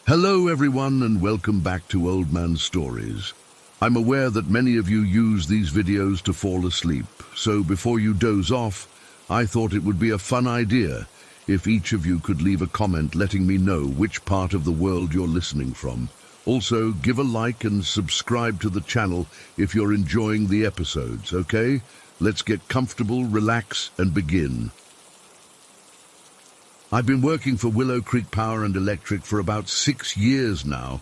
Hello everyone and welcome back to Old Man Stories. I'm aware that many of you use these videos to fall asleep, so before you doze off, I thought it would be a fun idea if each of you could leave a comment letting me know which part of the world you're listening from. Also, give a like and subscribe to the channel if you're enjoying the episodes, okay? Let's get comfortable, relax, and begin. I've been working for Willow Creek Power and Electric for about 6 years now.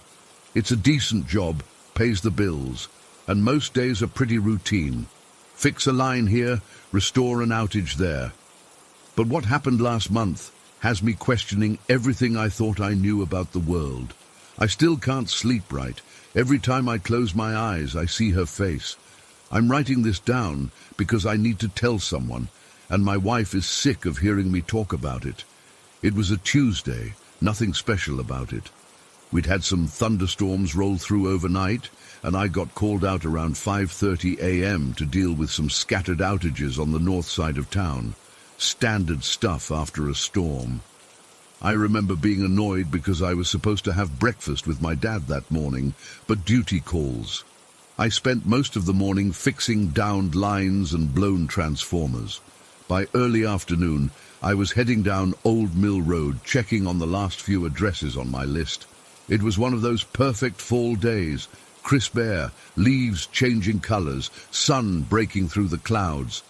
It's a decent job, pays the bills, and most days are pretty routine. Fix a line here, restore an outage there. But what happened last month has me questioning everything I thought I knew about the world. I still can't sleep right. Every time I close my eyes, I see her face. I'm writing this down because I need to tell someone, and my wife is sick of hearing me talk about it. It was a Tuesday, nothing special about it. We'd had some thunderstorms roll through overnight, and I got called out around 5:30 a.m. to deal with some scattered outages on the north side of town. Standard stuff after a storm. I remember being annoyed because I was supposed to have breakfast with my dad that morning, but duty calls. I spent most of the morning fixing downed lines and blown transformers. By early afternoon, I was heading down Old Mill Road, checking on the last few addresses on my list. It was one of those perfect fall days, crisp air, leaves changing colors, sun breaking through the clouds.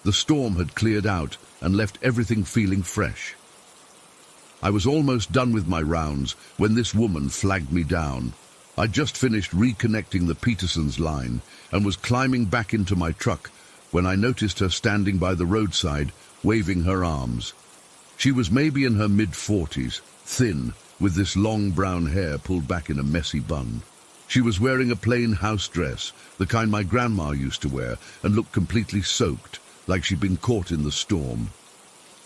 The storm had cleared out and left everything feeling fresh. I was almost done with my rounds when this woman flagged me down. I'd just finished reconnecting the Peterson's line and was climbing back into my truck when I noticed her standing by the roadside, waving her arms. She was maybe in her mid-40s, thin, with this long brown hair pulled back in a messy bun. She was wearing a plain house dress, the kind my grandma used to wear, and looked completely soaked, like she'd been caught in the storm.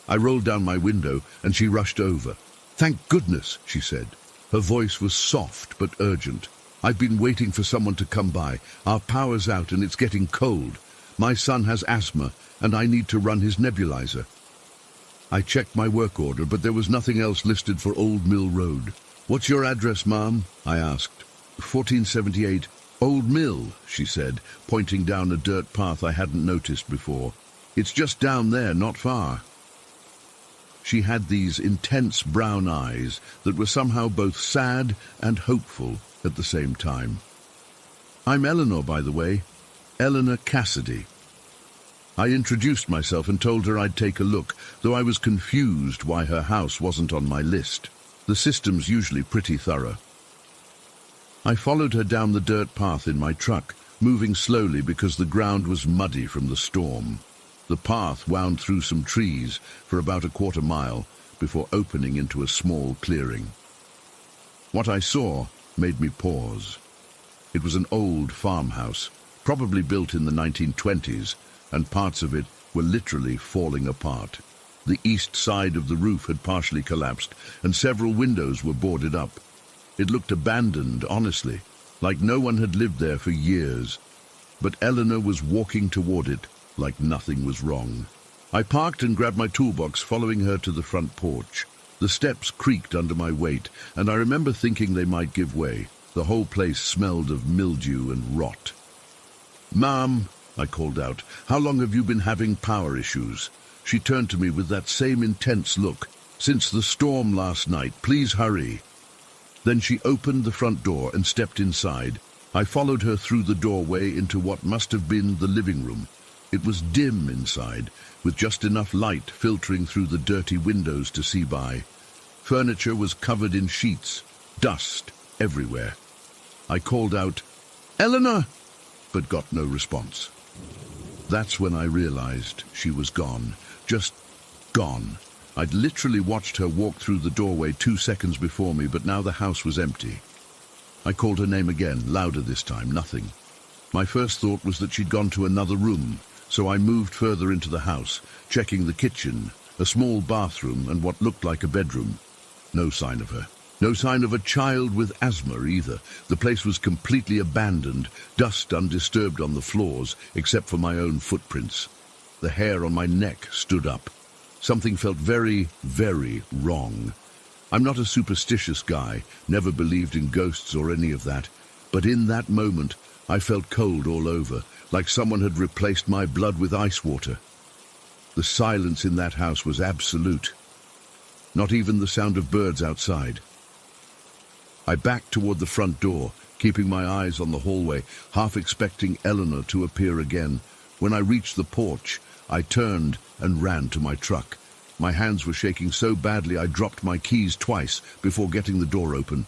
I rolled down my window and she rushed over. "Thank goodness," she said. Her voice was soft but urgent. "I've been waiting for someone to come by. Our power's out and it's getting cold. My son has asthma and I need to run his nebulizer." I checked my work order, but there was nothing else listed for Old Mill Road. "What's your address, Mom?" I asked. 1478 Old Mill, she said, pointing down a dirt path I hadn't noticed before. "It's just down there, not far." She had these intense brown eyes that were somehow both sad and hopeful at the same time. "I'm Eleanor, by the way. Eleanor Cassidy." I introduced myself and told her I'd take a look, though I was confused why her house wasn't on my list. The system's usually pretty thorough. I followed her down the dirt path in my truck, moving slowly because the ground was muddy from the storm. The path wound through some trees for about a quarter mile before opening into a small clearing. What I saw made me pause. It was an old farmhouse, probably built in the 1920s, and parts of it were literally falling apart. The east side of the roof had partially collapsed, and several windows were boarded up. It looked abandoned, honestly, like no one had lived there for years. But Eleanor was walking toward it like nothing was wrong. I parked and grabbed my toolbox, following her to the front porch. The steps creaked under my weight, and I remember thinking they might give way. The whole place smelled of mildew and rot. "Mom," I called out, "how long have you been having power issues?" She turned to me with that same intense look. "Since the storm last night, please hurry." Then she opened the front door and stepped inside. I followed her through the doorway into what must have been the living room. It was dim inside, with just enough light filtering through the dirty windows to see by. Furniture was covered in sheets, dust everywhere. I called out, "Eleanor!" but got no response. That's when I realized she was gone. Just gone. I'd literally watched her walk through the doorway 2 seconds before me, but now the house was empty. I called her name again, louder this time, nothing. My first thought was that she'd gone to another room, so I moved further into the house, checking the kitchen, a small bathroom, and what looked like a bedroom. No sign of her. No sign of a child with asthma either. The place was completely abandoned, dust undisturbed on the floors, except for my own footprints. The hair on my neck stood up. Something felt very, very wrong. I'm not a superstitious guy, never believed in ghosts or any of that, but in that moment I felt cold all over, like someone had replaced my blood with ice water. The silence in that house was absolute. Not even the sound of birds outside. I backed toward the front door, keeping my eyes on the hallway, half expecting Eleanor to appear again. When I reached the porch, I turned and ran to my truck. My hands were shaking so badly I dropped my keys twice before getting the door open.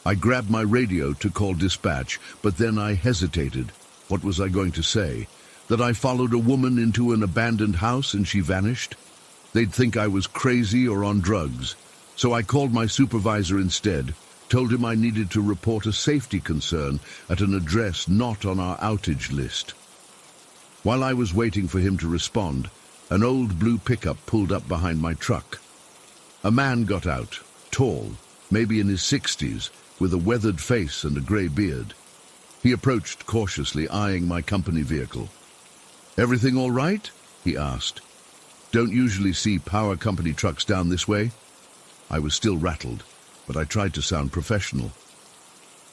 I grabbed my radio to call dispatch, but then I hesitated. What was I going to say? That I followed a woman into an abandoned house and she vanished? They'd think I was crazy or on drugs. So I called my supervisor instead, told him I needed to report a safety concern at an address not on our outage list. While I was waiting for him to respond, an old blue pickup pulled up behind my truck. A man got out, tall, maybe in his 60s, with a weathered face and a grey beard. He approached cautiously, eyeing my company vehicle. "Everything all right?" he asked. "Don't usually see power company trucks down this way." I was still rattled, but I tried to sound professional.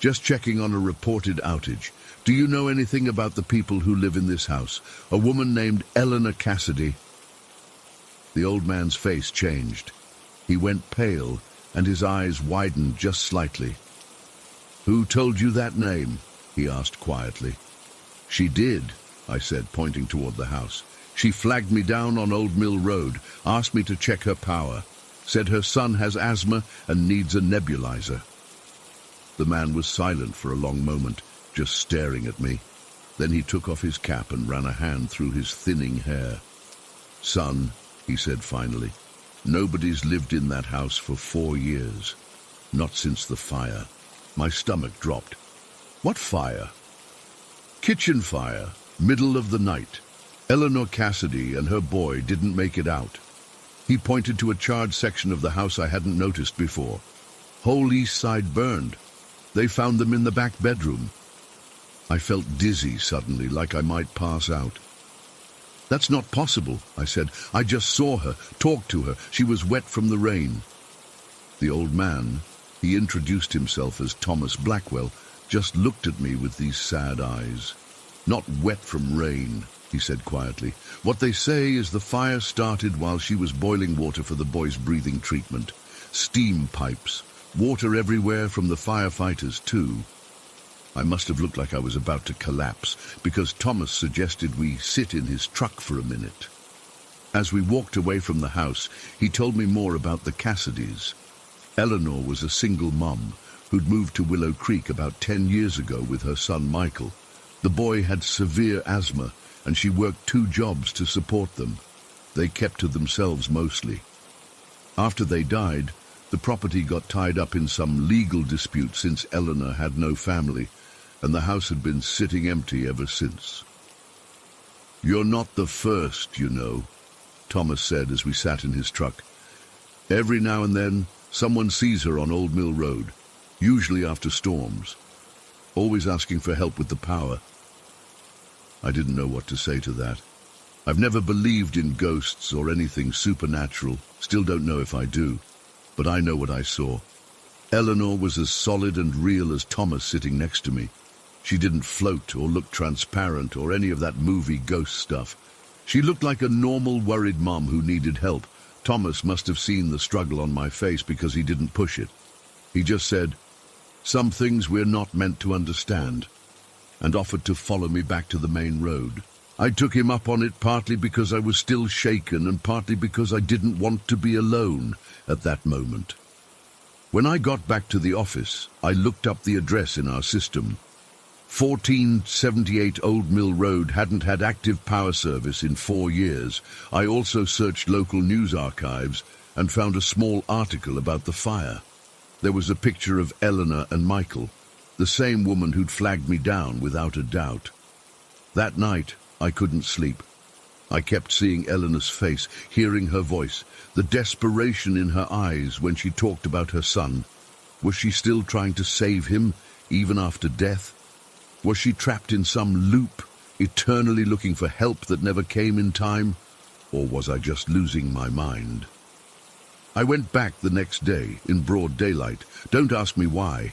"Just checking on a reported outage. Do you know anything about the people who live in this house? A woman named Eleanor Cassidy." The old man's face changed. He went pale, and his eyes widened just slightly. "Who told you that name?" he asked quietly. "She did," I said, pointing toward the house. "She flagged me down on Old Mill Road, asked me to check her power, said her son has asthma and needs a nebulizer." The man was silent for a long moment, just staring at me. Then he took off his cap and ran a hand through his thinning hair. "Son," he said finally, "nobody's lived in that house for 4 years. Not since the fire." My stomach dropped. "What fire?" "Kitchen fire, middle of the night. Eleanor Cassidy and her boy didn't make it out." He pointed to a charred section of the house I hadn't noticed before. "Whole east side burned. They found them in the back bedroom." I felt dizzy suddenly, like I might pass out. "That's not possible," I said. "I just saw her, talked to her. She was wet from the rain." The old man, he introduced himself as Thomas Blackwell, just looked at me with these sad eyes. "Not wet from rain," he said quietly. "What they say is the fire started while she was boiling water for the boy's breathing treatment. Steam pipes, water everywhere from the firefighters too." I must have looked like I was about to collapse, because Thomas suggested we sit in his truck for a minute. As we walked away from the house, he told me more about the Cassidys. Eleanor was a single mom who'd moved to Willow Creek about 10 years ago with her son Michael. The boy had severe asthma, and she worked 2 jobs to support them. They kept to themselves mostly. After they died, the property got tied up in some legal dispute since Eleanor had no family, and the house had been sitting empty ever since. "You're not the first, you know," Thomas said as we sat in his truck. "Every now and then, someone sees her on Old Mill Road, usually after storms, always asking for help with the power." I didn't know what to say to that. I've never believed in ghosts or anything supernatural, still don't know if I do, but I know what I saw. Eleanor was as solid and real as Thomas sitting next to me. She didn't float or look transparent or any of that movie ghost stuff. She looked like a normal worried mom who needed help. Thomas must have seen the struggle on my face because he didn't push it. He just said, "Some things we're not meant to understand," and offered to follow me back to the main road. I took him up on it partly because I was still shaken and partly because I didn't want to be alone at that moment. When I got back to the office, I looked up the address in our system. 1478 Old Mill Road hadn't had active power service in 4 years. I also searched local news archives and found a small article about the fire. There was a picture of Eleanor and Michael, the same woman who'd flagged me down without a doubt. That night, I couldn't sleep. I kept seeing Eleanor's face, hearing her voice, the desperation in her eyes when she talked about her son. Was she still trying to save him, even after death? Was she trapped in some loop, eternally looking for help that never came in time? Or was I just losing my mind? I went back the next day, in broad daylight. Don't ask me why.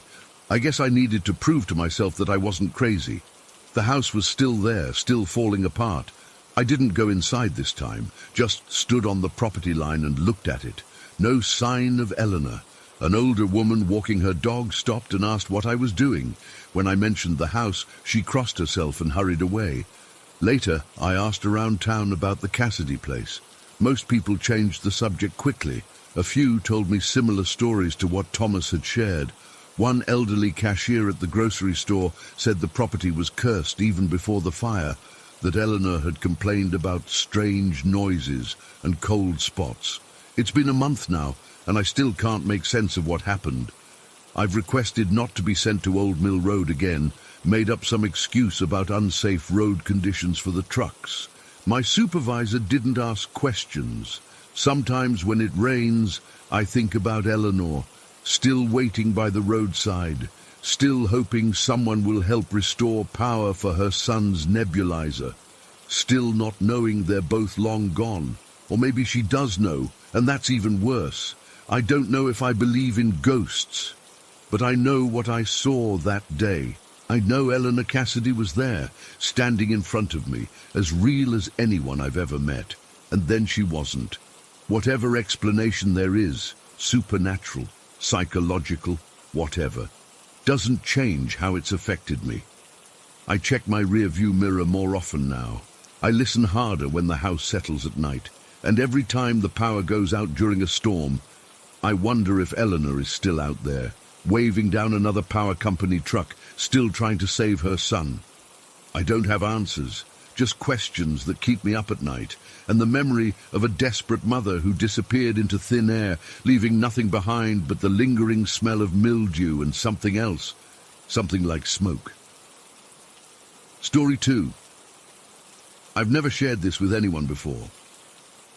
I guess I needed to prove to myself that I wasn't crazy. The house was still there, still falling apart. I didn't go inside this time, just stood on the property line and looked at it. No sign of Eleanor. An older woman walking her dog stopped and asked what I was doing. When I mentioned the house, she crossed herself and hurried away. Later, I asked around town about the Cassidy place. Most people changed the subject quickly. A few told me similar stories to what Thomas had shared. One elderly cashier at the grocery store said the property was cursed even before the fire, that Eleanor had complained about strange noises and cold spots. It's been a month now, and I still can't make sense of what happened. I've requested not to be sent to Old Mill Road again, made up some excuse about unsafe road conditions for the trucks. My supervisor didn't ask questions. Sometimes when it rains, I think about Eleanor, still waiting by the roadside, still hoping someone will help restore power for her son's nebulizer, still not knowing they're both long gone. Or maybe she does know, and that's even worse. I don't know if I believe in ghosts, but I know what I saw that day. I know Eleanor Cassidy was there, standing in front of me, as real as anyone I've ever met. And then she wasn't. Whatever explanation there is, supernatural, psychological, whatever, doesn't change how it's affected me. I check my rear-view mirror more often now. I listen harder when the house settles at night, and every time the power goes out during a storm, I wonder if Eleanor is still out there, waving down another power company truck, still trying to save her son. I don't have answers, just questions that keep me up at night, and the memory of a desperate mother who disappeared into thin air, leaving nothing behind but the lingering smell of mildew and something else, something like smoke. Story 2. I've never shared this with anyone before.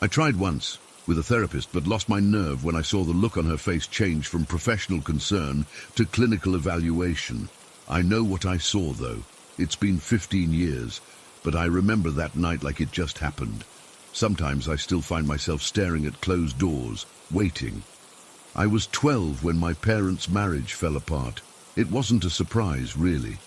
I tried once, with a therapist, but lost my nerve when I saw the look on her face change from professional concern to clinical evaluation. I know what I saw, though. It's been 15 years, but I remember that night like it just happened. Sometimes I still find myself staring at closed doors, waiting. I was 12 when my parents' marriage fell apart. It wasn't a surprise, really.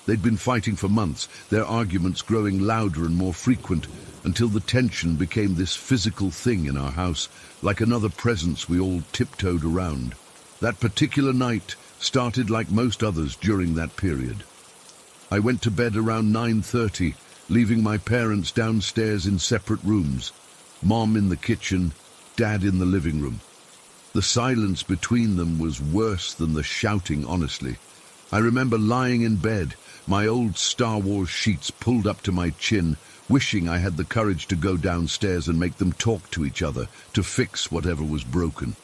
They'd been fighting for months, their arguments growing louder and more frequent, until the tension became this physical thing in our house, like another presence we all tiptoed around. That particular night started like most others during that period. I went to bed around 9:30, leaving my parents downstairs in separate rooms, Mom in the kitchen, Dad in the living room. The silence between them was worse than the shouting, honestly. I remember lying in bed, my old Star Wars sheets pulled up to my chin, wishing I had the courage to go downstairs and make them talk to each other, to fix whatever was broken.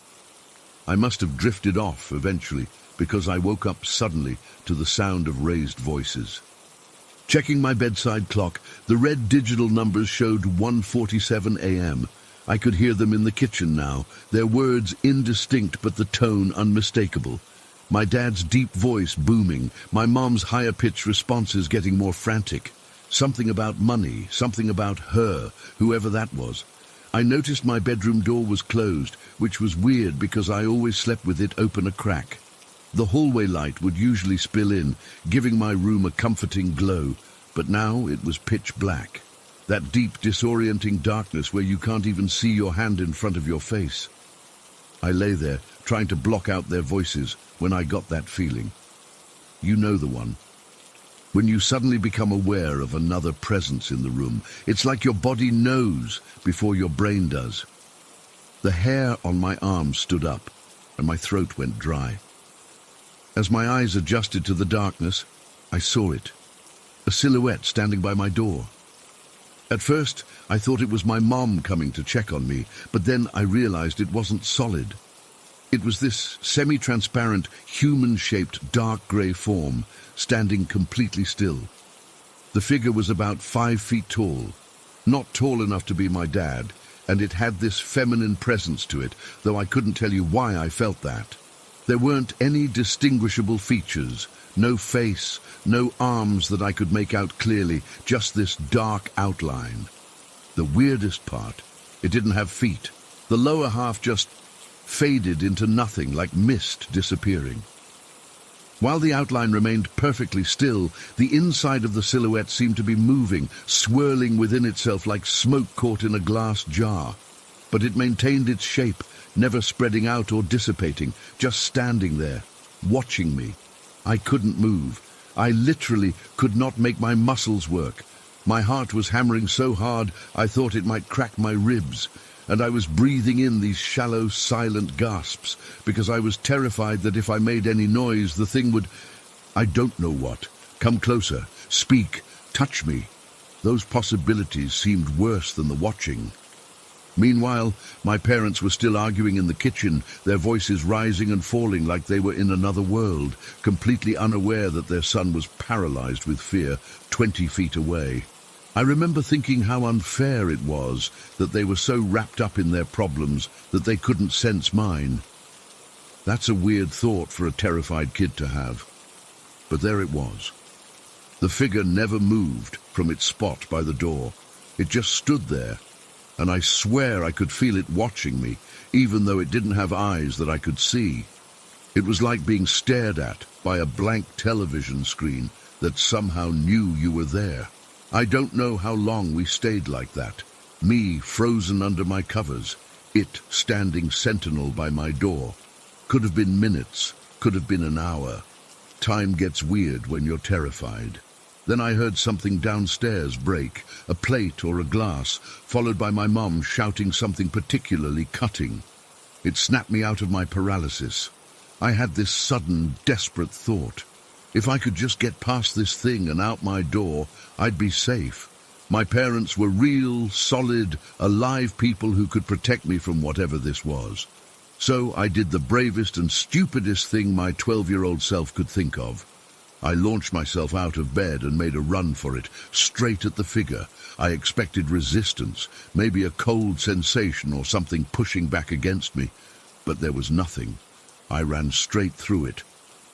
I must have drifted off eventually, because I woke up suddenly to the sound of raised voices. Checking my bedside clock, the red digital numbers showed 1:47 a.m. I could hear them in the kitchen now, their words indistinct but the tone unmistakable. My dad's deep voice booming, my mom's higher-pitched responses getting more frantic. Something about money, something about her, whoever that was. I noticed my bedroom door was closed, which was weird because I always slept with it open a crack. The hallway light would usually spill in, giving my room a comforting glow, but now it was pitch black. That deep, disorienting darkness where you can't even see your hand in front of your face. I lay there, trying to block out their voices, when I got that feeling. You know the one. When you suddenly become aware of another presence in the room, it's like your body knows before your brain does. The hair on my arm stood up, and my throat went dry. As my eyes adjusted to the darkness, I saw it. A silhouette standing by my door. At first, I thought it was my mom coming to check on me, but then I realized it wasn't solid. It was this semi-transparent, human-shaped dark grey form, standing completely still. The figure was about 5 feet tall, not tall enough to be my dad, and it had this feminine presence to it, though I couldn't tell you why I felt that. There weren't any distinguishable features, no face, no arms that I could make out clearly, just this dark outline. The weirdest part, it didn't have feet. The lower half just faded into nothing like mist disappearing. While the outline remained perfectly still, the inside of the silhouette seemed to be moving, swirling within itself like smoke caught in a glass jar. But it maintained its shape, never spreading out or dissipating, just standing there, watching me. I couldn't move. I literally could not make my muscles work. My heart was hammering so hard I thought it might crack my ribs, and I was breathing in these shallow, silent gasps because I was terrified that if I made any noise, the thing would, I don't know what, come closer, speak, touch me. Those possibilities seemed worse than the watching. Meanwhile, my parents were still arguing in the kitchen, their voices rising and falling like they were in another world, completely unaware that their son was paralyzed with fear 20 feet away. I remember thinking how unfair it was that they were so wrapped up in their problems that they couldn't sense mine. That's a weird thought for a terrified kid to have. But there it was. The figure never moved from its spot by the door. It just stood there, and I swear I could feel it watching me, even though it didn't have eyes that I could see. It was like being stared at by a blank television screen that somehow knew you were there. I don't know how long we stayed like that, me frozen under my covers, it standing sentinel by my door. Could have been minutes, could have been an hour. Time gets weird when you're terrified. Then I heard something downstairs break, a plate or a glass, followed by my mum shouting something particularly cutting. It snapped me out of my paralysis. I had this sudden, desperate thought. If I could just get past this thing and out my door, I'd be safe. My parents were real, solid, alive people who could protect me from whatever this was. So I did the bravest and stupidest thing my 12-year-old self could think of. I launched myself out of bed and made a run for it, straight at the figure. I expected resistance, maybe a cold sensation or something pushing back against me. But there was nothing. I ran straight through it,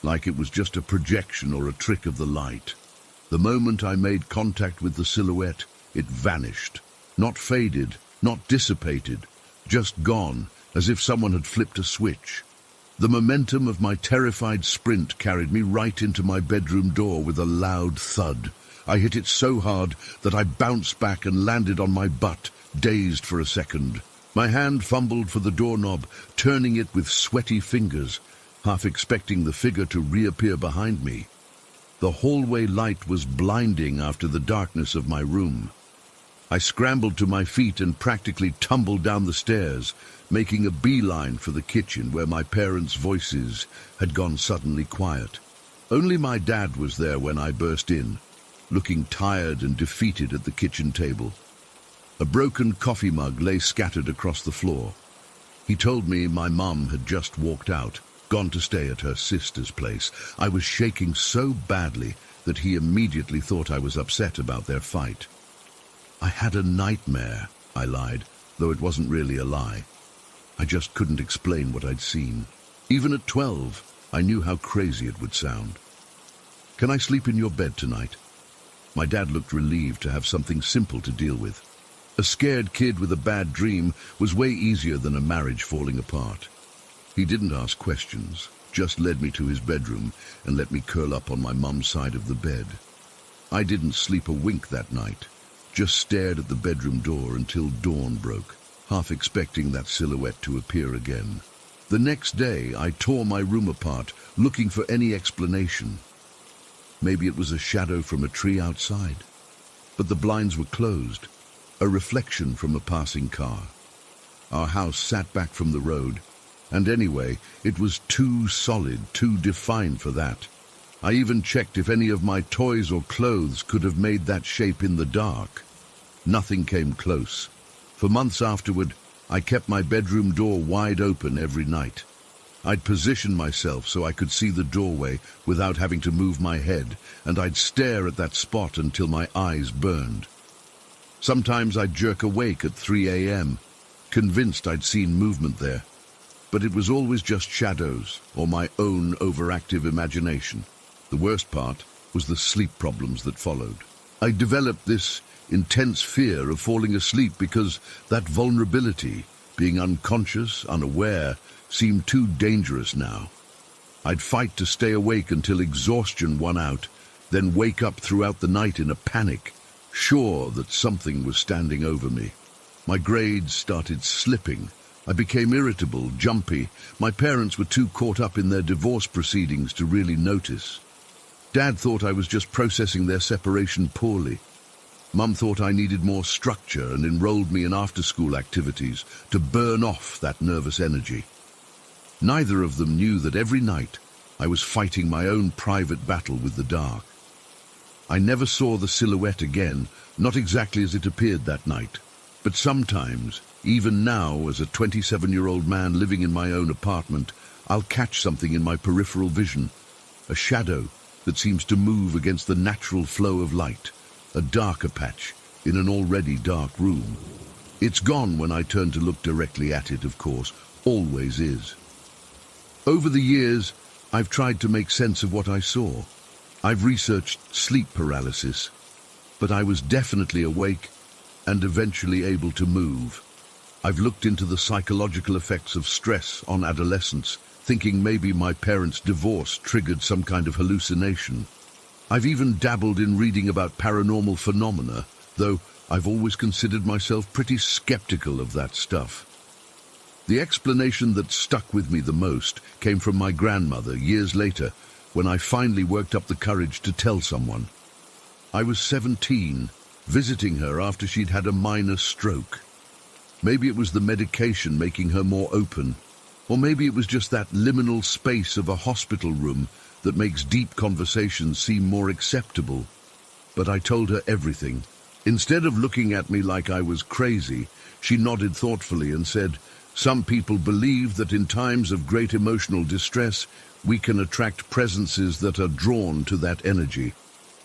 like it was just a projection or a trick of the light. The moment I made contact with the silhouette, it vanished. Not faded, not dissipated, just gone, as if someone had flipped a switch. The momentum of my terrified sprint carried me right into my bedroom door with a loud thud. I hit it so hard that I bounced back and landed on my butt, dazed for a second. My hand fumbled for the doorknob, turning it with sweaty fingers, half expecting the figure to reappear behind me. The hallway light was blinding after the darkness of my room. I scrambled to my feet and practically tumbled down the stairs, making a beeline for the kitchen where my parents' voices had gone suddenly quiet. Only my dad was there when I burst in, looking tired and defeated at the kitchen table. A broken coffee mug lay scattered across the floor. He told me my mum had just walked out, gone to stay at her sister's place. I was shaking so badly that he immediately thought I was upset about their fight. I had a nightmare, I lied, though it wasn't really a lie. I just couldn't explain what I'd seen. Even at 12, I knew how crazy it would sound. Can I sleep in your bed tonight? My dad looked relieved to have something simple to deal with. A scared kid with a bad dream was way easier than a marriage falling apart. He didn't ask questions, just led me to his bedroom and let me curl up on my mum's side of the bed. I didn't sleep a wink that night, just stared at the bedroom door until dawn broke, half expecting that silhouette to appear again. The next day, I tore my room apart, looking for any explanation. Maybe it was a shadow from a tree outside. But the blinds were closed, a reflection from a passing car. Our house sat back from the road, and anyway, it was too solid, too defined for that. I even checked if any of my toys or clothes could have made that shape in the dark. Nothing came close. For months afterward, I kept my bedroom door wide open every night. I'd position myself so I could see the doorway without having to move my head, and I'd stare at that spot until my eyes burned. Sometimes I'd jerk awake at 3 a.m., convinced I'd seen movement there. But it was always just shadows or my own overactive imagination. The worst part was the sleep problems that followed. I developed this intense fear of falling asleep because that vulnerability, Being unconscious, unaware, seemed too dangerous now. I'd fight to stay awake until exhaustion won out, then wake up throughout the night in a panic, sure that something was standing over me. My grades started slipping. I became irritable, jumpy. My parents were too caught up in their divorce proceedings to really notice. Dad thought I was just processing their separation poorly. Mum thought I needed more structure and enrolled me in after-school activities to burn off that nervous energy. Neither of them knew that every night I was fighting my own private battle with the dark. I never saw the silhouette again, not exactly as it appeared that night. But sometimes, even now as a 27-year-old man living in my own apartment, I'll catch something in my peripheral vision, a shadow that seems to move against the natural flow of light, a darker patch in an already dark room. It's gone when I turn to look directly at it, of course, always is. Over the years, I've tried to make sense of what I saw. I've researched sleep paralysis, but I was definitely awake and eventually able to move. I've looked into the psychological effects of stress on adolescents, thinking maybe my parents' divorce triggered some kind of hallucination. I've even dabbled in reading about paranormal phenomena, though I've always considered myself pretty skeptical of that stuff. The explanation that stuck with me the most came from my grandmother years later, when I finally worked up the courage to tell someone. I was 17, visiting her after she'd had a minor stroke. Maybe it was the medication making her more open, or maybe it was just that liminal space of a hospital room that makes deep conversations seem more acceptable. But I told her everything. Instead of looking at me like I was crazy, she nodded thoughtfully and said, "Some people believe that in times of great emotional distress, we can attract presences that are drawn to that energy.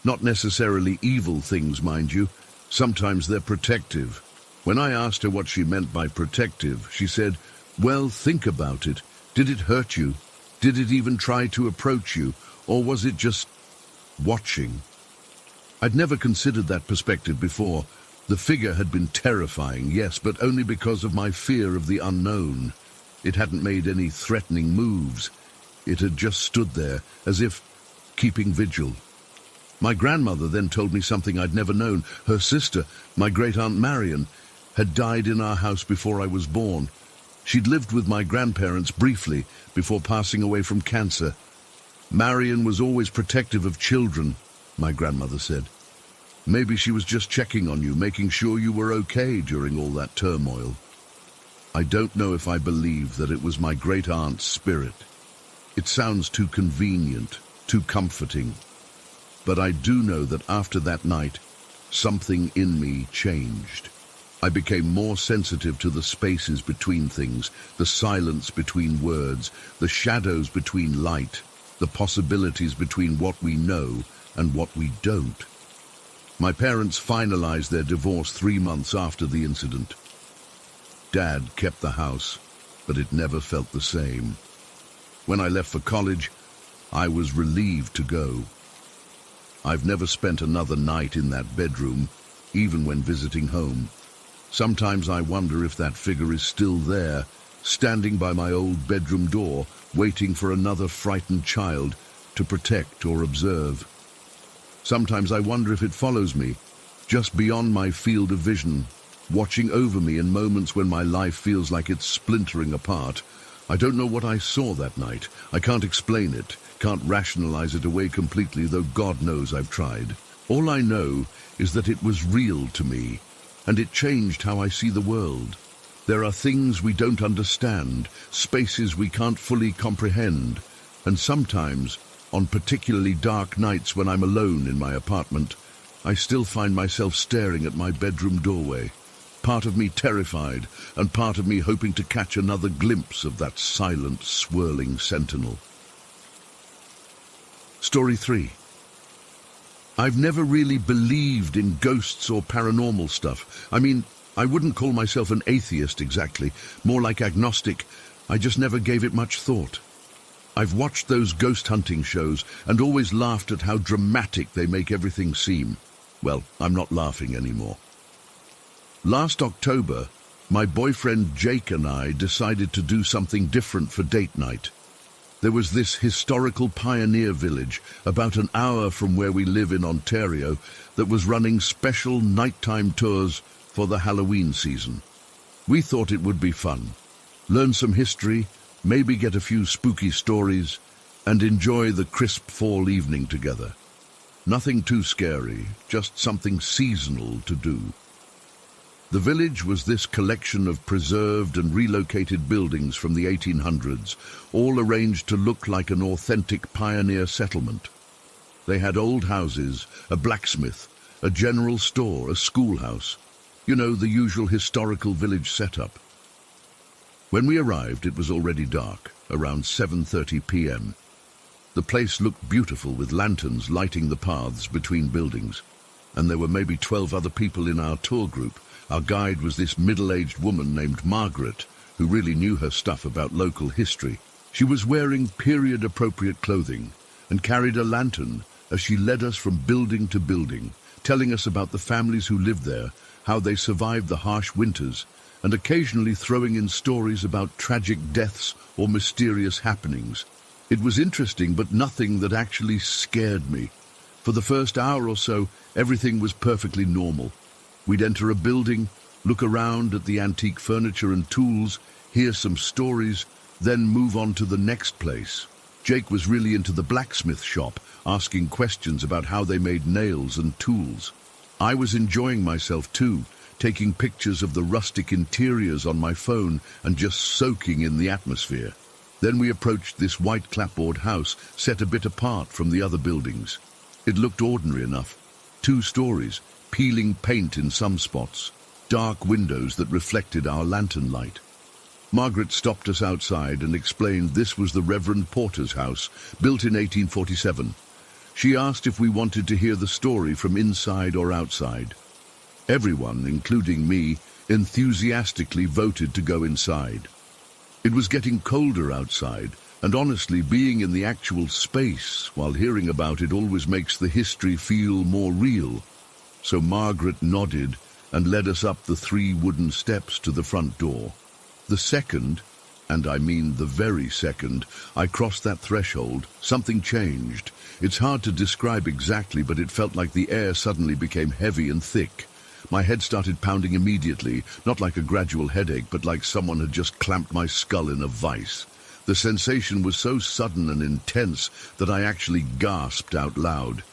Not necessarily evil things, mind you. Sometimes they're protective." When I asked her what she meant by protective, she said, "Well, think about it. Did it hurt you? Did it even try to approach you? Or was it just watching?" I'd never considered that perspective before. The figure had been terrifying, yes, but only because of my fear of the unknown. It hadn't made any threatening moves. It had just stood there, as if keeping vigil. My grandmother then told me something I'd never known. Her sister, my great-aunt Marion, had died in our house before I was born. She'd lived with my grandparents briefly before passing away from cancer. Marion was always protective of children, my grandmother said. Maybe she was just checking on you, making sure you were okay during all that turmoil. I don't know if I believe that it was my great-aunt's spirit. It sounds too convenient, too comforting. But I do know that after that night, something in me changed. I became more sensitive to the spaces between things, the silence between words, the shadows between light, the possibilities between what we know and what we don't. My parents finalized their divorce 3 months after the incident. Dad kept the house, but it never felt the same. When I left for college, I was relieved to go. I've never spent another night in that bedroom, even when visiting home. Sometimes I wonder if that figure is still there, standing by my old bedroom door, waiting for another frightened child to protect or observe. Sometimes I wonder if it follows me, just beyond my field of vision, watching over me in moments when my life feels like it's splintering apart. I don't know what I saw that night. I can't explain it, can't rationalize it away completely, though God knows I've tried. All I know is that it was real to me, and it changed how I see the world. There are things we don't understand, spaces we can't fully comprehend, and sometimes, on particularly dark nights when I'm alone in my apartment, I still find myself staring at my bedroom doorway, part of me terrified and part of me hoping to catch another glimpse of that silent, swirling sentinel. Story 3. I've never really believed in ghosts or paranormal stuff. I mean, I wouldn't call myself an atheist exactly, more like agnostic. I just never gave it much thought. I've watched those ghost hunting shows and always laughed at how dramatic they make everything seem. Well, I'm not laughing anymore. Last October, My boyfriend Jake and I decided to do something different for date night. There was this historical pioneer village about an hour from where we live in Ontario that was running special nighttime tours for the Halloween season. We thought it would be fun. Learn some history, maybe get a few spooky stories, and enjoy the crisp fall evening together. Nothing too scary, just something seasonal to do. The village was this collection of preserved and relocated buildings from the 1800s, all arranged to look like an authentic pioneer settlement. They had old houses, a blacksmith, a general store, a schoolhouse. You know, the usual historical village setup. When we arrived, it was already dark, around 7:30 p.m. The place looked beautiful with lanterns lighting the paths between buildings. And there were maybe 12 other people in our tour group. Our guide was this middle-aged woman named Margaret, who really knew her stuff about local history. She was wearing period-appropriate clothing and carried a lantern as she led us from building to building, telling us about the families who lived there, how they survived the harsh winters, and occasionally throwing in stories about tragic deaths or mysterious happenings. It was interesting, but nothing that actually scared me. For the first hour or so, everything was perfectly normal. We'd enter a building, look around at the antique furniture and tools, hear some stories, then move on to the next place. Jake was really into the blacksmith shop, asking questions about how they made nails and tools. I was enjoying myself too, taking pictures of the rustic interiors on my phone and just soaking in the atmosphere. Then we approached this white clapboard house set a bit apart from the other buildings. It looked ordinary enough. 2 stories, peeling paint in some spots, dark windows that reflected our lantern light. Margaret stopped us outside and explained this was the Reverend Porter's house, built in 1847. She asked if we wanted to hear the story from inside or outside. Everyone, including me, enthusiastically voted to go inside. It was getting colder outside, and honestly, being in the actual space while hearing about it always makes the history feel more real. So Margaret nodded and led us up the 3 wooden steps to the front door. The second, and I mean the very second, I crossed that threshold, something changed. It's hard to describe exactly, but it felt like the air suddenly became heavy and thick. My head started pounding immediately, not like a gradual headache, but like someone had just clamped my skull in a vice. The sensation was so sudden and intense that I actually gasped out loud.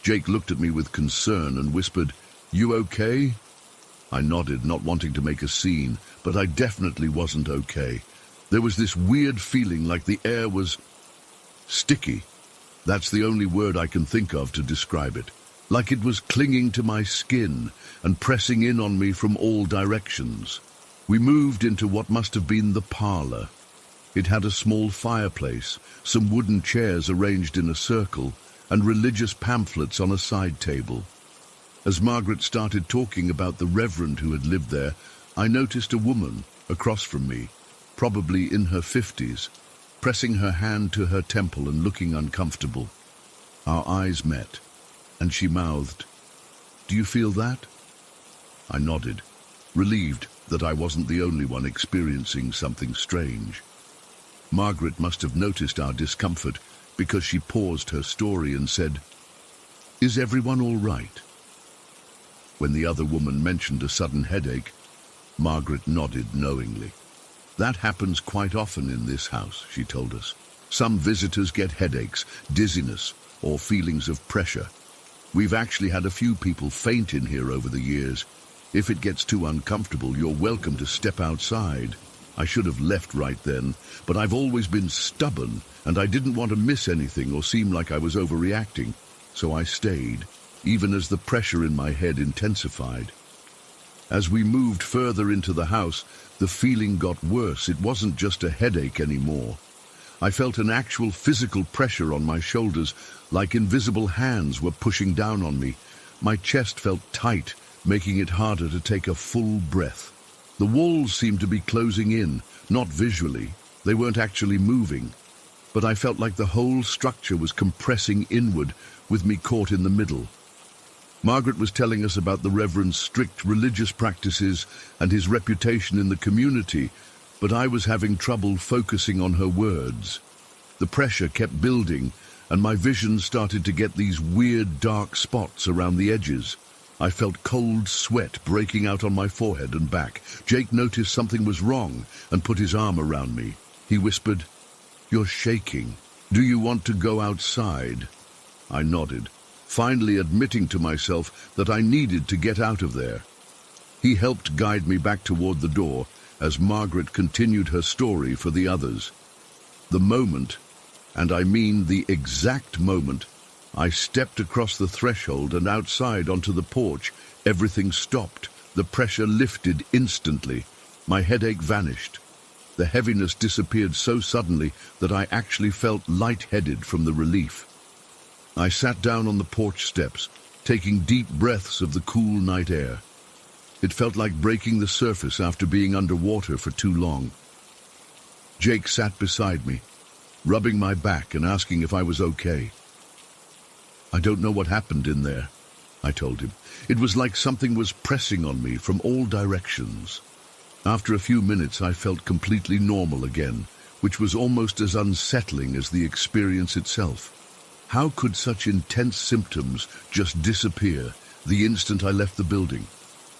Jake looked at me with concern and whispered, "You okay?" I nodded, not wanting to make a scene, but I definitely wasn't okay. There was this weird feeling like the air was sticky. That's the only word I can think of to describe it. Like it was clinging to my skin and pressing in on me from all directions. We moved into what must have been the parlor. It had a small fireplace, some wooden chairs arranged in a circle, and religious pamphlets on a side table. As Margaret started talking about the reverend who had lived there, I noticed a woman across from me, probably in her 50s, pressing her hand to her temple and looking uncomfortable. Our eyes met, and she mouthed, "Do you feel that?" I nodded, relieved that I wasn't the only one experiencing something strange. Margaret must have noticed our discomfort because she paused her story and said, "Is everyone all right?" When the other woman mentioned a sudden headache, Margaret nodded knowingly. "That happens quite often in this house," she told us. "Some visitors get headaches, dizziness, or feelings of pressure. We've actually had a few people faint in here over the years. If it gets too uncomfortable, you're welcome to step outside." I should have left right then, but I've always been stubborn, and I didn't want to miss anything or seem like I was overreacting, so I stayed, even as the pressure in my head intensified. As we moved further into the house, the feeling got worse. It wasn't just a headache anymore. I felt an actual physical pressure on my shoulders, like invisible hands were pushing down on me. My chest felt tight, making it harder to take a full breath. The walls seemed to be closing in, not visually. They weren't actually moving. But I felt like the whole structure was compressing inward, with me caught in the middle. Margaret was telling us about the Reverend's strict religious practices and his reputation in the community, but I was having trouble focusing on her words. The pressure kept building, and my vision started to get these weird dark spots around the edges. I felt cold sweat breaking out on my forehead and back. Jake noticed something was wrong and put his arm around me. He whispered, "You're shaking. Do you want to go outside?" I nodded, finally admitting to myself that I needed to get out of there. He helped guide me back toward the door as Margaret continued her story for the others. The moment, and I mean the exact moment, I stepped across the threshold and outside onto the porch, everything stopped. The pressure lifted instantly. My headache vanished. The heaviness disappeared so suddenly that I actually felt lightheaded from the relief. I sat down on the porch steps, taking deep breaths of the cool night air. It felt like breaking the surface after being underwater for too long. Jake sat beside me, rubbing my back and asking if I was okay. "I don't know what happened in there," I told him. "It was like something was pressing on me from all directions." After a few minutes, I felt completely normal again, which was almost as unsettling as the experience itself. How could such intense symptoms just disappear the instant I left the building?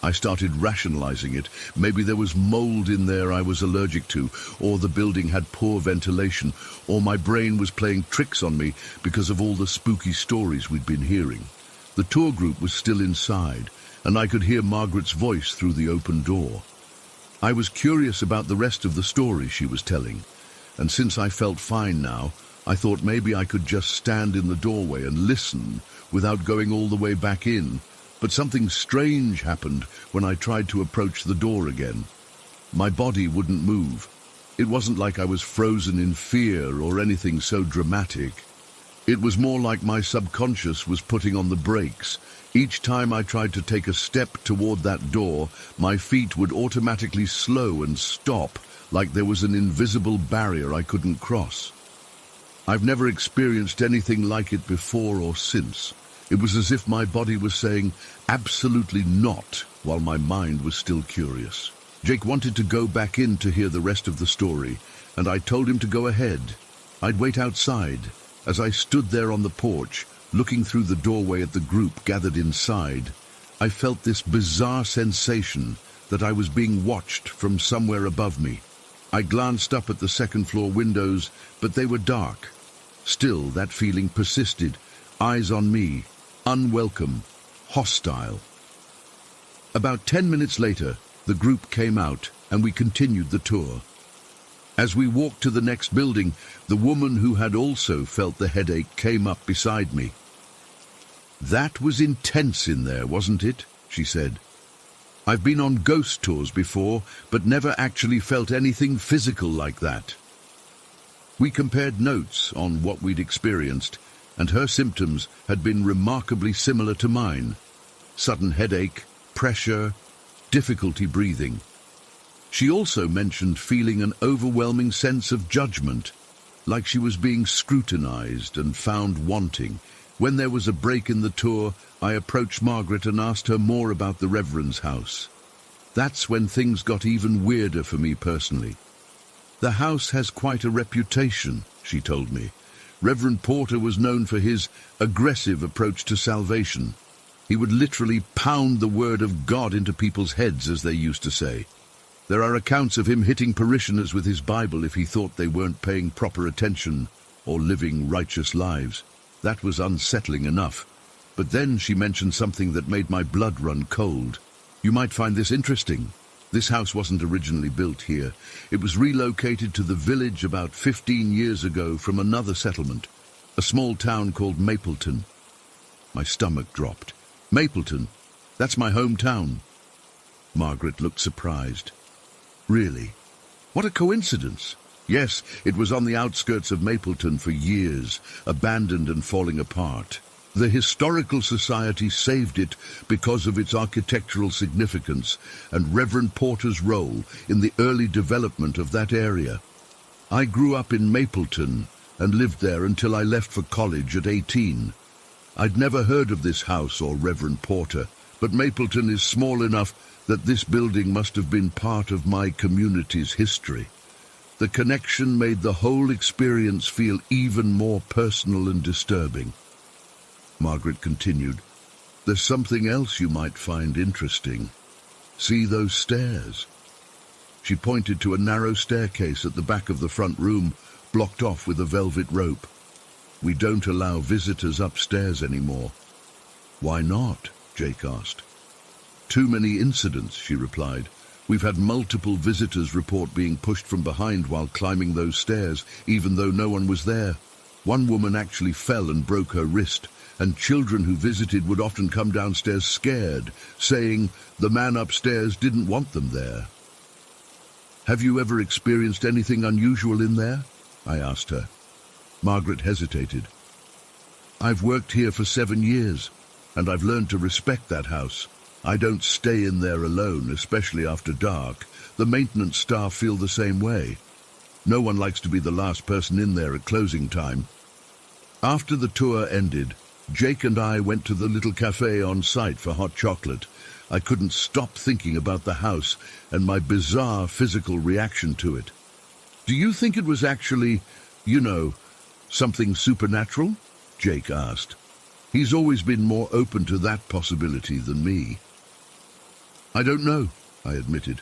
I started rationalizing it. Maybe there was mold in there I was allergic to, or the building had poor ventilation, or my brain was playing tricks on me because of all the spooky stories we'd been hearing. The tour group was still inside, and I could hear Margaret's voice through the open door. I was curious about the rest of the story she was telling, and since I felt fine now, I thought maybe I could just stand in the doorway and listen without going all the way back in. But something strange happened when I tried to approach the door again. My body wouldn't move. It wasn't like I was frozen in fear or anything so dramatic. It was more like my subconscious was putting on the brakes. Each time I tried to take a step toward that door, my feet would automatically slow and stop, like there was an invisible barrier I couldn't cross. I've never experienced anything like it before or since. It was as if my body was saying, absolutely not, while my mind was still curious. Jake wanted to go back in to hear the rest of the story, and I told him to go ahead. I'd wait outside. As I stood there on the porch, looking through the doorway at the group gathered inside, I felt this bizarre sensation that I was being watched from somewhere above me. I glanced up at the second-floor windows, but they were dark. Still, that feeling persisted, eyes on me, unwelcome, hostile. About 10 minutes later, the group came out and we continued the tour. As we walked to the next building, the woman who had also felt the headache came up beside me. "That was intense in there, wasn't it?" she said. "I've been on ghost tours before, but never actually felt anything physical like that." We compared notes on what we'd experienced, and her symptoms had been remarkably similar to mine. Sudden headache, pressure, difficulty breathing. She also mentioned feeling an overwhelming sense of judgment, like she was being scrutinized and found wanting. When there was a break in the tour, I approached Margaret and asked her more about the Reverend's house. That's when things got even weirder for me personally. "The house has quite a reputation," she told me. "Reverend Porter was known for his aggressive approach to salvation. He would literally pound the word of God into people's heads, as they used to say. There are accounts of him hitting parishioners with his Bible if he thought they weren't paying proper attention or living righteous lives. That was unsettling enough. But then she mentioned something that made my blood run cold. You might find this interesting. This house wasn't originally built here. It was relocated to the village about 15 years ago from another settlement, a small town called Mapleton." My stomach dropped. "Mapleton? That's my hometown." Margaret looked surprised. "Really? What a coincidence." "Yes, it was on the outskirts of Mapleton for years, abandoned and falling apart. The Historical Society saved it because of its architectural significance and Reverend Porter's role in the early development of that area. I grew up in Mapleton and lived there until I left for college at 18. I'd never heard of this house or Reverend Porter, but Mapleton is small enough that this building must have been part of my community's history. The connection made the whole experience feel even more personal and disturbing. Margaret continued, "There's something else you might find interesting. See those stairs?" She pointed to a narrow staircase at the back of the front room, blocked off with a velvet rope. "We don't allow visitors upstairs anymore." "Why not?" Jake asked. "Too many incidents," she replied. "We've had multiple visitors report being pushed from behind while climbing those stairs, even though no one was there. One woman actually fell and broke her wrist, and children who visited would often come downstairs scared, saying the man upstairs didn't want them there." "Have you ever experienced anything unusual in there?" I asked her. Margaret hesitated. "I've worked here for 7 years, and I've learned to respect that house. I don't stay in there alone, especially after dark. The maintenance staff feel the same way. No one likes to be the last person in there at closing time." After the tour ended, Jake and I went to the little cafe on site for hot chocolate. I couldn't stop thinking about the house and my bizarre physical reaction to it. "Do you think it was actually, something supernatural?" Jake asked. He's always been more open to that possibility than me. "I don't know," I admitted,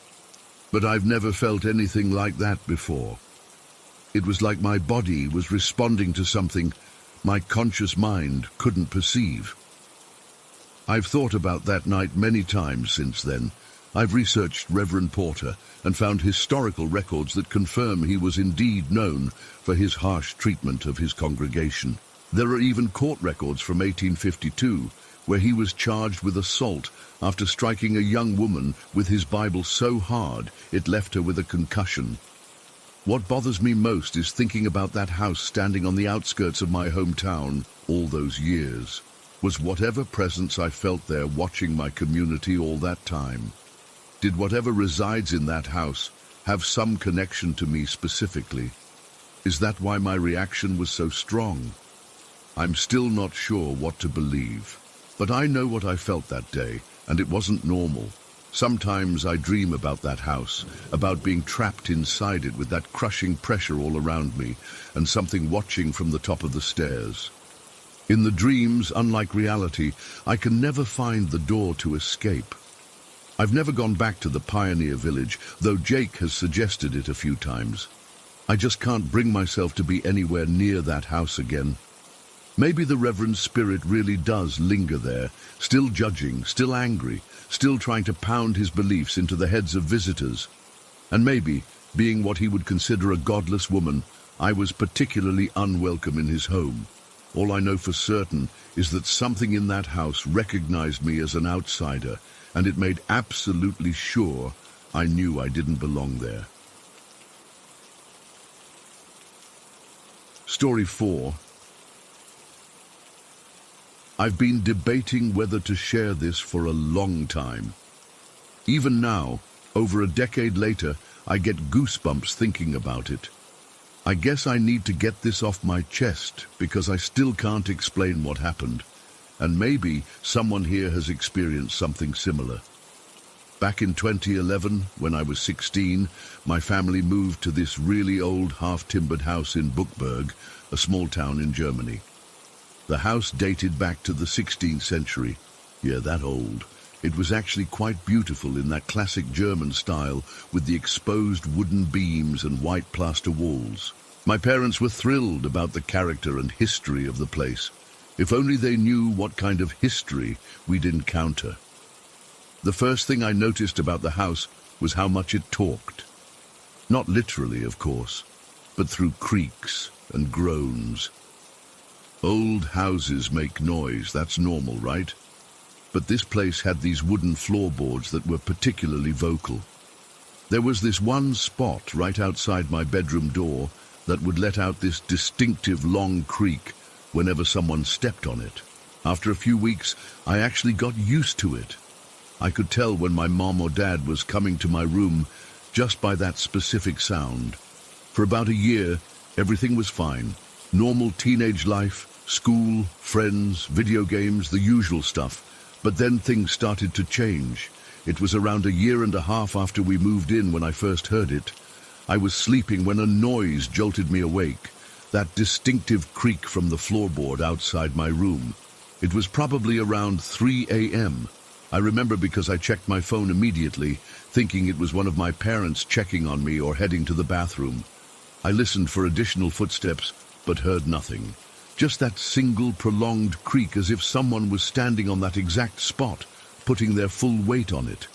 "but I've never felt anything like that before. It was like my body was responding to something my conscious mind couldn't perceive." I've thought about that night many times since then. I've researched Reverend Porter and found historical records that confirm he was indeed known for his harsh treatment of his congregation. There are even court records from 1852 where he was charged with assault after striking a young woman with his Bible so hard it left her with a concussion. What bothers me most is thinking about that house standing on the outskirts of my hometown all those years. Was whatever presence I felt there watching my community all that time? Did whatever resides in that house have some connection to me specifically? Is that why my reaction was so strong? I'm still not sure what to believe, but I know what I felt that day, and it wasn't normal. Sometimes I dream about that house, about being trapped inside it with that crushing pressure all around me and something watching from the top of the stairs. In the dreams, unlike reality, I can never find the door to escape. I've never gone back to the pioneer village, though Jake has suggested it a few times. I just can't bring myself to be anywhere near that house again. Maybe the Reverend's spirit really does linger there, still judging, still angry, still trying to pound his beliefs into the heads of visitors. And maybe, being what he would consider a godless woman, I was particularly unwelcome in his home. All I know for certain is that something in that house recognized me as an outsider, and it made absolutely sure I knew I didn't belong there. Story 4. I've been debating whether to share this for a long time. Even now, over a decade later, I get goosebumps thinking about it. I guess I need to get this off my chest because I still can't explain what happened, and maybe someone here has experienced something similar. Back in 2011, when I was 16, my family moved to this really old half-timbered house in Buchberg, a small town in Germany. The house dated back to the 16th century. Yeah, that old. It was actually quite beautiful in that classic German style with the exposed wooden beams and white plaster walls. My parents were thrilled about the character and history of the place. If only they knew what kind of history we'd encounter. The first thing I noticed about the house was how much it talked. Not literally, of course, but through creaks and groans. Old houses make noise, that's normal, right? But this place had these wooden floorboards that were particularly vocal. There was this one spot right outside my bedroom door that would let out this distinctive long creak whenever someone stepped on it. After a few weeks, I actually got used to it. I could tell when my mom or dad was coming to my room just by that specific sound. For about a year, everything was fine. Normal teenage life, School, friends, video games, the usual stuff. But then things started to change. It was around a year and a half after we moved in when I first heard it. I was sleeping when a noise jolted me awake. That distinctive creak from the floorboard outside my room. It was probably around 3 a.m. I remember because I checked my phone immediately, thinking it was one of my parents checking on me or heading to the bathroom. I listened for additional footsteps, but heard nothing. Just that single prolonged creak as if someone was standing on that exact spot, putting their full weight on it.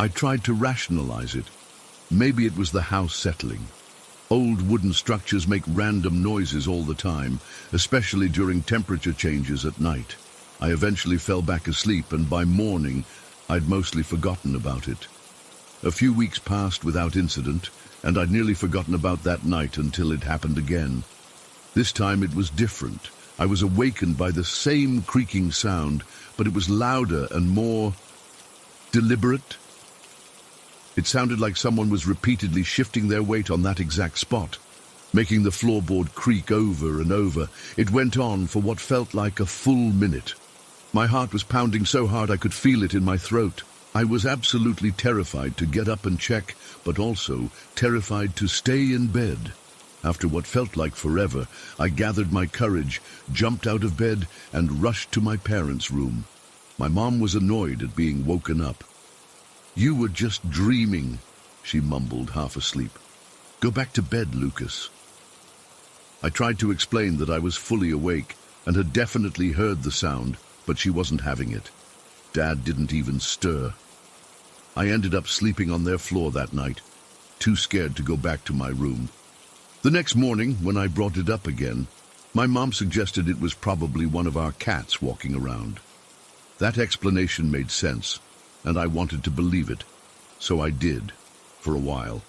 I tried to rationalize it. Maybe it was the house settling. Old wooden structures make random noises all the time, especially during temperature changes at night. I eventually fell back asleep, and by morning, I'd mostly forgotten about it. A few weeks passed without incident, and I'd nearly forgotten about that night until it happened again. This time it was different. I was awakened by the same creaking sound, but it was louder and more deliberate. It sounded like someone was repeatedly shifting their weight on that exact spot, making the floorboard creak over and over. It went on for what felt like a full minute. My heart was pounding so hard I could feel it in my throat. I was absolutely terrified to get up and check, but also terrified to stay in bed. After what felt like forever, I gathered my courage, jumped out of bed, and rushed to my parents' room. My mom was annoyed at being woken up. "You were just dreaming," she mumbled, half asleep. "Go back to bed, Lucas." I tried to explain that I was fully awake and had definitely heard the sound, but she wasn't having it. Dad didn't even stir. I ended up sleeping on their floor that night, too scared to go back to my room. The next morning, when I brought it up again, my mom suggested it was probably one of our cats walking around. That explanation made sense, and I wanted to believe it, so I did, for a while.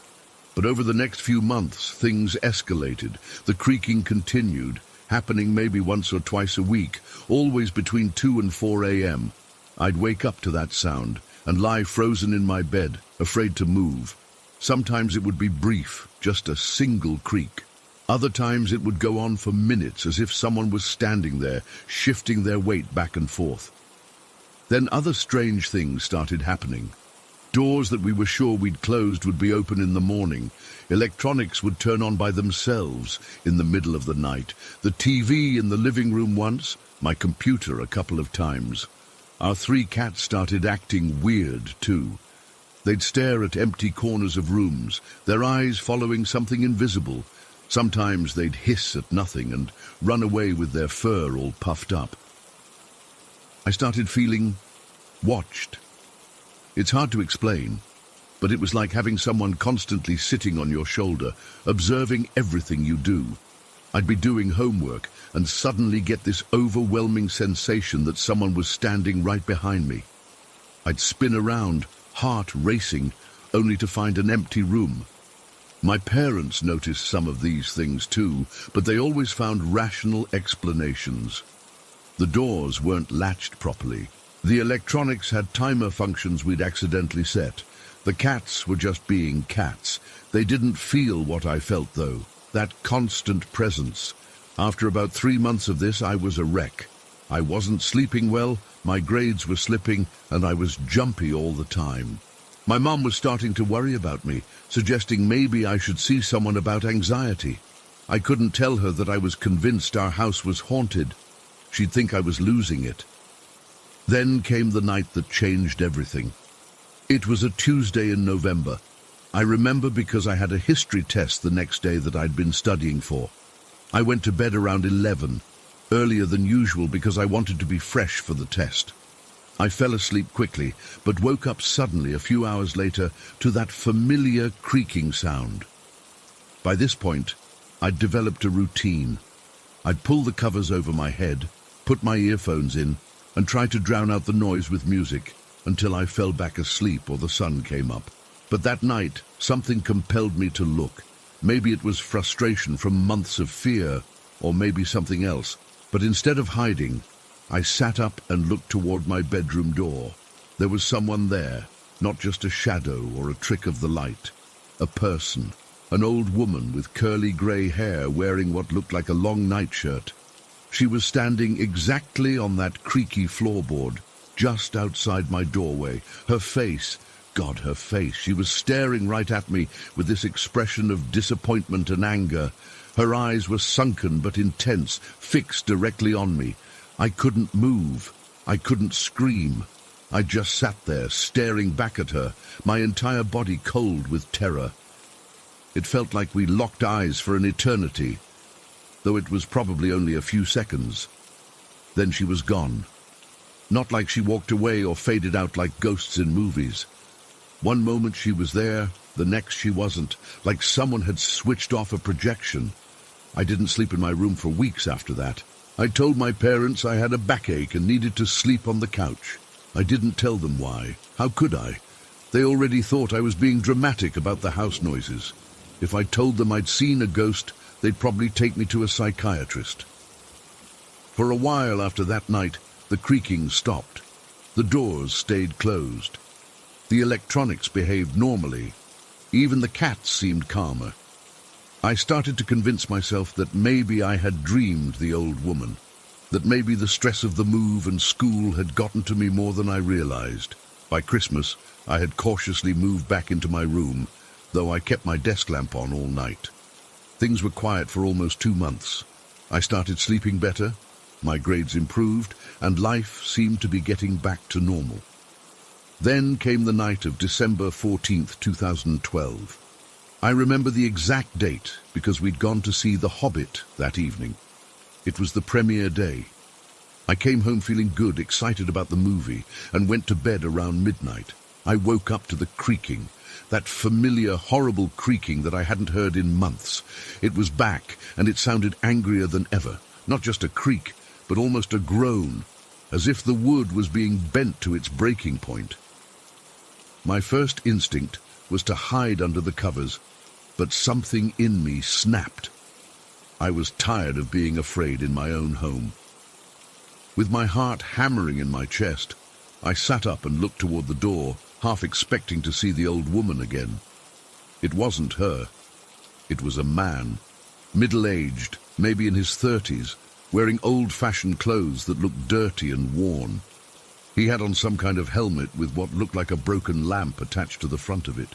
But over the next few months, things escalated. The creaking continued, happening maybe once or twice a week, always between 2 and 4 a.m. I'd wake up to that sound and lie frozen in my bed, afraid to move. Sometimes it would be brief, just a single creak. Other times it would go on for minutes, as if someone was standing there, shifting their weight back and forth. Then other strange things started happening. Doors that we were sure we'd closed would be open in the morning. Electronics would turn on by themselves in the middle of the night. The TV in the living room once, my computer a couple of times. Our 3 cats started acting weird, too. They'd stare at empty corners of rooms, their eyes following something invisible. Sometimes they'd hiss at nothing and run away with their fur all puffed up. I started feeling watched. It's hard to explain, but it was like having someone constantly sitting on your shoulder, observing everything you do. I'd be doing homework and suddenly get this overwhelming sensation that someone was standing right behind me. I'd spin around, heart racing, only to find an empty room. My parents noticed some of these things too, but they always found rational explanations. The doors weren't latched properly. The electronics had timer functions we'd accidentally set. The cats were just being cats. They didn't feel what I felt, though. That constant presence. After about 3 months of this, I was a wreck. I wasn't sleeping well, my grades were slipping, and I was jumpy all the time. My mom was starting to worry about me, suggesting maybe I should see someone about anxiety. I couldn't tell her that I was convinced our house was haunted. She'd think I was losing it. Then came the night that changed everything. It was a Tuesday in November. I remember because I had a history test the next day that I'd been studying for. I went to bed around 11, earlier than usual because I wanted to be fresh for the test. I fell asleep quickly, but woke up suddenly a few hours later to that familiar creaking sound. By this point, I'd developed a routine. I'd pull the covers over my head, put my earphones in, and try to drown out the noise with music until I fell back asleep or the sun came up. But that night, something compelled me to look. Maybe it was frustration from months of fear, or maybe something else. But instead of hiding, I sat up and looked toward my bedroom door. There was someone there, not just a shadow or a trick of the light. A person, an old woman with curly grey hair wearing what looked like a long nightshirt. She was standing exactly on that creaky floorboard, just outside my doorway. Her face, God, her face, she was staring right at me with this expression of disappointment and anger. Her eyes were sunken but intense, fixed directly on me. I couldn't move. I couldn't scream. I just sat there, staring back at her, my entire body cold with terror. It felt like we locked eyes for an eternity, though it was probably only a few seconds. Then she was gone. Not like she walked away or faded out like ghosts in movies. One moment she was there, the next she wasn't, like someone had switched off a projection. I didn't sleep in my room for weeks after that. I told my parents I had a backache and needed to sleep on the couch. I didn't tell them why. How could I? They already thought I was being dramatic about the house noises. If I told them I'd seen a ghost, they'd probably take me to a psychiatrist. For a while after that night, the creaking stopped. The doors stayed closed. The electronics behaved normally. Even the cats seemed calmer. I started to convince myself that maybe I had dreamed the old woman, that maybe the stress of the move and school had gotten to me more than I realized. By Christmas, I had cautiously moved back into my room, though I kept my desk lamp on all night. Things were quiet for almost 2 months. I started sleeping better, my grades improved, and life seemed to be getting back to normal. Then came the night of December 14th, 2012. I remember the exact date because we'd gone to see The Hobbit that evening. It was the premiere day. I came home feeling good, excited about the movie, and went to bed around midnight. I woke up to the creaking, that familiar, horrible creaking that I hadn't heard in months. It was back, and it sounded angrier than ever. Not just a creak, but almost a groan, as if the wood was being bent to its breaking point. My first instinct was to hide under the covers, but something in me snapped. I was tired of being afraid in my own home. With my heart hammering in my chest, I sat up and looked toward the door, half expecting to see the old woman again. It wasn't her. It was a man, middle-aged, maybe in his 30s, wearing old-fashioned clothes that looked dirty and worn. He had on some kind of helmet with what looked like a broken lamp attached to the front of it.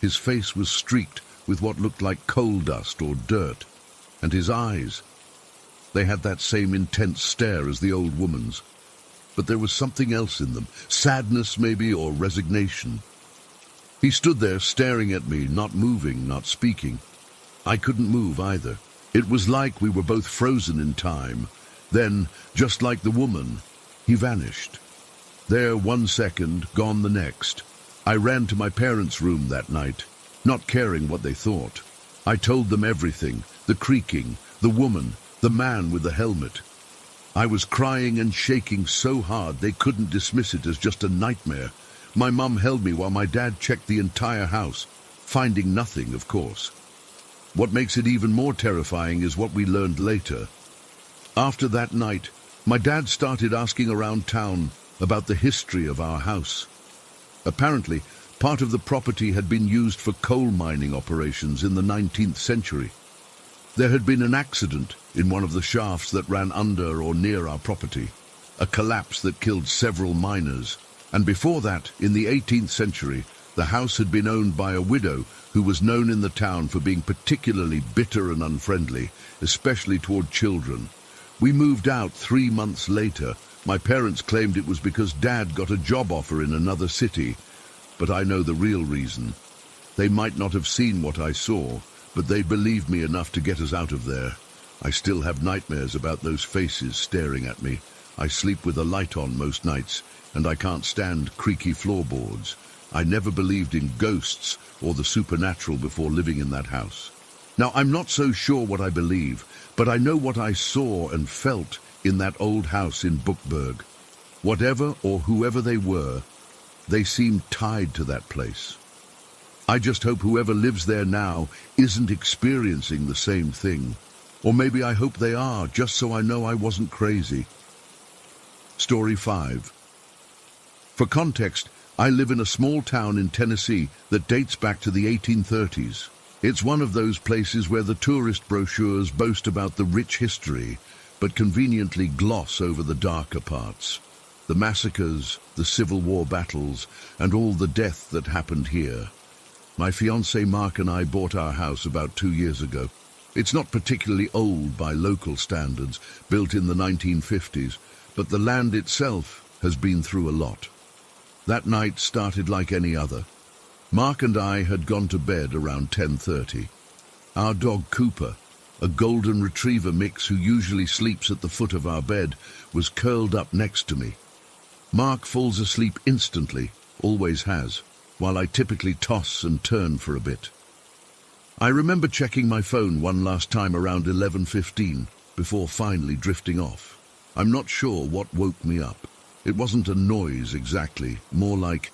His face was streaked with what looked like coal dust or dirt, and his eyes, they had that same intense stare as the old woman's. But there was something else in them, sadness maybe, or resignation. He stood there staring at me, not moving, not speaking. I couldn't move either. It was like we were both frozen in time. Then, just like the woman, he vanished. There 1 second, gone the next. I ran to my parents' room that night, not caring what they thought. I told them everything, the creaking, the woman, the man with the helmet. I was crying and shaking so hard they couldn't dismiss it as just a nightmare. My mum held me while my dad checked the entire house, finding nothing, of course. What makes it even more terrifying is what we learned later. After that night, my dad started asking around town about the history of our house. Apparently, part of the property had been used for coal mining operations in the 19th century. There had been an accident in one of the shafts that ran under or near our property, a collapse that killed several miners. And before that, in the 18th century, the house had been owned by a widow who was known in the town for being particularly bitter and unfriendly, especially toward children. We moved out 3 months later. My parents claimed it was because Dad got a job offer in another city, but I know the real reason. They might not have seen what I saw, but they believed me enough to get us out of there. I still have nightmares about those faces staring at me. I sleep with a light on most nights, and I can't stand creaky floorboards. I never believed in ghosts or the supernatural before living in that house. Now, I'm not so sure what I believe, but I know what I saw and felt in that old house in Bookburg. Whatever or whoever they were, they seemed tied to that place. I just hope whoever lives there now isn't experiencing the same thing. Or maybe I hope they are, just so I know I wasn't crazy. Story 5. For context, I live in a small town in Tennessee that dates back to the 1830s. It's one of those places where the tourist brochures boast about the rich history, but conveniently gloss over the darker parts. The massacres, the Civil War battles, and all the death that happened here. My fiancé Mark and I bought our house about 2 years ago. It's not particularly old by local standards, built in the 1950s, but the land itself has been through a lot. That night started like any other. Mark and I had gone to bed around 10:30. Our dog Cooper, a golden retriever mix who usually sleeps at the foot of our bed, was curled up next to me. Mark falls asleep instantly, always has, while I typically toss and turn for a bit. I remember checking my phone one last time around 11:15 before finally drifting off. I'm not sure what woke me up. It wasn't a noise exactly, more like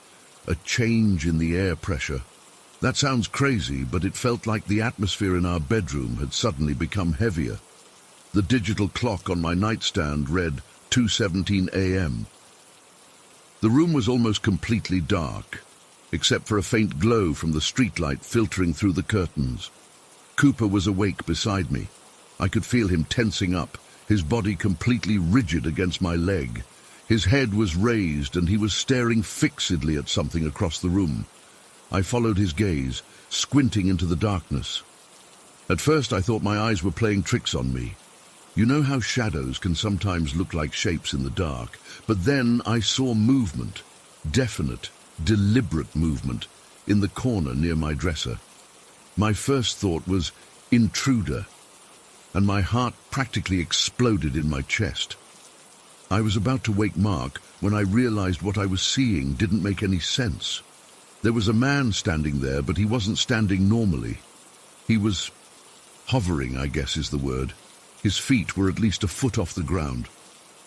a change in the air pressure. That sounds crazy, but it felt like the atmosphere in our bedroom had suddenly become heavier. The digital clock on my nightstand read 2:17 a.m. The room was almost completely dark, except for a faint glow from the streetlight filtering through the curtains. Cooper was awake beside me. I could feel him tensing up, his body completely rigid against my leg. His head was raised and he was staring fixedly at something across the room. I followed his gaze, squinting into the darkness. At first I thought my eyes were playing tricks on me. You know how shadows can sometimes look like shapes in the dark, but then I saw movement, definite, deliberate movement, in the corner near my dresser. My first thought was intruder, and my heart practically exploded in my chest. I was about to wake Mark when I realized what I was seeing didn't make any sense. There was a man standing there, but he wasn't standing normally. He was hovering, I guess is the word. His feet were at least a foot off the ground.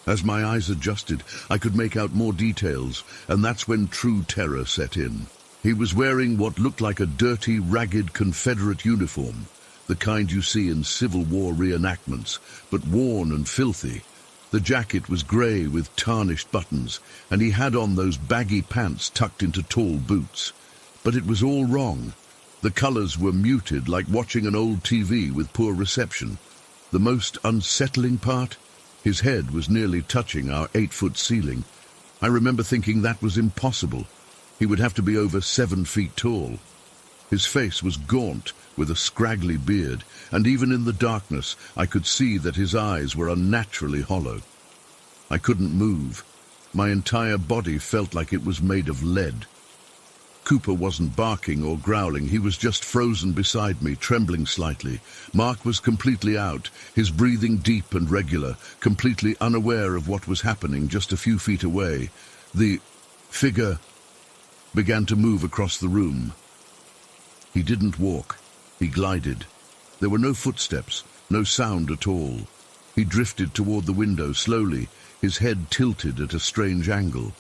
As my eyes adjusted, I could make out more details, and that's when true terror set in. He was wearing what looked like a dirty, ragged Confederate uniform, the kind you see in Civil War reenactments, but worn and filthy. The jacket was grey with tarnished buttons, and he had on those baggy pants tucked into tall boots. But it was all wrong. The colours were muted, like watching an old TV with poor reception. The most unsettling part? His head was nearly touching our 8-foot ceiling. I remember thinking that was impossible. He would have to be over 7 feet tall. His face was gaunt, with a scraggly beard, and even in the darkness I could see that his eyes were unnaturally hollow. I couldn't move. My entire body felt like it was made of lead. Cooper wasn't barking or growling, he was just frozen beside me, trembling slightly. Mark was completely out, his breathing deep and regular, completely unaware of what was happening just a few feet away. The figure began to move across the room. He didn't walk. He glided. There were no footsteps, no sound at all. He drifted toward the window slowly, his head tilted at a strange angle.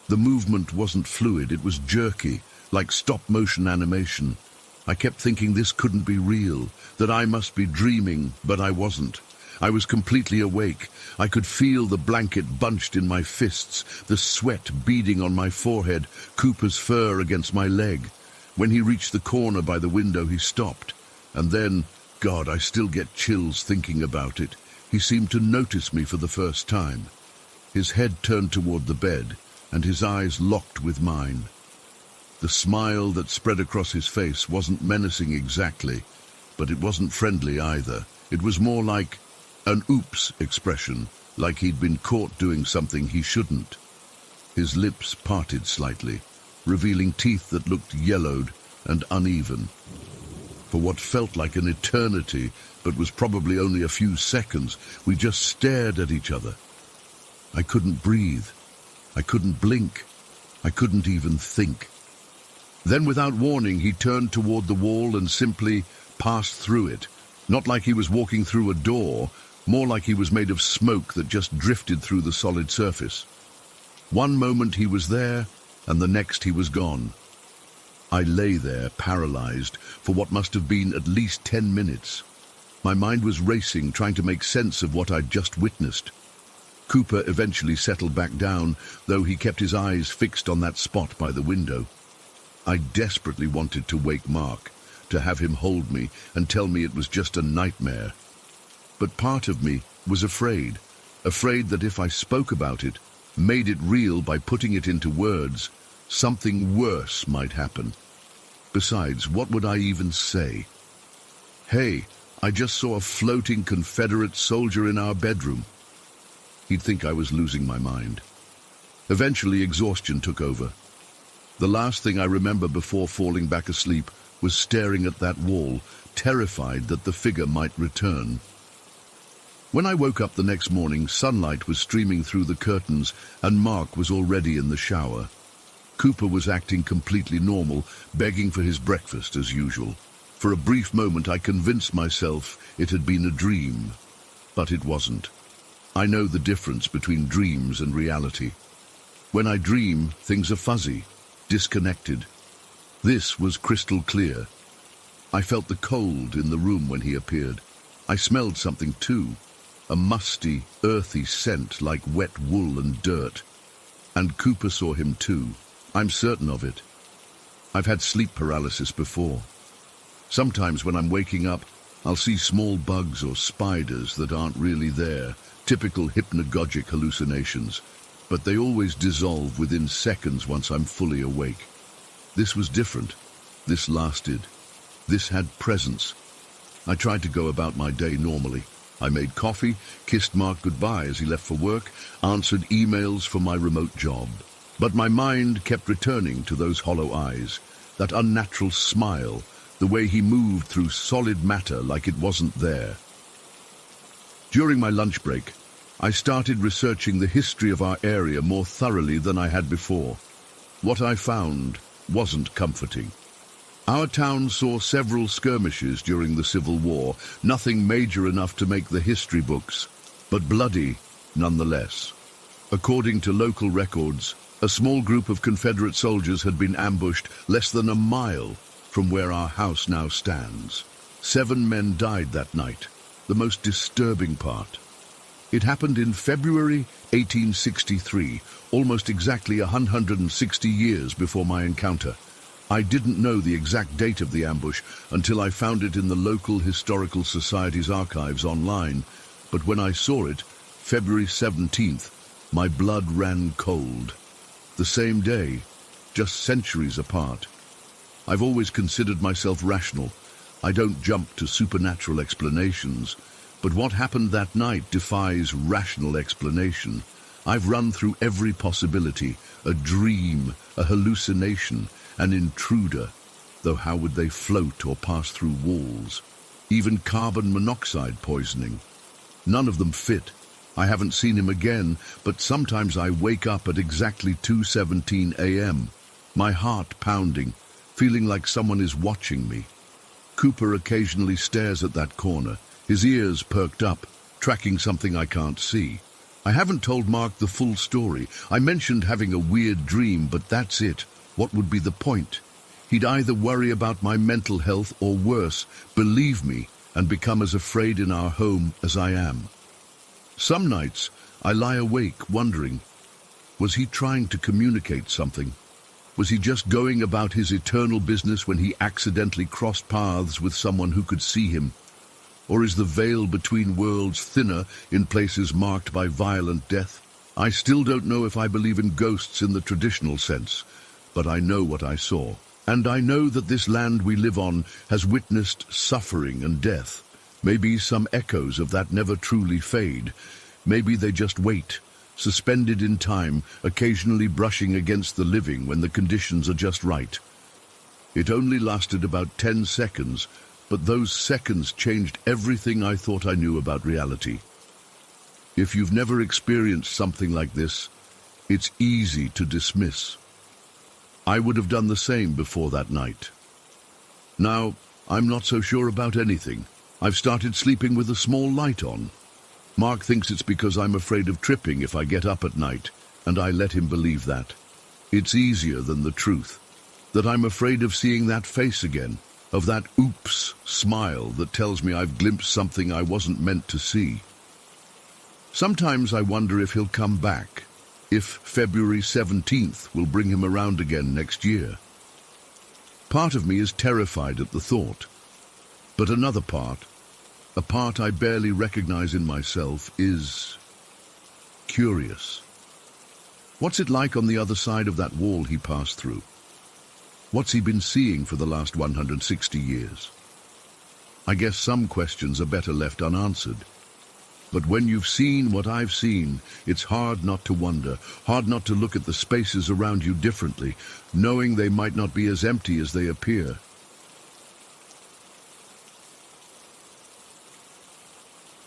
The movement wasn't fluid, it was jerky, like stop-motion animation. I kept thinking this couldn't be real, that I must be dreaming, but I wasn't. I was completely awake. I could feel the blanket bunched in my fists, the sweat beading on my forehead, Cooper's fur against my leg. When he reached the corner by the window, he stopped. And then, God, I still get chills thinking about it. He seemed to notice me for the first time. His head turned toward the bed, and his eyes locked with mine. The smile that spread across his face wasn't menacing exactly, but it wasn't friendly either. It was more like an oops expression, like he'd been caught doing something he shouldn't. His lips parted slightly, revealing teeth that looked yellowed and uneven. For what felt like an eternity, but was probably only a few seconds, we just stared at each other. I couldn't breathe. I couldn't blink. I couldn't even think. Then, without warning, he turned toward the wall and simply passed through it. Not like he was walking through a door, more like he was made of smoke that just drifted through the solid surface. One moment he was there, and the next he was gone. I lay there, paralyzed, for what must have been at least 10 minutes. My mind was racing, trying to make sense of what I'd just witnessed. Cooper eventually settled back down, though he kept his eyes fixed on that spot by the window. I desperately wanted to wake Mark, to have him hold me and tell me it was just a nightmare. But part of me was afraid that if I spoke about it, made it real by putting it into words, something worse might happen. Besides, what would I even say? Hey, I just saw a floating Confederate soldier in our bedroom. He'd think I was losing my mind. Eventually, exhaustion took over. The last thing I remember before falling back asleep was staring at that wall, terrified that the figure might return. When I woke up the next morning, sunlight was streaming through the curtains and Mark was already in the shower. Cooper was acting completely normal, begging for his breakfast as usual. For a brief moment I convinced myself it had been a dream, but it wasn't. I know the difference between dreams and reality. When I dream, things are fuzzy, disconnected. This was crystal clear. I felt the cold in the room when he appeared. I smelled something too, a musty, earthy scent like wet wool and dirt. And Cooper saw him too. I'm certain of it. I've had sleep paralysis before. Sometimes when I'm waking up, I'll see small bugs or spiders that aren't really there, typical hypnagogic hallucinations, but they always dissolve within seconds once I'm fully awake. This was different. This lasted. This had presence. I tried to go about my day normally. I made coffee, kissed Mark goodbye as he left for work, answered emails for my remote job. But my mind kept returning to those hollow eyes, that unnatural smile, the way he moved through solid matter like it wasn't there. During my lunch break, I started researching the history of our area more thoroughly than I had before. What I found wasn't comforting. Our town saw several skirmishes during the Civil War, nothing major enough to make the history books, but bloody nonetheless. According to local records, a small group of Confederate soldiers had been ambushed less than a mile from where our house now stands. 7 men died that night, the most disturbing part. It happened in February 1863, almost exactly 160 years before my encounter. I didn't know the exact date of the ambush until I found it in the local Historical Society's archives online, but when I saw it, February 17th, my blood ran cold. The same day, just centuries apart. I've always considered myself rational. I don't jump to supernatural explanations, but what happened that night defies rational explanation. I've run through every possibility, a dream, a hallucination, an intruder, though how would they float or pass through walls? Even carbon monoxide poisoning. None of them fit. I haven't seen him again, but sometimes I wake up at exactly 2:17 a.m., my heart pounding, feeling like someone is watching me. Cooper occasionally stares at that corner, his ears perked up, tracking something I can't see. I haven't told Mark the full story. I mentioned having a weird dream, but that's it. What would be the point? He'd either worry about my mental health or worse, believe me, and become as afraid in our home as I am. Some nights, I lie awake wondering, was he trying to communicate something? Was he just going about his eternal business when he accidentally crossed paths with someone who could see him? Or is the veil between worlds thinner in places marked by violent death? I still don't know if I believe in ghosts in the traditional sense, but I know what I saw. And I know that this land we live on has witnessed suffering and death. Maybe some echoes of that never truly fade. Maybe they just wait, suspended in time, occasionally brushing against the living when the conditions are just right. It only lasted about 10 seconds, but those seconds changed everything I thought I knew about reality. If you've never experienced something like this, it's easy to dismiss. I would have done the same before that night. Now, I'm not so sure about anything. I've started sleeping with a small light on. Mark thinks it's because I'm afraid of tripping if I get up at night, and I let him believe that. It's easier than the truth, that I'm afraid of seeing that face again, of that oops smile that tells me I've glimpsed something I wasn't meant to see. Sometimes I wonder if he'll come back, if February 17th will bring him around again next year. Part of me is terrified at the thought, but another part, a part I barely recognize in myself, is curious. What's it like on the other side of that wall he passed through? What's he been seeing for the last 160 years? I guess some questions are better left unanswered. But when you've seen what I've seen, it's hard not to wonder, hard not to look at the spaces around you differently, knowing they might not be as empty as they appear.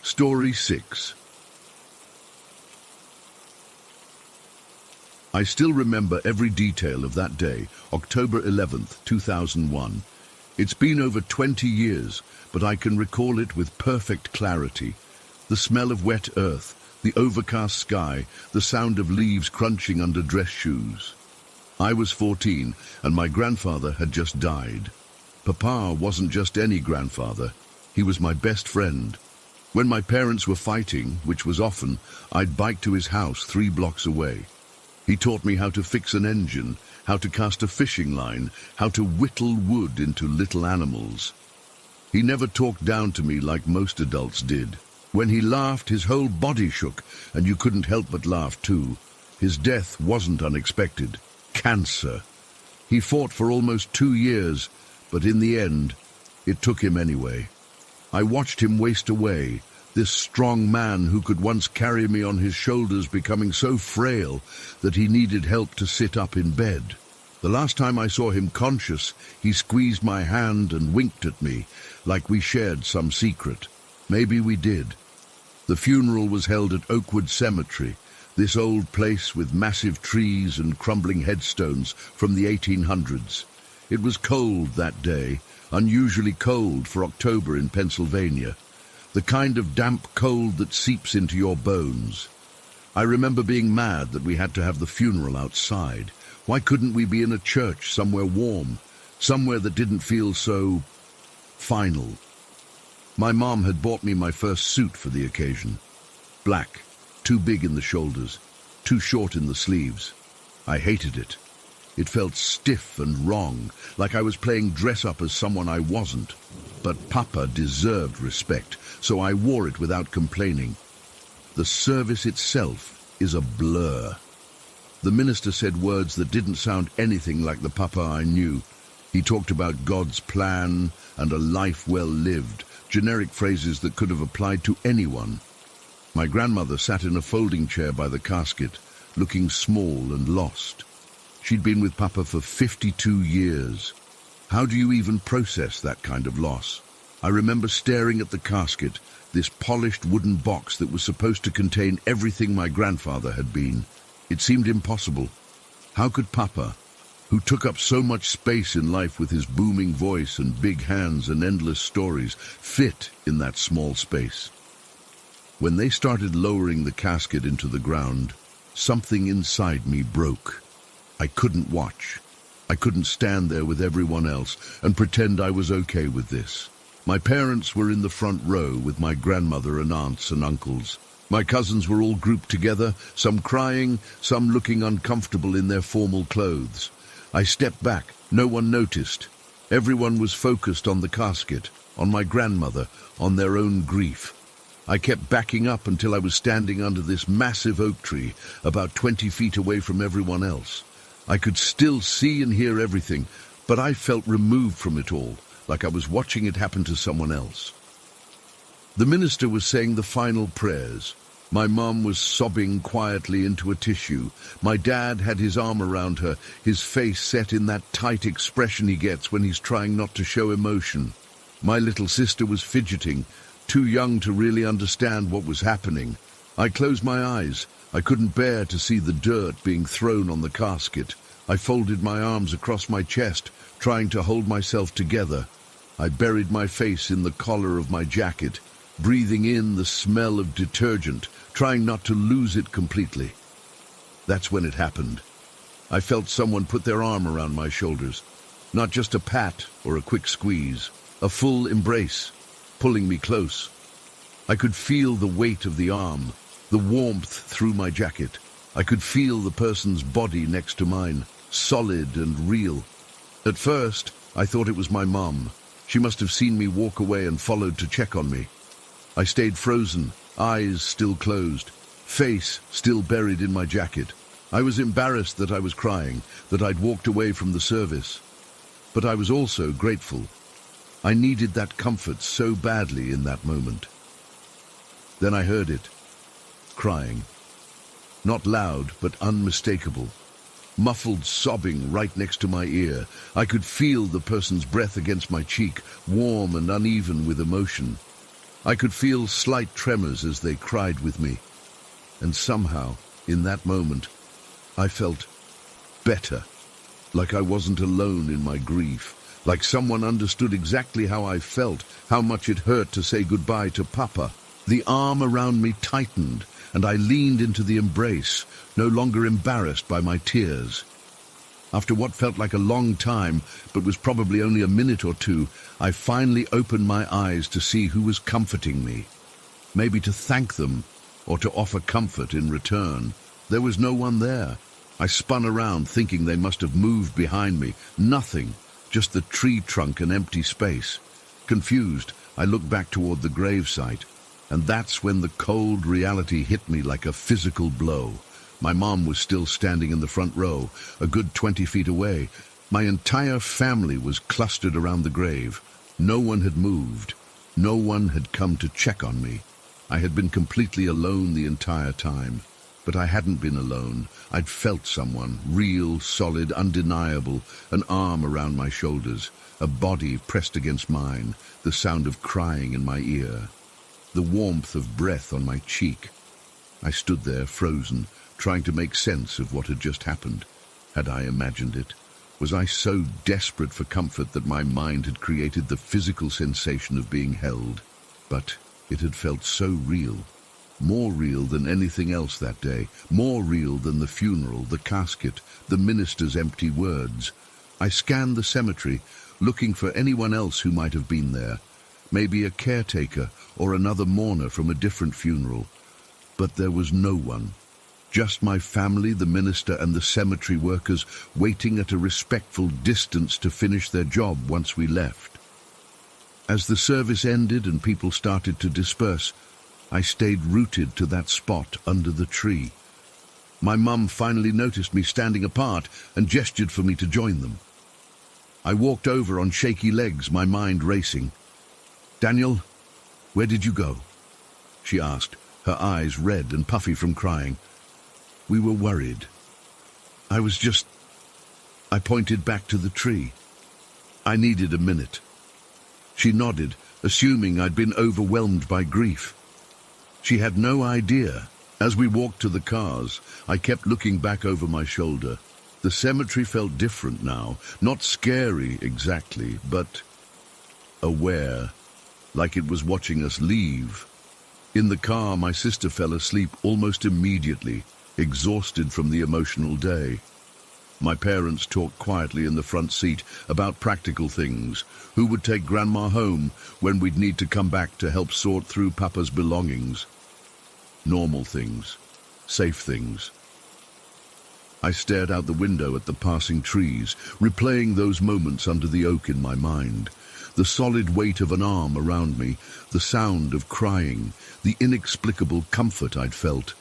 Story 6. I still remember every detail of that day, October 11th, 2001. It's been over 20 years, but I can recall it with perfect clarity. The smell of wet earth, the overcast sky, the sound of leaves crunching under dress shoes. I was 14, and my grandfather had just died. Papa wasn't just any grandfather. He was my best friend. When my parents were fighting, which was often, I'd bike to his house 3 blocks away. He taught me how to fix an engine, how to cast a fishing line, how to whittle wood into little animals. He never talked down to me like most adults did. When he laughed, his whole body shook, and you couldn't help but laugh too. His death wasn't unexpected. Cancer. He fought for almost 2 years, but in the end, it took him anyway. I watched him waste away, this strong man who could once carry me on his shoulders becoming so frail that he needed help to sit up in bed. The last time I saw him conscious, he squeezed my hand and winked at me, like we shared some secret. Maybe we did. The funeral was held at Oakwood Cemetery, this old place with massive trees and crumbling headstones from the 1800s. It was cold that day, unusually cold for October in Pennsylvania. The kind of damp cold that seeps into your bones. I remember being mad that we had to have the funeral outside. Why couldn't we be in a church somewhere warm, somewhere that didn't feel so final? My mom had bought me my first suit for the occasion. Black, too big in the shoulders, too short in the sleeves. I hated it. It felt stiff and wrong, like I was playing dress-up as someone I wasn't. But Papa deserved respect, so I wore it without complaining. The service itself is a blur. The minister said words that didn't sound anything like the Papa I knew. He talked about God's plan and a life well lived, generic phrases that could have applied to anyone. My grandmother sat in a folding chair by the casket, looking small and lost. She'd been with Papa for 52 years. How do you even process that kind of loss? I remember staring at the casket, this polished wooden box that was supposed to contain everything my grandfather had been. It seemed impossible. How could Papa, who took up so much space in life with his booming voice and big hands and endless stories, fit in that small space? When they started lowering the casket into the ground, something inside me broke. I couldn't watch. I couldn't stand there with everyone else and pretend I was okay with this. My parents were in the front row with my grandmother and aunts and uncles. My cousins were all grouped together, some crying, some looking uncomfortable in their formal clothes. I stepped back. No one noticed. Everyone was focused on the casket, on my grandmother, on their own grief. I kept backing up until I was standing under this massive oak tree, about 20 feet away from everyone else. I could still see and hear everything, but I felt removed from it all, like I was watching it happen to someone else. The minister was saying the final prayers. My mom was sobbing quietly into a tissue. My dad had his arm around her, his face set in that tight expression he gets when he's trying not to show emotion. My little sister was fidgeting, too young to really understand what was happening. I closed my eyes. I couldn't bear to see the dirt being thrown on the casket. I folded my arms across my chest, trying to hold myself together. I buried my face in the collar of my jacket, breathing in the smell of detergent, trying not to lose it completely. That's when it happened. I felt someone put their arm around my shoulders. Not just a pat or a quick squeeze, a full embrace, pulling me close. I could feel the weight of the arm, the warmth through my jacket. I could feel the person's body next to mine, solid and real. At first, I thought it was my mom. She must have seen me walk away and followed to check on me. I stayed frozen, eyes still closed, face still buried in my jacket. I was embarrassed that I was crying, that I'd walked away from the service. But I was also grateful. I needed that comfort so badly in that moment. Then I heard it, crying. Not loud, but unmistakable. Muffled sobbing right next to my ear. I could feel the person's breath against my cheek, warm and uneven with emotion. I could feel slight tremors as they cried with me. And somehow, in that moment, I felt better. Like I wasn't alone in my grief. Like someone understood exactly how I felt, how much it hurt to say goodbye to Papa. The arm around me tightened, and I leaned into the embrace, no longer embarrassed by my tears. After what felt like a long time, but was probably only a minute or two, I finally opened my eyes to see who was comforting me. Maybe to thank them, or to offer comfort in return. There was no one there. I spun around, thinking they must have moved behind me. Nothing, just the tree trunk and empty space. Confused, I looked back toward the gravesite. And that's when the cold reality hit me like a physical blow. My mom was still standing in the front row, a good 20 feet away. My entire family was clustered around the grave. No one had moved. No one had come to check on me. I had been completely alone the entire time. But I hadn't been alone. I'd felt someone, real, solid, undeniable, an arm around my shoulders, a body pressed against mine, the sound of crying in my ear. The warmth of breath on my cheek. I stood there, frozen, trying to make sense of what had just happened. Had I imagined it? Was I so desperate for comfort that my mind had created the physical sensation of being held? But it had felt so real. More real than anything else that day. More real than the funeral, the casket, the minister's empty words. I scanned the cemetery, looking for anyone else who might have been there. Maybe a caretaker or another mourner from a different funeral. But there was no one. Just my family, the minister, and the cemetery workers waiting at a respectful distance to finish their job once we left. As the service ended and people started to disperse, I stayed rooted to that spot under the tree. My mum finally noticed me standing apart and gestured for me to join them. I walked over on shaky legs, my mind racing. "Daniel, where did you go?" she asked, her eyes red and puffy from crying. "We were worried. I pointed back to the tree. I needed a minute." She nodded, assuming I'd been overwhelmed by grief. She had no idea. As we walked to the cars, I kept looking back over my shoulder. The cemetery felt different now, not scary exactly, but aware, like it was watching us leave. In the car, my sister fell asleep almost immediately, exhausted from the emotional day. My parents talked quietly in the front seat about practical things, who would take Grandma home when we'd need to come back to help sort through Papa's belongings. Normal things, safe things. I stared out the window at the passing trees, replaying those moments under the oak in my mind. The solid weight of an arm around me, the sound of crying, the inexplicable comfort I'd felt.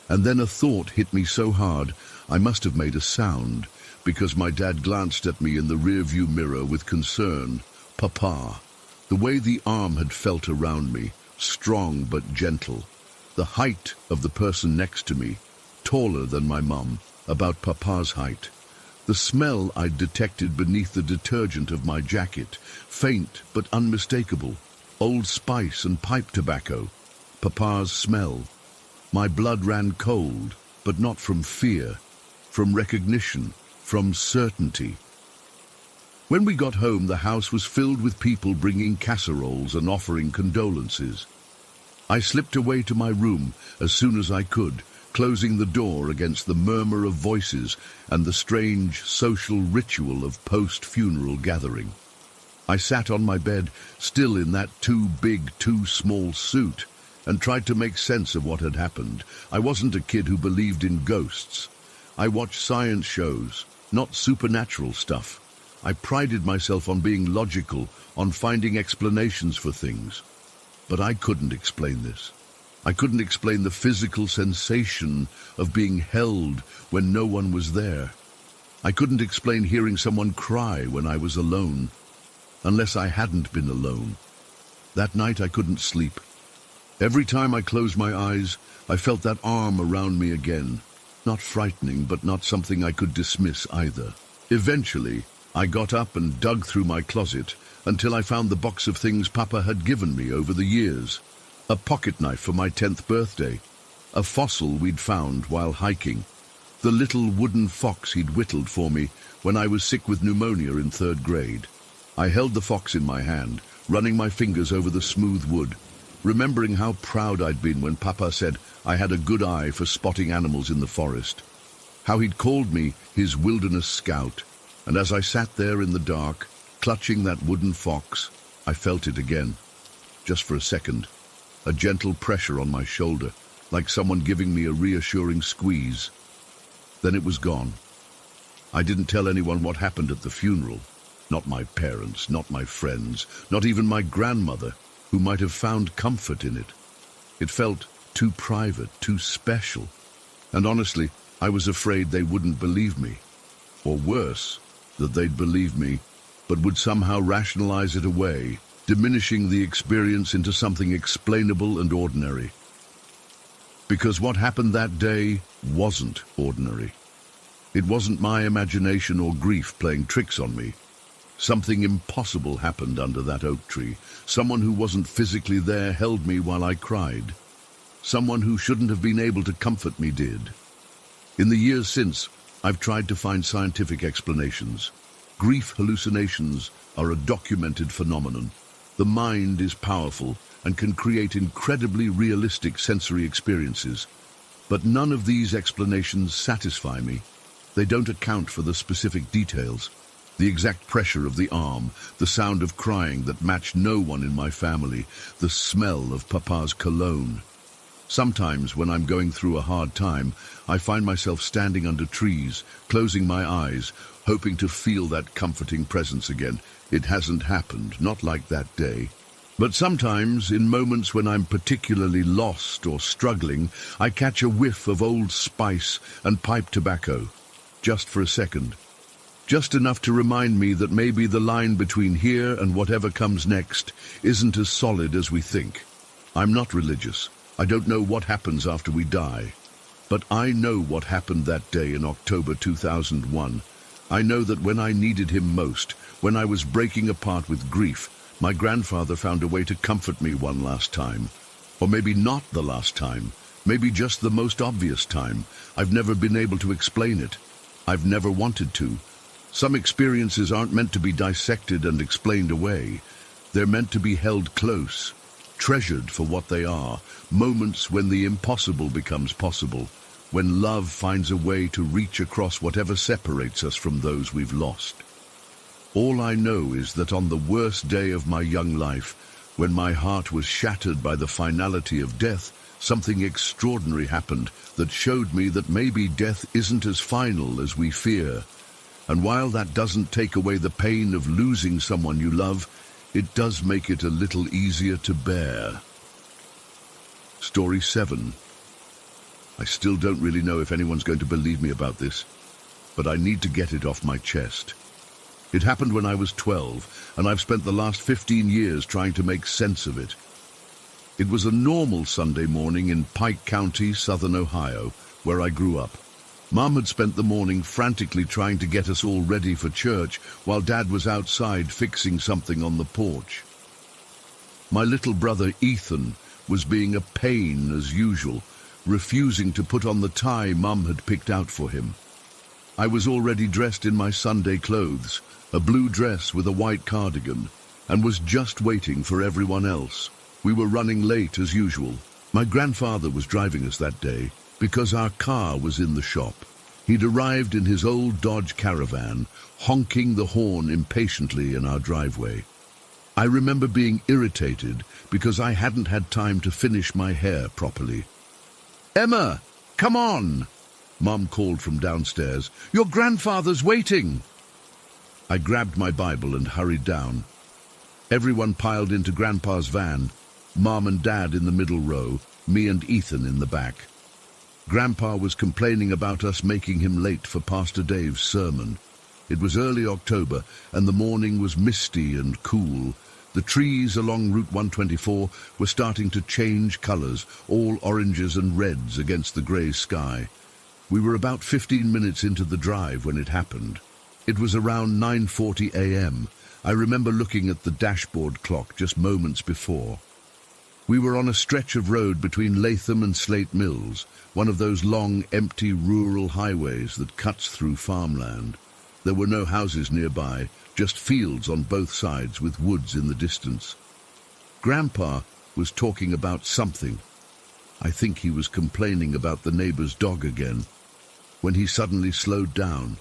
And then a thought hit me so hard I must have made a sound, because my dad glanced at me in the rearview mirror with concern. Papa. The way the arm had felt around me, strong but gentle. The height of the person next to me, taller than my mum, about Papa's height. The smell I'd detected beneath the detergent of my jacket, faint but unmistakable. Old Spice and pipe tobacco. Papa's smell. My blood ran cold, but not from fear, from recognition, from certainty. When we got home, the house was filled with people bringing casseroles and offering condolences. I slipped away to my room as soon as I could, closing the door against the murmur of voices and the strange social ritual of post-funeral gathering. I sat on my bed, still in that too big, too small suit, and tried to make sense of what had happened. I wasn't a kid who believed in ghosts. I watched science shows, not supernatural stuff. I prided myself on being logical, on finding explanations for things. But I couldn't explain this. I couldn't explain the physical sensation of being held when no one was there. I couldn't explain hearing someone cry when I was alone, unless I hadn't been alone. That night I couldn't sleep. Every time I closed my eyes, I felt that arm around me again. Not frightening, but not something I could dismiss either. Eventually, I got up and dug through my closet until I found the box of things Papa had given me over the years. A pocket knife for my 10th birthday, a fossil we'd found while hiking, the little wooden fox he'd whittled for me when I was sick with pneumonia in 3rd grade. I held the fox in my hand, running my fingers over the smooth wood, remembering how proud I'd been when Papa said I had a good eye for spotting animals in the forest, how he'd called me his wilderness scout, and as I sat there in the dark, clutching that wooden fox, I felt it again, just for a second, a gentle pressure on my shoulder, like someone giving me a reassuring squeeze. Then it was gone. I didn't tell anyone what happened at the funeral. Not my parents, not my friends, not even my grandmother, who might have found comfort in it. It felt too private, too special. And honestly, I was afraid they wouldn't believe me. Or worse, that they'd believe me, but would somehow rationalize it away, diminishing the experience into something explainable and ordinary. Because what happened that day wasn't ordinary. It wasn't my imagination or grief playing tricks on me. Something impossible happened under that oak tree. Someone who wasn't physically there held me while I cried. Someone who shouldn't have been able to comfort me did. In the years since, I've tried to find scientific explanations. Grief hallucinations are a documented phenomenon. The mind is powerful and can create incredibly realistic sensory experiences. But none of these explanations satisfy me. They don't account for the specific details. The exact pressure of the arm, the sound of crying that matched no one in my family, the smell of Papa's cologne. Sometimes when I'm going through a hard time, I find myself standing under trees, closing my eyes, hoping to feel that comforting presence again. It hasn't happened, not like that day. But sometimes, in moments when I'm particularly lost or struggling, I catch a whiff of old spice and pipe tobacco, just for a second. Just enough to remind me that maybe the line between here and whatever comes next isn't as solid as we think. I'm not religious. I don't know what happens after we die. But I know what happened that day in October 2001. I know that when I needed him most, when I was breaking apart with grief, my grandfather found a way to comfort me one last time. Or maybe not the last time. Maybe just the most obvious time. I've never been able to explain it. I've never wanted to. Some experiences aren't meant to be dissected and explained away. They're meant to be held close, treasured for what they are, moments when the impossible becomes possible, when love finds a way to reach across whatever separates us from those we've lost. All I know is that on the worst day of my young life, when my heart was shattered by the finality of death, something extraordinary happened that showed me that maybe death isn't as final as we fear. And while that doesn't take away the pain of losing someone you love, it does make it a little easier to bear. Story 7. I still don't really know if anyone's going to believe me about this, but I need to get it off my chest. It happened when I was 12, and I've spent the last 15 years trying to make sense of it. It was a normal Sunday morning in Pike County, southern Ohio, where I grew up. Mom had spent the morning frantically trying to get us all ready for church while Dad was outside fixing something on the porch. My little brother Ethan was being a pain as usual, refusing to put on the tie Mum had picked out for him. I was already dressed in my Sunday clothes, a blue dress with a white cardigan, and was just waiting for everyone else. We were running late as usual. My grandfather was driving us that day because our car was in the shop. He'd arrived in his old Dodge Caravan, honking the horn impatiently in our driveway. I remember being irritated because I hadn't had time to finish my hair properly. "Emma, come on!" Mom called from downstairs. "Your grandfather's waiting!" I grabbed my Bible and hurried down. Everyone piled into Grandpa's van. Mom and Dad in the middle row, me and Ethan in the back. Grandpa was complaining about us making him late for Pastor Dave's sermon. It was early October, and the morning was misty and cool. The trees along Route 124 were starting to change colors, all oranges and reds against the grey sky. We were about 15 minutes into the drive when it happened. It was around 9:40 a.m. I remember looking at the dashboard clock just moments before. We were on a stretch of road between Latham and Slate Mills, one of those long, empty rural highways that cuts through farmland. There were no houses nearby, just fields on both sides with woods in the distance. Grandpa was talking about something. I think he was complaining about the neighbor's dog again, when he suddenly slowed down.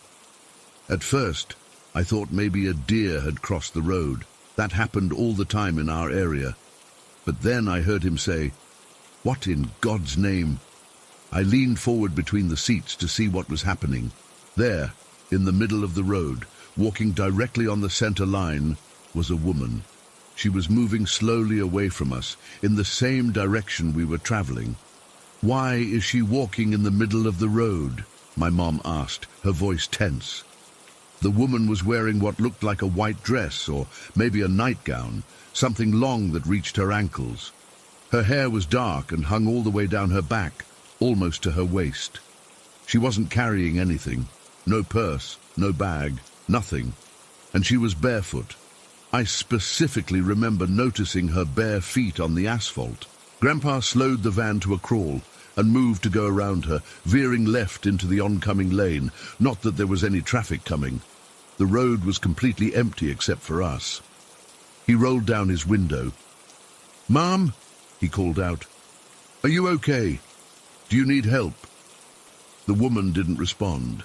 At first, I thought maybe a deer had crossed the road. That happened all the time in our area. But then I heard him say, "What in God's name?" I leaned forward between the seats to see what was happening. There, in the middle of the road, walking directly on the center line, was a woman. She was moving slowly away from us, in the same direction we were traveling. "Why is she walking in the middle of the road?" my mom asked, her voice tense. The woman was wearing what looked like a white dress, or maybe a nightgown, something long that reached her ankles. Her hair was dark and hung all the way down her back, almost to her waist. She wasn't carrying anything. No purse, no bag, nothing. And she was barefoot. I specifically remember noticing her bare feet on the asphalt. Grandpa slowed the van to a crawl and moved to go around her, veering left into the oncoming lane. Not that there was any traffic coming. The road was completely empty except for us. He rolled down his window. "Mom," he called out, "are you okay? Do you need help?" The woman didn't respond.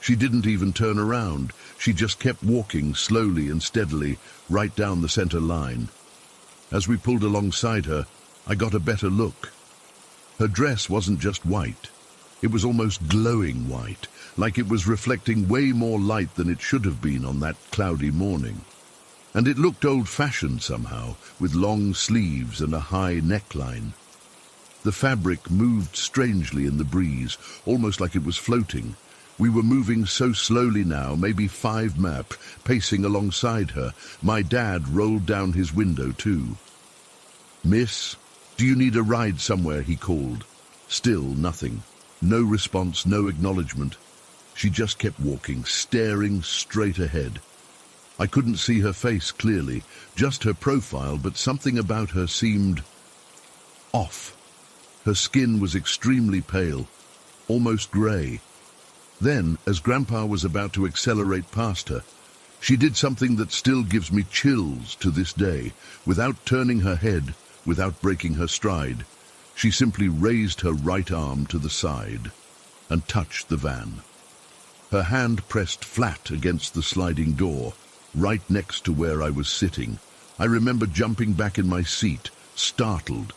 She didn't even turn around. She just kept walking slowly and steadily right down the center line. As we pulled alongside her, I got a better look. Her dress wasn't just white. It was almost glowing white, like it was reflecting way more light than it should have been on that cloudy morning. And it looked old-fashioned somehow, with long sleeves and a high neckline. The fabric moved strangely in the breeze, almost like it was floating. We were moving so slowly now, maybe 5 miles, pacing alongside her. My dad rolled down his window too. "Miss, do you need a ride somewhere?" he called. Still nothing. No response, no acknowledgement. She just kept walking, staring straight ahead. I couldn't see her face clearly, just her profile, but something about her seemed off. Her skin was extremely pale, almost grey. Then, as Grandpa was about to accelerate past her, she did something that still gives me chills to this day. Without turning her head, without breaking her stride, she simply raised her right arm to the side and touched the van. Her hand pressed flat against the sliding door, right next to where I was sitting. I remember jumping back in my seat, startled.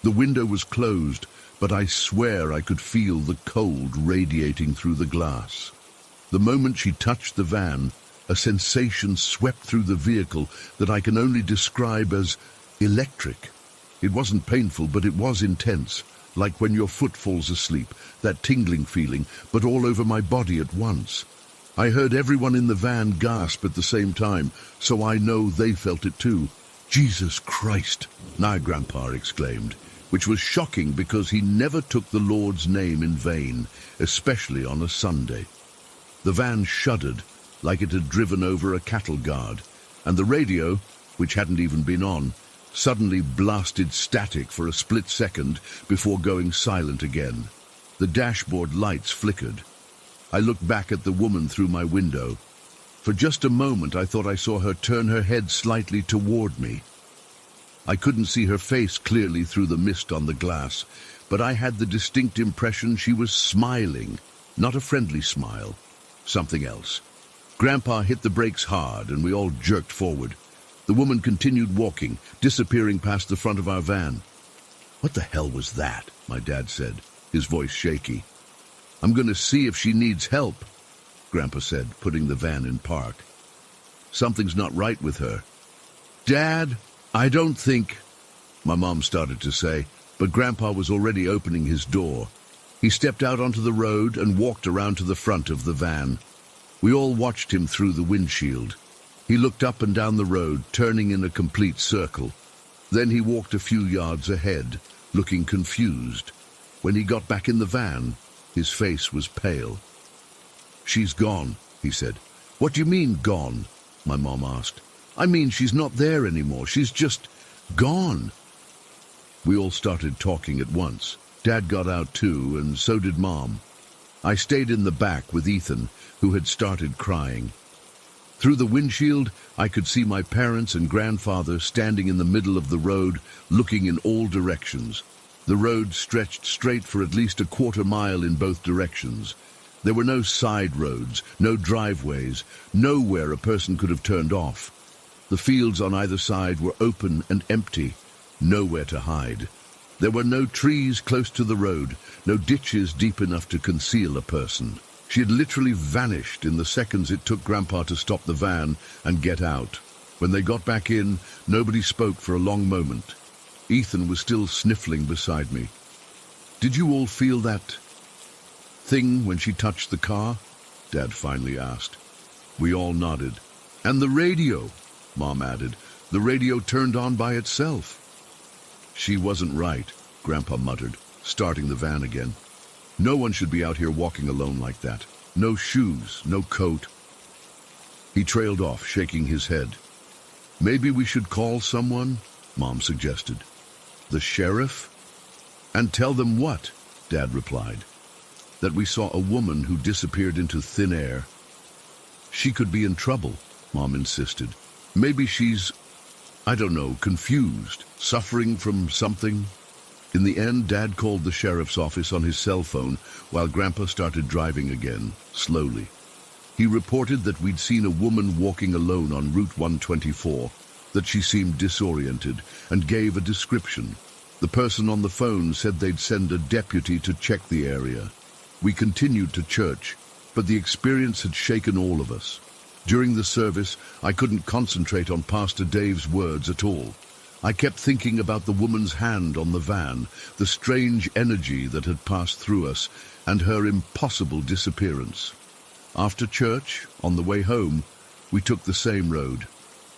The window was closed, but I swear I could feel the cold radiating through the glass. The moment she touched the van, a sensation swept through the vehicle that I can only describe as electric. It wasn't painful, but it was intense, like when your foot falls asleep, that tingling feeling, but all over my body at once. I heard everyone in the van gasp at the same time, so I know they felt it too. "Jesus Christ!" now Grandpa exclaimed, which was shocking because he never took the Lord's name in vain, especially on a Sunday. The van shuddered, like it had driven over a cattle guard, and the radio, which hadn't even been on, suddenly blasted static for a split second before going silent again. The dashboard lights flickered. I looked back at the woman through my window. For just a moment I thought I saw her turn her head slightly toward me. I couldn't see her face clearly through the mist on the glass, but I had the distinct impression she was smiling, not a friendly smile, something else. Grandpa hit the brakes hard and we all jerked forward. The woman continued walking, disappearing past the front of our van. "What the hell was that?" my dad said, his voice shaky. "I'm going to see if she needs help," Grandpa said, putting the van in park. "Something's not right with her." "Dad, I don't think..." my mom started to say, but Grandpa was already opening his door. He stepped out onto the road and walked around to the front of the van. We all watched him through the windshield. He looked up and down the road, turning in a complete circle. Then he walked a few yards ahead, looking confused. When he got back in the van, his face was pale. "She's gone," he said. "What do you mean, gone?" my mom asked. "I mean, she's not there anymore. She's just gone." We all started talking at once. Dad got out too, and so did Mom. I stayed in the back with Ethan, who had started crying. Through the windshield, I could see my parents and grandfather standing in the middle of the road, looking in all directions. The road stretched straight for at least a quarter-mile in both directions. There were no side roads, no driveways, nowhere a person could have turned off. The fields on either side were open and empty, nowhere to hide. There were no trees close to the road, no ditches deep enough to conceal a person. She had literally vanished in the seconds it took Grandpa to stop the van and get out. When they got back in, nobody spoke for a long moment. Ethan was still sniffling beside me. "Did you all feel that thing when she touched the car?" Dad finally asked. We all nodded. "And the radio," Mom added. "The radio turned on by itself." "She wasn't right," Grandpa muttered, starting the van again. "No one should be out here walking alone like that. No shoes, no coat." He trailed off, shaking his head. "Maybe we should call someone," Mom suggested. "The sheriff?" "And tell them what?" Dad replied. "That we saw a woman who disappeared into thin air." "She could be in trouble," Mom insisted. "Maybe she's, I don't know, confused, suffering from something." In the end, Dad called the sheriff's office on his cell phone while Grandpa started driving again, slowly. He reported that we'd seen a woman walking alone on Route 124, that she seemed disoriented, and gave a description. The person on the phone said they'd send a deputy to check the area. We continued to church, but the experience had shaken all of us. During the service, I couldn't concentrate on Pastor Dave's words at all. I kept thinking about the woman's hand on the van, the strange energy that had passed through us, and her impossible disappearance. After church, on the way home, we took the same road.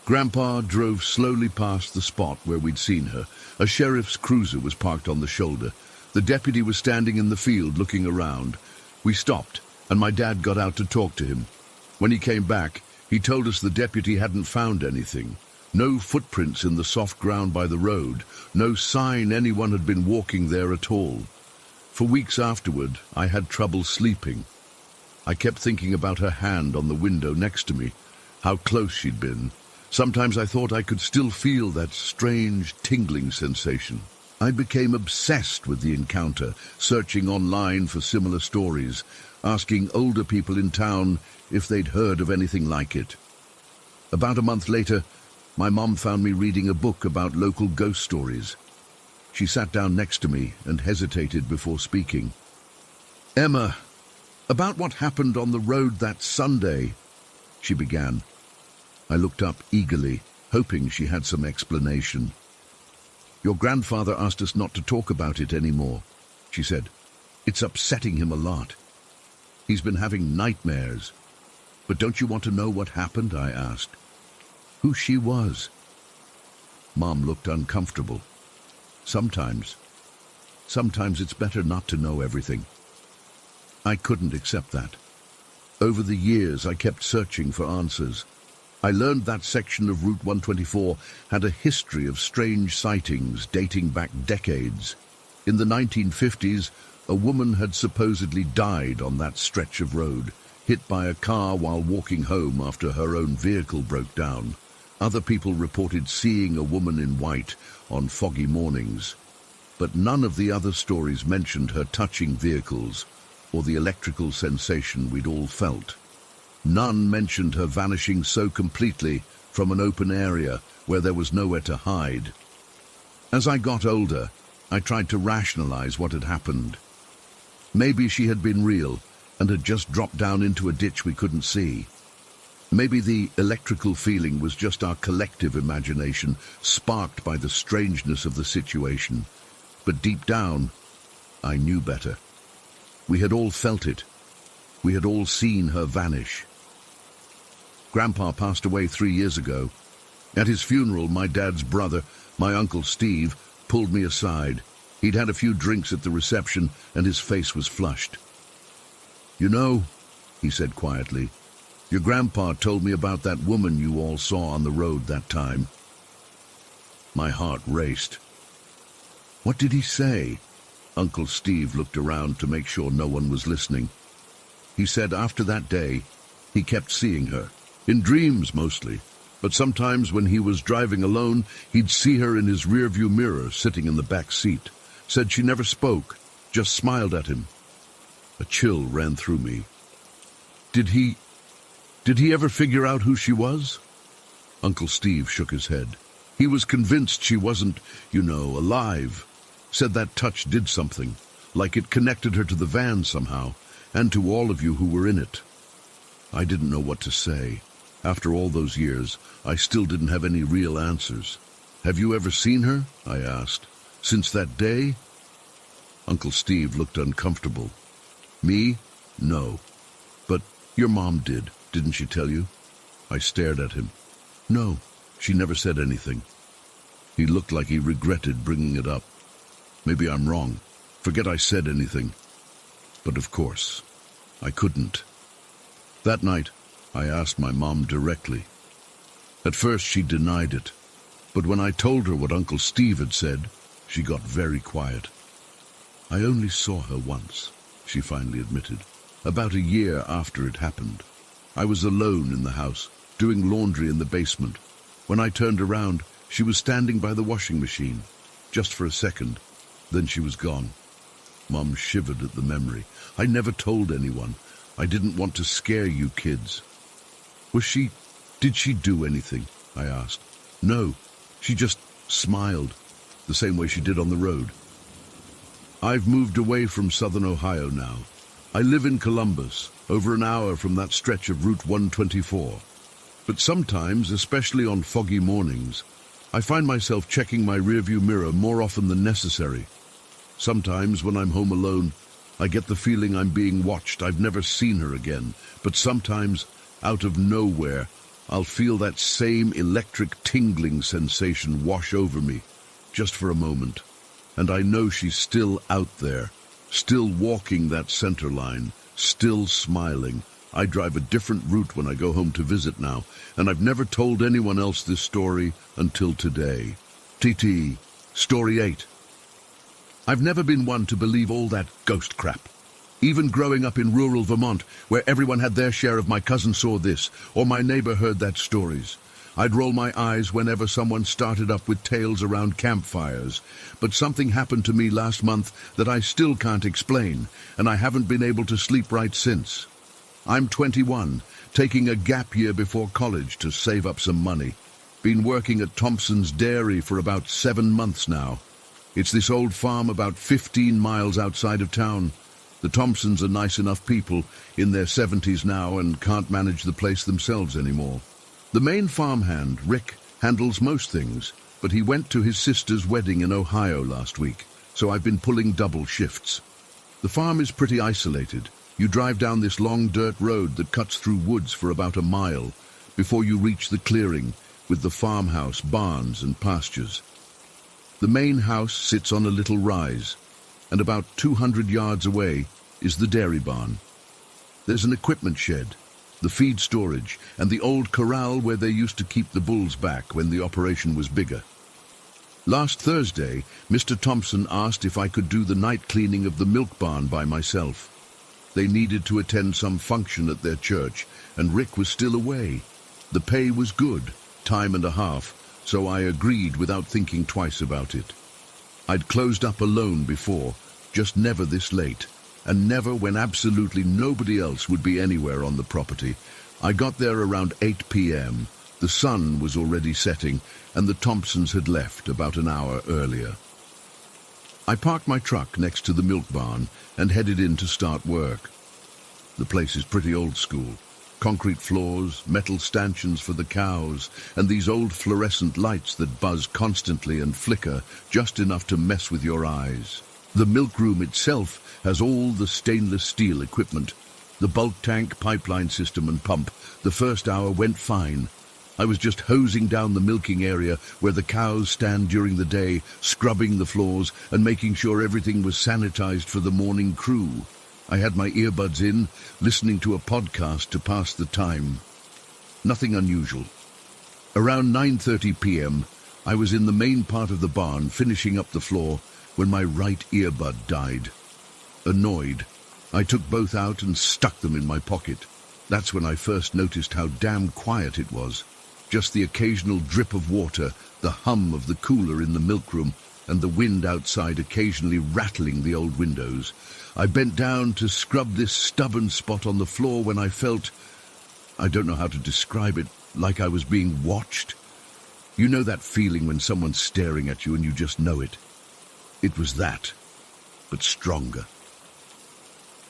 Grandpa drove slowly past the spot where we'd seen her. A sheriff's cruiser was parked on the shoulder. The deputy was standing in the field looking around. We stopped, and my dad got out to talk to him. When he came back, he told us the deputy hadn't found anything. No footprints in the soft ground by the road, no sign anyone had been walking there at all. For weeks afterward, I had trouble sleeping. I kept thinking about her hand on the window next to me, how close she'd been. Sometimes I thought I could still feel that strange, tingling sensation. I became obsessed with the encounter, searching online for similar stories, asking older people in town if they'd heard of anything like it. About a month later, my mom found me reading a book about local ghost stories. She sat down next to me and hesitated before speaking. "Emma, about what happened on the road that Sunday," she began. I looked up eagerly, hoping she had some explanation. "Your grandfather asked us not to talk about it anymore," she said. "It's upsetting him a lot. He's been having nightmares." "But don't you want to know what happened?" I asked. "Who she was." Mom looked uncomfortable. Sometimes it's better not to know everything." I couldn't accept that. Over the years, I kept searching for answers. I learned that section of Route 124 had a history of strange sightings dating back decades. In the 1950s, a woman had supposedly died on that stretch of road, hit by a car while walking home after her own vehicle broke down. Other people reported seeing a woman in white on foggy mornings. But none of the other stories mentioned her touching vehicles or the electrical sensation we'd all felt. None mentioned her vanishing so completely from an open area where there was nowhere to hide. As I got older, I tried to rationalize what had happened. Maybe she had been real and had just dropped down into a ditch we couldn't see. Maybe the electrical feeling was just our collective imagination, sparked by the strangeness of the situation. But deep down, I knew better. We had all felt it. We had all seen her vanish. Grandpa passed away 3 years ago. At his funeral, my dad's brother, my Uncle Steve, pulled me aside. He'd had a few drinks at the reception, and his face was flushed. "You know," he said quietly, "your grandpa told me about that woman you all saw on the road that time." My heart raced. "What did he say?" Uncle Steve looked around to make sure no one was listening. "He said after that day, he kept seeing her. In dreams mostly, but sometimes when he was driving alone, he'd see her in his rearview mirror sitting in the back seat. Said she never spoke, just smiled at him." A chill ran through me. Did he ever figure out who she was?" Uncle Steve shook his head. "He was convinced she wasn't, alive. Said that touch did something, like it connected her to the van somehow, and to all of you who were in it." I didn't know what to say. After all those years, I still didn't have any real answers. "Have you ever seen her?" I asked. "Since that day?" Uncle Steve looked uncomfortable. "Me? No. But your mom did, didn't she tell you?" I stared at him. "No, she never said anything." He looked like he regretted bringing it up. Maybe I'm wrong. Forget I said anything. But of course, I couldn't. That night, I asked my mom directly. At first, she denied it. But when I told her what Uncle Steve had said, she got very quiet. "I only saw her once," she finally admitted, "about a year after it happened. I was alone in the house, doing laundry in the basement. When I turned around, she was standing by the washing machine, just for a second. Then she was gone." Mom shivered at the memory. "I never told anyone. I didn't want to scare you kids." Did she do anything?" I asked. "No, she just smiled, the same way she did on the road." "I've moved away from southern Ohio now. I live in Columbus, over an hour from that stretch of Route 124. But sometimes, especially on foggy mornings, I find myself checking my rearview mirror more often than necessary. Sometimes when I'm home alone, I get the feeling I'm being watched. I've never seen her again. But sometimes, out of nowhere, I'll feel that same electric tingling sensation wash over me, just for a moment. And I know she's still out there, still walking that center line, still smiling. I drive a different route when I go home to visit now, and I've never told anyone else this story until today. TT, Story 8. I've never been one to believe all that ghost crap. Even growing up in rural Vermont, where everyone had their share of "my cousin saw this," or "my neighbor heard that" stories. I'd roll my eyes whenever someone started up with tales around campfires. But something happened to me last month that I still can't explain, and I haven't been able to sleep right since. I'm 21, taking a gap year before college to save up some money. Been working at Thompson's Dairy for about 7 months now. It's this old farm about 15 miles outside of town. The Thompsons are nice enough people, in their 70s now, and can't manage the place themselves anymore. The main farmhand, Rick, handles most things, but he went to his sister's wedding in Ohio last week, so I've been pulling double shifts. The farm is pretty isolated. You drive down this long dirt road that cuts through woods for about a mile before you reach the clearing with the farmhouse, barns, and pastures. The main house sits on a little rise, and about 200 yards away is the dairy barn. There's an equipment shed, the feed storage, and the old corral where they used to keep the bulls back when the operation was bigger. Last Thursday, Mr. Thompson asked if I could do the night cleaning of the milk barn by myself. They needed to attend some function at their church, and Rick was still away. The pay was good, time and a half, so I agreed without thinking twice about it. I'd closed up alone before, just never this late, and never when absolutely nobody else would be anywhere on the property. I got there around 8 p.m. The sun was already setting, and the Thompsons had left about an hour earlier. I parked my truck next to the milk barn and headed in to start work. The place is pretty old school. Concrete floors, metal stanchions for the cows, and these old fluorescent lights that buzz constantly and flicker just enough to mess with your eyes. The milk room itself has all the stainless steel equipment. The bulk tank, pipeline system and pump. The first hour went fine. I was just hosing down the milking area where the cows stand during the day, scrubbing the floors and making sure everything was sanitized for the morning crew. I had my earbuds in, listening to a podcast to pass the time. Nothing unusual. Around 9:30 p.m., I was in the main part of the barn finishing up the floor when my right earbud died. Annoyed, I took both out and stuck them in my pocket. That's when I first noticed how damn quiet it was. Just the occasional drip of water, the hum of the cooler in the milk room, and the wind outside occasionally rattling the old windows. I bent down to scrub this stubborn spot on the floor when I felt, I don't know how to describe it, like I was being watched. You know that feeling when someone's staring at you and you just know it? It was that, but stronger.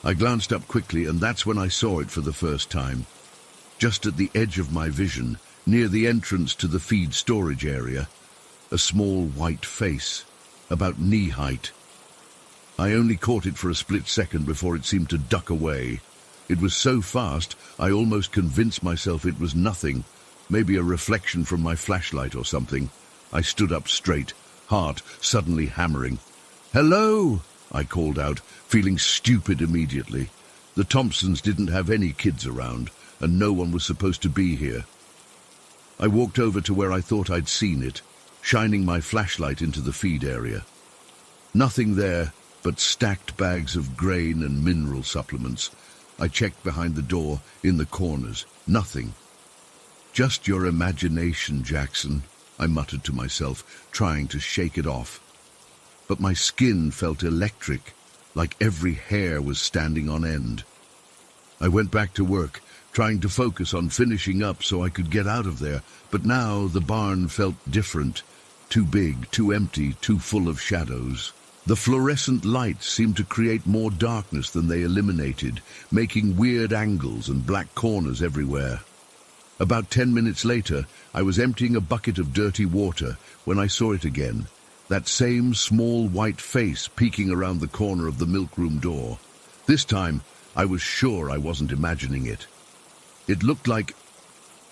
I glanced up quickly, and that's when I saw it for the first time. Just at the edge of my vision, near the entrance to the feed storage area, a small white face, about knee height. I only caught it for a split second before it seemed to duck away. It was so fast, I almost convinced myself it was nothing, maybe a reflection from my flashlight or something. I stood up straight, heart suddenly hammering. "Hello!" I called out, feeling stupid immediately. The Thompsons didn't have any kids around, and no one was supposed to be here. I walked over to where I thought I'd seen it, shining my flashlight into the feed area. Nothing there but stacked bags of grain and mineral supplements. I checked behind the door, in the corners. Nothing. "Just your imagination, Jackson," I muttered to myself, trying to shake it off. But my skin felt electric, like every hair was standing on end. I went back to work, trying to focus on finishing up so I could get out of there, but now the barn felt different. Too big, too empty, too full of shadows. The fluorescent lights seemed to create more darkness than they eliminated, making weird angles and black corners everywhere. About 10 minutes later, I was emptying a bucket of dirty water when I saw it again. That same small white face peeking around the corner of the milkroom door. This time, I was sure I wasn't imagining it. It looked like...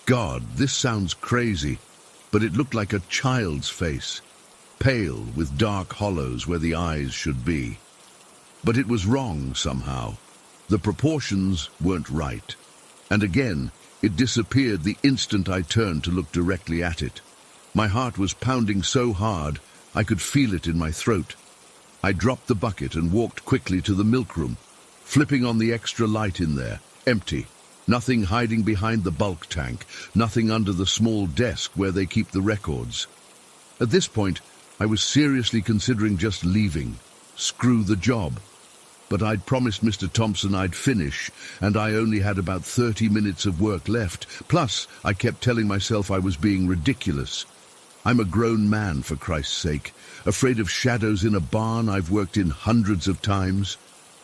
God, this sounds crazy, but it looked like a child's face. Pale, with dark hollows where the eyes should be. But it was wrong somehow. The proportions weren't right. And again, it disappeared the instant I turned to look directly at it. My heart was pounding so hard, I could feel it in my throat. I dropped the bucket and walked quickly to the milkroom, flipping on the extra light in there. Empty. Nothing hiding behind the bulk tank, nothing under the small desk where they keep the records. At this point, I was seriously considering just leaving. Screw the job. But I'd promised Mr. Thompson I'd finish, and I only had about 30 minutes of work left. Plus, I kept telling myself I was being ridiculous. I'm a grown man, for Christ's sake, afraid of shadows in a barn I've worked in hundreds of times.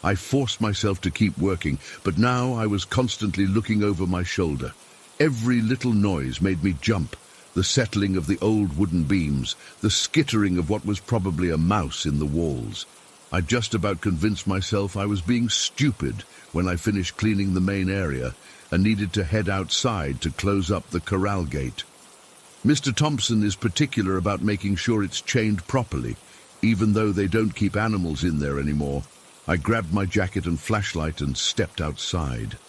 I forced myself to keep working, but now I was constantly looking over my shoulder. Every little noise made me jump. The settling of the old wooden beams, the skittering of what was probably a mouse in the walls. I just about convinced myself I was being stupid when I finished cleaning the main area and needed to head outside to close up the corral gate. Mr. Thompson is particular about making sure it's chained properly, even though they don't keep animals in there anymore. I grabbed my jacket and flashlight and stepped outside.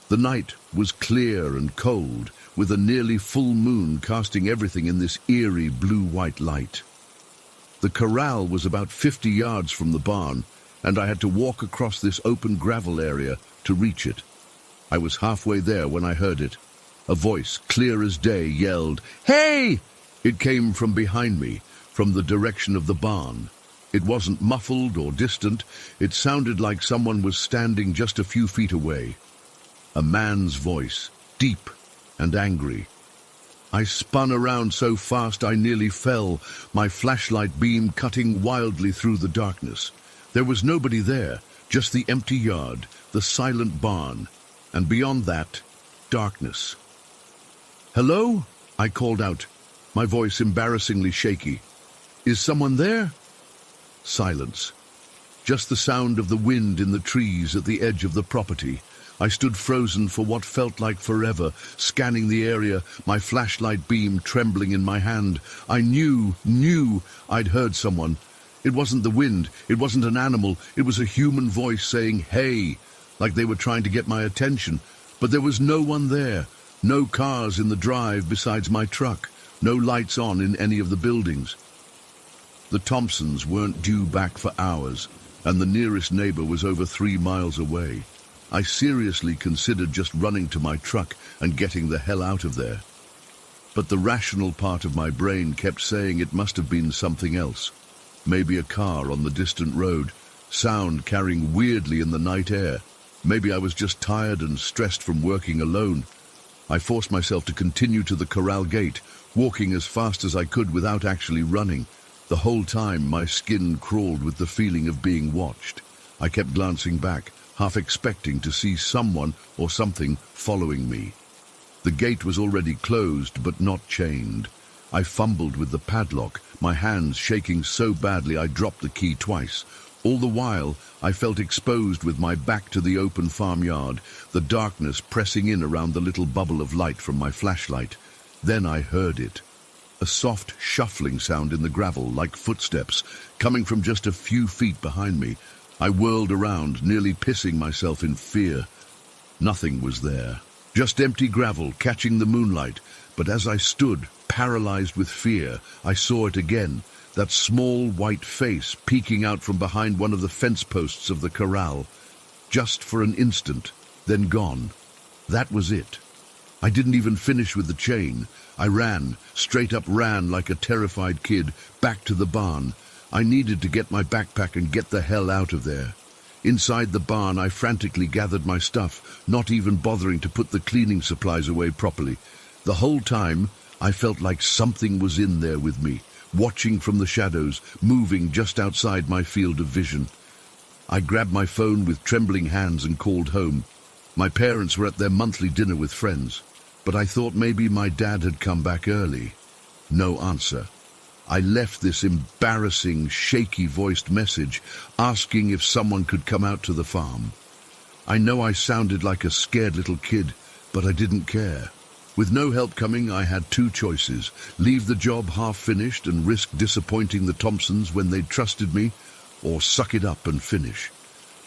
The night was clear and cold, with a nearly full moon casting everything in this eerie blue-white light. The corral was about 50 yards from the barn, and I had to walk across this open gravel area to reach it. I was halfway there when I heard it. A voice, clear as day, yelled, "Hey!" It came from behind me, from the direction of the barn. It wasn't muffled or distant. It sounded like someone was standing just a few feet away. A man's voice, deep and angry. I spun around so fast I nearly fell, my flashlight beam cutting wildly through the darkness. There was nobody there, just the empty yard, the silent barn, and beyond that, darkness. "Hello?" I called out, my voice embarrassingly shaky. "Is someone there?" Silence. Just the sound of the wind in the trees at the edge of the property. I stood frozen for what felt like forever, scanning the area, my flashlight beam trembling in my hand. I knew I'd heard someone. It wasn't the wind, it wasn't an animal, it was a human voice saying, "Hey," like they were trying to get my attention. But there was no one there, no cars in the drive besides my truck, no lights on in any of the buildings. The Thompsons weren't due back for hours, and the nearest neighbor was over 3 miles away. I seriously considered just running to my truck and getting the hell out of there. But the rational part of my brain kept saying it must have been something else. Maybe a car on the distant road, sound carrying weirdly in the night air. Maybe I was just tired and stressed from working alone. I forced myself to continue to the corral gate, walking as fast as I could without actually running. The whole time my skin crawled with the feeling of being watched. I kept glancing back, half expecting to see someone or something following me. The gate was already closed but not chained. I fumbled with the padlock, my hands shaking so badly I dropped the key twice. All the while, I felt exposed with my back to the open farmyard, the darkness pressing in around the little bubble of light from my flashlight. Then I heard it. A soft shuffling sound in the gravel, like footsteps, coming from just a few feet behind me. I whirled around, nearly pissing myself in fear. Nothing was there. Just empty gravel catching the moonlight. But as I stood, paralyzed with fear, I saw it again. That small white face peeking out from behind one of the fence posts of the corral. Just for an instant, then gone. That was it. I didn't even finish with the chain. I ran, straight up ran like a terrified kid, back to the barn. I needed to get my backpack and get the hell out of there. Inside the barn, I frantically gathered my stuff, not even bothering to put the cleaning supplies away properly. The whole time, I felt like something was in there with me, watching from the shadows, moving just outside my field of vision. I grabbed my phone with trembling hands and called home. My parents were at their monthly dinner with friends, but I thought maybe my dad had come back early. No answer. I left this embarrassing, shaky-voiced message, asking if someone could come out to the farm. I know I sounded like a scared little kid, but I didn't care. With no help coming, I had two choices: leave the job half-finished and risk disappointing the Thompsons when they'd trusted me, or suck it up and finish.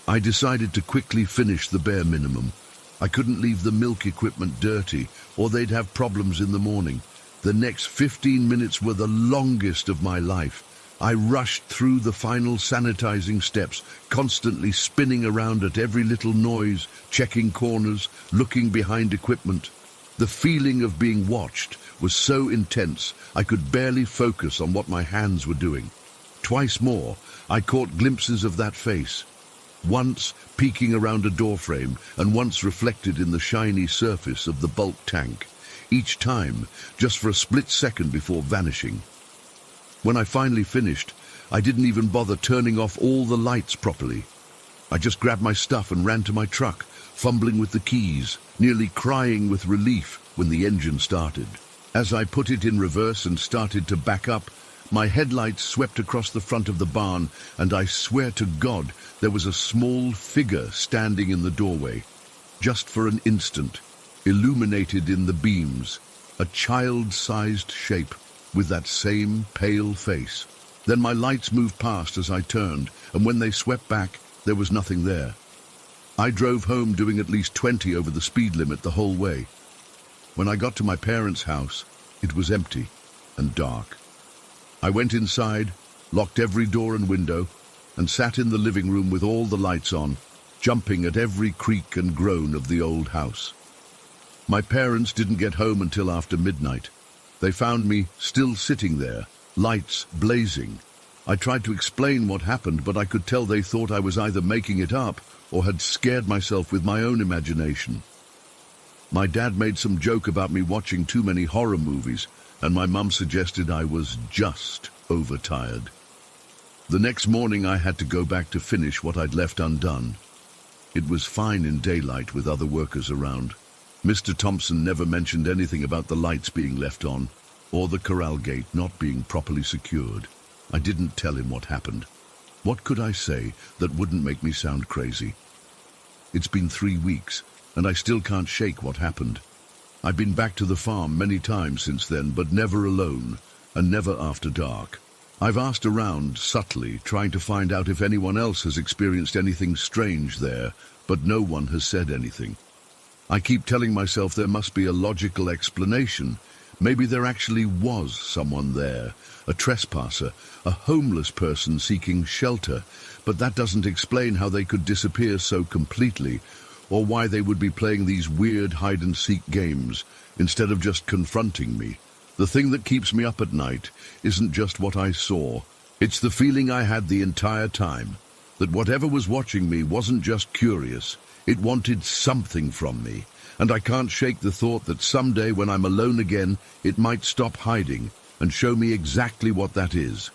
I decided to quickly finish the bare minimum. I couldn't leave the milk equipment dirty, or they'd have problems in the morning. The next 15 minutes were the longest of my life. I rushed through the final sanitizing steps, constantly spinning around at every little noise, checking corners, looking behind equipment. The feeling of being watched was so intense I could barely focus on what my hands were doing. Twice more, I caught glimpses of that face. Once peeking around a doorframe, and once reflected in the shiny surface of the bulk tank. Each time, just for a split second before vanishing. When I finally finished, I didn't even bother turning off all the lights properly. I just grabbed my stuff and ran to my truck, fumbling with the keys, nearly crying with relief when the engine started. As I put it in reverse and started to back up, my headlights swept across the front of the barn, and I swear to God there was a small figure standing in the doorway. Just for an instant, illuminated in the beams, a child-sized shape with that same pale face. Then my lights moved past as I turned, and when they swept back, there was nothing there. I drove home doing at least 20 over the speed limit the whole way. When I got to my parents' house, it was empty and dark. I went inside, locked every door and window, and sat in the living room with all the lights on, jumping at every creak and groan of the old house. My parents didn't get home until after midnight. They found me still sitting there, lights blazing. I tried to explain what happened, but I could tell they thought I was either making it up or had scared myself with my own imagination. My dad made some joke about me watching too many horror movies, and my mum suggested I was just overtired. The next morning I had to go back to finish what I'd left undone. It was fine in daylight with other workers around. Mr. Thompson never mentioned anything about the lights being left on, or the corral gate not being properly secured. I didn't tell him what happened. What could I say that wouldn't make me sound crazy? It's been 3 weeks, and I still can't shake what happened. I've been back to the farm many times since then, but never alone, and never after dark. I've asked around subtly, trying to find out if anyone else has experienced anything strange there, but no one has said anything. I keep telling myself there must be a logical explanation. Maybe there actually was someone there, a trespasser, a homeless person seeking shelter, but that doesn't explain how they could disappear so completely, or why they would be playing these weird hide-and-seek games instead of just confronting me. The thing that keeps me up at night isn't just what I saw. It's the feeling I had the entire time, that whatever was watching me wasn't just curious. It wanted something from me, and I can't shake the thought that someday when I'm alone again, it might stop hiding and show me exactly what that is.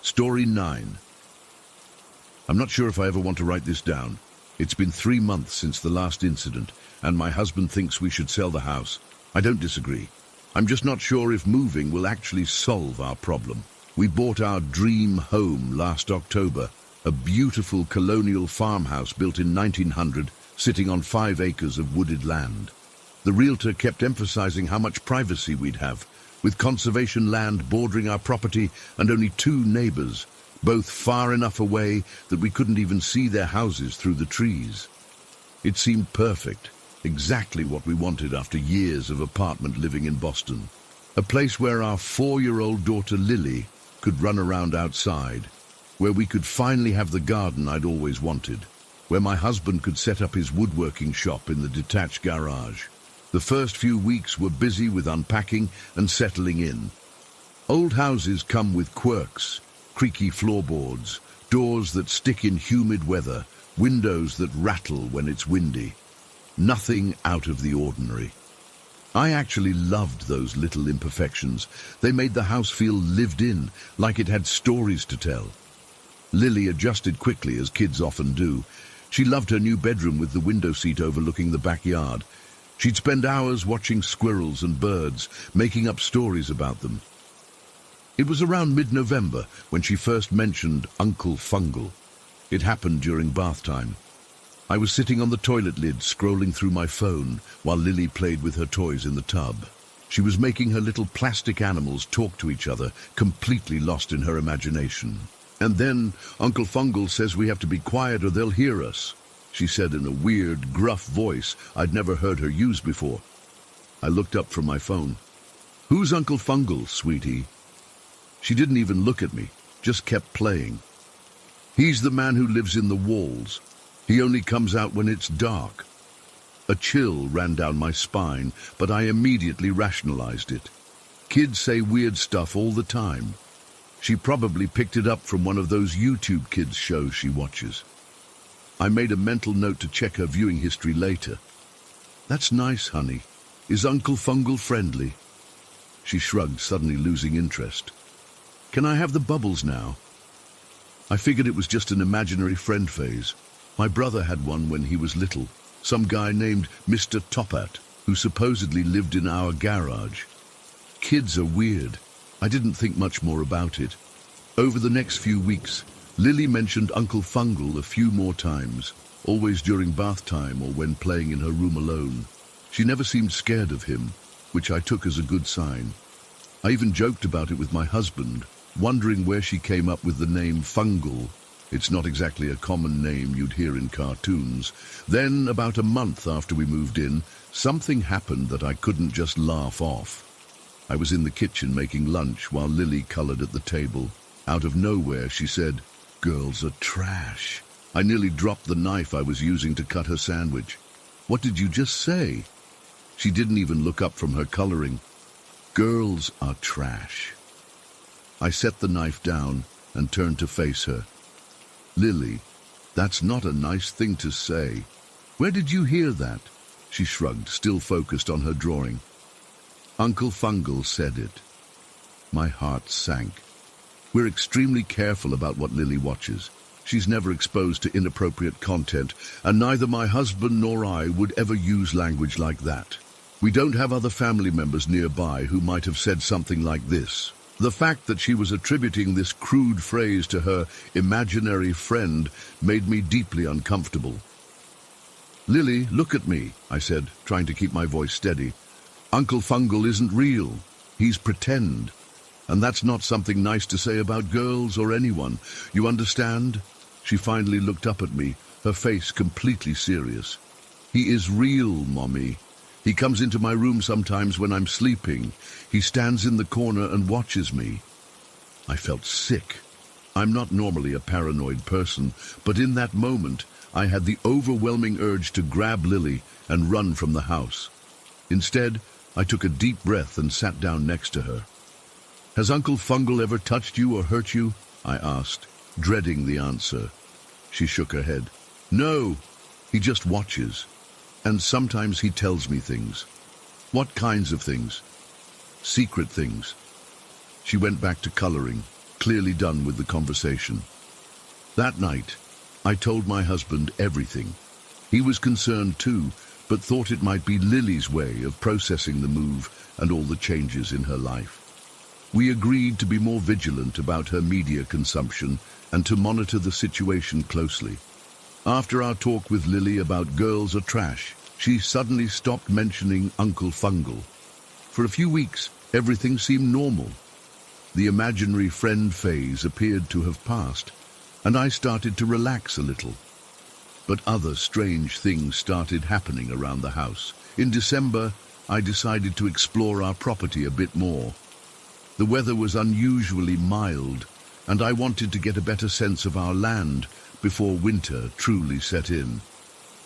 Story 9. I'm not sure if I ever want to write this down. It's been 3 months since the last incident, and my husband thinks we should sell the house. I don't disagree. I'm just not sure if moving will actually solve our problem. We bought our dream home last October, a beautiful colonial farmhouse built in 1900, sitting on 5 acres of wooded land. The realtor kept emphasizing how much privacy we'd have, with conservation land bordering our property and only 2 neighbors, both far enough away that we couldn't even see their houses through the trees. It seemed perfect, exactly what we wanted after years of apartment living in Boston. A place where our 4-year-old daughter Lily could run around outside, where we could finally have the garden I'd always wanted, where my husband could set up his woodworking shop in the detached garage. The first few weeks were busy with unpacking and settling in. Old houses come with quirks, creaky floorboards, doors that stick in humid weather, windows that rattle when it's windy. Nothing out of the ordinary. I actually loved those little imperfections. They made the house feel lived in, like it had stories to tell. Lily adjusted quickly, as kids often do. She loved her new bedroom with the window seat overlooking the backyard. She'd spend hours watching squirrels and birds, making up stories about them. It was around mid-November when she first mentioned Uncle Fungal. It happened during bath time. I was sitting on the toilet lid scrolling through my phone while Lily played with her toys in the tub. She was making her little plastic animals talk to each other, completely lost in her imagination. And then Uncle Fungal says we have to be quiet or they'll hear us, she said in a weird, gruff voice I'd never heard her use before. I looked up from my phone. "Who's Uncle Fungal, sweetie?" She didn't even look at me, just kept playing. "He's the man who lives in the walls. He only comes out when it's dark." A chill ran down my spine, but I immediately rationalized it. Kids say weird stuff all the time. She probably picked it up from one of those YouTube kids shows she watches. I made a mental note to check her viewing history later. "That's nice, honey. Is Uncle Fungal friendly?" She shrugged, suddenly losing interest. "Can I have the bubbles now?" I figured it was just an imaginary friend phase. My brother had one when he was little, some guy named Mr. Topat, who supposedly lived in our garage. Kids are weird. I didn't think much more about it. Over the next few weeks, Lily mentioned Uncle Fungal a few more times, always during bath time or when playing in her room alone. She never seemed scared of him, which I took as a good sign. I even joked about it with my husband, wondering where she came up with the name Fungal. It's not exactly a common name you'd hear in cartoons. Then, about a month after we moved in, something happened that I couldn't just laugh off. I was in the kitchen making lunch while Lily colored at the table. Out of nowhere, she said, "Girls are trash." I nearly dropped the knife I was using to cut her sandwich. "What did you just say?" She didn't even look up from her coloring. "Girls are trash." I set the knife down and turned to face her. "Lily, that's not a nice thing to say. Where did you hear that?" She shrugged, still focused on her drawing. "Uncle Fungal said it." My heart sank. We're extremely careful about what Lily watches. She's never exposed to inappropriate content, and neither my husband nor I would ever use language like that. We don't have other family members nearby who might have said something like this. The fact that she was attributing this crude phrase to her imaginary friend made me deeply uncomfortable. "Lily, look at me," I said, trying to keep my voice steady. "Uncle Fungal isn't real. He's pretend. And that's not something nice to say about girls or anyone. You understand?" She finally looked up at me, her face completely serious. "He is real, Mommy. He comes into my room sometimes when I'm sleeping. He stands in the corner and watches me." I felt sick. I'm not normally a paranoid person, but in that moment, I had the overwhelming urge to grab Lily and run from the house. Instead, I took a deep breath and sat down next to her. "Has Uncle Fungal ever touched you or hurt you?" I asked, dreading the answer. She shook her head. "No, he just watches. And sometimes he tells me things." "What kinds of things?" "Secret things." She went back to coloring, clearly done with the conversation. That night, I told my husband everything. He was concerned too, but thought it might be Lily's way of processing the move and all the changes in her life. We agreed to be more vigilant about her media consumption and to monitor the situation closely. After our talk with Lily about girls are trash, she suddenly stopped mentioning Uncle Fungal. For a few weeks, everything seemed normal. The imaginary friend phase appeared to have passed, and I started to relax a little. But other strange things started happening around the house. In December, I decided to explore our property a bit more. The weather was unusually mild, and I wanted to get a better sense of our land before winter truly set in.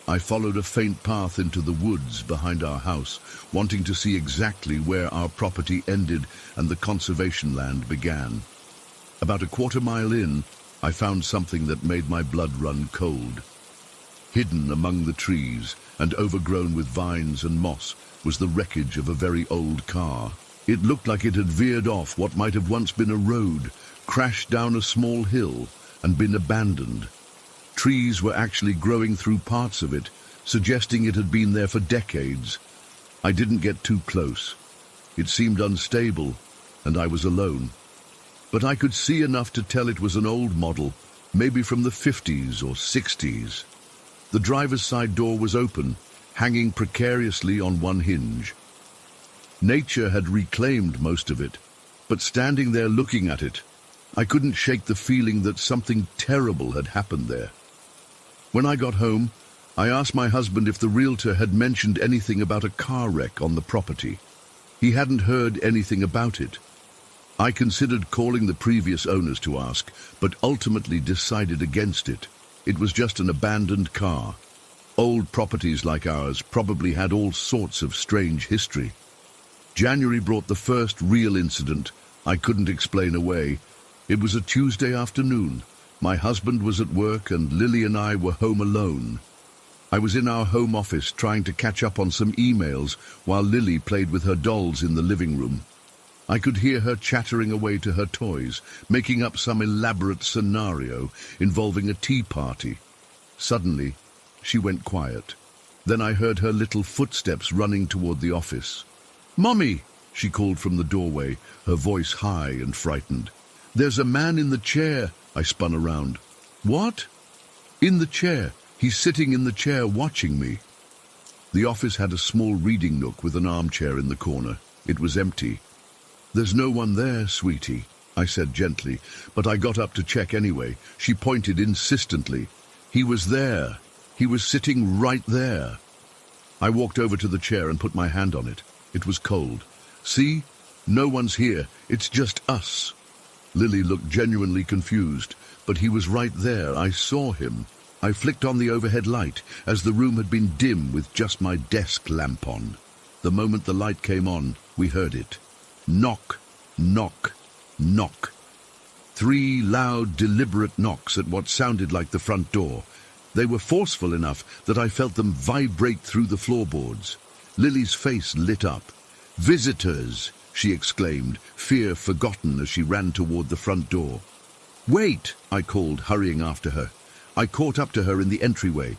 I followed a faint path into the woods behind our house, wanting to see exactly where our property ended and the conservation land began. About a quarter-mile in, I found something that made my blood run cold. Hidden among the trees and overgrown with vines and moss was the wreckage of a very old car. It looked like it had veered off what might have once been a road, crashed down a small hill, and been abandoned. Trees were actually growing through parts of it, suggesting it had been there for decades. I didn't get too close. It seemed unstable, and I was alone. But I could see enough to tell it was an old model, maybe from the 50s or 60s. The driver's side door was open, hanging precariously on one hinge. Nature had reclaimed most of it, but standing there looking at it, I couldn't shake the feeling that something terrible had happened there. When I got home, I asked my husband if the realtor had mentioned anything about a car wreck on the property. He hadn't heard anything about it. I considered calling the previous owners to ask, but ultimately decided against it. It was just an abandoned car. Old properties like ours probably had all sorts of strange history. January brought the first real incident I couldn't explain away. It was a Tuesday afternoon. My husband was at work and Lily and I were home alone. I was in our home office trying to catch up on some emails while Lily played with her dolls in the living room. I could hear her chattering away to her toys, making up some elaborate scenario involving a tea party. Suddenly, she went quiet. Then I heard her little footsteps running toward the office. "Mommy!" she called from the doorway, her voice high and frightened. "There's a man in the chair." I spun around. "What?" "In the chair. He's sitting in the chair watching me." The office had a small reading nook with an armchair in the corner. It was empty. "There's no one there, sweetie," I said gently, but I got up to check anyway. She pointed insistently. "He was there. He was sitting right there." I walked over to the chair and put my hand on it. It was cold. "See? No one's here. It's just us." Lily looked genuinely confused, but he was right there. I saw him. I flicked on the overhead light, as the room had been dim with just my desk lamp on. The moment the light came on, we heard it. Knock, knock, knock. 3 loud, deliberate knocks at what sounded like the front door. They were forceful enough that I felt them vibrate through the floorboards. Lily's face lit up. "Visitors!" she exclaimed, fear forgotten as she ran toward the front door. "Wait!" I called, hurrying after her. I caught up to her in the entryway.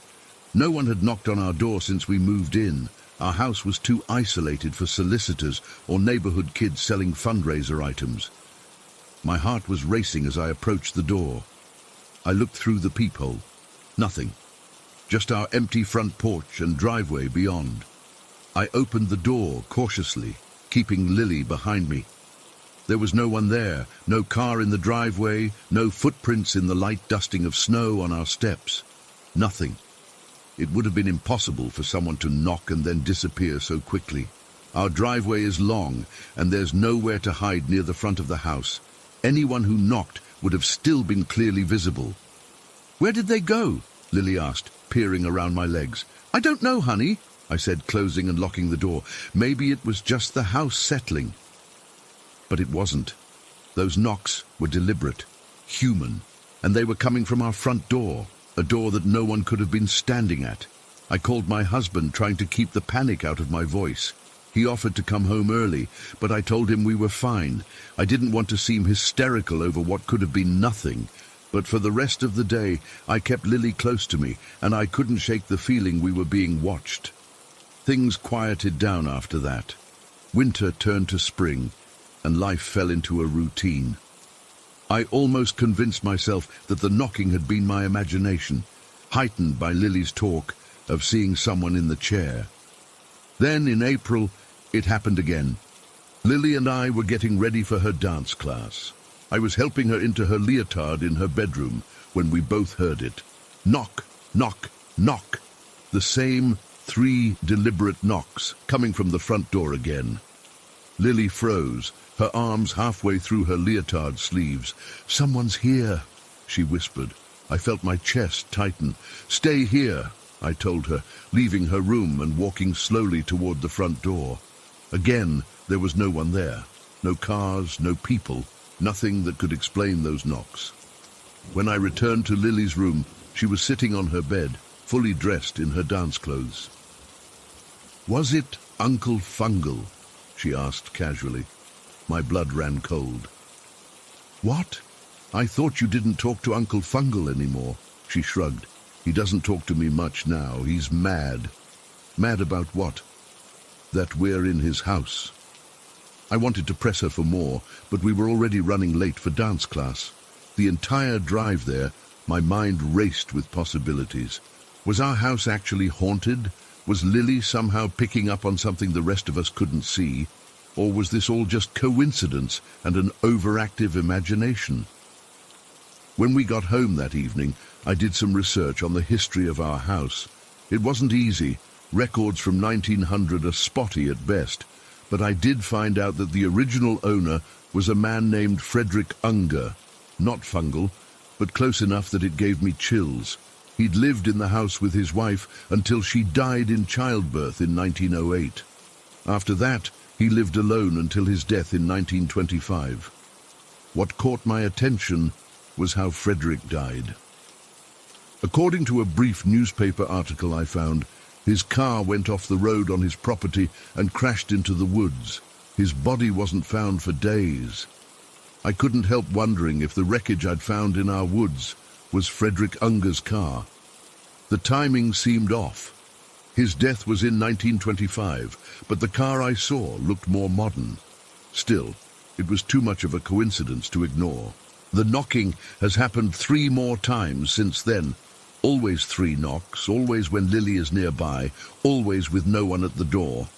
No one had knocked on our door since we moved in. Our house was too isolated for solicitors or neighborhood kids selling fundraiser items. My heart was racing as I approached the door. I looked through the peephole. Nothing. Just our empty front porch and driveway beyond. I opened the door cautiously, keeping Lily behind me. There was no one there, no car in the driveway, no footprints in the light dusting of snow on our steps. Nothing. It would have been impossible for someone to knock and then disappear so quickly. Our driveway is long, and there's nowhere to hide near the front of the house. Anyone who knocked would have still been clearly visible. "Where did they go?" Lily asked, peering around my legs. "I don't know, honey," I said, closing and locking the door. Maybe it was just the house settling. But it wasn't. Those knocks were deliberate, human, and they were coming from our front door, a door that no one could have been standing at. I called my husband, trying to keep the panic out of my voice. He offered to come home early, but I told him we were fine. I didn't want to seem hysterical over what could have been nothing. But for the rest of the day, I kept Lily close to me, and I couldn't shake the feeling we were being watched. Things quieted down after that. Winter turned to spring, and life fell into a routine. I almost convinced myself that the knocking had been my imagination, heightened by Lily's talk of seeing someone in the chair. Then, in April, it happened again. Lily and I were getting ready for her dance class. I was helping her into her leotard in her bedroom when we both heard it. Knock, knock, knock. The same 3 deliberate knocks, coming from the front door again. Lily froze, her arms halfway through her leotard sleeves. "Someone's here," she whispered. I felt my chest tighten. "Stay here," I told her, leaving her room and walking slowly toward the front door. Again, there was no one there. No cars, no people, nothing that could explain those knocks. When I returned to Lily's room, she was sitting on her bed, fully dressed in her dance clothes. "Was it Uncle Fungal?" she asked casually. My blood ran cold. "What? I thought you didn't talk to Uncle Fungal anymore," she shrugged. "He doesn't talk to me much now. He's mad." "Mad about what?" "That we're in his house." I wanted to press her for more, but we were already running late for dance class. The entire drive there, my mind raced with possibilities. Was our house actually haunted? Was Lily somehow picking up on something the rest of us couldn't see? Or was this all just coincidence and an overactive imagination? When we got home that evening, I did some research on the history of our house. It wasn't easy. Records from 1900 are spotty at best. But I did find out that the original owner was a man named Frederick Unger. Not Fungal, but close enough that it gave me chills. He'd lived in the house with his wife until she died in childbirth in 1908. After that, he lived alone until his death in 1925. What caught my attention was how Frederick died. According to a brief newspaper article I found, his car went off the road on his property and crashed into the woods. His body wasn't found for days. I couldn't help wondering if the wreckage I'd found in our woods was Frederick Unger's car. The timing seemed off. His death was in 1925, but the car I saw looked more modern. Still, it was too much of a coincidence to ignore. The knocking has happened 3 more times since then. Always 3 knocks, always when Lily is nearby, always with no one at the door.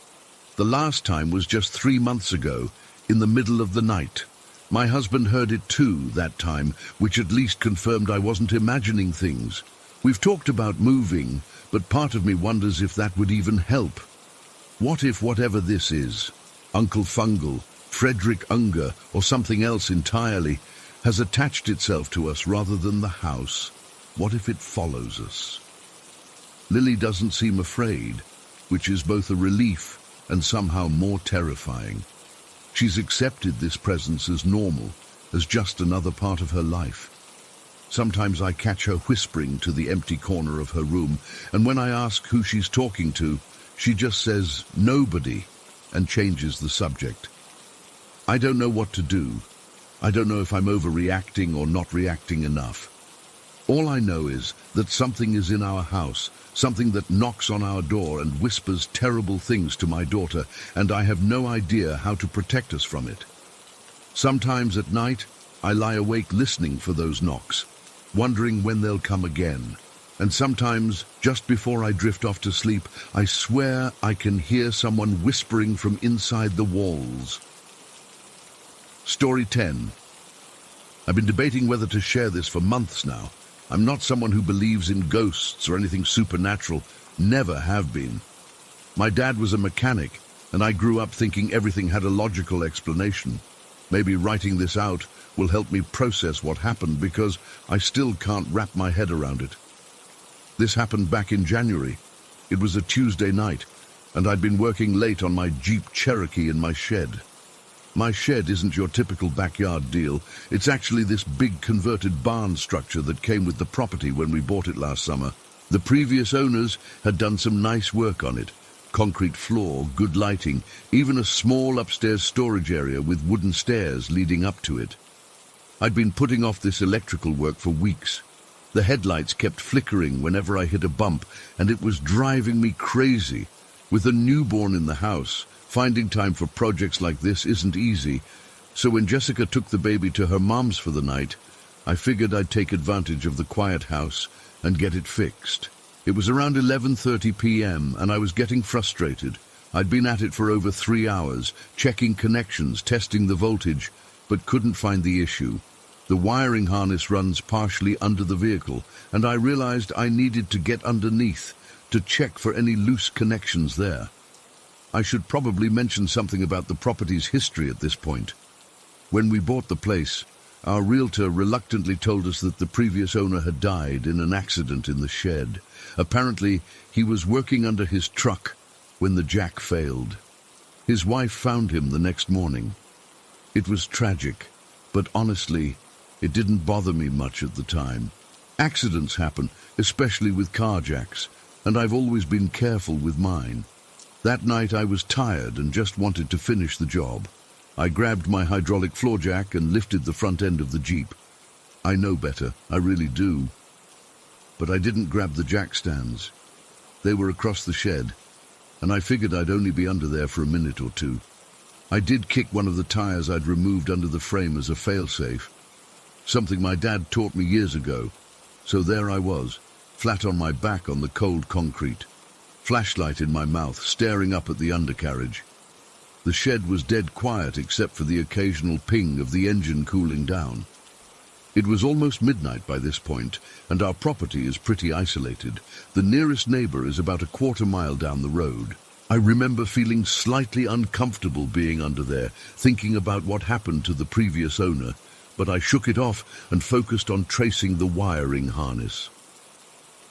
The last time was just 3 months ago, in the middle of the night. My husband heard it too that time, which at least confirmed I wasn't imagining things. We've talked about moving, but part of me wonders if that would even help. What if whatever this is, Uncle Fungal, Frederick Unger, or something else entirely, has attached itself to us rather than the house? What if it follows us? Lily doesn't seem afraid, which is both a relief and somehow more terrifying. She's accepted this presence as normal, as just another part of her life. Sometimes I catch her whispering to the empty corner of her room, and when I ask who she's talking to, she just says, "Nobody," and changes the subject. I don't know what to do. I don't know if I'm overreacting or not reacting enough. All I know is that something is in our house, something that knocks on our door and whispers terrible things to my daughter, and I have no idea how to protect us from it. Sometimes at night, I lie awake listening for those knocks, wondering when they'll come again. And sometimes, just before I drift off to sleep, I swear I can hear someone whispering from inside the walls. Story 10. I've been debating whether to share this for months now. I'm not someone who believes in ghosts or anything supernatural. Never have been. My dad was a mechanic, and I grew up thinking everything had a logical explanation. Maybe writing this out will help me process what happened, because I still can't wrap my head around it. This happened back in January. It was a Tuesday night, and I'd been working late on my Jeep Cherokee in my shed. My shed isn't your typical backyard deal. It's actually this big converted barn structure that came with the property when we bought it last summer. The previous owners had done some nice work on it. Concrete floor, good lighting, even a small upstairs storage area with wooden stairs leading up to it. I'd been putting off this electrical work for weeks. The headlights kept flickering whenever I hit a bump, and it was driving me crazy. With a newborn in the house, finding time for projects like this isn't easy. So when Jessica took the baby to her mom's for the night, I figured I'd take advantage of the quiet house and get it fixed. It was around 11:30 p.m. and I was getting frustrated. I'd been at it for over 3 hours, checking connections, testing the voltage, but couldn't find the issue. The wiring harness runs partially under the vehicle, and I realized I needed to get underneath to check for any loose connections there. I should probably mention something about the property's history at this point. When we bought the place, our realtor reluctantly told us that the previous owner had died in an accident in the shed. Apparently, he was working under his truck when the jack failed. His wife found him the next morning. It was tragic, but honestly, it didn't bother me much at the time. Accidents happen, especially with car jacks, and I've always been careful with mine. That night I was tired and just wanted to finish the job. I grabbed my hydraulic floor jack and lifted the front end of the Jeep. I know better, I really do. But I didn't grab the jack stands. They were across the shed, and I figured I'd only be under there for a minute or two. I did kick one of the tires I'd removed under the frame as a failsafe, something my dad taught me years ago. So there I was, flat on my back on the cold concrete, flashlight in my mouth, staring up at the undercarriage. The shed was dead quiet except for the occasional ping of the engine cooling down. It was almost midnight by this point, and our property is pretty isolated. The nearest neighbor is about a quarter-mile down the road. I remember feeling slightly uncomfortable being under there, thinking about what happened to the previous owner, but I shook it off and focused on tracing the wiring harness.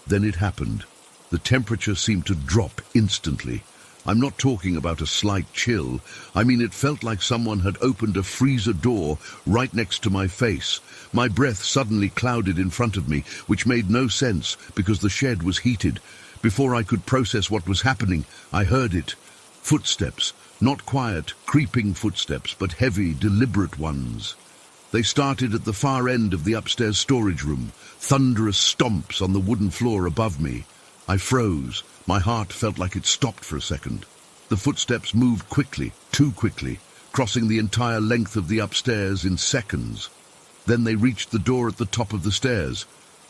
Then it happened. The temperature seemed to drop instantly. I'm not talking about a slight chill. I mean, it felt like someone had opened a freezer door right next to my face. My breath suddenly clouded in front of me, which made no sense because the shed was heated. Before I could process what was happening, I heard it. Footsteps, not quiet, creeping footsteps, but heavy, deliberate ones. They started at the far end of the upstairs storage room, thunderous stomps on the wooden floor above me. I froze. My heart felt like it stopped for a second. The footsteps moved quickly, too quickly, crossing the entire length of the upstairs in seconds. Then they reached the door at the top of the stairs,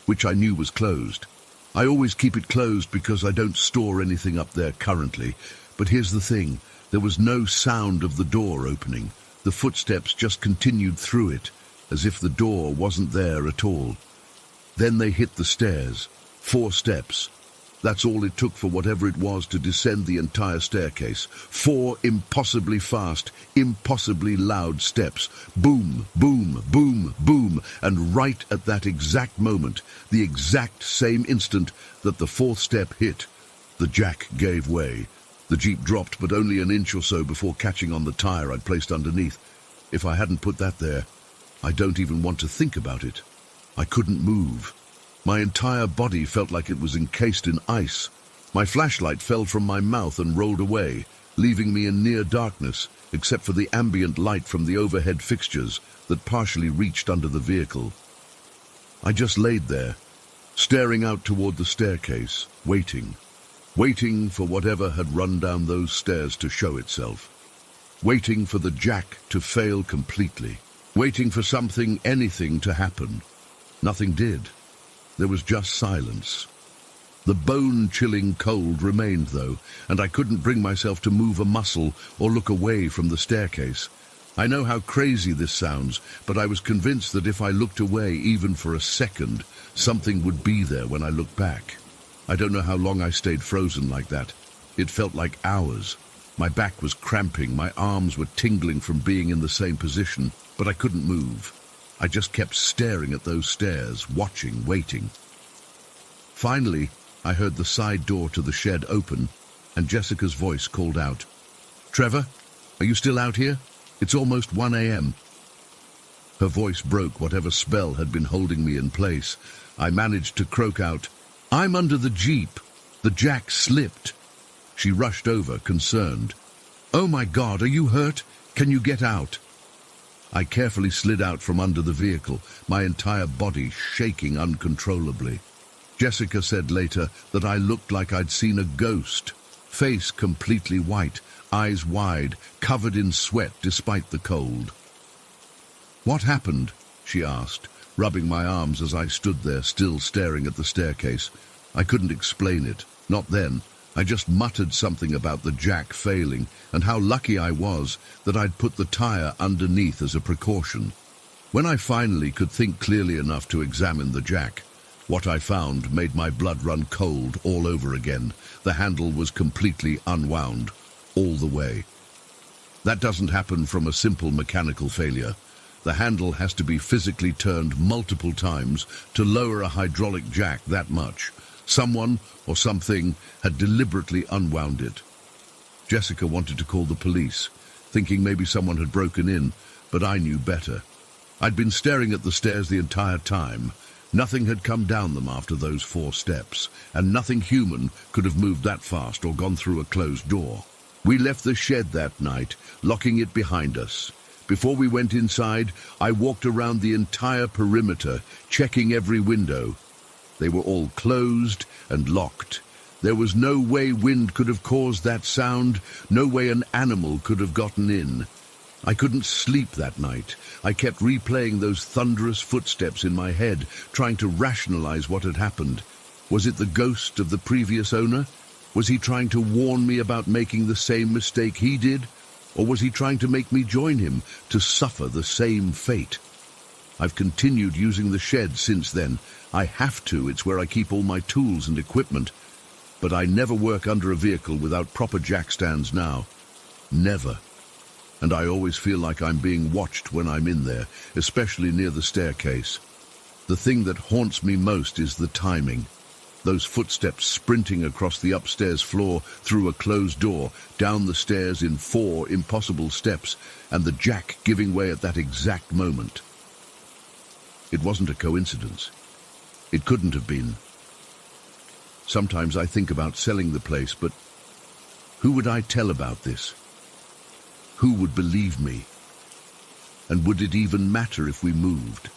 which I knew was closed. I always keep it closed because I don't store anything up there currently. But here's the thing, there was no sound of the door opening. The footsteps just continued through it, as if the door wasn't there at all. Then they hit the stairs. 4 steps. That's all it took for whatever it was to descend the entire staircase. 4 impossibly fast, impossibly loud steps. Boom, boom, boom, boom. And right at that exact moment, the exact same instant that the 4th step hit, the jack gave way. The Jeep dropped, but only an inch or so before catching on the tire I'd placed underneath. If I hadn't put that there, I don't even want to think about it. I couldn't move. My entire body felt like it was encased in ice. My flashlight fell from my mouth and rolled away, leaving me in near darkness, except for the ambient light from the overhead fixtures that partially reached under the vehicle. I just laid there, staring out toward the staircase, waiting for whatever had run down those stairs to show itself, waiting for the jack to fail completely, waiting for something, anything to happen. Nothing did. There was just silence. The bone-chilling cold remained, though, and I couldn't bring myself to move a muscle or look away from the staircase. I know how crazy this sounds, but I was convinced that if I looked away even for a second, something would be there when I looked back. I don't know how long I stayed frozen like that. It felt like hours. My back was cramping, my arms were tingling from being in the same position, but I couldn't move. I just kept staring at those stairs, watching, waiting. Finally, I heard the side door to the shed open, and Jessica's voice called out, "Trevor, are you still out here? It's almost 1 a.m. Her voice broke whatever spell had been holding me in place. I managed to croak out, "I'm under the Jeep. The jack slipped." She rushed over, concerned. "Oh my God, are you hurt? Can you get out?" I carefully slid out from under the vehicle, my entire body shaking uncontrollably. Jessica said later that I looked like I'd seen a ghost, face completely white, eyes wide, covered in sweat despite the cold. "What happened?" she asked, rubbing my arms as I stood there still staring at the staircase. I couldn't explain it, not then. I just muttered something about the jack failing and how lucky I was that I'd put the tire underneath as a precaution. When I finally could think clearly enough to examine the jack, what I found made my blood run cold all over again. The handle was completely unwound, all the way. That doesn't happen from a simple mechanical failure. The handle has to be physically turned multiple times to lower a hydraulic jack that much. Someone or something had deliberately unwound it. Jessica wanted to call the police, thinking maybe someone had broken in, but I knew better. I'd been staring at the stairs the entire time. Nothing had come down them after those 4 steps, and nothing human could have moved that fast or gone through a closed door. We left the shed that night, locking it behind us. Before we went inside, I walked around the entire perimeter, checking every window. They were all closed and locked. There was no way wind could have caused that sound, no way an animal could have gotten in. I couldn't sleep that night. I kept replaying those thunderous footsteps in my head, trying to rationalize what had happened. Was it the ghost of the previous owner? Was he trying to warn me about making the same mistake he did? Or was he trying to make me join him to suffer the same fate? I've continued using the shed since then. I have to, it's where I keep all my tools and equipment. But I never work under a vehicle without proper jack stands now. Never. And I always feel like I'm being watched when I'm in there, especially near the staircase. The thing that haunts me most is the timing. Those footsteps sprinting across the upstairs floor, through a closed door, down the stairs in 4 impossible steps, and the jack giving way at that exact moment. It wasn't a coincidence. It couldn't have been. Sometimes I think about selling the place, but who would I tell about this? Who would believe me? And would it even matter if we moved?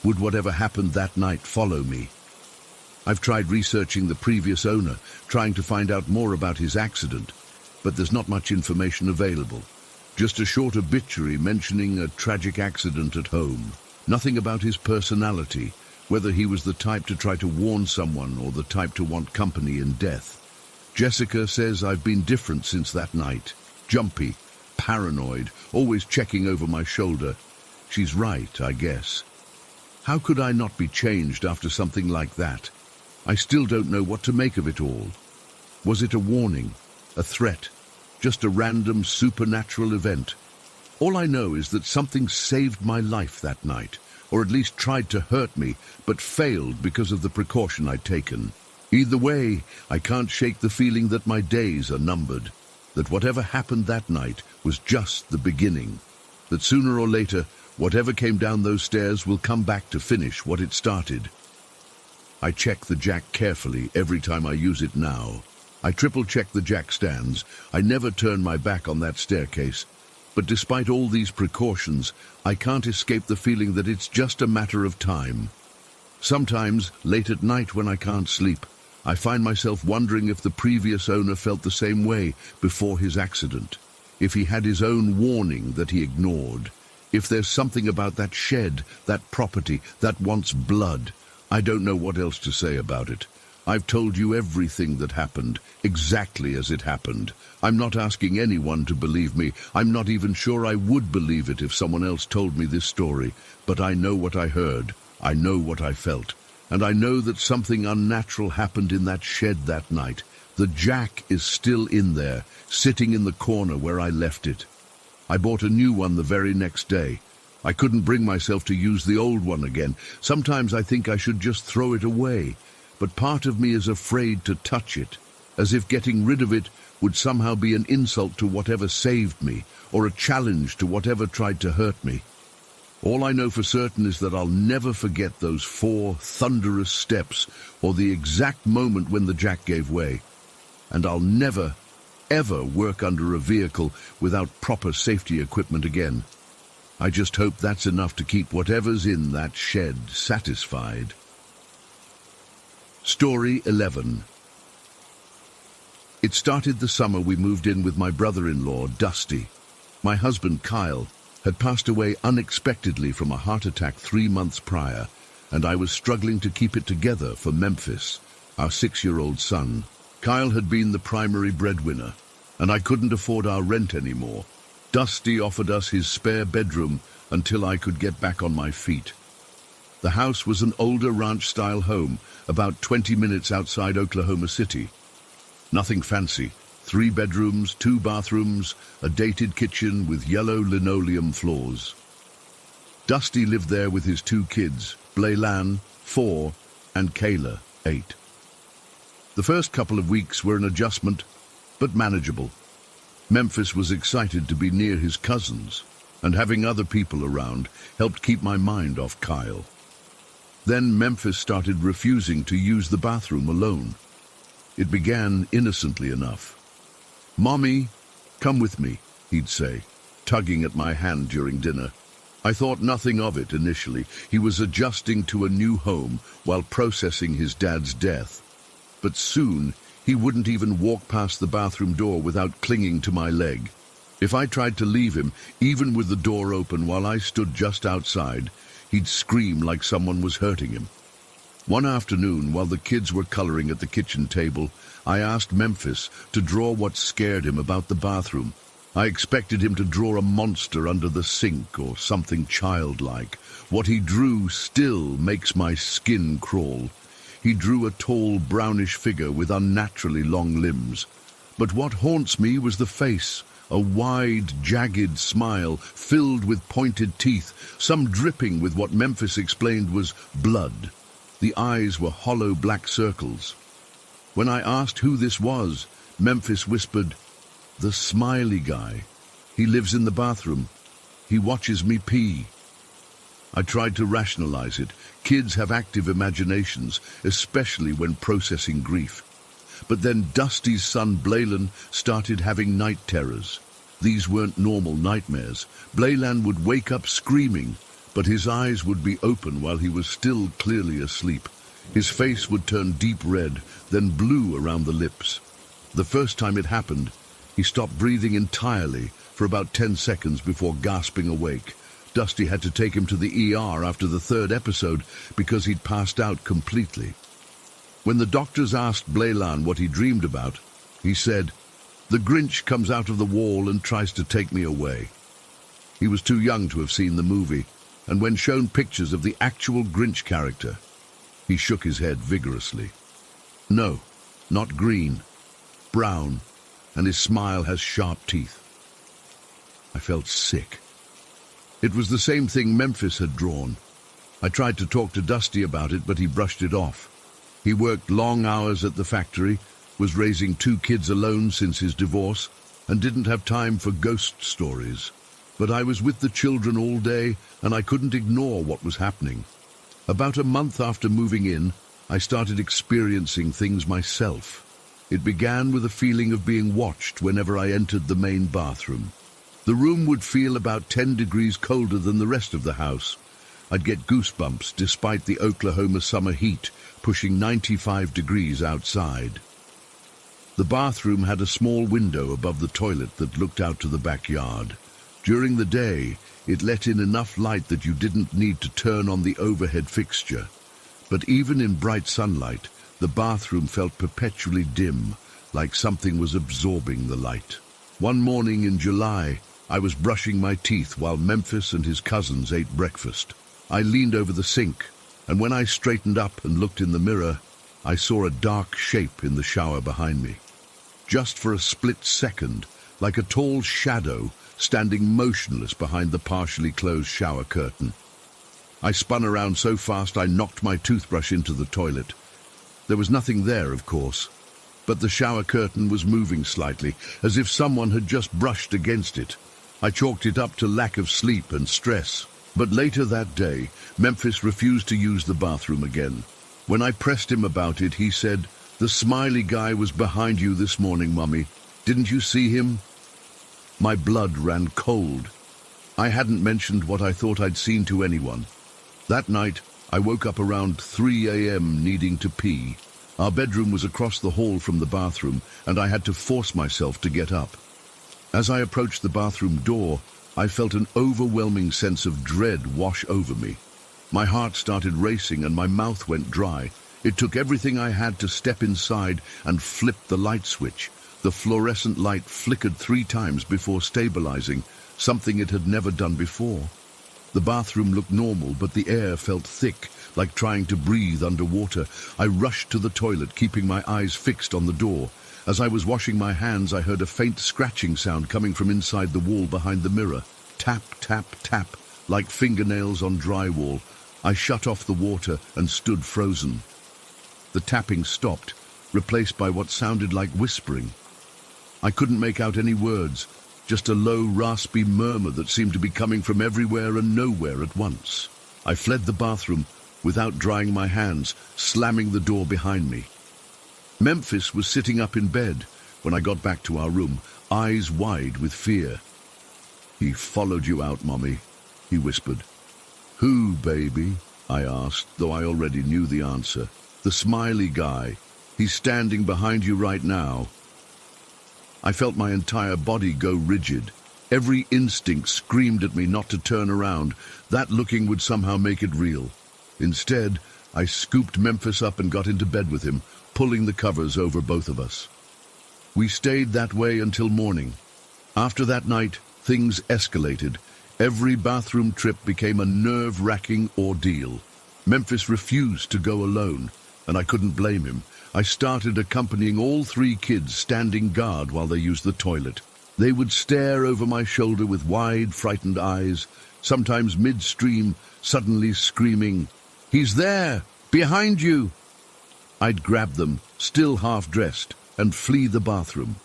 Would whatever happened that night follow me? I've tried researching the previous owner, trying to find out more about his accident, but there's not much information available. Just a short obituary mentioning a tragic accident at home. Nothing about his personality, whether he was the type to try to warn someone or the type to want company in death. Jessica says I've been different since that night. Jumpy, paranoid, always checking over my shoulder. She's right, I guess. How could I not be changed after something like that? I still don't know what to make of it all. Was it a warning, a threat, just a random supernatural event? All I know is that something saved my life that night, or at least tried to hurt me, but failed because of the precaution I'd taken. Either way, I can't shake the feeling that my days are numbered, that whatever happened that night was just the beginning, that sooner or later, whatever came down those stairs will come back to finish what it started. I check the jack carefully every time I use it now. I triple-checked the jack stands. I never turned my back on that staircase. But despite all these precautions, I can't escape the feeling that it's just a matter of time. Sometimes, late at night when I can't sleep, I find myself wondering if the previous owner felt the same way before his accident, if he had his own warning that he ignored, if there's something about that shed, that property, that wants blood. I don't know what else to say about it. I've told you everything that happened, exactly as it happened. I'm not asking anyone to believe me. I'm not even sure I would believe it if someone else told me this story. But I know what I heard. I know what I felt. And I know that something unnatural happened in that shed that night. The jack is still in there, sitting in the corner where I left it. I bought a new one the very next day. I couldn't bring myself to use the old one again. Sometimes I think I should just throw it away. But part of me is afraid to touch it, as if getting rid of it would somehow be an insult to whatever saved me, or a challenge to whatever tried to hurt me. All I know for certain is that I'll never forget those 4 thunderous steps, or the exact moment when the jack gave way. And I'll never, ever work under a vehicle without proper safety equipment again. I just hope that's enough to keep whatever's in that shed satisfied. Story 11. It started the summer we moved in with my brother-in-law, Dusty. My husband, Kyle, had passed away unexpectedly from a heart attack 3 months prior, and I was struggling to keep it together for Memphis, our 6-year-old son. Kyle had been the primary breadwinner, and I couldn't afford our rent anymore. Dusty offered us his spare bedroom until I could get back on my feet. The house was an older ranch-style home, about 20 minutes outside Oklahoma City. Nothing fancy. 3 bedrooms, 2 bathrooms, a dated kitchen with yellow linoleum floors. Dusty lived there with his 2 kids, Blaylan, 4, and Kayla, 8. The first couple of weeks were an adjustment, but manageable. Memphis was excited to be near his cousins, and having other people around helped keep my mind off Kyle. Then Memphis started refusing to use the bathroom alone. It began innocently enough. "Mommy, come with me," he'd say, tugging at my hand during dinner. I thought nothing of it initially. He was adjusting to a new home while processing his dad's death. But soon, he wouldn't even walk past the bathroom door without clinging to my leg. If I tried to leave him, even with the door open while I stood just outside, he'd scream like someone was hurting him. One afternoon, while the kids were coloring at the kitchen table, I asked Memphis to draw what scared him about the bathroom. I expected him to draw a monster under the sink or something childlike. What he drew still makes my skin crawl. He drew a tall, brownish figure with unnaturally long limbs. But what haunts me was the face, a wide, jagged smile filled with pointed teeth, some dripping with what Memphis explained was blood. The eyes were hollow black circles. When I asked who this was, Memphis whispered, "The smiley guy. He lives in the bathroom. He watches me pee." I tried to rationalize it. Kids have active imaginations, especially when processing grief. But then Dusty's son Blaylan started having night terrors. These weren't normal nightmares. Blaylan would wake up screaming, but his eyes would be open while he was still clearly asleep. His face would turn deep red, then blue around the lips. The first time it happened, he stopped breathing entirely for about 10 seconds before gasping awake. Dusty had to take him to the ER after the 3rd episode because he'd passed out completely. When the doctors asked Blaylan what he dreamed about, he said, "The Grinch comes out of the wall and tries to take me away." He was too young to have seen the movie, and when shown pictures of the actual Grinch character, he shook his head vigorously. "No, not green, brown, and his smile has sharp teeth." I felt sick. It was the same thing Memphis had drawn. I tried to talk to Dusty about it, but he brushed it off. He worked long hours at the factory, was raising 2 kids alone since his divorce, and didn't have time for ghost stories. But I was with the children all day, and I couldn't ignore what was happening. About a month after moving in, I started experiencing things myself. It began with a feeling of being watched whenever I entered the main bathroom. The room would feel about 10 degrees colder than the rest of the house. I'd get goosebumps despite the Oklahoma summer heat pushing 95 degrees outside. The bathroom had a small window above the toilet that looked out to the backyard. During the day, it let in enough light that you didn't need to turn on the overhead fixture. But even in bright sunlight, the bathroom felt perpetually dim, like something was absorbing the light. One morning in July, I was brushing my teeth while Memphis and his cousins ate breakfast. I leaned over the sink, and when I straightened up and looked in the mirror, I saw a dark shape in the shower behind me. Just for a split second, like a tall shadow standing motionless behind the partially closed shower curtain. I spun around so fast I knocked my toothbrush into the toilet. There was nothing there, of course, but the shower curtain was moving slightly, as if someone had just brushed against it. I chalked it up to lack of sleep and stress. But later that day, Memphis refused to use the bathroom again. When I pressed him about it, he said, "The smiley guy was behind you this morning, Mummy. Didn't you see him?" My blood ran cold. I hadn't mentioned what I thought I'd seen to anyone. That night, I woke up around 3 a.m. needing to pee. Our bedroom was across the hall from the bathroom, and I had to force myself to get up. As I approached the bathroom door, I felt an overwhelming sense of dread wash over me. My heart started racing and my mouth went dry. It took everything I had to step inside and flip the light switch. The fluorescent light flickered 3 times before stabilizing, something it had never done before. The bathroom looked normal, but the air felt thick, like trying to breathe underwater. I rushed to the toilet, keeping my eyes fixed on the door. As I was washing my hands, I heard a faint scratching sound coming from inside the wall behind the mirror. Tap, tap, tap, like fingernails on drywall. I shut off the water and stood frozen. The tapping stopped, replaced by what sounded like whispering. I couldn't make out any words, just a low, raspy murmur that seemed to be coming from everywhere and nowhere at once. I fled the bathroom without drying my hands, slamming the door behind me. Memphis was sitting up in bed when I got back to our room, eyes wide with fear. "He followed you out, Mommy," he whispered. "Who, baby?" I asked, though I already knew the answer. "The smiley guy. He's standing behind you right now." I felt my entire body go rigid. Every instinct screamed at me not to turn around. That looking would somehow make it real. Instead, I scooped Memphis up and got into bed with him, pulling the covers over both of us. We stayed that way until morning. After that night, things escalated. Every bathroom trip became a nerve-wracking ordeal. Memphis refused to go alone, and I couldn't blame him. I started accompanying all 3 kids, standing guard while they used the toilet. They would stare over my shoulder with wide, frightened eyes, sometimes midstream, suddenly screaming, "He's there! Behind you!" I'd grab them, still half-dressed, and flee the bathroom.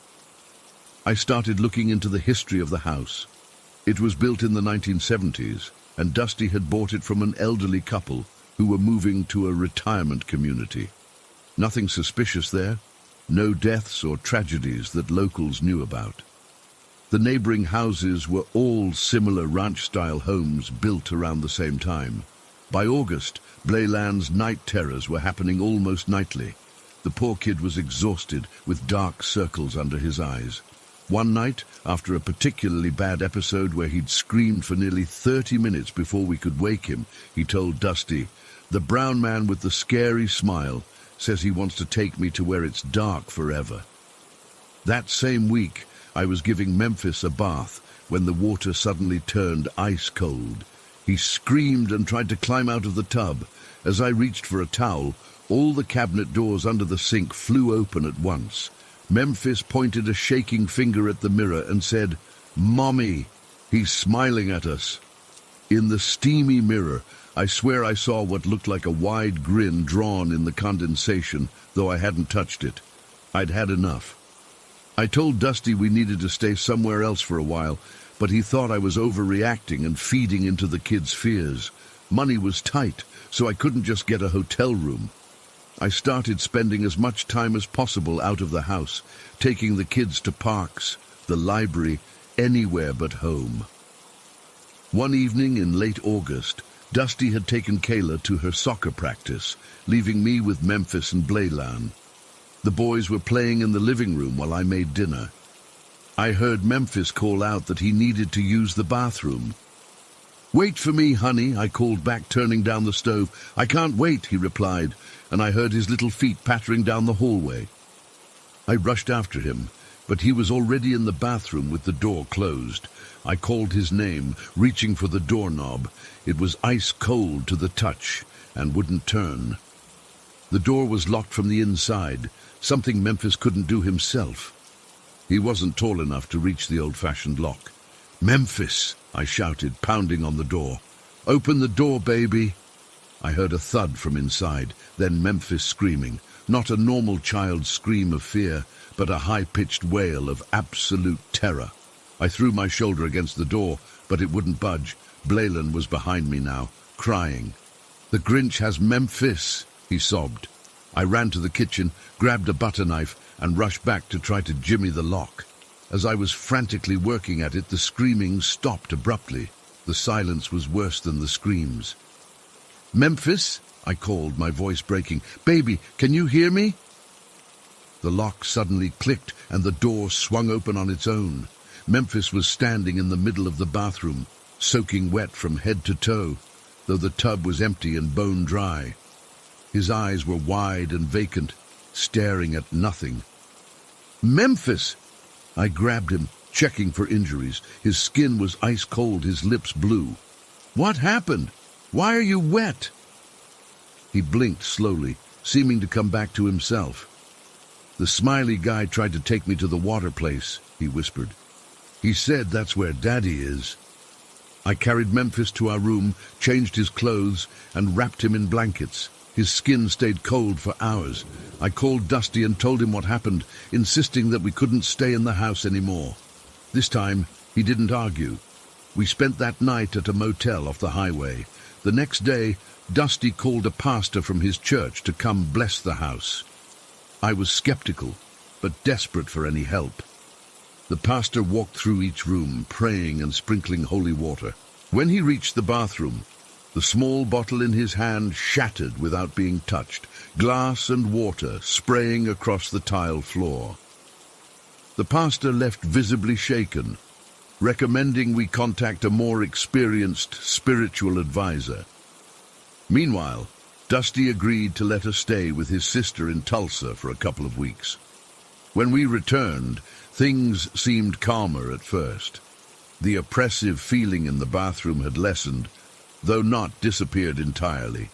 I started looking into the history of the house. It was built in the 1970s, and Dusty had bought it from an elderly couple who were moving to a retirement community. Nothing suspicious there, no deaths or tragedies that locals knew about. The neighboring houses were all similar ranch-style homes built around the same time. By August, Blayland's night terrors were happening almost nightly. The poor kid was exhausted, with dark circles under his eyes. One night, after a particularly bad episode where he'd screamed for nearly 30 minutes before we could wake him, he told Dusty, "The brown man with the scary smile says he wants to take me to where it's dark forever." That same week, I was giving Memphis a bath when the water suddenly turned ice cold. He screamed and tried to climb out of the tub. As I reached for a towel, all the cabinet doors under the sink flew open at once. Memphis pointed a shaking finger at the mirror and said, "Mommy, he's smiling at us." In the steamy mirror, I swear I saw what looked like a wide grin drawn in the condensation, though I hadn't touched it. I'd had enough. I told Dusty we needed to stay somewhere else for a while, but he thought I was overreacting and feeding into the kids' fears. Money was tight, so I couldn't just get a hotel room. I started spending as much time as possible out of the house, taking the kids to parks, the library, anywhere but home. One evening in late August, Dusty had taken Kayla to her soccer practice, leaving me with Memphis and Blaylan. The boys were playing in the living room while I made dinner. I heard Memphis call out that he needed to use the bathroom. "Wait for me, honey," I called back, turning down the stove. "I can't wait," he replied, and I heard his little feet pattering down the hallway. I rushed after him, but he was already in the bathroom with the door closed. I called his name, reaching for the doorknob. It was ice cold to the touch and wouldn't turn. The door was locked from the inside, something Memphis couldn't do himself. He wasn't tall enough to reach the old-fashioned lock. "Memphis!" I shouted, pounding on the door. "Open the door, baby!" I heard a thud from inside, then Memphis screaming. Not a normal child's scream of fear, but a high-pitched wail of absolute terror. I threw my shoulder against the door, but it wouldn't budge. Blaylan was behind me now, crying. "The Grinch has Memphis!" he sobbed. I ran to the kitchen, grabbed a butter knife, and rushed back to try to jimmy the lock. As I was frantically working at it, the screaming stopped abruptly. The silence was worse than the screams. "Memphis?" I called, my voice breaking. "Baby, can you hear me?" The lock suddenly clicked, and the door swung open on its own. Memphis was standing in the middle of the bathroom, soaking wet from head to toe, though the tub was empty and bone dry. His eyes were wide and vacant, staring at nothing. "Memphis!" I grabbed him, checking for injuries. His skin was ice cold, his lips blue. "What happened? Why are you wet?" He blinked slowly, seeming to come back to himself. "The smiley guy tried to take me to the water place," he whispered. "He said that's where Daddy is." I carried Memphis to our room, changed his clothes, and wrapped him in blankets. His skin stayed cold for hours. I called Dusty and told him what happened, insisting that we couldn't stay in the house anymore. This time, he didn't argue. We spent that night at a motel off the highway. The next day, Dusty called a pastor from his church to come bless the house. I was skeptical, but desperate for any help. The pastor walked through each room, praying and sprinkling holy water. When he reached the bathroom, the small bottle in his hand shattered without being touched, glass and water spraying across the tile floor. The pastor left visibly shaken, recommending we contact a more experienced spiritual advisor. Meanwhile, Dusty agreed to let us stay with his sister in Tulsa for a couple of weeks. When we returned, things seemed calmer at first. The oppressive feeling in the bathroom had lessened, though not disappeared entirely.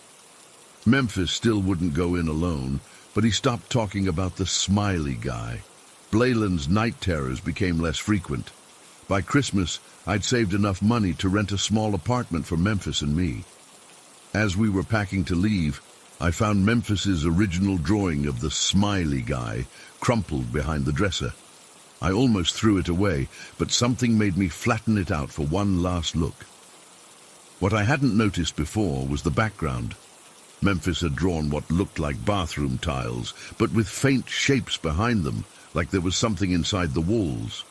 Memphis still wouldn't go in alone, but he stopped talking about the smiley guy. Blaylan's night terrors became less frequent. By Christmas, I'd saved enough money to rent a small apartment for Memphis and me. As we were packing to leave, I found Memphis's original drawing of the smiley guy crumpled behind the dresser. I almost threw it away, but something made me flatten it out for one last look. What I hadn't noticed before was the background. Memphis had drawn what looked like bathroom tiles, but with faint shapes behind them, like there was something inside the walls.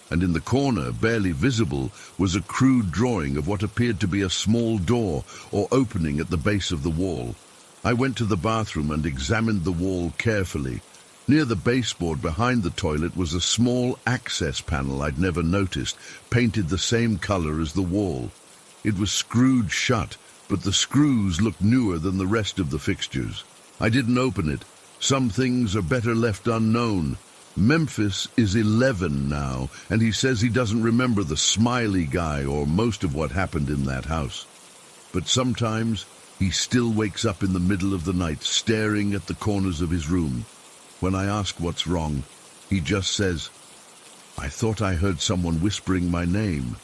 And in the corner, barely visible, was a crude drawing of what appeared to be a small door or opening at the base of the wall. I went to the bathroom and examined the wall carefully. Near the baseboard behind the toilet was a small access panel I'd never noticed, painted the same color as the wall. It was screwed shut, but the screws looked newer than the rest of the fixtures. I didn't open it. Some things are better left unknown. Memphis is 11 now, and he says he doesn't remember the smiley guy or most of what happened in that house. But sometimes he still wakes up in the middle of the night, staring at the corners of his room. When I ask what's wrong, he just says, "I thought I heard someone whispering my name."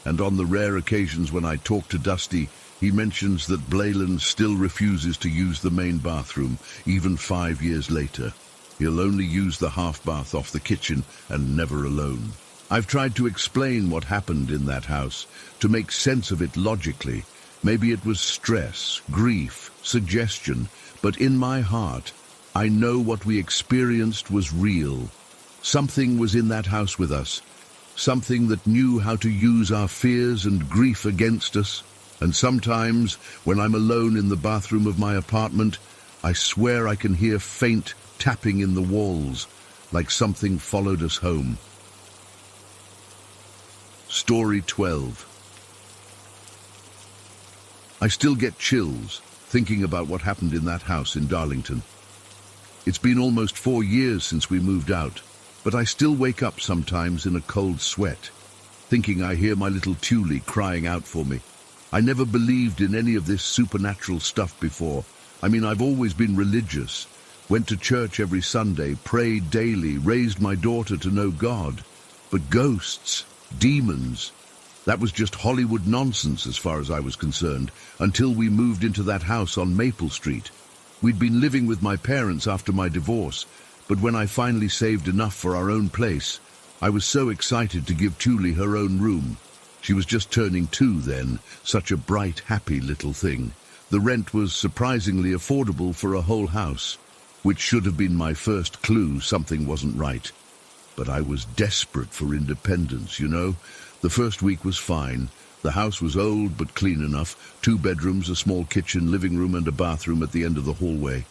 And on the rare occasions when I talk to Dusty, he mentions that Blaylan still refuses to use the main bathroom, even 5 years later. He'll only use the half-bath off the kitchen and never alone. I've tried to explain what happened in that house, to make sense of it logically. Maybe it was stress, grief, suggestion, But in my heart, I know what we experienced was real. Something was in that house with us, something that knew how to use our fears and grief against us. And sometimes, when I'm alone in the bathroom of my apartment, I swear I can hear faint tapping in the walls, like something followed us home. Story 12. I still get chills thinking about what happened in that house in Darlington. It's been almost 4 years since we moved out, but I still wake up sometimes in a cold sweat, thinking I hear my little Thule crying out for me. I never believed in any of this supernatural stuff before. I mean, I've always been religious, went to church every Sunday, prayed daily, raised my daughter to know God. But ghosts, demons, that was just Hollywood nonsense as far as I was concerned, until we moved into that house on Maple Street. We'd been living with my parents after my divorce, but when I finally saved enough for our own place, I was so excited to give Thule her own room. She was just turning 2 then, such a bright, happy little thing. The rent was surprisingly affordable for a whole house, which should have been my first clue something wasn't right. But I was desperate for independence, you know. The first week was fine. The house was old but clean enough. 2 bedrooms, a small kitchen, living room and a bathroom at the end of the hallway.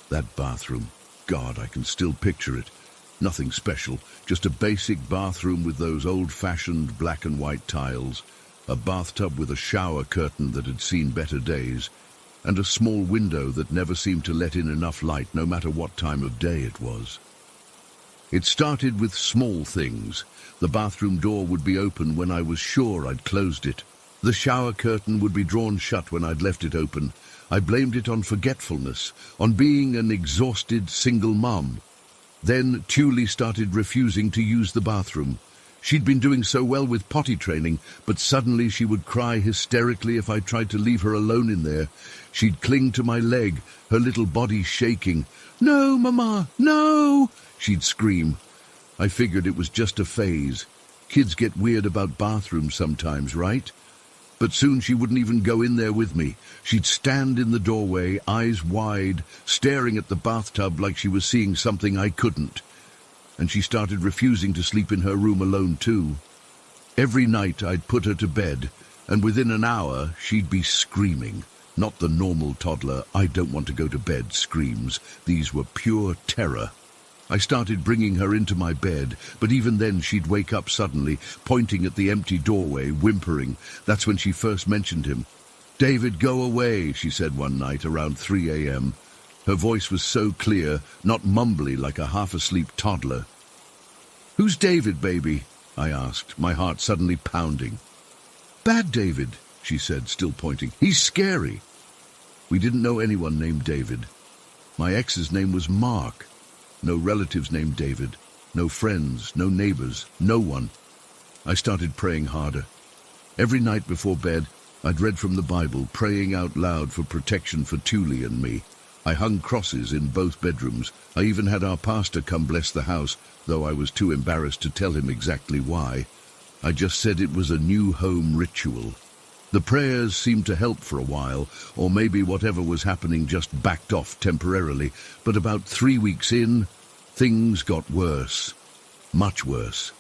That bathroom, God, I can still picture it. Nothing special, just a basic bathroom with those old-fashioned black and white tiles, a bathtub with a shower curtain that had seen better days, and a small window that never seemed to let in enough light no matter what time of day it was. It started with small things. The bathroom door would be open when I was sure I'd closed it. The shower curtain would be drawn shut when I'd left it open. I blamed it on forgetfulness, on being an exhausted single mum. Then Thule started refusing to use the bathroom. She'd been doing so well with potty training, but suddenly she would cry hysterically if I tried to leave her alone in there. She'd cling to my leg, her little body shaking. "No, Mama, no!" she'd scream. I figured it was just a phase. Kids get weird about bathrooms sometimes, right? But soon she wouldn't even go in there with me. She'd stand in the doorway, eyes wide, staring at the bathtub like she was seeing something I couldn't. And she started refusing to sleep in her room alone too. Every night I'd put her to bed, and within an hour she'd be screaming. Not the normal toddler, "I don't want to go to bed" screams. These were pure terror. I started bringing her into my bed, but even then she'd wake up suddenly, pointing at the empty doorway, whimpering. That's when she first mentioned him. "David, go away," she said one night around 3 a.m. Her voice was so clear, not mumbly like a half-asleep toddler. "Who's David, baby?" I asked, my heart suddenly pounding. "Bad David," she said, still pointing. "He's scary." We didn't know anyone named David. My ex's name was Mark. No relatives named David. No friends, no neighbors, no one. I started praying harder. Every night before bed, I'd read from the Bible, praying out loud for protection for Thule and me. I hung crosses in both bedrooms. I even had our pastor come bless the house, though I was too embarrassed to tell him exactly why. I just said it was a new home ritual. The prayers seemed to help for a while, or maybe whatever was happening just backed off temporarily. But about 3 weeks in, things got worse. Much worse.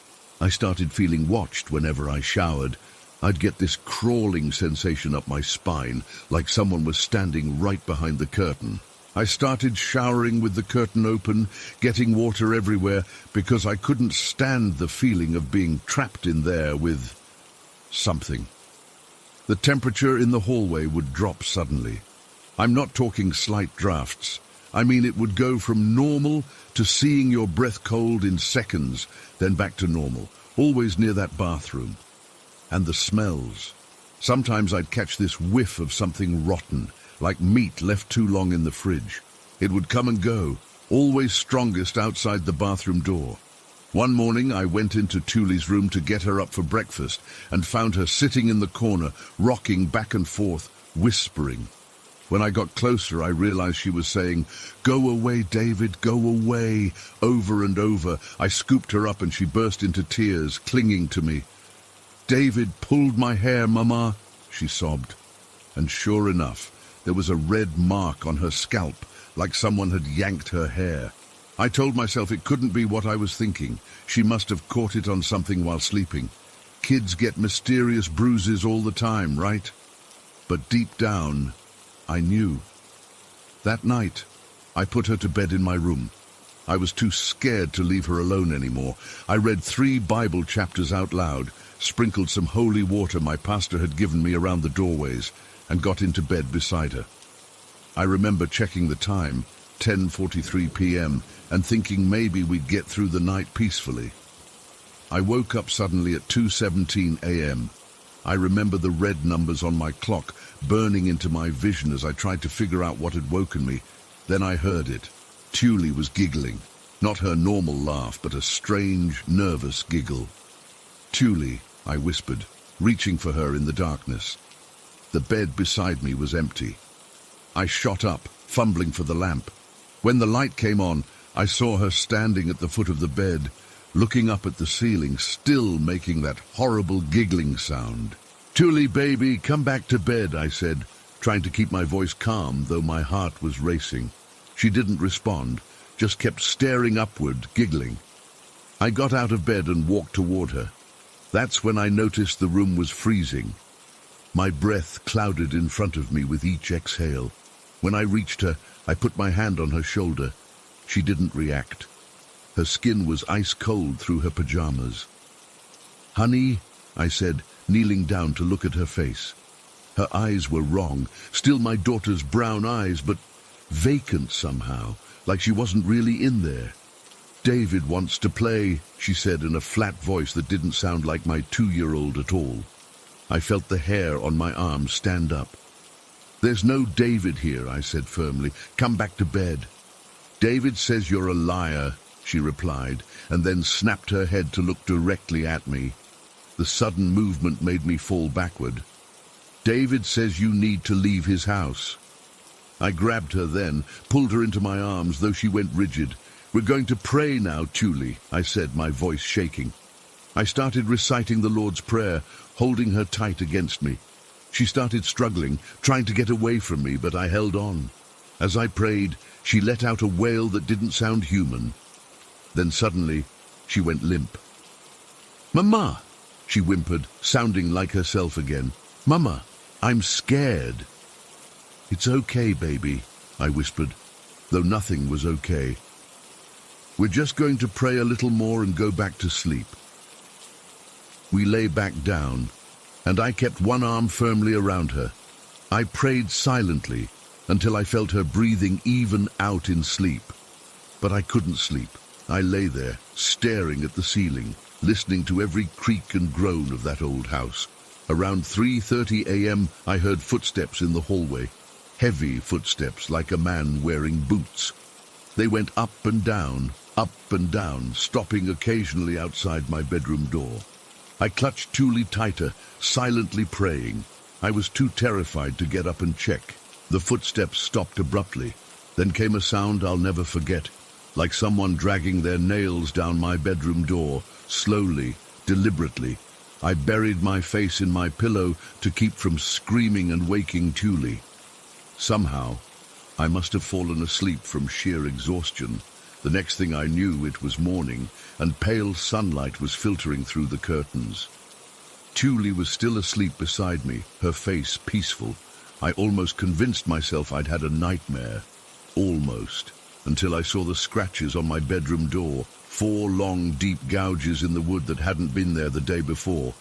I started feeling watched whenever I showered. I'd get this crawling sensation up my spine, like someone was standing right behind the curtain. I started showering with the curtain open, getting water everywhere, because I couldn't stand the feeling of being trapped in there with something. The temperature in the hallway would drop suddenly. I'm not talking slight drafts. I mean it would go from normal to seeing your breath cold in seconds, then back to normal, always near that bathroom. And the smells. Sometimes I'd catch this whiff of something rotten, like meat left too long in the fridge. It would come and go, always strongest outside the bathroom door. One morning I went into Thule's room to get her up for breakfast and found her sitting in the corner, rocking back and forth, whispering. When I got closer, I realized she was saying, "Go away, David, go away," over and over. I scooped her up and she burst into tears, clinging to me. "David pulled my hair, Mama," she sobbed. And sure enough, there was a red mark on her scalp, like someone had yanked her hair. I told myself it couldn't be what I was thinking. She must have caught it on something while sleeping. Kids get mysterious bruises all the time, right? But deep down, I knew. That night, I put her to bed in my room. I was too scared to leave her alone anymore. I read 3 Bible chapters out loud, sprinkled some holy water my pastor had given me around the doorways, and got into bed beside her. I remember checking the time, 10:43 p.m., and thinking maybe we'd get through the night peacefully. I woke up suddenly at 2:17 a.m. I remember the red numbers on my clock burning into my vision as I tried to figure out what had woken me. Then I heard it. Thule was giggling. Not her normal laugh, but a strange, nervous giggle. "Thule," I whispered, reaching for her in the darkness. The bed beside me was empty. I shot up, fumbling for the lamp. When the light came on, I saw her standing at the foot of the bed, looking up at the ceiling, still making that horrible giggling sound. "Thule, baby, come back to bed," I said, trying to keep my voice calm, though my heart was racing. She didn't respond, just kept staring upward, giggling. I got out of bed and walked toward her. That's when I noticed the room was freezing. My breath clouded in front of me with each exhale. When I reached her, I put my hand on her shoulder. She didn't react. Her skin was ice cold through her pajamas. "Honey," I said, kneeling down to look at her face. Her eyes were wrong, still my daughter's brown eyes, but vacant somehow, like she wasn't really in there. "David wants to play," she said in a flat voice that didn't sound like my 2-year-old at all. I felt the hair on my arm stand up. "There's no David here," I said firmly. "Come back to bed." "David says you're a liar," she replied, and then snapped her head to look directly at me. The sudden movement made me fall backward. "David says you need to leave his house." I grabbed her then, pulled her into my arms, though she went rigid. "We're going to pray now, Thule," I said, my voice shaking. I started reciting the Lord's Prayer, holding her tight against me. She started struggling, trying to get away from me, but I held on. As I prayed, she let out a wail that didn't sound human. Then suddenly, she went limp. "Mama," she whimpered, sounding like herself again. "Mama, I'm scared." "It's okay, baby," I whispered, though nothing was okay. "We're just going to pray a little more and go back to sleep." We lay back down, and I kept one arm firmly around her. I prayed silently until I felt her breathing even out in sleep. But I couldn't sleep. I lay there, staring at the ceiling, listening to every creak and groan of that old house. Around 3:30 a.m., I heard footsteps in the hallway. Heavy footsteps, like a man wearing boots. They went up and down, stopping occasionally outside my bedroom door. I clutched Thule tighter, silently praying. I was too terrified to get up and check. The footsteps stopped abruptly. Then came a sound I'll never forget, like someone dragging their nails down my bedroom door, slowly, deliberately. I buried my face in my pillow to keep from screaming and waking Thule. Somehow, I must have fallen asleep from sheer exhaustion. The next thing I knew, it was morning, and pale sunlight was filtering through the curtains. Thule was still asleep beside me, her face peaceful. I almost convinced myself I'd had a nightmare. Almost. Until I saw the scratches on my bedroom door, 4 long, deep gouges in the wood that hadn't been there the day before.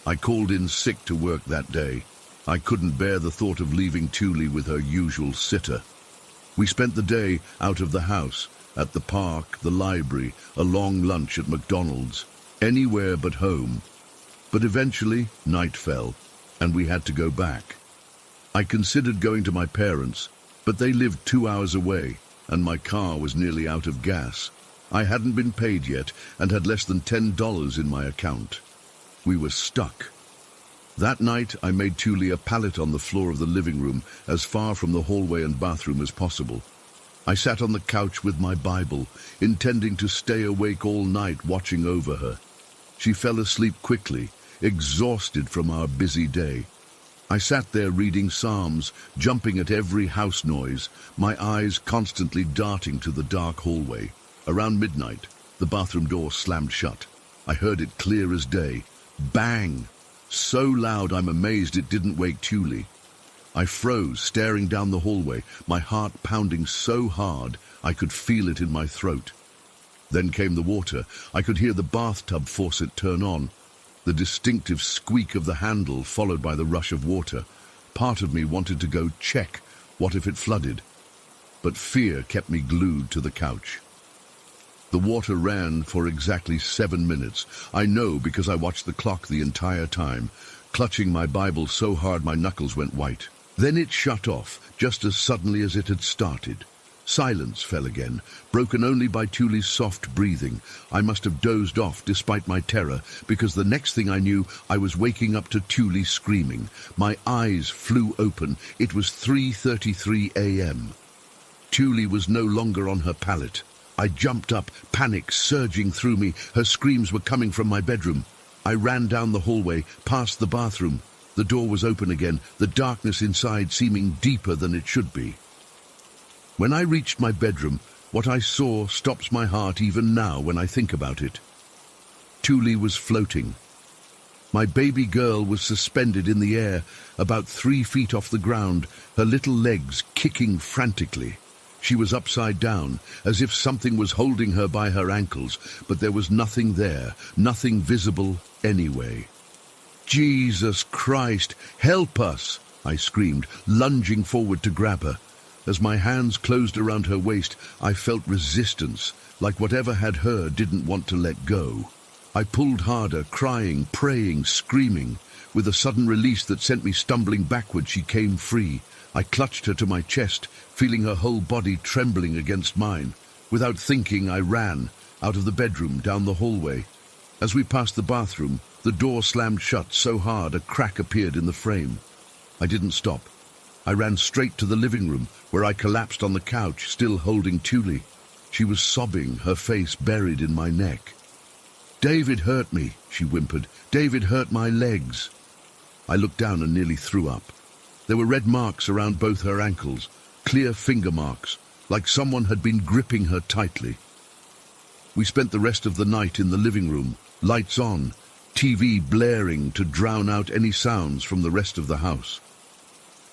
I called in sick to work that day. I couldn't bear the thought of leaving Thule with her usual sitter. We spent the day out of the house, at the park, the library, a long lunch at McDonald's, anywhere but home. But eventually, night fell, and we had to go back. I considered going to my parents, but they lived 2 hours away, and my car was nearly out of gas. I hadn't been paid yet, and had less than $10 in my account. We were stuck. That night, I made Thule a pallet on the floor of the living room, as far from the hallway and bathroom as possible. I sat on the couch with my Bible, intending to stay awake all night watching over her. She fell asleep quickly, exhausted from our busy day. I sat there reading Psalms, jumping at every house noise, my eyes constantly darting to the dark hallway. Around midnight, the bathroom door slammed shut. I heard it clear as day. Bang! So loud I'm amazed it didn't wake Thule. I froze, staring down the hallway, my heart pounding so hard I could feel it in my throat. Then came the water. I could hear the bathtub faucet turn on, the distinctive squeak of the handle followed by the rush of water. Part of me wanted to go check. What if it flooded? But fear kept me glued to the couch. The water ran for exactly 7 minutes. I know because I watched the clock the entire time, clutching my Bible so hard my knuckles went white. Then it shut off, just as suddenly as it had started. Silence fell again, broken only by Thule's soft breathing. I must have dozed off despite my terror, because the next thing I knew, I was waking up to Thule screaming. My eyes flew open. It was 3:33 a.m. Thule was no longer on her pallet. I jumped up, panic surging through me. Her screams were coming from my bedroom. I ran down the hallway, past the bathroom. The door was open again, the darkness inside seeming deeper than it should be. When I reached my bedroom, what I saw stops my heart even now when I think about it. Thule was floating. My baby girl was suspended in the air, about 3 feet off the ground, her little legs kicking frantically. She was upside down, as if something was holding her by her ankles, but there was nothing there, nothing visible anyway. "Jesus Christ, help us!" I screamed, lunging forward to grab her. As my hands closed around her waist, I felt resistance, like whatever had her didn't want to let go. I pulled harder, crying, praying, screaming. With a sudden release that sent me stumbling backward, she came free. I clutched her to my chest, feeling her whole body trembling against mine. Without thinking, I ran, out of the bedroom, down the hallway. As we passed the bathroom, the door slammed shut so hard a crack appeared in the frame. I didn't stop. I ran straight to the living room, where I collapsed on the couch, still holding Thule. She was sobbing, her face buried in my neck. "David hurt me," she whimpered. "David hurt my legs." I looked down and nearly threw up. There were red marks around both her ankles, clear finger marks, like someone had been gripping her tightly. We spent the rest of the night in the living room, lights on, TV blaring to drown out any sounds from the rest of the house.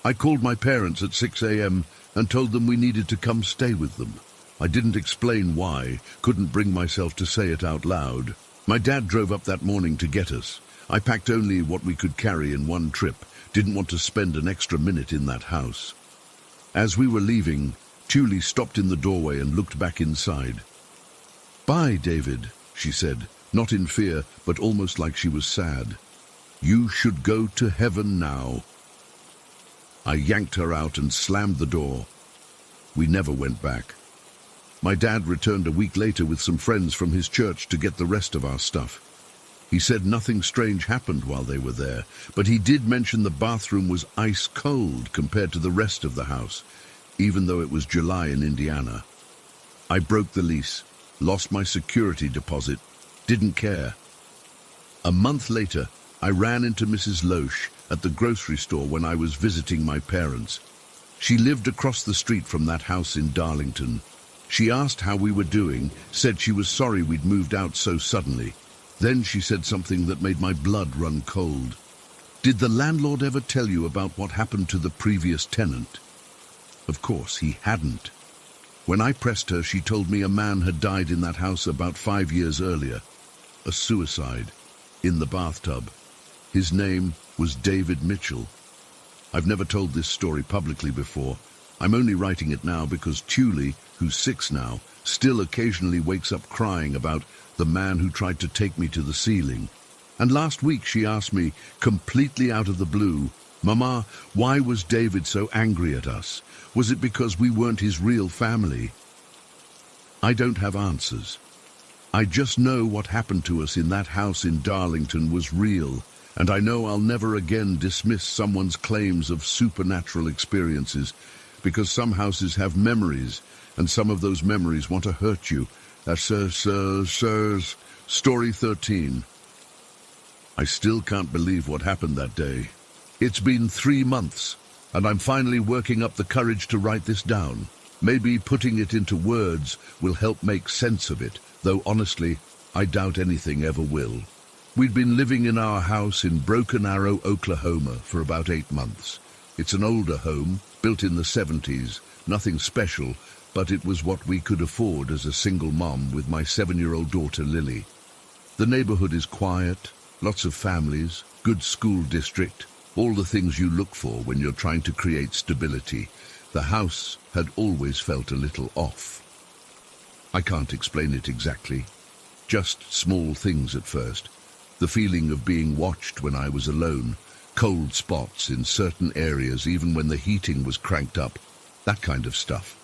I called my parents at 6 a.m. and told them we needed to come stay with them. I didn't explain why, couldn't bring myself to say it out loud. My dad drove up that morning to get us. I packed only what we could carry in one trip, didn't want to spend an extra minute in that house. As we were leaving, Thule stopped in the doorway and looked back inside. "Bye, David," she said, not in fear, but almost like she was sad. "You should go to heaven now." I yanked her out and slammed the door. We never went back. My dad returned a week later with some friends from his church to get the rest of our stuff. He said nothing strange happened while they were there, but he did mention the bathroom was ice cold compared to the rest of the house, even though it was July in Indiana. I broke the lease, lost my security deposit, didn't care. A month later, I ran into Mrs. Loesch at the grocery store when I was visiting my parents. She lived across the street from that house in Darlington. She asked how we were doing, said she was sorry we'd moved out so suddenly. Then she said something that made my blood run cold. "Did the landlord ever tell you about what happened to the previous tenant?" Of course, he hadn't. When I pressed her, she told me a man had died in that house about 5 years earlier. A suicide, in the bathtub. His name was David Mitchell. I've never told this story publicly before. I'm only writing it now because Thule, who's 6 now, still occasionally wakes up crying about the man who tried to take me to the ceiling. And last week she asked me, completely out of the blue, "Mama, why was David so angry at us? Was it because we weren't his real family?" I don't have answers. I just know what happened to us in that house in Darlington was real, and I know I'll never again dismiss someone's claims of supernatural experiences, because some houses have memories, and some of those memories want to hurt you. That's Story 13. I still can't believe what happened that day. It's been 3 months, and I'm finally working up the courage to write this down. Maybe putting it into words will help make sense of it, though honestly, I doubt anything ever will. We'd been living in our house in Broken Arrow, Oklahoma for about 8 months. It's an older home, built in the 70s, nothing special, but it was what we could afford as a single mom with my 7-year-old daughter Lily. The neighborhood is quiet, lots of families, good school district, all the things you look for when you're trying to create stability. The house had always felt a little off. I can't explain it exactly. Just small things at first. The feeling of being watched when I was alone, cold spots in certain areas even when the heating was cranked up, that kind of stuff.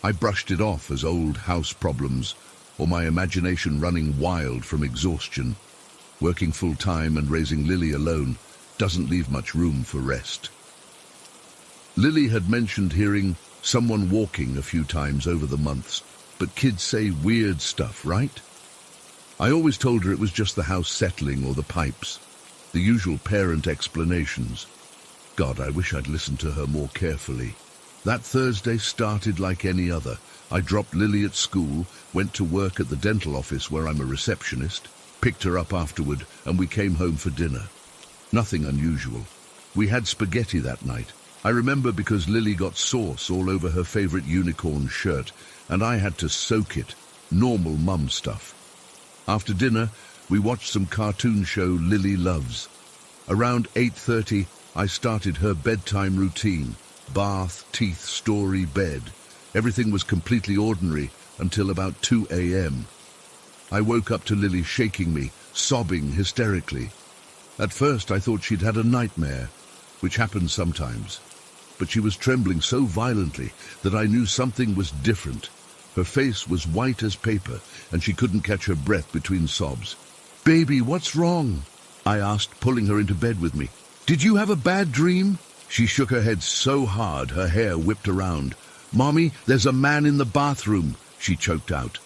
I brushed it off as old house problems or my imagination running wild from exhaustion. Working full-time and raising Lily alone doesn't leave much room for rest. Lily had mentioned hearing someone walking a few times over the months, but kids say weird stuff, right? I always told her it was just the house settling or the pipes, the usual parent explanations. God, I wish I'd listened to her more carefully. That Thursday started like any other. I dropped Lily at school, went to work at the dental office where I'm a receptionist, picked her up afterward, and we came home for dinner. Nothing unusual. We had spaghetti that night. I remember because Lily got sauce all over her favorite unicorn shirt, and I had to soak it. Normal mum stuff. After dinner, we watched some cartoon show Lily loves. Around 8:30, I started her bedtime routine. Bath, teeth, story, bed. Everything was completely ordinary until about 2 a.m. I woke up to Lily shaking me, sobbing hysterically. At first I thought she'd had a nightmare, which happens sometimes. But she was trembling so violently that I knew something was different. Her face was white as paper, and she couldn't catch her breath between sobs. "Baby, what's wrong?" I asked, pulling her into bed with me. "Did you have a bad dream?" She shook her head so hard her hair whipped around. "Mommy, there's a man in the bathroom," she choked out.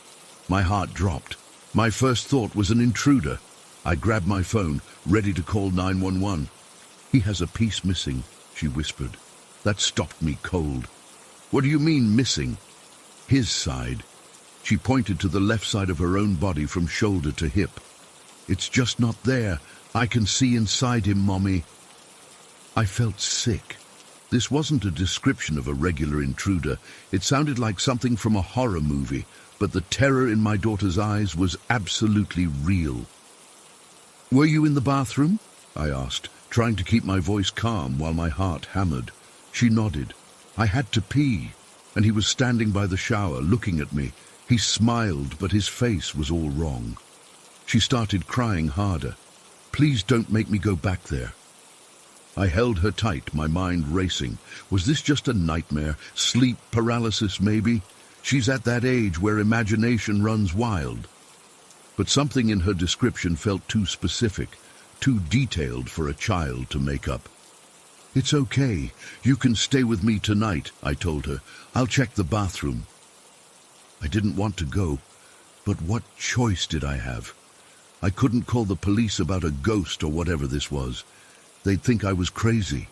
My heart dropped. My first thought was an intruder. I grabbed my phone, ready to call 911. "He has a piece missing," she whispered. That stopped me cold. "What do you mean, missing?" "His side." She pointed to the left side of her own body from shoulder to hip. "It's just not there. I can see inside him, Mommy." I felt sick. This wasn't a description of a regular intruder. It sounded like something from a horror movie, but the terror in my daughter's eyes was absolutely real. "Were you in the bathroom?" I asked, trying to keep my voice calm while my heart hammered. She nodded. "I had to pee," and he was standing by the shower looking at me. He smiled, but his face was all wrong. She started crying harder. "Please don't make me go back there." I held her tight, my mind racing. Was this just a nightmare? Sleep paralysis, maybe? She's at that age where imagination runs wild. But something in her description felt too specific, too detailed for a child to make up. "It's okay. You can stay with me tonight," I told her. "I'll check the bathroom." I didn't want to go, but what choice did I have? I couldn't call the police about a ghost or whatever this was. They'd think I was crazy.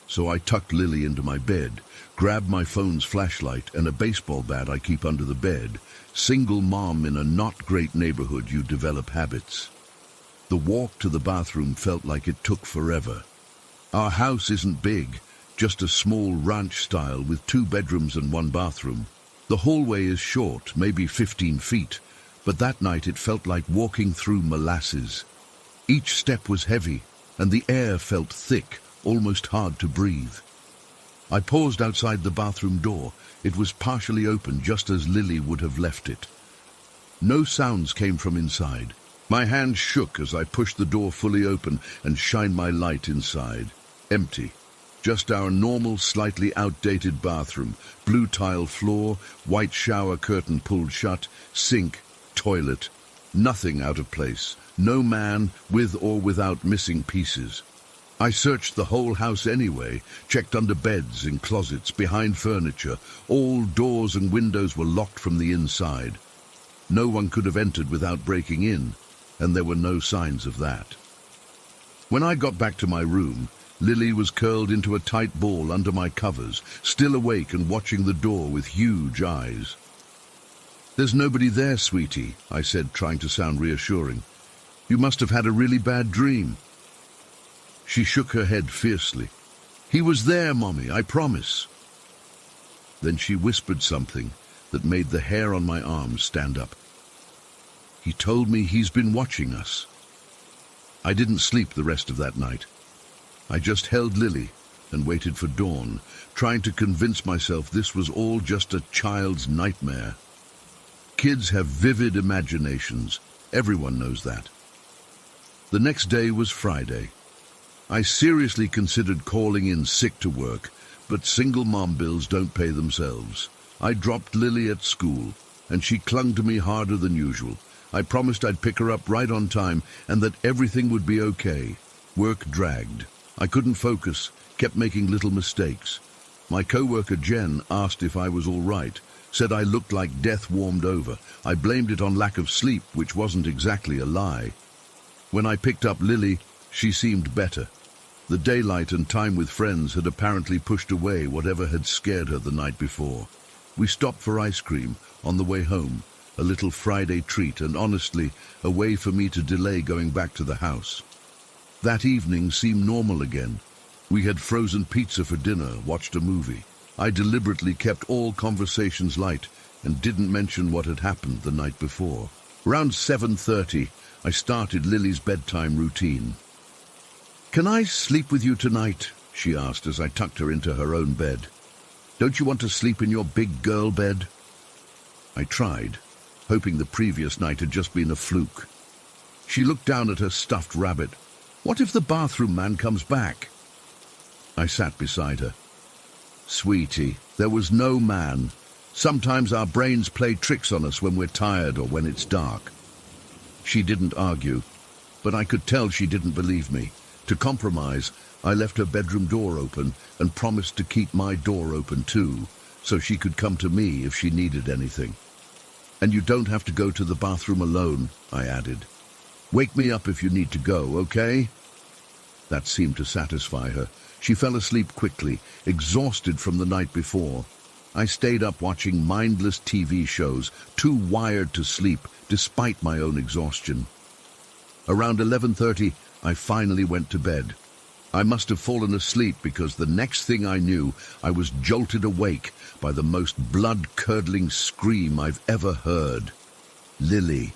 So I tucked Lily into my bed, grabbed my phone's flashlight and a baseball bat I keep under the bed. Single mom in a not great neighborhood, you develop habits. The walk to the bathroom felt like it took forever. Our house isn't big, just a small ranch style with 2 bedrooms and 1 bathroom. The hallway is short, maybe 15 feet, but that night it felt like walking through molasses. Each step was heavy, and the air felt thick, almost hard to breathe. I paused outside the bathroom door. It was partially open, just as Lily would have left it. No sounds came from inside. My hand shook as I pushed the door fully open and shined my light inside. Empty. Just our normal, slightly outdated bathroom. Blue tile floor, white shower curtain pulled shut, sink, toilet. Nothing out of place. No man, with or without missing pieces. I searched the whole house anyway, checked under beds, in closets, behind furniture. All doors and windows were locked from the inside. No one could have entered without breaking in, and there were no signs of that. When I got back to my room, Lily was curled into a tight ball under my covers, still awake and watching the door with huge eyes. "There's nobody there, sweetie," I said, trying to sound reassuring. "You must have had a really bad dream." She shook her head fiercely. "He was there, Mommy, I promise." Then she whispered something that made the hair on my arms stand up. "He told me he's been watching us." I didn't sleep the rest of that night. I just held Lily and waited for dawn, trying to convince myself this was all just a child's nightmare. Kids have vivid imaginations. Everyone knows that. The next day was Friday. I seriously considered calling in sick to work, but single mom bills don't pay themselves. I dropped Lily at school, and she clung to me harder than usual. I promised I'd pick her up right on time and that everything would be okay. Work dragged. I couldn't focus, kept making little mistakes. My co-worker Jen asked if I was all right, said I looked like death warmed over. I blamed it on lack of sleep, which wasn't exactly a lie. When I picked up Lily, she seemed better. The daylight and time with friends had apparently pushed away whatever had scared her the night before. We stopped for ice cream on the way home, a little Friday treat, and honestly, a way for me to delay going back to the house. That evening seemed normal again. We had frozen pizza for dinner, watched a movie. I deliberately kept all conversations light and didn't mention what had happened the night before. Around 7:30, I started Lily's bedtime routine. "Can I sleep with you tonight?" she asked as I tucked her into her own bed. "Don't you want to sleep in your big girl bed?" I tried, hoping the previous night had just been a fluke. She looked down at her stuffed rabbit. "What if the bathroom man comes back?" I sat beside her. "Sweetie, there was no man. Sometimes our brains play tricks on us when we're tired or when it's dark." She didn't argue, but I could tell she didn't believe me. To compromise, I left her bedroom door open and promised to keep my door open too, so she could come to me if she needed anything. "And you don't have to go to the bathroom alone," I added. "Wake me up if you need to go, okay?" That seemed to satisfy her. She fell asleep quickly, exhausted from the night before. I stayed up watching mindless TV shows, too wired to sleep despite my own exhaustion. Around 11:30, I finally went to bed. I must have fallen asleep because the next thing I knew, I was jolted awake by the most blood-curdling scream I've ever heard. Lily.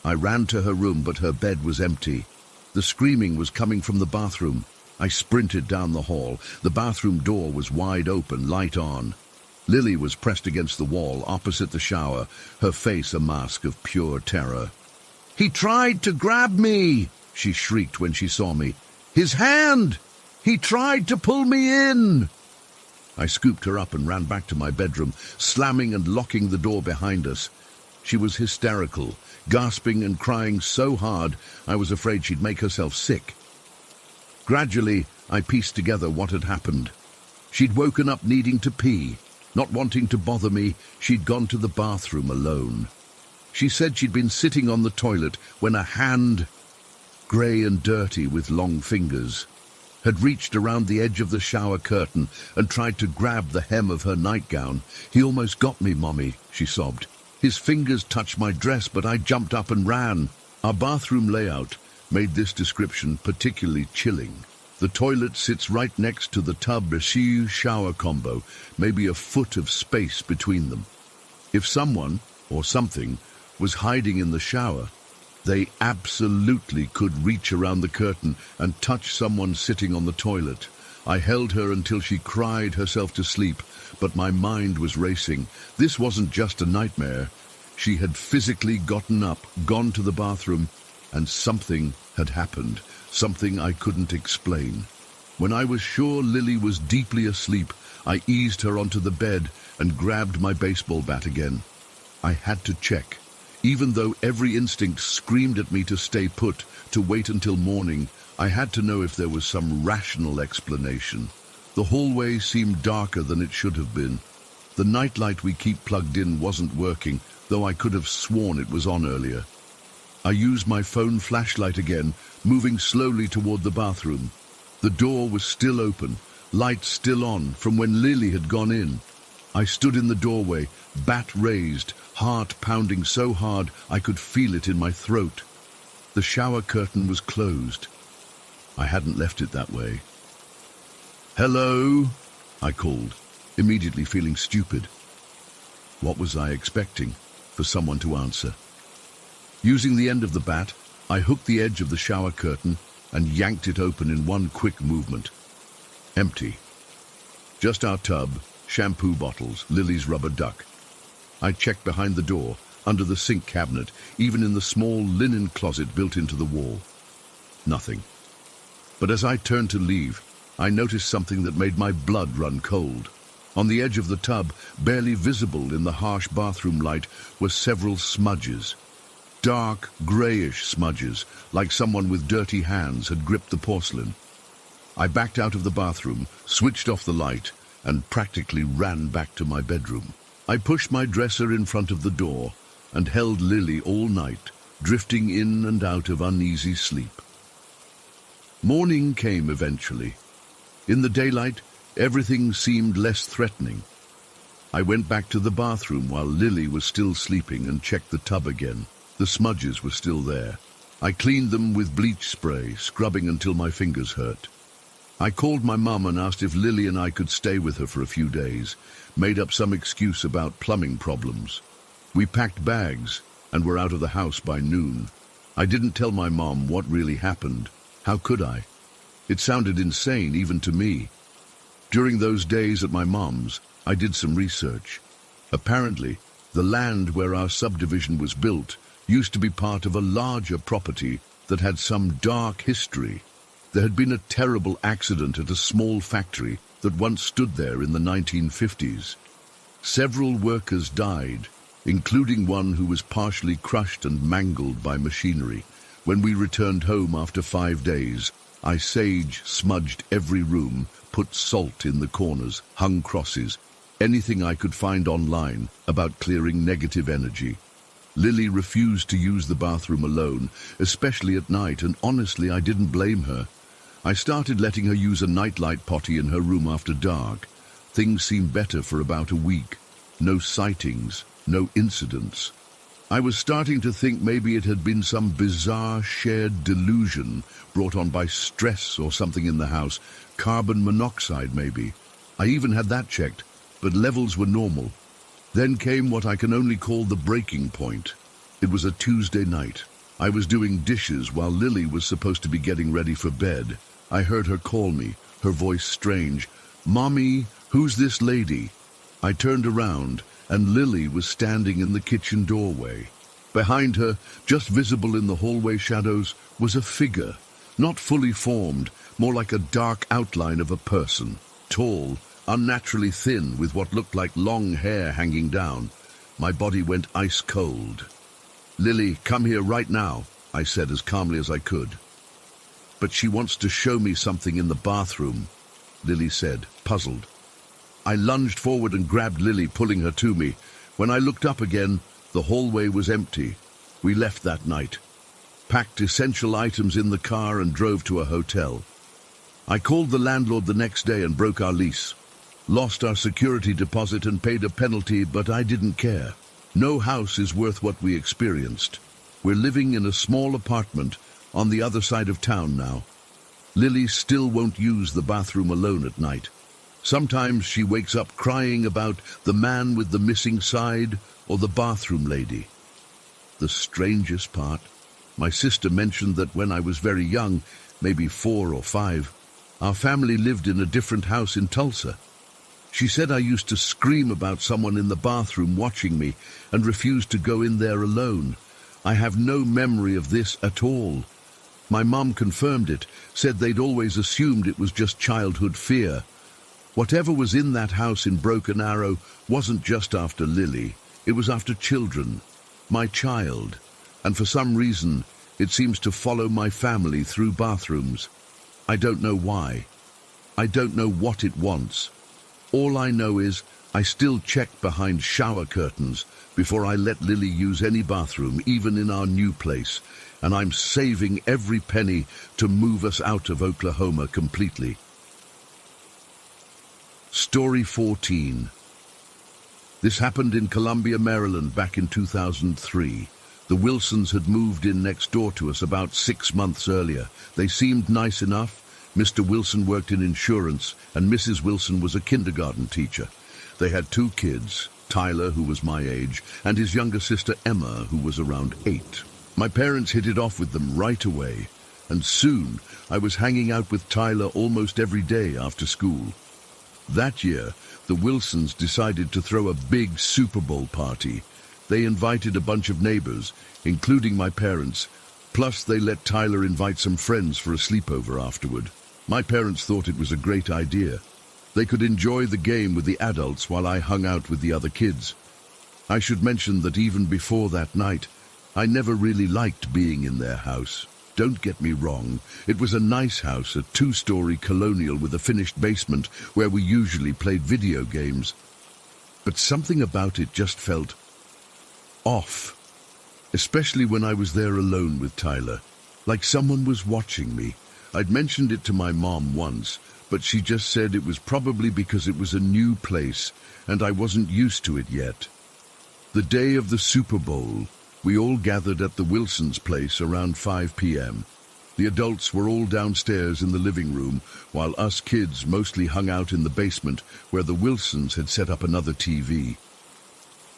I ran to her room, but her bed was empty. The screaming was coming from the bathroom. I sprinted down the hall. The bathroom door was wide open, light on. Lily was pressed against the wall opposite the shower, her face a mask of pure terror. "He tried to grab me!" she shrieked when she saw me. "His hand! He tried to pull me in!" I scooped her up and ran back to my bedroom, slamming and locking the door behind us. She was hysterical, gasping and crying so hard I was afraid she'd make herself sick. Gradually, I pieced together what had happened. She'd woken up needing to pee. Not wanting to bother me, she'd gone to the bathroom alone. She said she'd been sitting on the toilet when a hand, grey and dirty with long fingers, had reached around the edge of the shower curtain and tried to grab the hem of her nightgown. "He almost got me, Mommy," she sobbed. "His fingers touched my dress, but I jumped up and ran." Our bathroom layout made this description particularly chilling. The toilet sits right next to the tub-shower combo, maybe a foot of space between them. If someone, or something, was hiding in the shower, they absolutely could reach around the curtain and touch someone sitting on the toilet. I held her until she cried herself to sleep, but my mind was racing. This wasn't just a nightmare. She had physically gotten up, gone to the bathroom, and something had happened, something I couldn't explain. When I was sure Lily was deeply asleep, I eased her onto the bed and grabbed my baseball bat again. I had to check. Even though every instinct screamed at me to stay put, to wait until morning, I had to know if there was some rational explanation. The hallway seemed darker than it should have been. The nightlight we keep plugged in wasn't working, though I could have sworn it was on earlier. I used my phone flashlight again, moving slowly toward the bathroom. The door was still open, light still on from when Lily had gone in. I stood in the doorway, bat raised, heart pounding so hard I could feel it in my throat. The shower curtain was closed. I hadn't left it that way. "Hello?" I called, immediately feeling stupid. What was I expecting? For someone to answer. Using the end of the bat, I hooked the edge of the shower curtain and yanked it open in one quick movement. Empty. Just our tub, shampoo bottles, Lily's rubber duck. I checked behind the door, under the sink cabinet, even in the small linen closet built into the wall. Nothing. But as I turned to leave, I noticed something that made my blood run cold. On the edge of the tub, barely visible in the harsh bathroom light, were several smudges. Dark, greyish smudges, like someone with dirty hands had gripped the porcelain. I backed out of the bathroom, switched off the light, and practically ran back to my bedroom. I pushed my dresser in front of the door and held Lily all night, drifting in and out of uneasy sleep. Morning came eventually. In the daylight, everything seemed less threatening. I went back to the bathroom while Lily was still sleeping and checked the tub again. The smudges were still there. I cleaned them with bleach spray, scrubbing until my fingers hurt. I called my mum and asked if Lily and I could stay with her for a few days, made up some excuse about plumbing problems. We packed bags and were out of the house by noon. I didn't tell my mom what really happened. How could I? It sounded insane even to me. During those days at my mom's, I did some research. Apparently, the land where our subdivision was built used to be part of a larger property that had some dark history. There had been a terrible accident at a small factory that once stood there in the 1950s. Several workers died, including one who was partially crushed and mangled by machinery. When we returned home after 5 days, I sage-smudged every room, put salt in the corners, hung crosses, anything I could find online about clearing negative energy. Lily refused to use the bathroom alone, especially at night, and honestly, I didn't blame her. I started letting her use a nightlight potty in her room after dark. Things seemed better for about a week. No sightings, no incidents. I was starting to think maybe it had been some bizarre shared delusion brought on by stress or something in the house. Carbon monoxide, maybe. I even had that checked, but levels were normal. Then came what I can only call the breaking point. It was a Tuesday night. I was doing dishes while Lily was supposed to be getting ready for bed. I heard her call me, her voice strange. "Mommy, who's this lady?" I turned around, and Lily was standing in the kitchen doorway. Behind her, just visible in the hallway shadows, was a figure, not fully formed, more like a dark outline of a person. Tall, unnaturally thin, with what looked like long hair hanging down. My body went ice cold. "Lily, come here right now," I said as calmly as I could. "But she wants to show me something in the bathroom," Lily said, puzzled. I lunged forward and grabbed Lily, pulling her to me. When I looked up again, the hallway was empty. We left that night, packed essential items in the car and drove to a hotel. I called the landlord the next day and broke our lease. Lost our security deposit and paid a penalty, but I didn't care. No house is worth what we experienced. We're living in a small apartment on the other side of town now. Lily still won't use the bathroom alone at night. Sometimes she wakes up crying about the man with the missing side or the bathroom lady. The strangest part, my sister mentioned that when I was very young, maybe 4 or 5, our family lived in a different house in Tulsa. She said I used to scream about someone in the bathroom watching me and refused to go in there alone. I have no memory of this at all. My mom confirmed it, said they'd always assumed it was just childhood fear. Whatever was in that house in Broken Arrow wasn't just after Lily, it was after children, my child, and for some reason it seems to follow my family through bathrooms. I don't know why. I don't know what it wants. All I know is I still check behind shower curtains before I let Lily use any bathroom, even in our new place, and I'm saving every penny to move us out of Oklahoma completely. Story 14. This happened in Columbia, Maryland back in 2003. The Wilsons had moved in next door to us about 6 months earlier. They seemed nice enough. Mr. Wilson worked in insurance, and Mrs. Wilson was a kindergarten teacher. They had 2 kids, Tyler, who was my age, and his younger sister Emma, who was around 8. My parents hit it off with them right away, and soon I was hanging out with Tyler almost every day after school. That year, the Wilsons decided to throw a big Super Bowl party. They invited a bunch of neighbors, including my parents, plus they let Tyler invite some friends for a sleepover afterward. My parents thought it was a great idea. They could enjoy the game with the adults while I hung out with the other kids. I should mention that even before that night, I never really liked being in their house. Don't get me wrong, it was a nice house, a 2-story colonial with a finished basement where we usually played video games. But something about it just felt off, especially when I was there alone with Tyler, like someone was watching me. I'd mentioned it to my mom once, but she just said it was probably because it was a new place and I wasn't used to it yet. The day of the Super Bowl, we all gathered at the Wilsons' place around 5 p.m. The adults were all downstairs in the living room, while us kids mostly hung out in the basement where the Wilsons had set up another TV.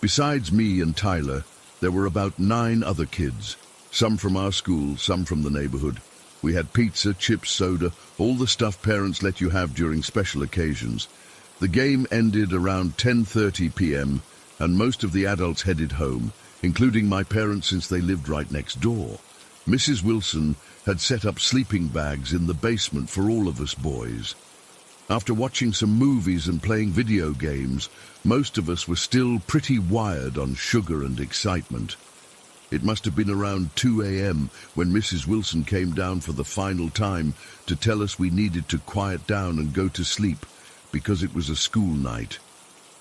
Besides me and Tyler, there were about 9 other kids, some from our school, some from the neighborhood. We had pizza, chips, soda, all the stuff parents let you have during special occasions. The game ended around 10:30 p.m., and most of the adults headed home, including my parents since they lived right next door. Mrs. Wilson had set up sleeping bags in the basement for all of us boys. After watching some movies and playing video games, most of us were still pretty wired on sugar and excitement. It must have been around 2 a.m. when Mrs. Wilson came down for the final time to tell us we needed to quiet down and go to sleep because it was a school night.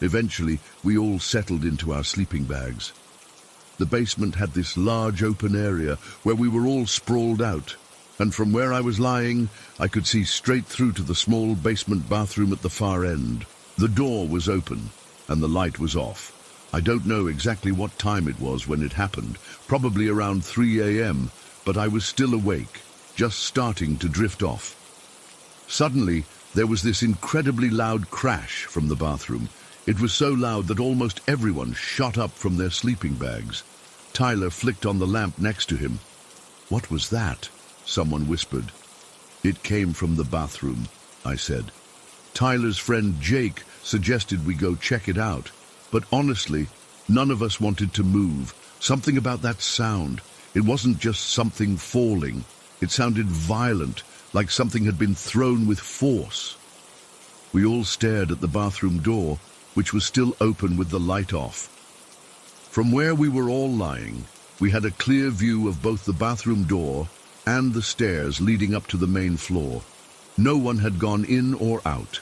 Eventually, we all settled into our sleeping bags. The basement had this large open area where we were all sprawled out, and from where I was lying, I could see straight through to the small basement bathroom at the far end. The door was open, and the light was off. I don't know exactly what time it was when it happened, probably around 3 a.m., but I was still awake, just starting to drift off. Suddenly, there was this incredibly loud crash from the bathroom. It was so loud that almost everyone shot up from their sleeping bags. Tyler flicked on the lamp next to him. "What was that?" someone whispered. "It came from the bathroom," I said. Tyler's friend Jake suggested we go check it out, but honestly, none of us wanted to move. Something about that sound. It wasn't just something falling. It sounded violent, like something had been thrown with force. We all stared at the bathroom door, which was still open with the light off. From where we were all lying, we had a clear view of both the bathroom door and the stairs leading up to the main floor. No one had gone in or out.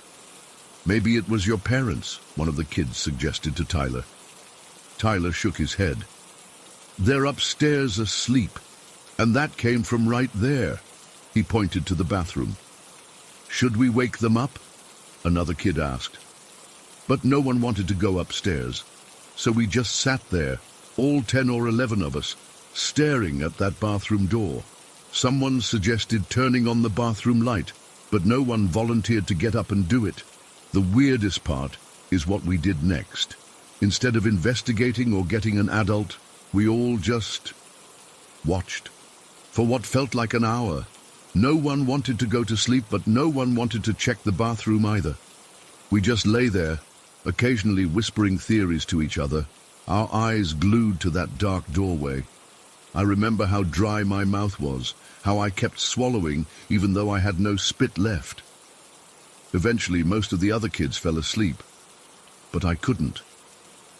"Maybe it was your parents," one of the kids suggested to Tyler. Tyler shook his head. "They're upstairs asleep, and that came from right there." He pointed to the bathroom. "Should we wake them up?" another kid asked. But no one wanted to go upstairs, so we just sat there, all 10 or 11 of us, staring at that bathroom door. Someone suggested turning on the bathroom light, but no one volunteered to get up and do it. The weirdest part is what we did next. Instead of investigating or getting an adult, we all just watched. For what felt like an hour. No one wanted to go to sleep, but no one wanted to check the bathroom either. We just lay there, occasionally whispering theories to each other, our eyes glued to that dark doorway. I remember how dry my mouth was, how I kept swallowing even though I had no spit left. Eventually, most of the other kids fell asleep, but I couldn't.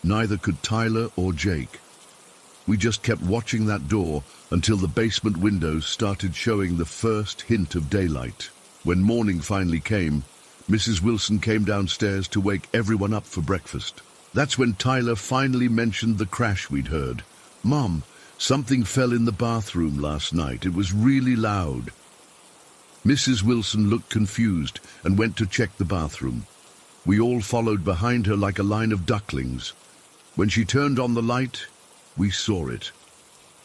Neither could Tyler or Jake. We just kept watching that door until the basement windows started showing the first hint of daylight. When morning finally came, Mrs. Wilson came downstairs to wake everyone up for breakfast. That's when Tyler finally mentioned the crash we'd heard. "Mom, Something fell in the bathroom last night. It was really loud. Mrs. Wilson looked confused and went to check the bathroom. We all followed behind her like a line of ducklings. When she turned on the light, we saw it.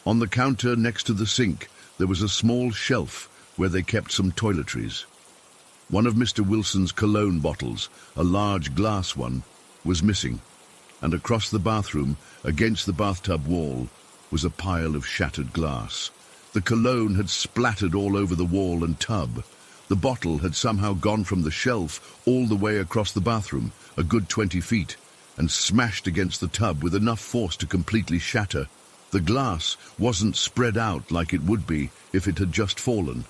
On the counter next to the sink, there was a small shelf where they kept some toiletries. One of Mr. Wilson's cologne bottles, a large glass one, was missing, and across the bathroom, against the bathtub wall, was a pile of shattered glass. The cologne had splattered all over the wall and tub. The bottle had somehow gone from the shelf all the way across the bathroom, a good 20 feet, and smashed against the tub with enough force to completely shatter. The glass wasn't spread out like it would be if it had just fallen.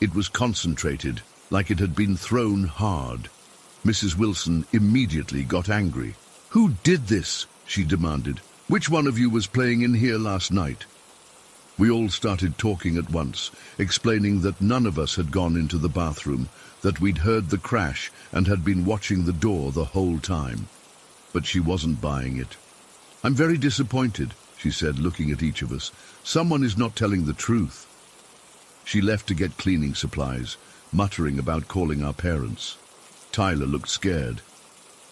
It was concentrated, like it had been thrown hard. Mrs. Wilson immediately got angry. "Who did this?" she demanded. "Which one of you was playing in here last night?" We all started talking at once, explaining that none of us had gone into the bathroom, that we'd heard the crash and had been watching the door the whole time. But she wasn't buying it. "I'm very disappointed," she said, looking at each of us. "Someone is not telling the truth." She left to get cleaning supplies, muttering about calling our parents. Tyler looked scared.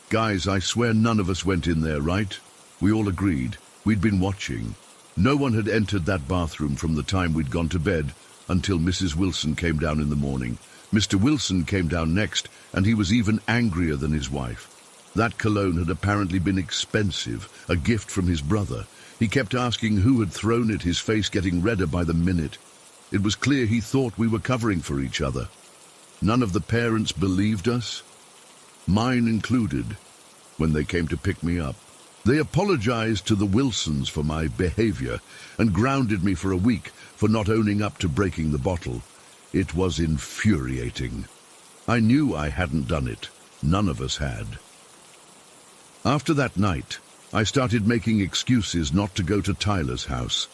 "Guys, I swear none of us went in there, right?" We all agreed. We'd been watching. No one had entered that bathroom from the time we'd gone to bed until Mrs. Wilson came down in the morning. Mr. Wilson came down next, and he was even angrier than his wife. That cologne had apparently been expensive, a gift from his brother. He kept asking who had thrown it, his face getting redder by the minute. It was clear he thought we were covering for each other. None of the parents believed us, mine included, when they came to pick me up. They apologized to the Wilsons for my behavior and grounded me for a week for not owning up to breaking the bottle. It was infuriating. I knew I hadn't done it. None of us had. After that night, I started making excuses not to go to Tyler's house.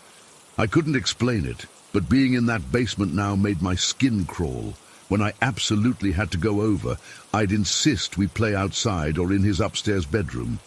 I couldn't explain it, but being in that basement now made my skin crawl. When I absolutely had to go over, I'd insist we play outside or in his upstairs bedroom.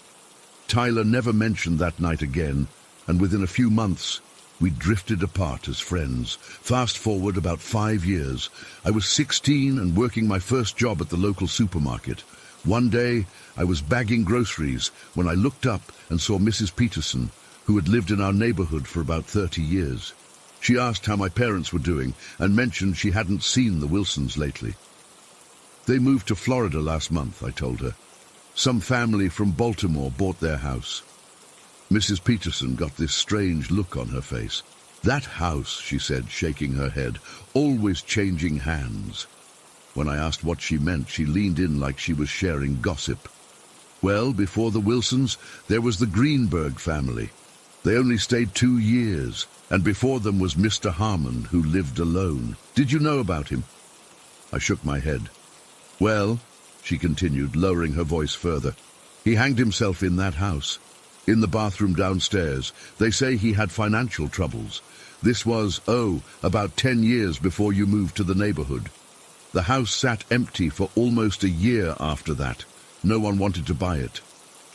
Tyler never mentioned that night again, and within a few months, we drifted apart as friends. Fast forward about 5 years. I was 16 and working my first job at the local supermarket. One day, I was bagging groceries when I looked up and saw Mrs. Peterson, who had lived in our neighborhood for about 30 years. She asked how my parents were doing and mentioned she hadn't seen the Wilsons lately. "They moved to Florida last month," I told her. "Some family from Baltimore bought their house." Mrs. Peterson got this strange look on her face. "That house," she said, shaking her head, "always changing hands." When I asked what she meant, she leaned in like she was sharing gossip. "Well, before the Wilsons, there was the Greenberg family. They only stayed 2 years, and before them was Mr. Harmon, who lived alone. Did you know about him?" I shook my head. "Well," she continued, lowering her voice further, "he hanged himself in that house, in the bathroom downstairs. They say he had financial troubles. This was, about 10 years before you moved to the neighborhood. The house sat empty for almost a year after that. No one wanted to buy it.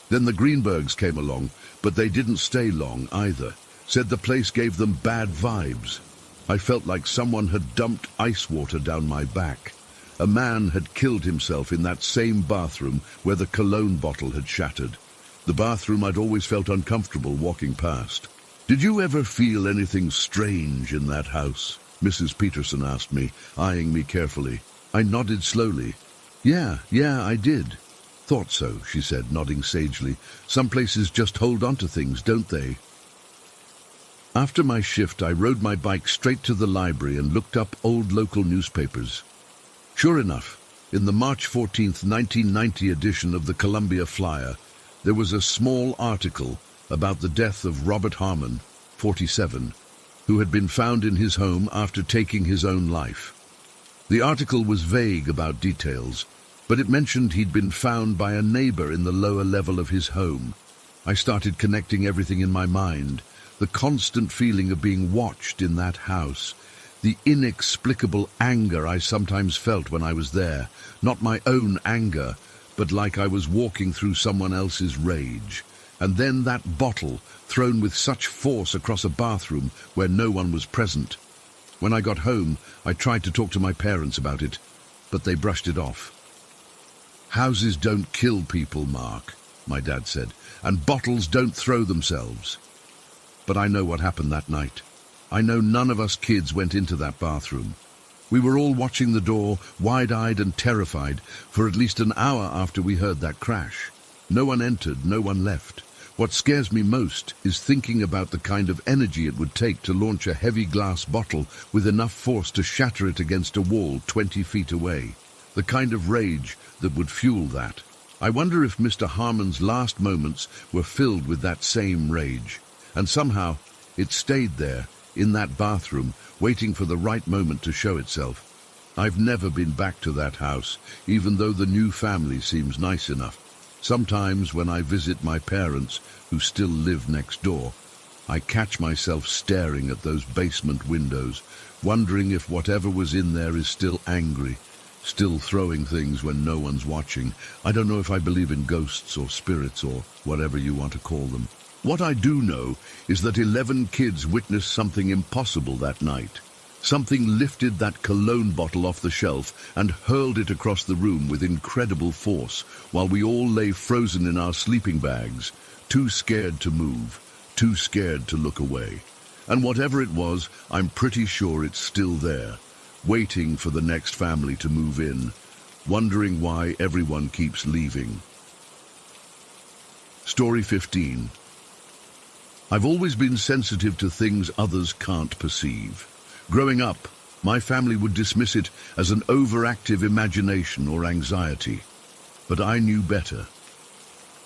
Then the Greenbergs came along, but they didn't stay long either. Said the place gave them bad vibes. I felt like someone had dumped ice water down my back. A man had killed himself in that same bathroom where the cologne bottle had shattered. The bathroom I'd always felt uncomfortable walking past. "Did you ever feel anything strange in that house?" Mrs. Peterson asked me, eyeing me carefully. I nodded slowly. Yeah, I did." "Thought so," she said, nodding sagely. "Some places just hold on to things, don't they?" After my shift, I rode my bike straight to the library and looked up old local newspapers. Sure enough, in the March 14th, 1990 edition of the Columbia Flyer, there was a small article about the death of Robert Harmon, 47, who had been found in his home after taking his own life. The article was vague about details, but it mentioned he'd been found by a neighbor in the lower level of his home. I started connecting everything in my mind. The constant feeling of being watched in that house. The inexplicable anger I sometimes felt when I was there. Not my own anger, but like I was walking through someone else's rage. And then that bottle thrown with such force across a bathroom where no one was present. When I got home, I tried to talk to my parents about it, but they brushed it off. "Houses don't kill people, Mark," my dad said, "and bottles don't throw themselves." But I know what happened that night. I know none of us kids went into that bathroom. We were all watching the door, wide-eyed and terrified, for at least an hour after we heard that crash. No one entered, no one left. What scares me most is thinking about the kind of energy it would take to launch a heavy glass bottle with enough force to shatter it against a wall 20 feet away. The kind of rage that would fuel that. I wonder if Mr. Harmon's last moments were filled with that same rage. And somehow it stayed there, in that bathroom, waiting for the right moment to show itself. I've never been back to that house, even though the new family seems nice enough. Sometimes when I visit my parents, who still live next door, I catch myself staring at those basement windows, wondering if whatever was in there is still angry, still throwing things when no one's watching. I don't know if I believe in ghosts or spirits or whatever you want to call them. What I do know is that 11 kids witnessed something impossible that night. Something lifted that cologne bottle off the shelf and hurled it across the room with incredible force, while we all lay frozen in our sleeping bags, too scared to move, too scared to look away. And whatever it was, I'm pretty sure it's still there, waiting for the next family to move in, wondering why everyone keeps leaving. Story 15. I've always been sensitive to things others can't perceive. Growing up, my family would dismiss it as an overactive imagination or anxiety. But I knew better.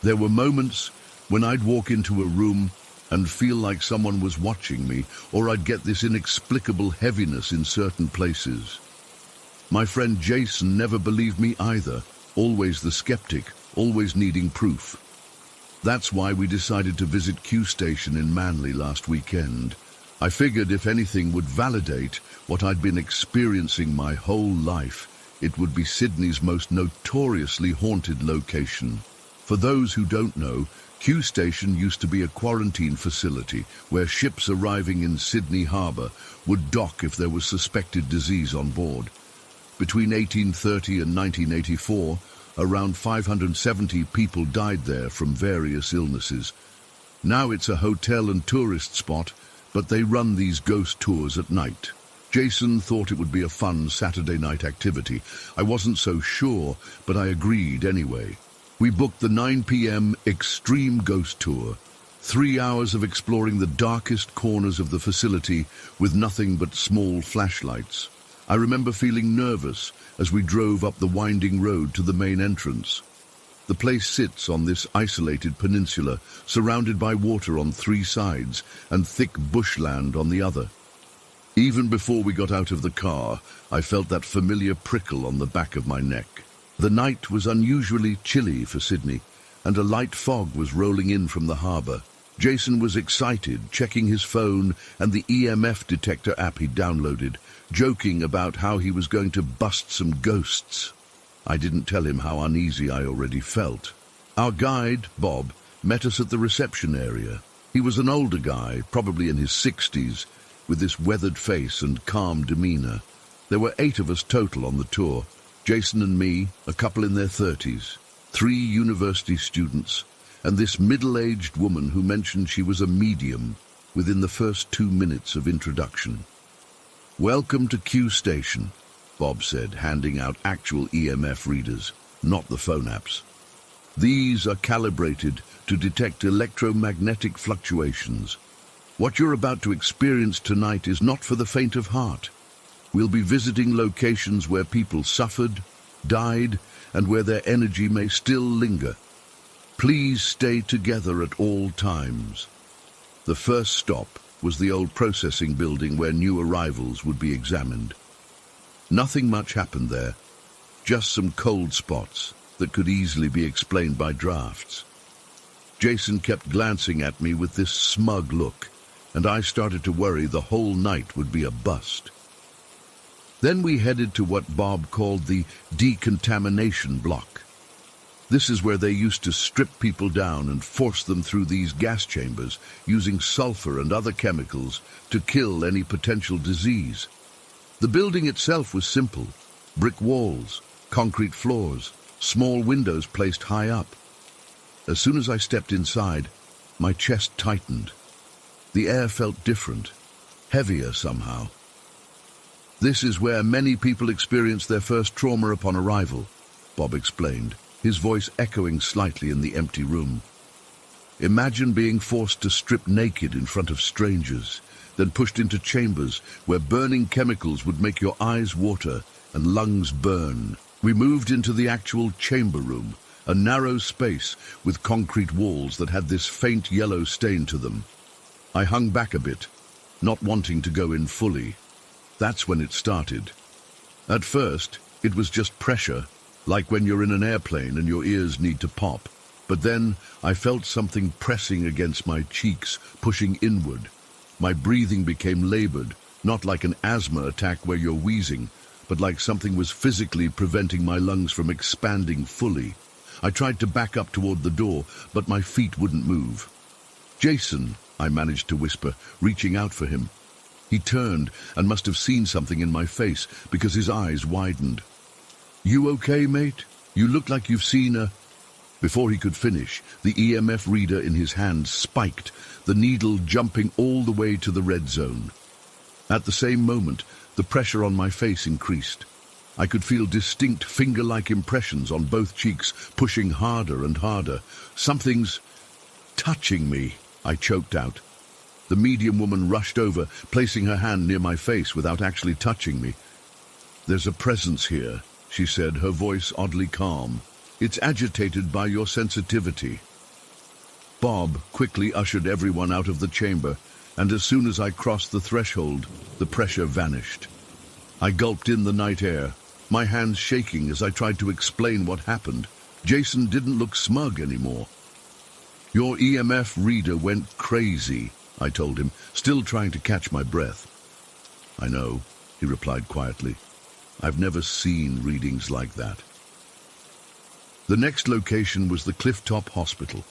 There were moments when I'd walk into a room and feel like someone was watching me, or I'd get this inexplicable heaviness in certain places. My friend Jason never believed me either, always the skeptic, always needing proof. That's why we decided to visit Q Station in Manly last weekend. I figured if anything would validate what I'd been experiencing my whole life, it would be Sydney's most notoriously haunted location. For those who don't know, Q Station used to be a quarantine facility where ships arriving in Sydney Harbour would dock if there was suspected disease on board. Between 1830 and 1984, around 570 people died there from various illnesses. Now it's a hotel and tourist spot, but they run these ghost tours at night. Jason thought it would be a fun Saturday night activity. I wasn't so sure, but I agreed anyway. We booked the 9 p.m. Extreme Ghost Tour, 3 hours of exploring the darkest corners of the facility with nothing but small flashlights. I remember feeling nervous as we drove up the winding road to the main entrance. The place sits on this isolated peninsula, surrounded by water on 3 sides and thick bushland on the other. Even before we got out of the car, I felt that familiar prickle on the back of my neck. The night was unusually chilly for Sydney, and a light fog was rolling in from the harbour. Jason was excited, checking his phone and the EMF detector app he'd downloaded, joking about how he was going to bust some ghosts. I didn't tell him how uneasy I already felt. Our guide, Bob, met us at the reception area. He was an older guy, probably in his 60s, with this weathered face and calm demeanour. There were 8 of us total on the tour, Jason and me, a couple in their 30s, 3 university students, and this middle-aged woman who mentioned she was a medium within the first 2 minutes of introduction. "Welcome to Q Station," Bob said, handing out actual EMF readers, not the phone apps. "These are calibrated to detect electromagnetic fluctuations. What you're about to experience tonight is not for the faint of heart. We'll be visiting locations where people suffered, died, and where their energy may still linger. Please stay together at all times." The first stop was the old processing building where new arrivals would be examined. Nothing much happened there, just some cold spots that could easily be explained by drafts. Jason kept glancing at me with this smug look, and I started to worry the whole night would be a bust. Then we headed to what Bob called the decontamination block. This is where they used to strip people down and force them through these gas chambers, using sulfur and other chemicals to kill any potential disease. The building itself was simple: brick walls, concrete floors, small windows placed high up. As soon as I stepped inside, my chest tightened. The air felt different, heavier somehow. "This is where many people experience their first trauma upon arrival," Bob explained, his voice echoing slightly in the empty room. "Imagine being forced to strip naked in front of strangers, then pushed into chambers where burning chemicals would make your eyes water and lungs burn." We moved into the actual chamber room, a narrow space with concrete walls that had this faint yellow stain to them. I hung back a bit, not wanting to go in fully. That's when it started. At first, it was just pressure, like when you're in an airplane and your ears need to pop. But then I felt something pressing against my cheeks, pushing inward. My breathing became labored, not like an asthma attack where you're wheezing, but like something was physically preventing my lungs from expanding fully. I tried to back up toward the door, but my feet wouldn't move. "Jason," I managed to whisper, reaching out for him. He turned and must have seen something in my face because his eyes widened. "You okay, mate? You look like you've seen a..." Before he could finish, the EMF reader in his hand spiked, the needle jumping all the way to the red zone. At the same moment, the pressure on my face increased. I could feel distinct finger-like impressions on both cheeks, pushing harder and harder. "Something's touching me," I choked out. The medium woman rushed over, placing her hand near my face without actually touching me. "There's a presence here," she said, her voice oddly calm. "It's agitated by your sensitivity." Bob quickly ushered everyone out of the chamber, and as soon as I crossed the threshold, the pressure vanished. I gulped in the night air, my hands shaking as I tried to explain what happened. Jason didn't look smug anymore. "Your EMF reader went crazy," I told him, still trying to catch my breath. "I know," he replied quietly. "I've never seen readings like that." The next location was the Clifftop Hospital,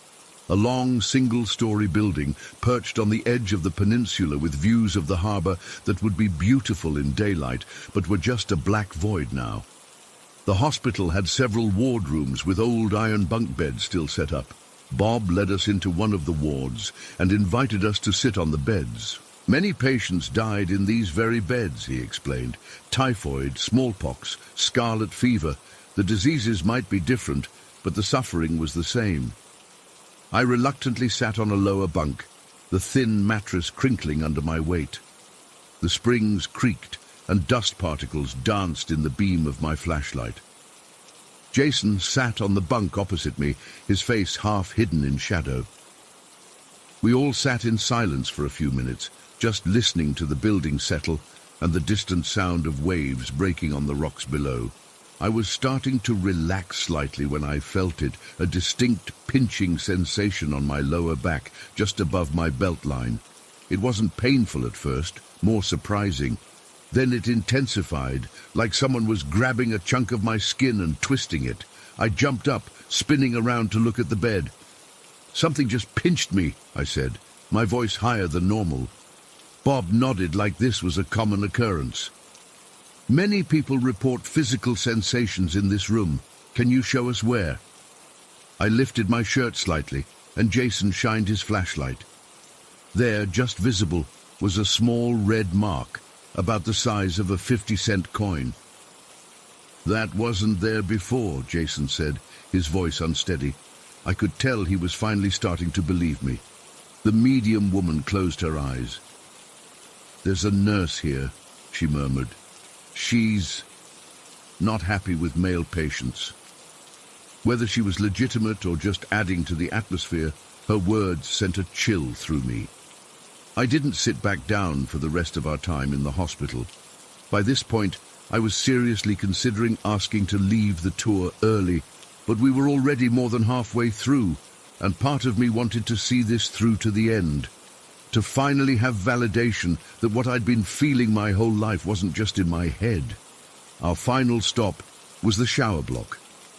a long single-story building perched on the edge of the peninsula with views of the harbor that would be beautiful in daylight, but were just a black void now. The hospital had several wardrooms with old iron bunk beds still set up. Bob led us into one of the wards and invited us to sit on the beds. "Many patients died in these very beds," he explained. "Typhoid, smallpox, scarlet fever. The diseases might be different, but the suffering was the same." I reluctantly sat on a lower bunk, the thin mattress crinkling under my weight. The springs creaked, and dust particles danced in the beam of my flashlight. Jason sat on the bunk opposite me, his face half hidden in shadow. We all sat in silence for a few minutes, just listening to the building settle and the distant sound of waves breaking on the rocks below. I was starting to relax slightly when I felt it, a distinct pinching sensation on my lower back, just above my belt line. It wasn't painful at first, more surprising. Then it intensified, like someone was grabbing a chunk of my skin and twisting it. I jumped up, spinning around to look at the bed. "Something just pinched me," I said, my voice higher than normal. Bob nodded like this was a common occurrence. "Many people report physical sensations in this room. Can you show us where?" I lifted my shirt slightly, and Jason shined his flashlight. There, just visible, was a small red mark, about the size of a 50-cent coin. "That wasn't there before," Jason said, his voice unsteady. I could tell he was finally starting to believe me. The medium woman closed her eyes. "There's a nurse here," she murmured. "She's not happy with male patients." Whether she was legitimate or just adding to the atmosphere, her words sent a chill through me. I didn't sit back down for the rest of our time in the hospital. By this point, I was seriously considering asking to leave the tour early, but we were already more than halfway through, and part of me wanted to see this through to the end. To finally have validation that what I'd been feeling my whole life wasn't just in my head. Our final stop was the shower block,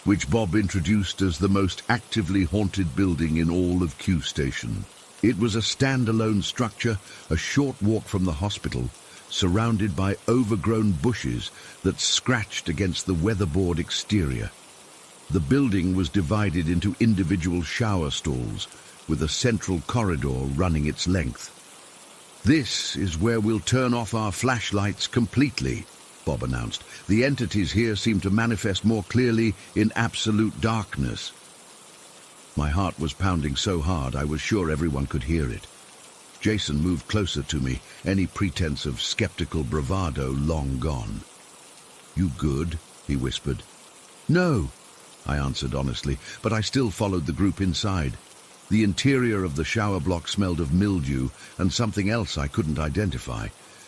which Bob introduced as the most actively haunted building in all of Q Station. It was a standalone structure, a short walk from the hospital, surrounded by overgrown bushes that scratched against the weatherboard exterior. The building was divided into individual shower stalls, with a central corridor running its length. "This is where we'll turn off our flashlights completely," Bob announced. "The entities here seem to manifest more clearly in absolute darkness." My heart was pounding so hard I was sure everyone could hear it. Jason moved closer to me, any pretense of skeptical bravado long gone. "You good?" he whispered. "No," I answered honestly, but I still followed the group inside. The interior of the shower block smelled of mildew and something else I couldn't identify,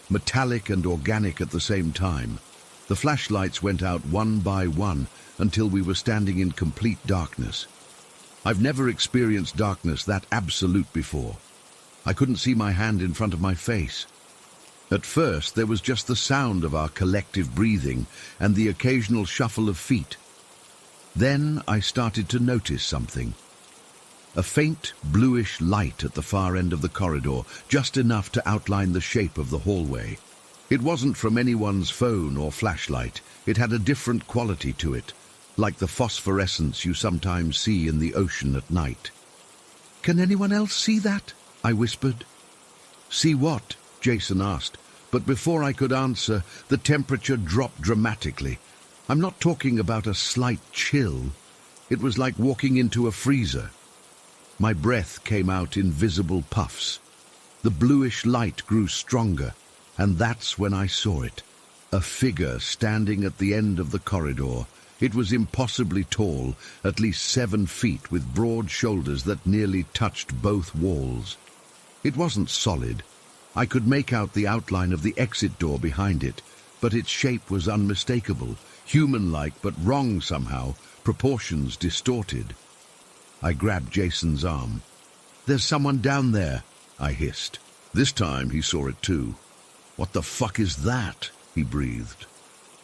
metallic and organic at the same time. The flashlights went out one by one until we were standing in complete darkness. I've never experienced darkness that absolute before. I couldn't see my hand in front of my face. At first, there was just the sound of our collective breathing and the occasional shuffle of feet. Then I started to notice something. A faint, bluish light at the far end of the corridor, just enough to outline the shape of the hallway. It wasn't from anyone's phone or flashlight. It had a different quality to it, like the phosphorescence you sometimes see in the ocean at night. "Can anyone else see that?" I whispered. "See what?" Jason asked, but before I could answer, the temperature dropped dramatically. I'm not talking about a slight chill. It was like walking into a freezer. My breath came out in visible puffs. The bluish light grew stronger, and that's when I saw it. A figure standing at the end of the corridor. It was impossibly tall, at least 7 feet, with broad shoulders that nearly touched both walls. It wasn't solid. I could make out the outline of the exit door behind it, but its shape was unmistakable, human-like but wrong somehow, proportions distorted. I grabbed Jason's arm. "There's someone down there," I hissed. This time he saw it too. "What the fuck is that?" he breathed.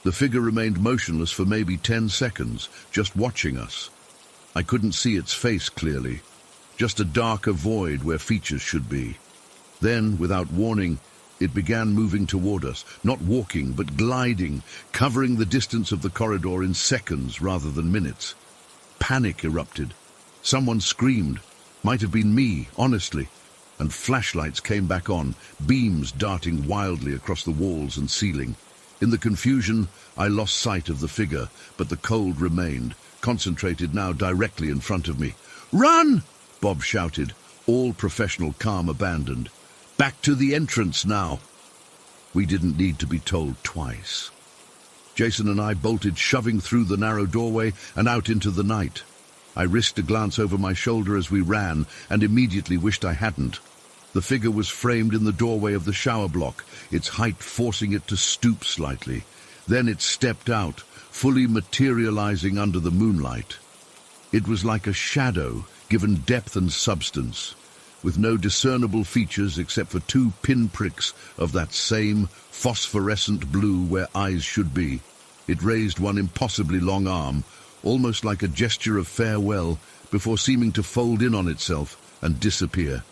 The figure remained motionless for maybe 10 seconds, just watching us. I couldn't see its face clearly, just a darker void where features should be. Then, without warning, it began moving toward us, not walking, but gliding, covering the distance of the corridor in seconds rather than minutes. Panic erupted. Someone screamed. Might have been me, honestly. And flashlights came back on, beams darting wildly across the walls and ceiling. In the confusion, I lost sight of the figure, but the cold remained, concentrated now directly in front of me. "Run!" Bob shouted, all professional calm abandoned. "Back to the entrance now." We didn't need to be told twice. Jason and I bolted, shoving through the narrow doorway and out into the night. I risked a glance over my shoulder as we ran, and immediately wished I hadn't. The figure was framed in the doorway of the shower block, its height forcing it to stoop slightly. Then it stepped out, fully materializing under the moonlight. It was like a shadow, given depth and substance, with no discernible features except for 2 pinpricks of that same phosphorescent blue where eyes should be. It raised one impossibly long arm, almost like a gesture of farewell, before seeming to fold in on itself and disappear.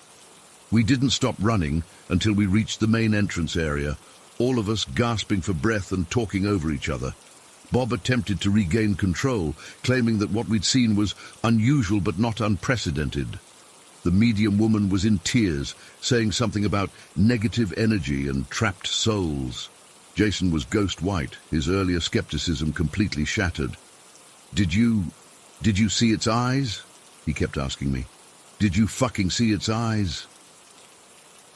We didn't stop running until we reached the main entrance area, all of us gasping for breath and talking over each other. Bob attempted to regain control, claiming that what we'd seen was unusual but not unprecedented. The medium woman was in tears, saying something about negative energy and trapped souls. Jason was ghost white, his earlier skepticism completely shattered. Did you see its eyes?" he kept asking me. "Did you fucking see its eyes?"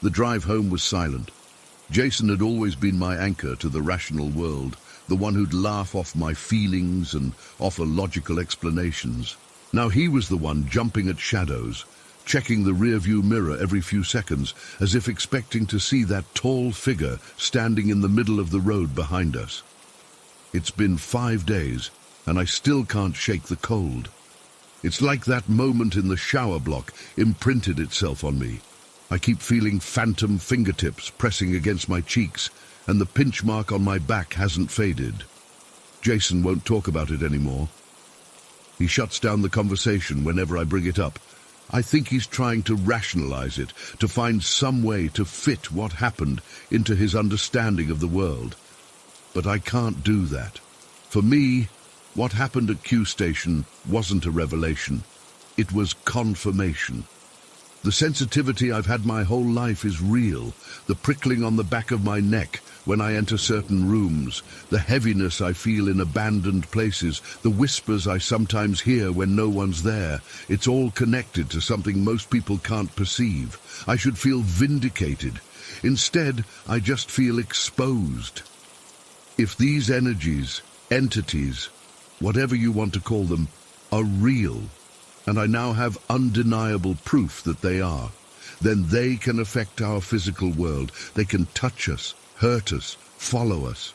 The drive home was silent. Jason had always been my anchor to the rational world, the one who'd laugh off my feelings and offer logical explanations. Now he was the one jumping at shadows, checking the rearview mirror every few seconds, as if expecting to see that tall figure standing in the middle of the road behind us. It's been 5 days, and I still can't shake the cold. It's like that moment in the shower block imprinted itself on me. I keep feeling phantom fingertips pressing against my cheeks, and the pinch mark on my back hasn't faded. Jason won't talk about it anymore. He shuts down the conversation whenever I bring it up. I think he's trying to rationalize it, to find some way to fit what happened into his understanding of the world. But I can't do that. For me, what happened at Q Station wasn't a revelation. It was confirmation. The sensitivity I've had my whole life is real. The prickling on the back of my neck when I enter certain rooms, the heaviness I feel in abandoned places, the whispers I sometimes hear when no one's there. It's all connected to something most people can't perceive. I should feel vindicated. Instead, I just feel exposed. If these energies, entities, whatever you want to call them, are real, and I now have undeniable proof that they are, then they can affect our physical world. They can touch us, hurt us, follow us.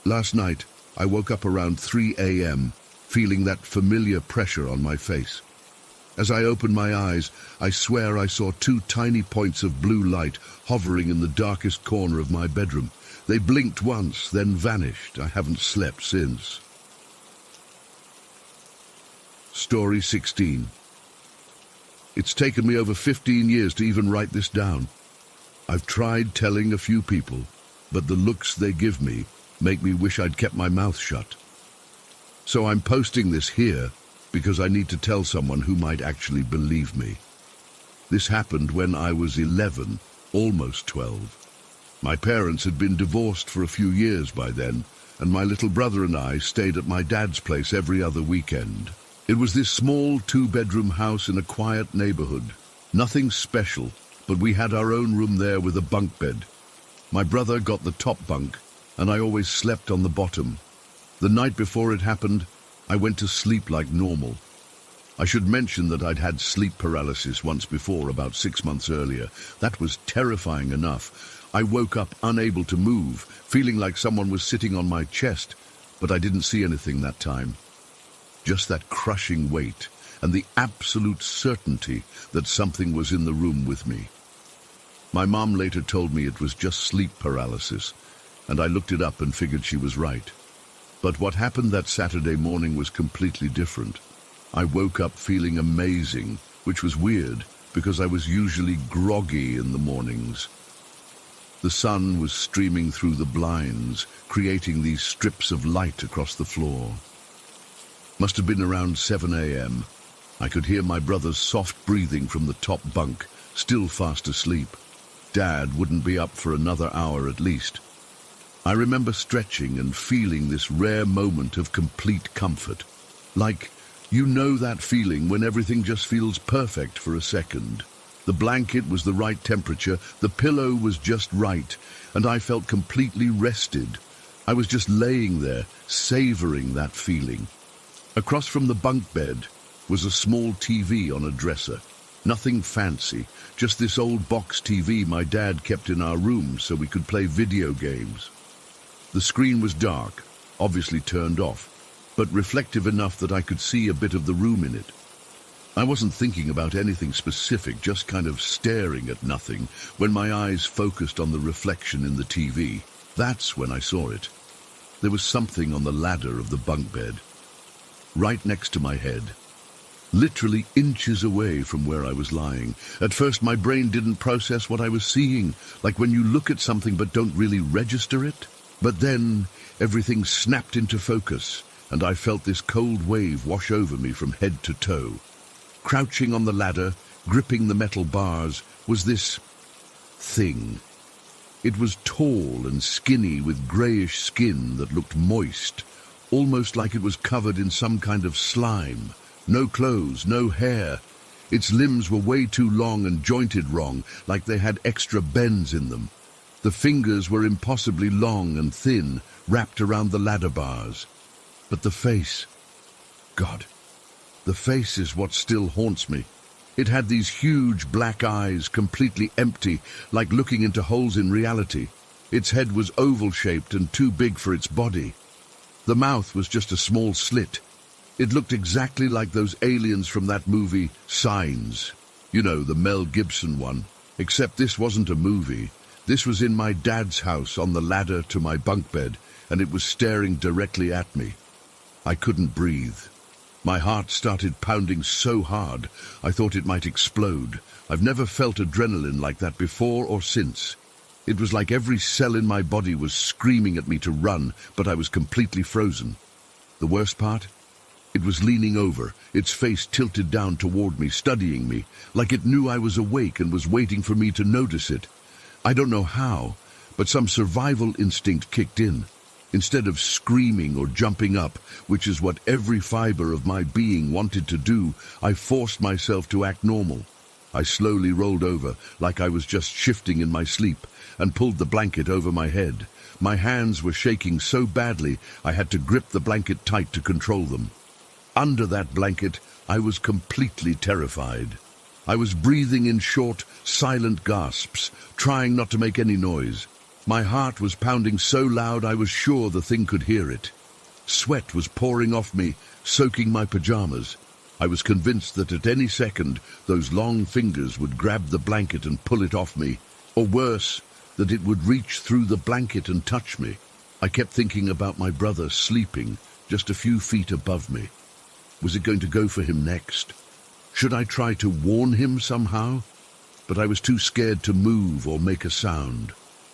Last night, I woke up around 3 a.m., feeling that familiar pressure on my face. As I opened my eyes, I swear I saw 2 tiny points of blue light hovering in the darkest corner of my bedroom. They blinked once, then vanished. I haven't slept since. Story 16. It's taken me over 15 years to even write this down. I've tried telling a few people, but the looks they give me make me wish I'd kept my mouth shut. So I'm posting this here because I need to tell someone who might actually believe me. This happened when I was 11, almost 12. My parents had been divorced for a few years by then, and my little brother and I stayed at my dad's place every other weekend. It was this small 2-bedroom house in a quiet neighborhood. Nothing special, but we had our own room there with a bunk bed. My brother got the top bunk, and I always slept on the bottom. The night before it happened, I went to sleep like normal. I should mention that I'd had sleep paralysis once before, about 6 months earlier. That was terrifying enough. I woke up unable to move, feeling like someone was sitting on my chest, but I didn't see anything that time. Just that crushing weight and the absolute certainty that something was in the room with me. My mom later told me it was just sleep paralysis, and I looked it up and figured she was right. But what happened that Saturday morning was completely different. I woke up feeling amazing, which was weird because I was usually groggy in the mornings. The sun was streaming through the blinds, creating these strips of light across the floor. Must have been around 7 a.m. I could hear my brother's soft breathing from the top bunk, still fast asleep. Dad wouldn't be up for another hour at least. I remember stretching and feeling this rare moment of complete comfort. Like, you know that feeling when everything just feels perfect for a second. The blanket was the right temperature, the pillow was just right, and I felt completely rested. I was just laying there, savoring that feeling. Across from the bunk bed was a small TV on a dresser. Nothing fancy, just this old box TV my dad kept in our room so we could play video games. The screen was dark, obviously turned off, but reflective enough that I could see a bit of the room in it. I wasn't thinking about anything specific, just kind of staring at nothing, when my eyes focused on the reflection in the TV. That's when I saw it. There was something on the ladder of the bunk bed, right next to my head, literally inches away from where I was lying. At first my brain didn't process what I was seeing, like when you look at something but don't really register it. But then everything snapped into focus, and I felt this cold wave wash over me from head to toe. Crouching on the ladder, gripping the metal bars, was this thing. It was tall and skinny with greyish skin that looked moist, almost like it was covered in some kind of slime. No clothes, no hair. Its limbs were way too long and jointed wrong, like they had extra bends in them. The fingers were impossibly long and thin, wrapped around the ladder bars. But the face, God, the face is what still haunts me. It had these huge black eyes, completely empty, like looking into holes in reality. Its head was oval-shaped and too big for its body. The mouth was just a small slit. It looked exactly like those aliens from that movie, Signs. You know, the Mel Gibson one. Except this wasn't a movie. This was in my dad's house on the ladder to my bunk bed, and it was staring directly at me. I couldn't breathe. My heart started pounding so hard, I thought it might explode. I've never felt adrenaline like that before or since. It was like every cell in my body was screaming at me to run, but I was completely frozen. The worst part? It was leaning over, its face tilted down toward me, studying me, like it knew I was awake and was waiting for me to notice it. I don't know how, but some survival instinct kicked in. Instead of screaming or jumping up, which is what every fiber of my being wanted to do, I forced myself to act normal. I slowly rolled over, like I was just shifting in my sleep, and pulled the blanket over my head. My hands were shaking so badly, I had to grip the blanket tight to control them. Under that blanket, I was completely terrified. I was breathing in short, silent gasps, trying not to make any noise. My heart was pounding so loud I was sure the thing could hear it. Sweat was pouring off me, soaking my pajamas. I was convinced that at any second, those long fingers would grab the blanket and pull it off me, or worse, that it would reach through the blanket and touch me. I kept thinking about my brother sleeping just a few feet above me. Was it going to go for him next? Should I try to warn him somehow? But I was too scared to move or make a sound.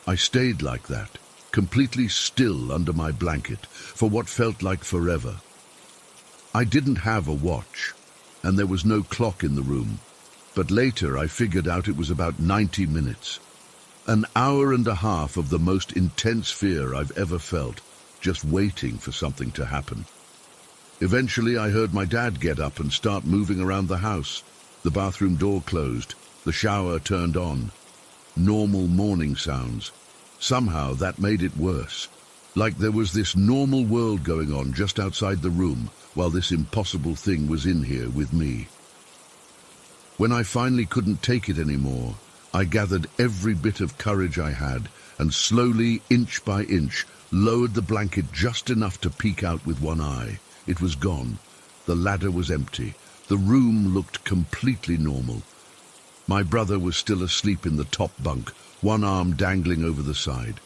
I stayed like that, completely still under my blanket, for what felt like forever. I didn't have a watch, and there was no clock in the room, but later I figured out it was about 90 minutes. An hour and a half of the most intense fear I've ever felt, just waiting for something to happen. Eventually I heard my dad get up and start moving around the house. The bathroom door closed, the shower turned on. Normal morning sounds. Somehow that made it worse. Like there was this normal world going on just outside the room, while this impossible thing was in here with me. When I finally couldn't take it anymore, I gathered every bit of courage I had and slowly, inch by inch, lowered the blanket just enough to peek out with one eye. It was gone. The ladder was empty. The room looked completely normal. My brother was still asleep in the top bunk, one arm dangling over the side.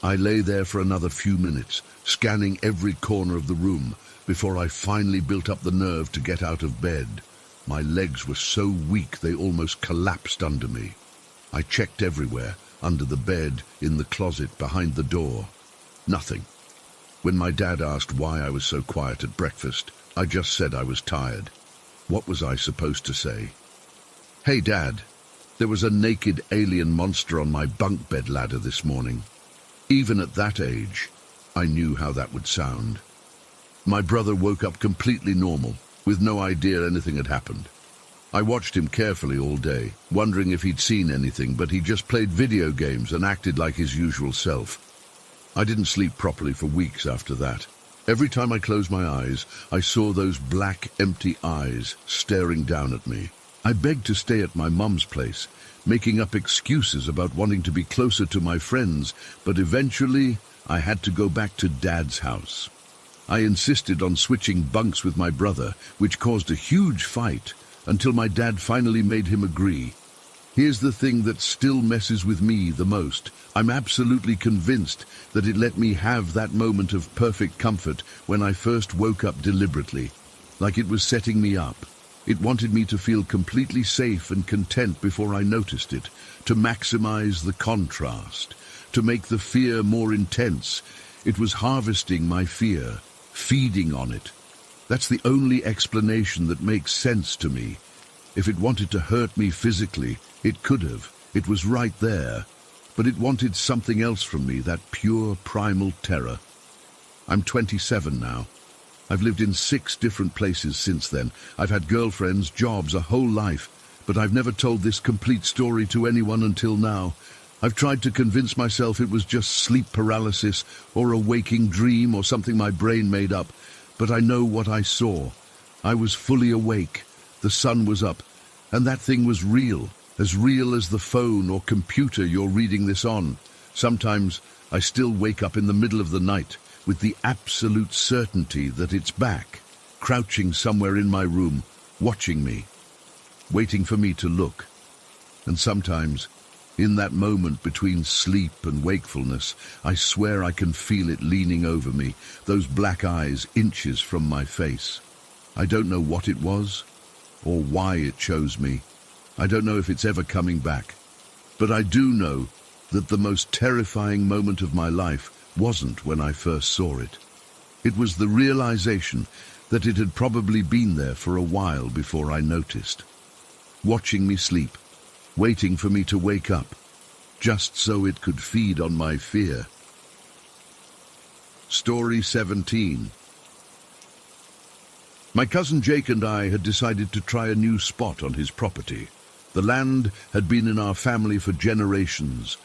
I lay there for another few minutes, scanning every corner of the room, before I finally built up the nerve to get out of bed. My legs were so weak they almost collapsed under me. I checked everywhere, under the bed, in the closet, behind the door. Nothing. When my dad asked why I was so quiet at breakfast, I just said I was tired. What was I supposed to say? "Hey, Dad, there was a naked alien monster on my bunk bed ladder this morning." Even at that age, I knew how that would sound. My brother woke up completely normal, with no idea anything had happened. I watched him carefully all day, wondering if he'd seen anything, but he just played video games and acted like his usual self. I didn't sleep properly for weeks after that. Every time I closed my eyes, I saw those black, empty eyes staring down at me. I begged to stay at my mum's place, making up excuses about wanting to be closer to my friends, but eventually I had to go back to Dad's house. I insisted on switching bunks with my brother, which caused a huge fight, until my dad finally made him agree. Here's the thing that still messes with me the most. I'm absolutely convinced that it let me have that moment of perfect comfort when I first woke up deliberately, like it was setting me up. It wanted me to feel completely safe and content before I noticed it, to maximize the contrast, to make the fear more intense. It was harvesting my fear, feeding on it. That's the only explanation that makes sense to me. If it wanted to hurt me physically, it could have. It was right there. But it wanted something else from me, that pure primal terror. I'm 27 now. I've lived in 6 different places since then. I've had girlfriends, jobs, a whole life, but I've never told this complete story to anyone until now. I've tried to convince myself it was just sleep paralysis or a waking dream or something my brain made up, but I know what I saw. I was fully awake. The sun was up, and that thing was real as the phone or computer you're reading this on. Sometimes I still wake up in the middle of the night with the absolute certainty that it's back, crouching somewhere in my room, watching me, waiting for me to look. And sometimes, in that moment between sleep and wakefulness, I swear I can feel it leaning over me, those black eyes inches from my face. I don't know what it was, or why it chose me. I don't know if it's ever coming back. But I do know that the most terrifying moment of my life wasn't when I first saw it. It was the realization that it had probably been there for a while before I noticed. Watching me sleep, waiting for me to wake up, just so it could feed on my fear. Story 17. My cousin Jake and I had decided to try a new spot on his property. The land had been in our family for generations,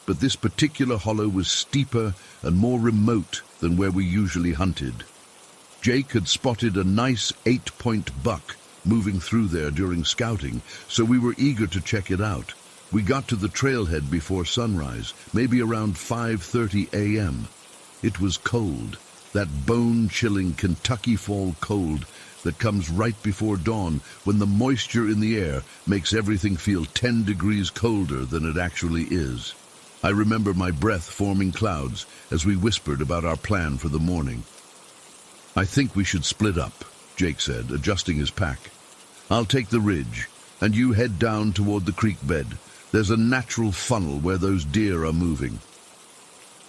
but this particular hollow was steeper and more remote than where we usually hunted. Jake had spotted a nice 8-point buck moving through there during scouting, so we were eager to check it out. We got to the trailhead before sunrise, maybe around 5:30 a.m. It was cold, that bone-chilling Kentucky fall cold that comes right before dawn when the moisture in the air makes everything feel 10 degrees colder than it actually is. I remember my breath forming clouds as we whispered about our plan for the morning. "I think we should split up," Jake said, adjusting his pack. "I'll take the ridge, and you head down toward the creek bed. There's a natural funnel where those deer are moving."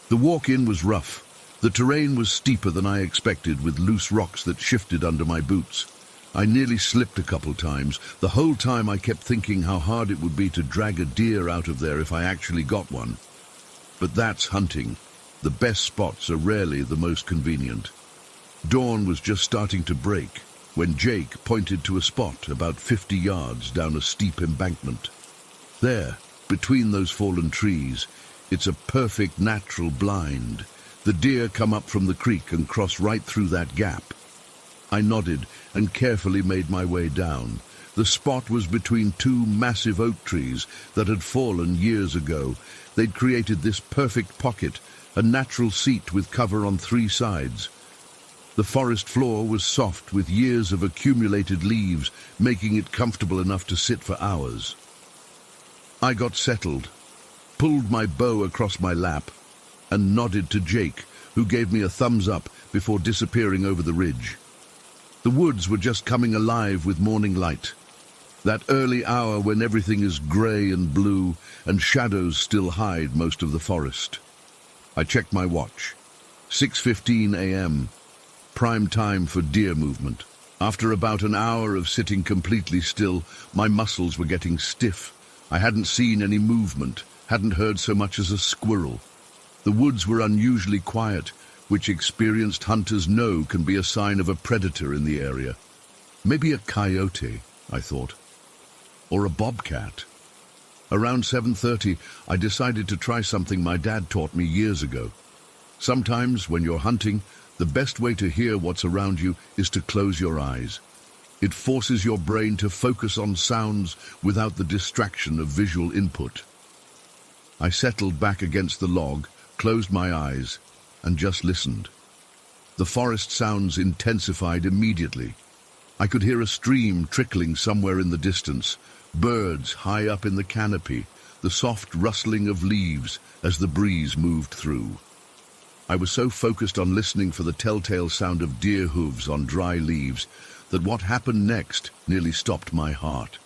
The walk-in was rough. The terrain was steeper than I expected, with loose rocks that shifted under my boots. I nearly slipped a couple times. The whole time I kept thinking how hard it would be to drag a deer out of there if I actually got one. But that's hunting. The best spots are rarely the most convenient. Dawn was just starting to break when Jake pointed to a spot about 50 yards down a steep embankment. There, between those fallen trees, it's a perfect natural blind. The deer come up from the creek and cross right through that gap. I nodded and carefully made my way down. The spot was between two massive oak trees that had fallen years ago. They'd created this perfect pocket, a natural seat with cover on 3 sides. The forest floor was soft with years of accumulated leaves, making it comfortable enough to sit for hours. I got settled, pulled my bow across my lap, and nodded to Jake, who gave me a thumbs up before disappearing over the ridge. The woods were just coming alive with morning light, that early hour when everything is grey and blue and shadows still hide most of the forest. I checked my watch. 6:15 a.m., prime time for deer movement. After about an hour of sitting completely still, my muscles were getting stiff. I hadn't seen any movement, hadn't heard so much as a squirrel. The woods were unusually quiet, which experienced hunters know can be a sign of a predator in the area. Maybe a coyote, I thought, or a bobcat. Around 7:30, I decided to try something my dad taught me years ago. Sometimes, when you're hunting, the best way to hear what's around you is to close your eyes. It forces your brain to focus on sounds without the distraction of visual input. I settled back against the log, closed my eyes, and just listened. The forest sounds intensified immediately. I could hear a stream trickling somewhere in the distance, birds high up in the canopy, the soft rustling of leaves as the breeze moved through. I was so focused on listening for the telltale sound of deer hooves on dry leaves that what happened next nearly stopped my heart.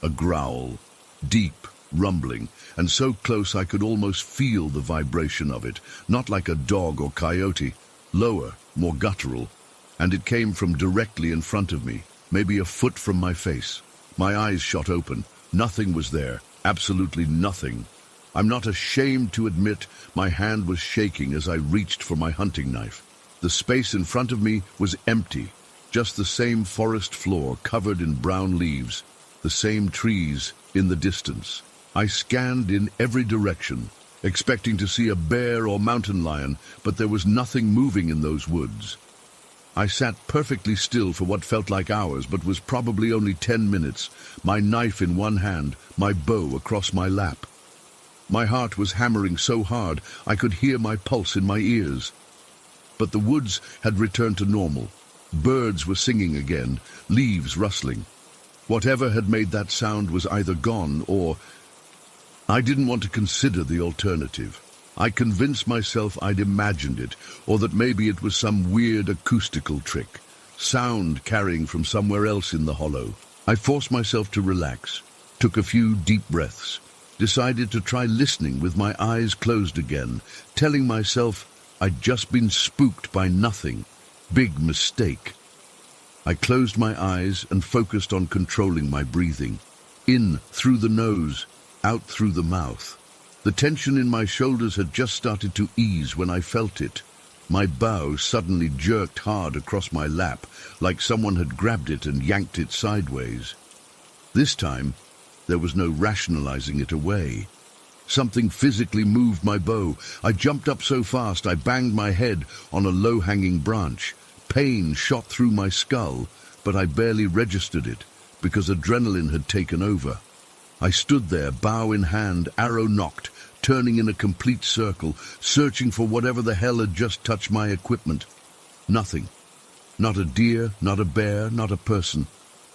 A growl, deep, rumbling, and so close I could almost feel the vibration of it, not like a dog or coyote, lower, more guttural, and it came from directly in front of me, maybe a foot from my face. My eyes shot open. Nothing was there, absolutely nothing. I'm not ashamed to admit my hand was shaking as I reached for my hunting knife. The space in front of me was empty, just the same forest floor covered in brown leaves, the same trees in the distance. I scanned in every direction, expecting to see a bear or mountain lion, but there was nothing moving in those woods. I sat perfectly still for what felt like hours, but was probably only 10 minutes, my knife in one hand, my bow across my lap. My heart was hammering so hard I could hear my pulse in my ears. But the woods had returned to normal. Birds were singing again, leaves rustling. Whatever had made that sound was either gone or... I didn't want to consider the alternative. I convinced myself I'd imagined it, or that maybe it was some weird acoustical trick. sound carrying from somewhere else in the hollow. I forced myself to relax, took a few deep breaths, decided to try listening with my eyes closed again, telling myself I'd just been spooked by nothing. Big mistake. I closed my eyes and focused on controlling my breathing. In through the nose, out through the mouth. The tension in my shoulders had just started to ease when I felt it. My bow suddenly jerked hard across my lap, like someone had grabbed it and yanked it sideways. This time, there was no rationalizing it away. Something physically moved my bow. I jumped up so fast I banged my head on a low-hanging branch. Pain shot through my skull, but I barely registered it because adrenaline had taken over. I stood there, bow in hand, arrow nocked, turning in a complete circle, searching for whatever the hell had just touched my equipment. Nothing. Not a deer, not a bear, not a person.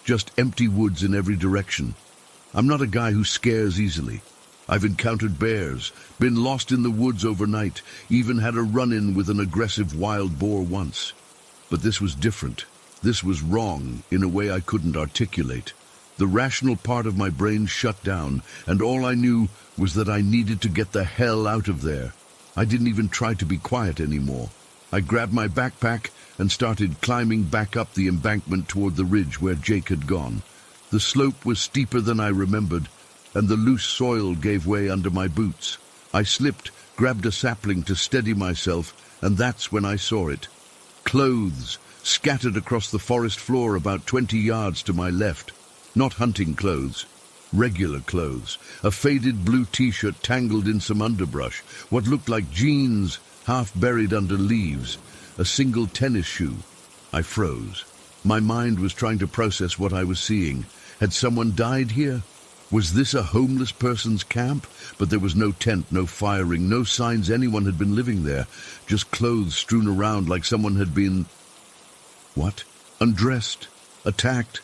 Just empty woods in every direction. I'm not a guy who scares easily. I've encountered bears, been lost in the woods overnight, even had a run-in with an aggressive wild boar once. But this was different. This was wrong in a way I couldn't articulate. The rational part of my brain shut down, and all I knew was that I needed to get the hell out of there. I didn't even try to be quiet anymore. I grabbed my backpack and started climbing back up the embankment toward the ridge where Jake had gone. The slope was steeper than I remembered, and the loose soil gave way under my boots. I slipped, grabbed a sapling to steady myself, and that's when I saw it. Clothes scattered across the forest floor about 20 yards to my left. Not hunting clothes, regular clothes. A faded blue t-shirt tangled in some underbrush, what looked like jeans half buried under leaves, a single tennis shoe. I froze. My mind was trying to process what I was seeing. Had someone died here? Was this a homeless person's camp? But there was no tent, no firing, no signs anyone had been living there. Just clothes strewn around like someone had been... What? Undressed? Attacked?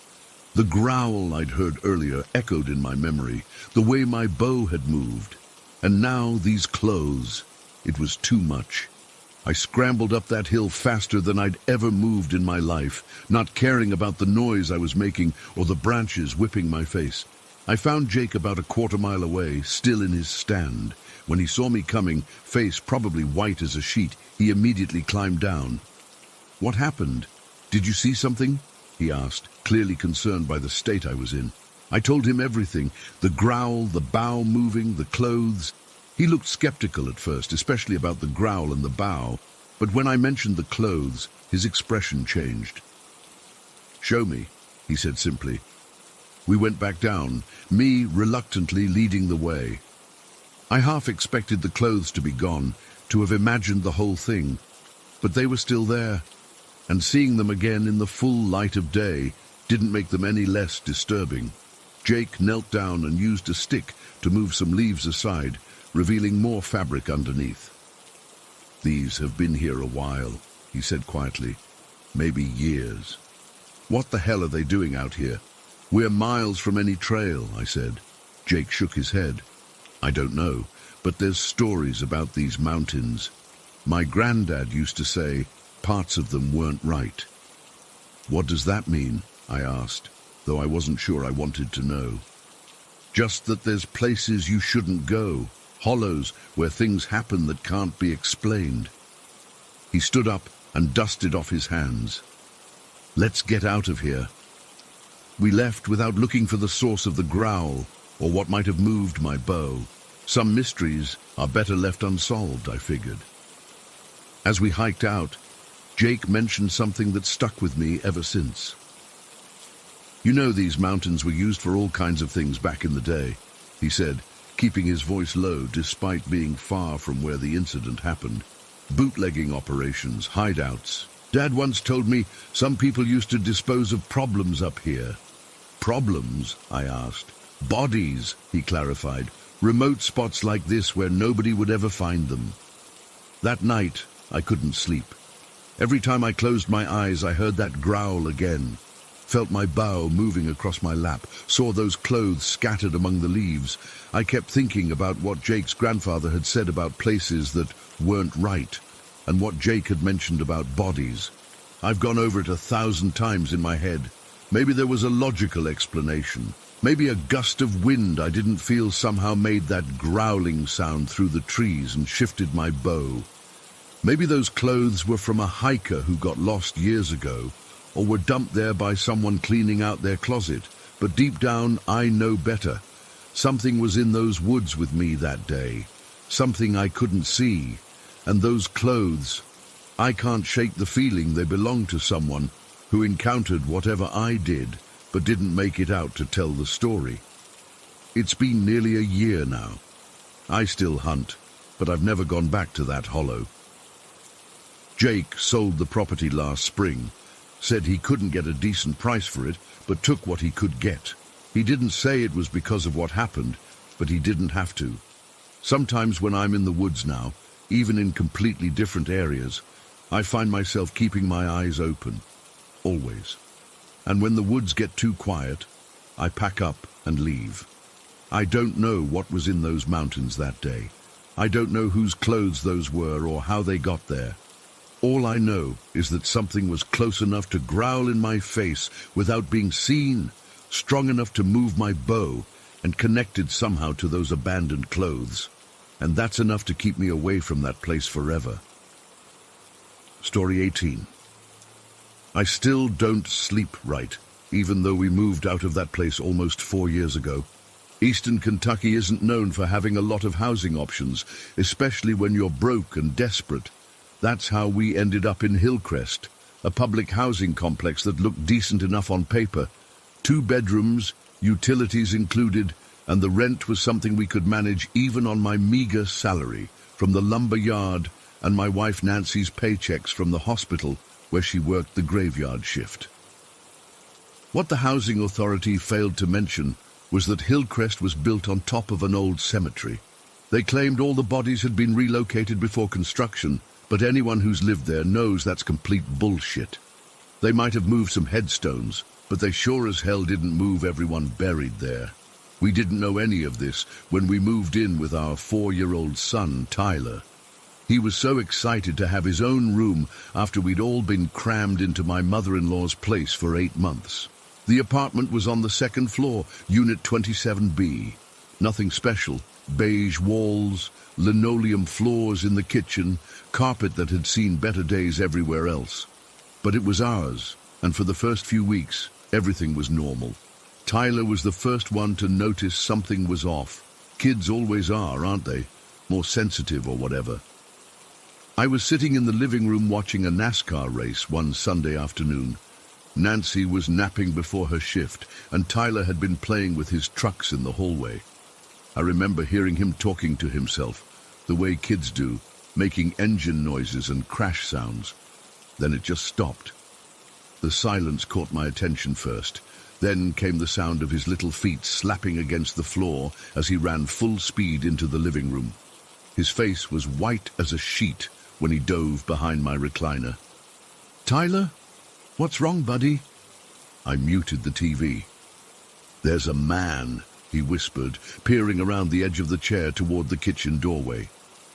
The growl I'd heard earlier echoed in my memory, the way my bow had moved. And now these clothes. It was too much. I scrambled up that hill faster than I'd ever moved in my life, not caring about the noise I was making or the branches whipping my face. I found Jake about a quarter-mile away, still in his stand. When he saw me coming, face probably white as a sheet, he immediately climbed down. "What happened? Did you see something?" he asked, clearly concerned by the state I was in. I told him everything, the growl, the bow moving, the clothes. He looked skeptical at first, especially about the growl and the bow, but when I mentioned the clothes, his expression changed. "Show me," he said simply. We went back down, me reluctantly leading the way. I half expected the clothes to be gone, to have imagined the whole thing, but they were still there, and seeing them again in the full light of day didn't make them any less disturbing. Jake knelt down and used a stick to move some leaves aside, revealing more fabric underneath. "These have been here a while," he said quietly. "Maybe years." "What the hell are they doing out here?" "We're miles from any trail," I said. Jake shook his head. "I don't know, but there's stories about these mountains. My granddad used to say parts of them weren't right." "What does that mean?" I asked, though I wasn't sure I wanted to know. "Just that there's places you shouldn't go, hollows where things happen that can't be explained." He stood up and dusted off his hands. "Let's get out of here." We left without looking for the source of the growl or what might have moved my bow. Some mysteries are better left unsolved, I figured. As we hiked out, Jake mentioned something that stuck with me ever since. "You know, these mountains were used for all kinds of things back in the day," he said, keeping his voice low despite being far from where the incident happened. "Bootlegging operations, hideouts. Dad once told me some people used to dispose of problems up here." "Problems?" I asked. "Bodies," he clarified. "Remote spots like this where nobody would ever find them." That night, I couldn't sleep. Every time I closed my eyes, I heard that growl again. Felt my bow moving across my lap, saw those clothes scattered among the leaves. I kept thinking about what Jake's grandfather had said about places that weren't right, and what Jake had mentioned about bodies. I've gone over it 1,000 times in my head. Maybe there was a logical explanation. Maybe a gust of wind I didn't feel somehow made that growling sound through the trees and shifted my bow. Maybe those clothes were from a hiker who got lost years ago, or were dumped there by someone cleaning out their closet. But deep down, I know better. Something was in those woods with me that day. Something I couldn't see. And those clothes, I can't shake the feeling they belong to someone who encountered whatever I did, but didn't make it out to tell the story. It's been nearly a year now. I still hunt, but I've never gone back to that hollow. Jake sold the property last spring, said he couldn't get a decent price for it, but took what he could get. He didn't say it was because of what happened, but he didn't have to. Sometimes when I'm in the woods now, even in completely different areas, I find myself keeping my eyes open. Always. And when the woods get too quiet, I pack up and leave. I don't know what was in those mountains that day. I don't know whose clothes those were or how they got there. All I know is that something was close enough to growl in my face without being seen, strong enough to move my bow, and connected somehow to those abandoned clothes. And that's enough to keep me away from that place forever. Story 18. I still don't sleep right, even though we moved out of that place almost 4 years ago. Eastern Kentucky isn't known for having a lot of housing options, especially when you're broke and desperate. That's how we ended up in Hillcrest, a public housing complex that looked decent enough on paper. 2 bedrooms, utilities included, and the rent was something we could manage even on my meager salary from the lumber yard and my wife Nancy's paychecks from the hospital where she worked the graveyard shift. What the housing authority failed to mention was that Hillcrest was built on top of an old cemetery. They claimed all the bodies had been relocated before construction, but anyone who's lived there knows that's complete bullshit. They might have moved some headstones, but they sure as hell didn't move everyone buried there. We didn't know any of this when we moved in with our 4-year-old son, Tyler. He was so excited to have his own room after we'd all been crammed into my mother-in-law's place for 8 months. The apartment was on the 2nd floor, Unit 27B. Nothing special. Beige walls, linoleum floors in the kitchen, carpet that had seen better days everywhere else. But it was ours, and for the first few weeks, everything was normal. Tyler was the first one to notice something was off. Kids always are, aren't they? More sensitive or whatever. I was sitting in the living room watching a NASCAR race one Sunday afternoon. Nancy was napping before her shift, and Tyler had been playing with his trucks in the hallway. I remember hearing him talking to himself, the way kids do, making engine noises and crash sounds. Then it just stopped. The silence caught my attention first. Then came the sound of his little feet slapping against the floor as he ran full speed into the living room. His face was white as a sheet when he dove behind my recliner. "Tyler? What's wrong, buddy?" I muted the TV. "There's a man," he whispered, peering around the edge of the chair toward the kitchen doorway.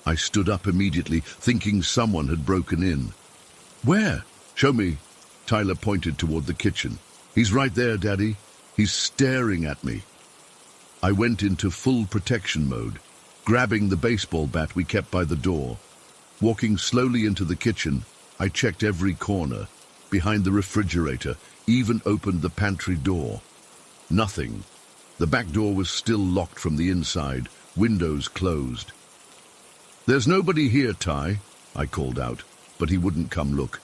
I stood up immediately, thinking someone had broken in. "Where?" "Show me." Tyler pointed toward the kitchen. "He's right there, Daddy. He's staring at me." I went into full protection mode, grabbing the baseball bat we kept by the door. Walking slowly into the kitchen, I checked every corner, behind the refrigerator, even opened the pantry door. Nothing. The back door was still locked from the inside, windows closed. "There's nobody here, Ty," I called out, but he wouldn't come look.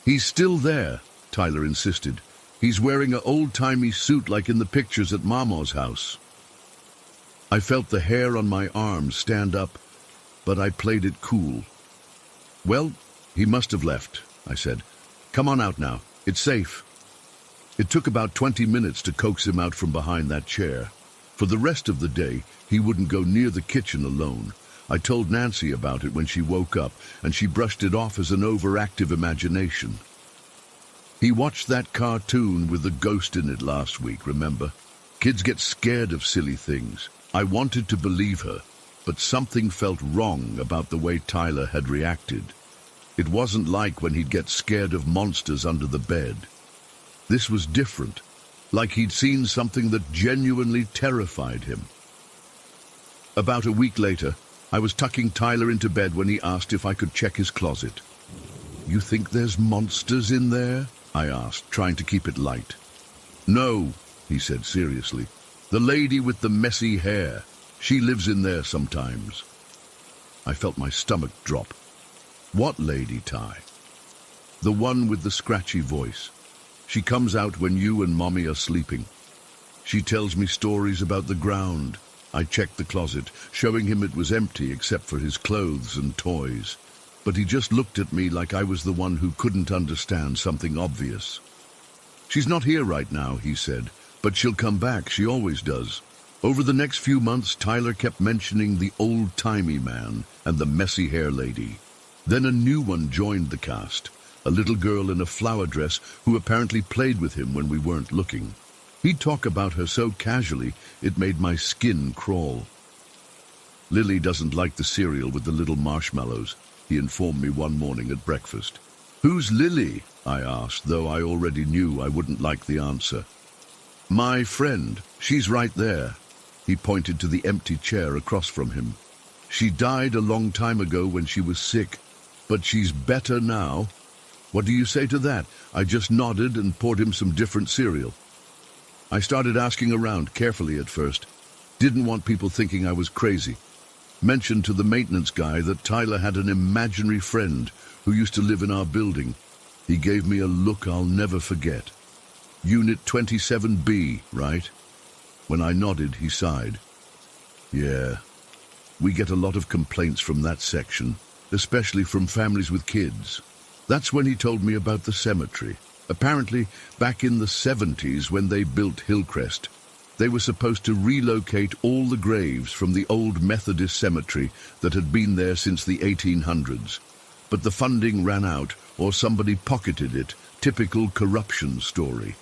"He's still there," Tyler insisted. "He's wearing an old-timey suit like in the pictures at Mama's house." I felt the hair on my arms stand up, but I played it cool. "Well, he must have left," I said. "Come on out now. It's safe." It took about 20 minutes to coax him out from behind that chair. For the rest of the day, he wouldn't go near the kitchen alone. I told Nancy about it when she woke up, and she brushed it off as an overactive imagination. "He watched that cartoon with the ghost in it last week, remember? Kids get scared of silly things." I wanted to believe her, but something felt wrong about the way Tyler had reacted. It wasn't like when he'd get scared of monsters under the bed. This was different, like he'd seen something that genuinely terrified him. About a week later, I was tucking Tyler into bed when he asked if I could check his closet. "You think there's monsters in there?" I asked, trying to keep it light. "No," he said seriously. "The lady with the messy hair. She lives in there sometimes." I felt my stomach drop. "What lady, Ty?" "The one with the scratchy voice. She comes out when you and Mommy are sleeping. She tells me stories about the ground." I checked the closet, showing him it was empty except for his clothes and toys. But he just looked at me like I was the one who couldn't understand something obvious. "She's not here right now," he said, "but she'll come back. She always does." Over the next few months, Tyler kept mentioning the old-timey man and the messy hair lady. Then a new one joined the cast, a little girl in a flower dress who apparently played with him when we weren't looking. He'd talk about her so casually, it made my skin crawl. "Lily doesn't like the cereal with the little marshmallows," he informed me one morning at breakfast. "Who's Lily?" I asked, though I already knew I wouldn't like the answer. "My friend. She's right there." He pointed to the empty chair across from him. "She died a long time ago when she was sick, but she's better now." "What do you say to that?" I just nodded and poured him some different cereal. I started asking around carefully at first. Didn't want people thinking I was crazy. Mentioned to the maintenance guy that Tyler had an imaginary friend who used to live in our building. He gave me a look I'll never forget. "Unit 27B, right?" When I nodded, he sighed. "Yeah, we get a lot of complaints from that section, especially from families with kids." That's when he told me about the cemetery. Apparently, back in the 70s when they built Hillcrest, they were supposed to relocate all the graves from the old Methodist cemetery that had been there since the 1800s. But the funding ran out, or somebody pocketed it. Typical corruption story.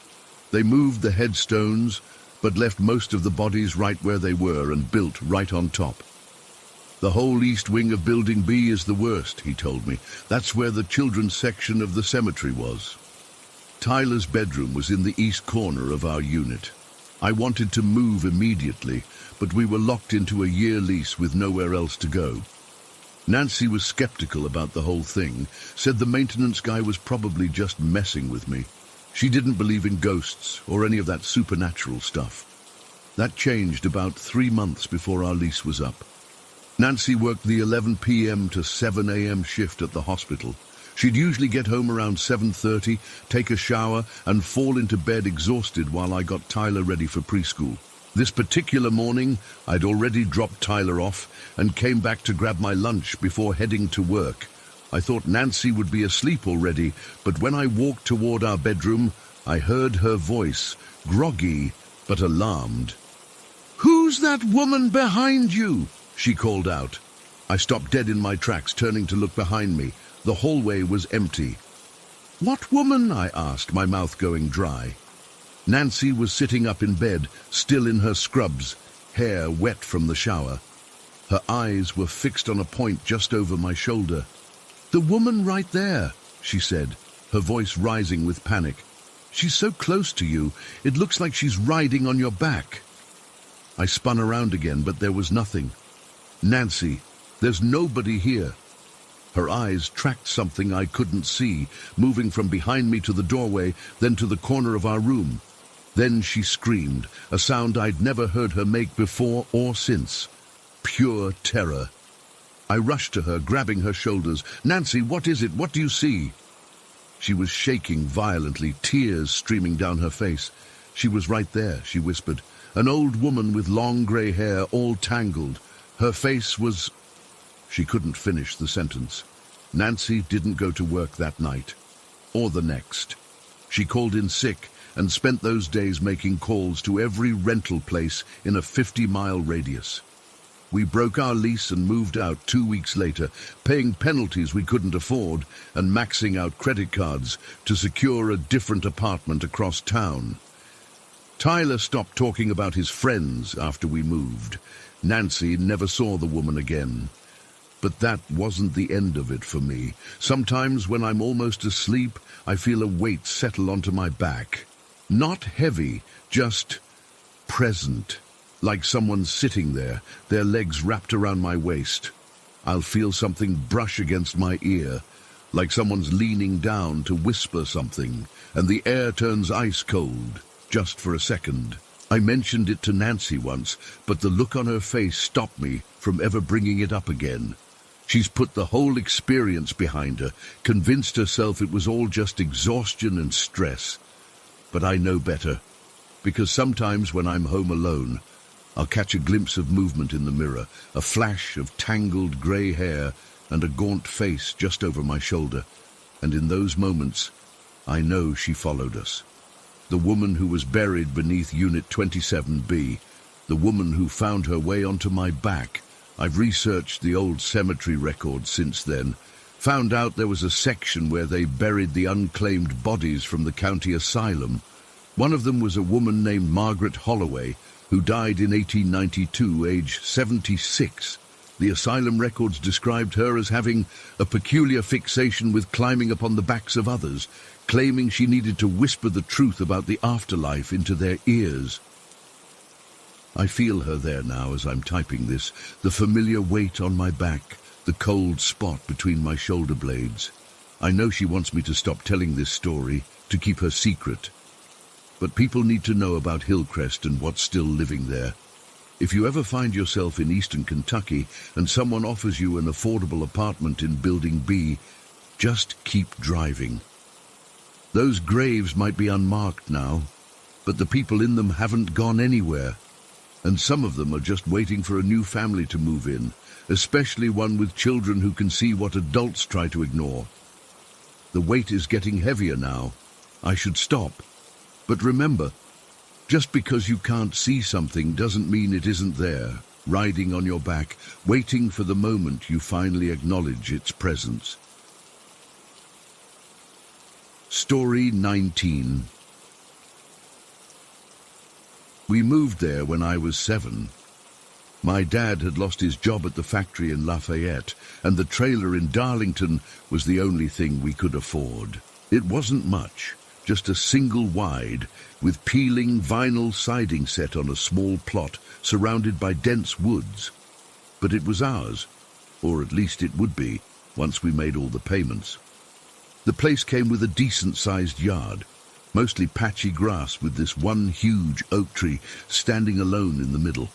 They moved the headstones, but left most of the bodies right where they were and built right on top. "The whole east wing of Building B is the worst," he told me. "That's where the children's section of the cemetery was." Tyler's bedroom was in the east corner of our unit. I wanted to move immediately, but we were locked into a year lease with nowhere else to go. Nancy was skeptical about the whole thing, said the maintenance guy was probably just messing with me. She didn't believe in ghosts or any of that supernatural stuff. That changed about 3 months before our lease was up. Nancy worked the 11 p.m. to 7 a.m. shift at the hospital. She'd usually get home around 7:30, take a shower, and fall into bed exhausted while I got Tyler ready for preschool. This particular morning, I'd already dropped Tyler off and came back to grab my lunch before heading to work. I thought Nancy would be asleep already, but when I walked toward our bedroom, I heard her voice, groggy but alarmed. "Who's that woman behind you?" she called out. I stopped dead in my tracks, turning to look behind me. The hallway was empty. "What woman?" I asked, my mouth going dry. Nancy was sitting up in bed, still in her scrubs, hair wet from the shower. Her eyes were fixed on a point just over my shoulder. "The woman right there," she said, her voice rising with panic. "She's so close to you, it looks like she's riding on your back." I spun around again, but there was nothing. "Nancy, there's nobody here." Her eyes tracked something I couldn't see, moving from behind me to the doorway, then to the corner of our room. Then she screamed, a sound I'd never heard her make before or since. Pure terror. I rushed to her, grabbing her shoulders. "Nancy, what is it? What do you see?" She was shaking violently, tears streaming down her face. "She was right there," she whispered. "An old woman with long grey hair, all tangled. Her face was—" She couldn't finish the sentence. Nancy didn't go to work that night, or the next. She called in sick and spent those days making calls to every rental place in a 50-mile radius. We broke our lease and moved out 2 weeks later, paying penalties we couldn't afford and maxing out credit cards to secure a different apartment across town. Tyler stopped talking about his friends after we moved. Nancy never saw the woman again. But that wasn't the end of it for me. Sometimes when I'm almost asleep, I feel a weight settle onto my back. Not heavy, just present. Like someone's sitting there, their legs wrapped around my waist. I'll feel something brush against my ear, like someone's leaning down to whisper something, and the air turns ice cold, just for a second. I mentioned it to Nancy once, but the look on her face stopped me from ever bringing it up again. She's put the whole experience behind her, convinced herself it was all just exhaustion and stress. But I know better, because sometimes when I'm home alone, I'll catch a glimpse of movement in the mirror, a flash of tangled grey hair and a gaunt face just over my shoulder. And in those moments, I know she followed us. The woman who was buried beneath Unit 27B, the woman who found her way onto my back. I've researched the old cemetery records since then, found out there was a section where they buried the unclaimed bodies from the county asylum. One of them was a woman named Margaret Holloway, who died in 1892, age 76. The asylum records described her as having a peculiar fixation with climbing upon the backs of others, claiming she needed to whisper the truth about the afterlife into their ears. I feel her there now as I'm typing this, the familiar weight on my back, the cold spot between my shoulder blades. I know she wants me to stop telling this story, to keep her secret. But people need to know about Hillcrest and what's still living there. If you ever find yourself in eastern Kentucky and someone offers you an affordable apartment in Building B, just keep driving. Those graves might be unmarked now, but the people in them haven't gone anywhere. And some of them are just waiting for a new family to move in, especially one with children who can see what adults try to ignore. The weight is getting heavier now. I should stop. But remember, just because you can't see something doesn't mean it isn't there, riding on your back, waiting for the moment you finally acknowledge its presence. Story 19. We moved there when I was 7. My dad had lost his job at the factory in Lafayette, and the trailer in Darlington was the only thing we could afford. It wasn't much. Just a single wide, with peeling vinyl siding set on a small plot surrounded by dense woods. But it was ours, or at least it would be, once we made all the payments. The place came with a decent-sized yard, mostly patchy grass with this one huge oak tree standing alone in the middle.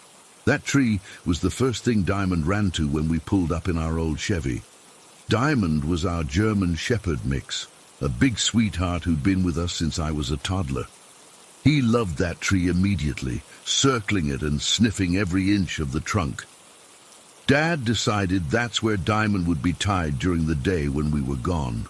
That tree was the first thing Diamond ran to when we pulled up in our old Chevy. Diamond was our German Shepherd mix, a big sweetheart who'd been with us since I was a toddler. He loved that tree immediately, circling it and sniffing every inch of the trunk. Dad decided that's where Diamond would be tied during the day when we were gone.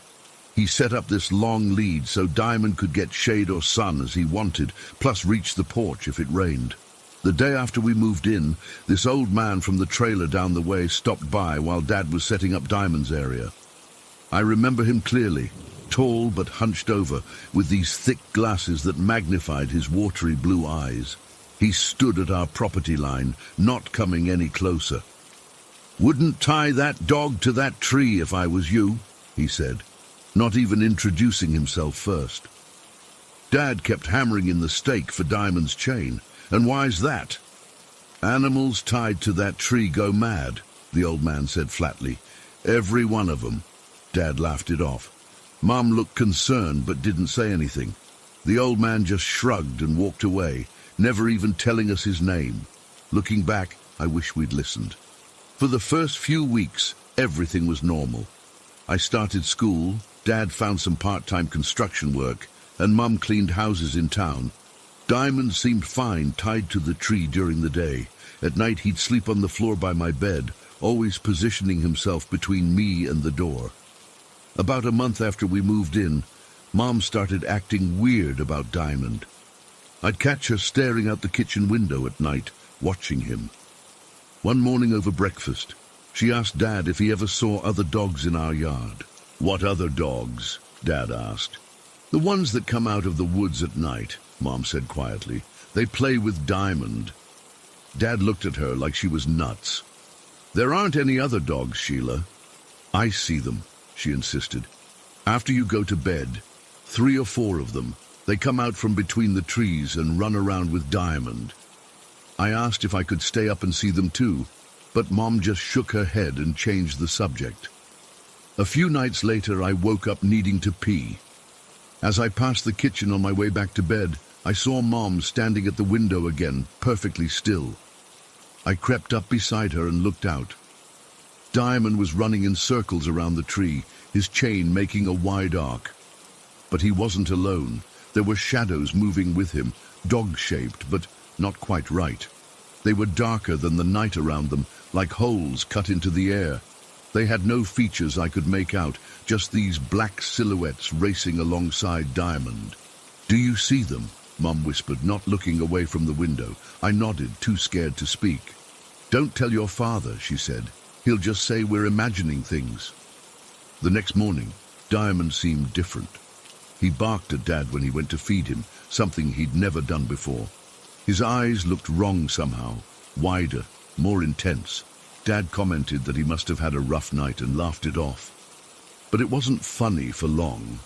He set up this long lead so Diamond could get shade or sun as he wanted, plus reach the porch if it rained. The day after we moved in, this old man from the trailer down the way stopped by while Dad was setting up Diamond's area. I remember him clearly. Tall but hunched over, with these thick glasses that magnified his watery blue eyes. He stood at our property line, not coming any closer. "Wouldn't tie that dog to that tree if I was you," he said, not even introducing himself first. Dad kept hammering in the stake for Diamond's chain. "And why's that?" "Animals tied to that tree go mad," the old man said flatly. "Every one of them." Dad laughed it off. Mom looked concerned but didn't say anything. The old man just shrugged and walked away, never even telling us his name. Looking back, I wish we'd listened. For the first few weeks, everything was normal. I started school, Dad found some part-time construction work, and Mom cleaned houses in town. Diamond seemed fine tied to the tree during the day. At night he'd sleep on the floor by my bed, always positioning himself between me and the door. About a month after we moved in, Mom started acting weird about Diamond. I'd catch her staring out the kitchen window at night, watching him. One morning over breakfast, she asked Dad if he ever saw other dogs in our yard. "What other dogs?" Dad asked. "The ones that come out of the woods at night," Mom said quietly. "They play with Diamond." Dad looked at her like she was nuts. There aren't any other dogs, Sheila. I see them, she insisted. After you go to bed, 3 or 4 of them, they come out from between the trees and run around with Diamond. I asked if I could stay up and see them too, but Mom just shook her head and changed the subject. A few nights later, I woke up needing to pee. As I passed the kitchen on my way back to bed, I saw Mom standing at the window again, perfectly still. I crept up beside her and looked out. Diamond was running in circles around the tree, his chain making a wide arc. But he wasn't alone. There were shadows moving with him, dog-shaped, but not quite right. They were darker than the night around them, like holes cut into the air. They had no features I could make out, just these black silhouettes racing alongside Diamond. "Do you see them?" Mom whispered, not looking away from the window. I nodded, too scared to speak. "Don't tell your father," she said. "He'll just say we're imagining things." The next morning, Diamond seemed different. He barked at Dad when he went to feed him, something he'd never done before. His eyes looked wrong somehow, wider, more intense. Dad commented that he must have had a rough night and laughed it off. But it wasn't funny for long.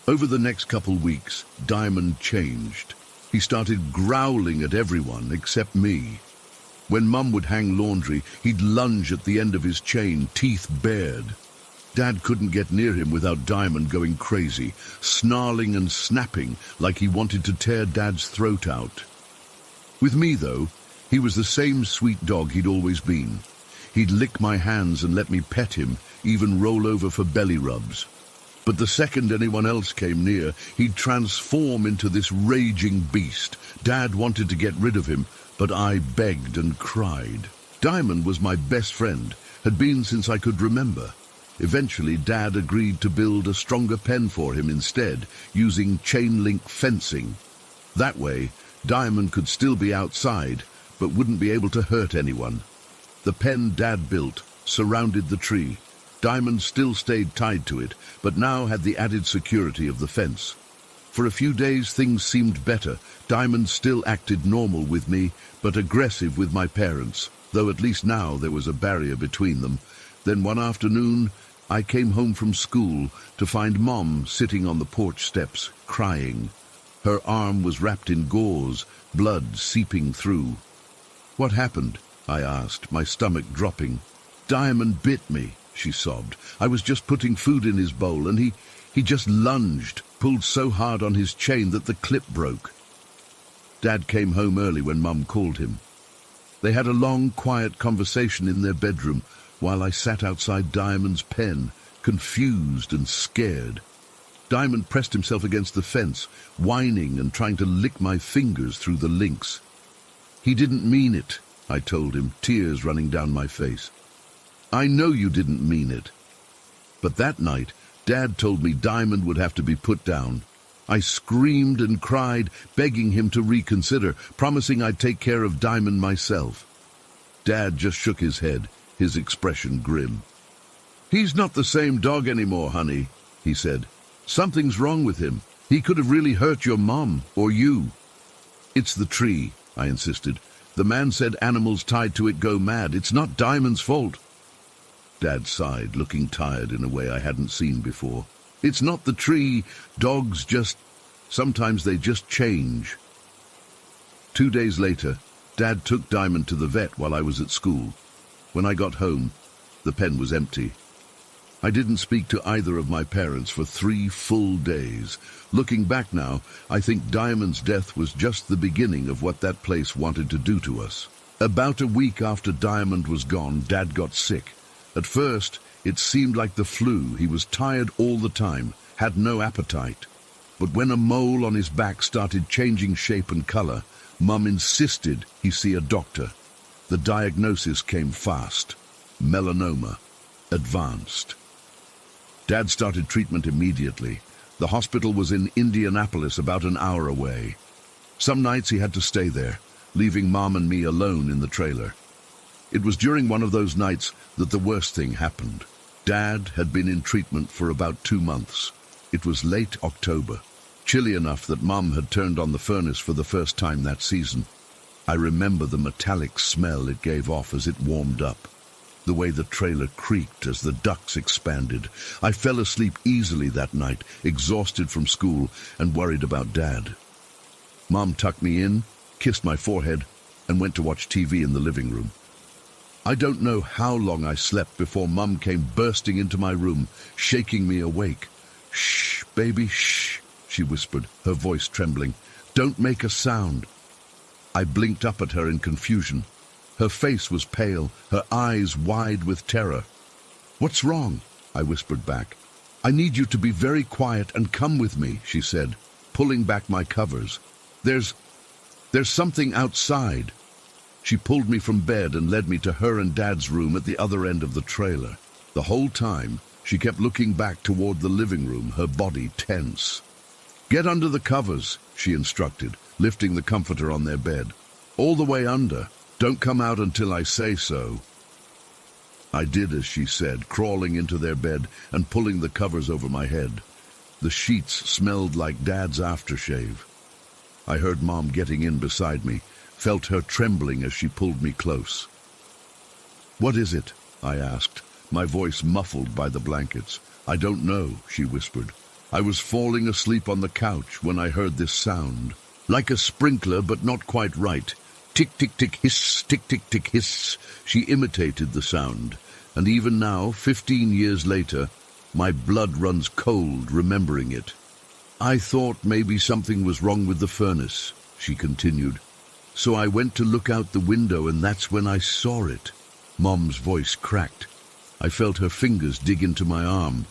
Over the next couple weeks, Diamond changed. He started growling at everyone except me. When Mum would hang laundry, he'd lunge at the end of his chain, teeth bared. Dad couldn't get near him without Diamond going crazy, snarling and snapping like he wanted to tear Dad's throat out. With me, though, he was the same sweet dog he'd always been. He'd lick my hands and let me pet him, even roll over for belly rubs. But the second anyone else came near, he'd transform into this raging beast. Dad wanted to get rid of him, but I begged and cried. Diamond was my best friend, had been since I could remember. Eventually, Dad agreed to build a stronger pen for him instead, using chain-link fencing. That way, Diamond could still be outside, but wouldn't be able to hurt anyone. The pen Dad built surrounded the tree. Diamond still stayed tied to it, but now had the added security of the fence. For a few days, things seemed better. Diamond still acted normal with me, but aggressive with my parents, though at least now there was a barrier between them. Then one afternoon, I came home from school to find Mom sitting on the porch steps, crying. Her arm was wrapped in gauze, blood seeping through. "What happened?" I asked, my stomach dropping. "Diamond bit me," she sobbed. "I was just putting food in his bowl, and he just lunged, pulled so hard on his chain that the clip broke." Dad came home early when Mum called him. They had a long, quiet conversation in their bedroom while I sat outside Diamond's pen, confused and scared. Diamond pressed himself against the fence, whining and trying to lick my fingers through the links. "He didn't mean it," I told him, tears running down my face. "I know you didn't mean it." But that night, Dad told me Diamond would have to be put down. I screamed and cried, begging him to reconsider, promising I'd take care of Diamond myself. Dad just shook his head, his expression grim. "He's not the same dog anymore, honey," he said. "Something's wrong with him. He could have really hurt your mom, or you." "It's the tree," I insisted. "The man said animals tied to it go mad. It's not Diamond's fault." Dad sighed, looking tired in a way I hadn't seen before. "It's not the tree. Dogs just... sometimes they just change." 2 days later, Dad took Diamond to the vet while I was at school. When I got home, the pen was empty. I didn't speak to either of my parents for 3 full days. Looking back now, I think Diamond's death was just the beginning of what that place wanted to do to us. About a week after Diamond was gone, Dad got sick. At first, it seemed like the flu. He was tired all the time, had no appetite. But when a mole on his back started changing shape and color, Mum insisted he see a doctor. The diagnosis came fast. Melanoma. Advanced. Dad started treatment immediately. The hospital was in Indianapolis, about an hour away. Some nights he had to stay there, leaving Mom and me alone in the trailer. It was during one of those nights that the worst thing happened. Dad had been in treatment for about 2 months. It was late October, chilly enough that Mom had turned on the furnace for the first time that season. I remember the metallic smell it gave off as it warmed up. the way the trailer creaked as the ducts expanded. I fell asleep easily that night, exhausted from school and worried about Dad. Mom tucked me in, kissed my forehead, and went to watch TV in the living room. I don't know how long I slept before Mum came bursting into my room, shaking me awake. "Shh, baby, shh," she whispered, her voice trembling. "Don't make a sound." I blinked up at her in confusion. Her face was pale, her eyes wide with terror. "What's wrong?" I whispered back. "I need you to be very quiet and come with me," she said, pulling back my covers. There's something outside." She pulled me from bed and led me to her and Dad's room at the other end of the trailer. The whole time, she kept looking back toward the living room, her body tense. "Get under the covers," she instructed, lifting the comforter on their bed. "All the way under. Don't come out until I say so." I did as she said, crawling into their bed and pulling the covers over my head. The sheets smelled like Dad's aftershave. I heard Mom getting in beside me, felt her trembling as she pulled me close. "What is it?" I asked, my voice muffled by the blankets. "I don't know," she whispered. "I was falling asleep on the couch when I heard this sound. Like a sprinkler, but not quite right. Tick, tick, tick, hiss, tick, tick, tick, hiss." She imitated the sound, and even now, 15 years later, my blood runs cold remembering it. "I thought maybe something was wrong with the furnace," she continued. "So I went to look out the window, and that's when I saw it." Mom's voice cracked. I felt her fingers dig into my arm.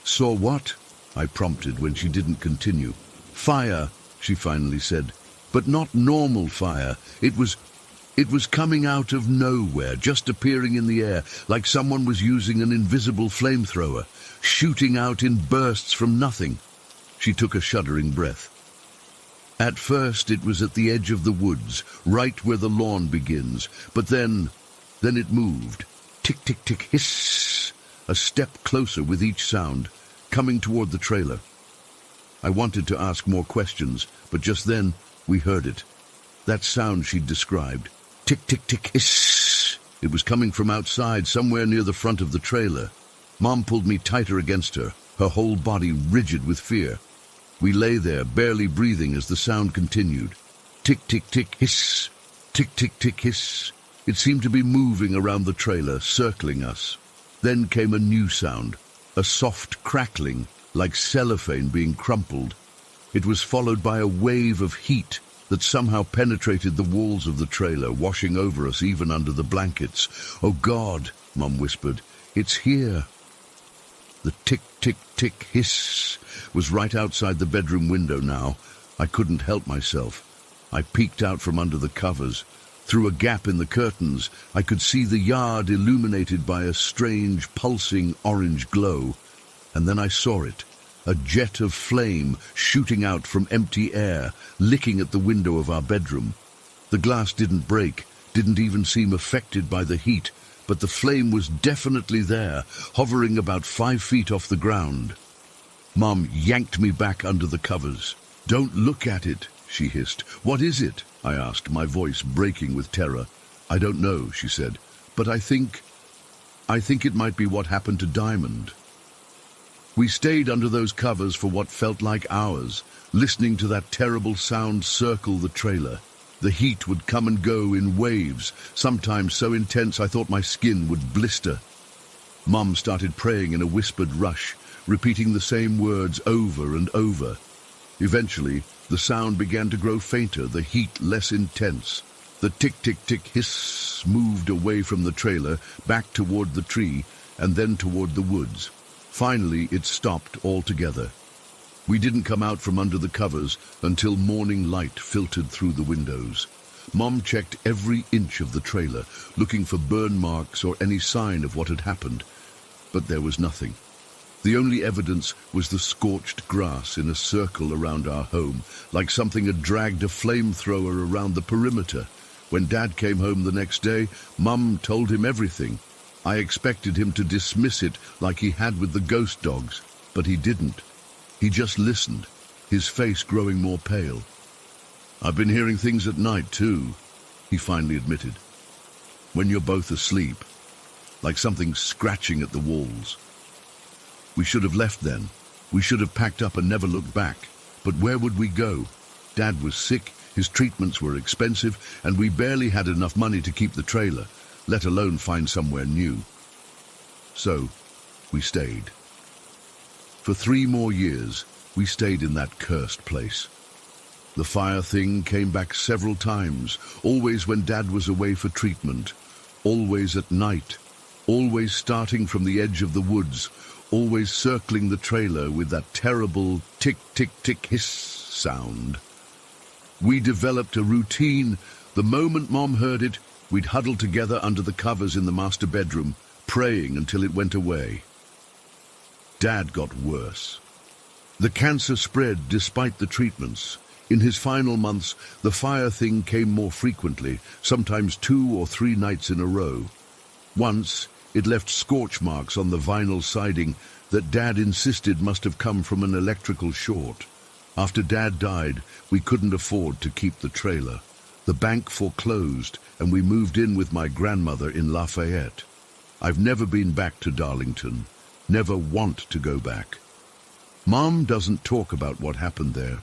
"Saw what?" I prompted when she didn't continue. "Fire," she finally said, "but not normal fire. It was coming out of nowhere, just appearing in the air, like someone was using an invisible flamethrower, shooting out in bursts from nothing." She took a shuddering breath. "At first it was at the edge of the woods, right where the lawn begins, but then it moved. Tick, tick, tick, hiss, a step closer with each sound, coming toward the trailer." I wanted to ask more questions, but just then we heard it. That sound she'd described. Tick, tick, tick, hiss. It was coming from outside, somewhere near the front of the trailer. Mom pulled me tighter against her, her whole body rigid with fear. We lay there, barely breathing as the sound continued. Tick, tick, tick, hiss. Tick, tick, tick, hiss. It seemed to be moving around the trailer, circling us. Then came a new sound, a soft crackling, like cellophane being crumpled. It was followed by a wave of heat that somehow penetrated the walls of the trailer, washing over us even under the blankets. "Oh God," Mom whispered, "it's here." The tick, tick, tick, hiss was right outside the bedroom window now. I couldn't help myself. I peeked out from under the covers. Through a gap in the curtains, I could see the yard illuminated by a strange, pulsing orange glow. And then I saw it, a jet of flame shooting out from empty air, licking at the window of our bedroom. The glass didn't break, didn't even seem affected by the heat, but the flame was definitely there, hovering about 5 feet off the ground. Mom yanked me back under the covers. "Don't look at it," she hissed. "What is it?" I asked, my voice breaking with terror. "I don't know," she said, "but I think it might be what happened to Diamond." We stayed under those covers for what felt like hours, listening to that terrible sound circle the trailer. The heat would come and go in waves, sometimes so intense I thought my skin would blister. Mom started praying in a whispered rush, repeating the same words over and over. Eventually, the sound began to grow fainter, the heat less intense. The tick-tick-tick hiss moved away from the trailer, back toward the tree, and then toward the woods. Finally, it stopped altogether. We didn't come out from under the covers until morning light filtered through the windows. Mom checked every inch of the trailer, looking for burn marks or any sign of what had happened. But there was nothing. The only evidence was the scorched grass in a circle around our home, like something had dragged a flamethrower around the perimeter. When Dad came home the next day, Mum told him everything. I expected him to dismiss it like he had with the ghost dogs, but he didn't. He just listened, his face growing more pale. "I've been hearing things at night, too," he finally admitted. "When you're both asleep." like something scratching at the walls. We should have left then. We should have packed up and never looked back. But where would we go? Dad was sick, his treatments were expensive, and we barely had enough money to keep the trailer, let alone find somewhere new. So, we stayed. For 3 more years, we stayed in that cursed place. The fire thing came back several times, always when Dad was away for treatment, always at night, always starting from the edge of the woods, always circling the trailer with that terrible tick-tick-tick hiss sound. We developed a routine. The moment Mom heard it, we'd huddle together under the covers in the master bedroom, praying until it went away. Dad got worse. The cancer spread despite the treatments. In his final months, the fire thing came more frequently, sometimes 2 or 3 nights in a row. Once, it left scorch marks on the vinyl siding that Dad insisted must have come from an electrical short. After Dad died, we couldn't afford to keep the trailer. The bank foreclosed, and we moved in with my grandmother in Lafayette. I've never been back to Darlington, never want to go back. Mom doesn't talk about what happened there.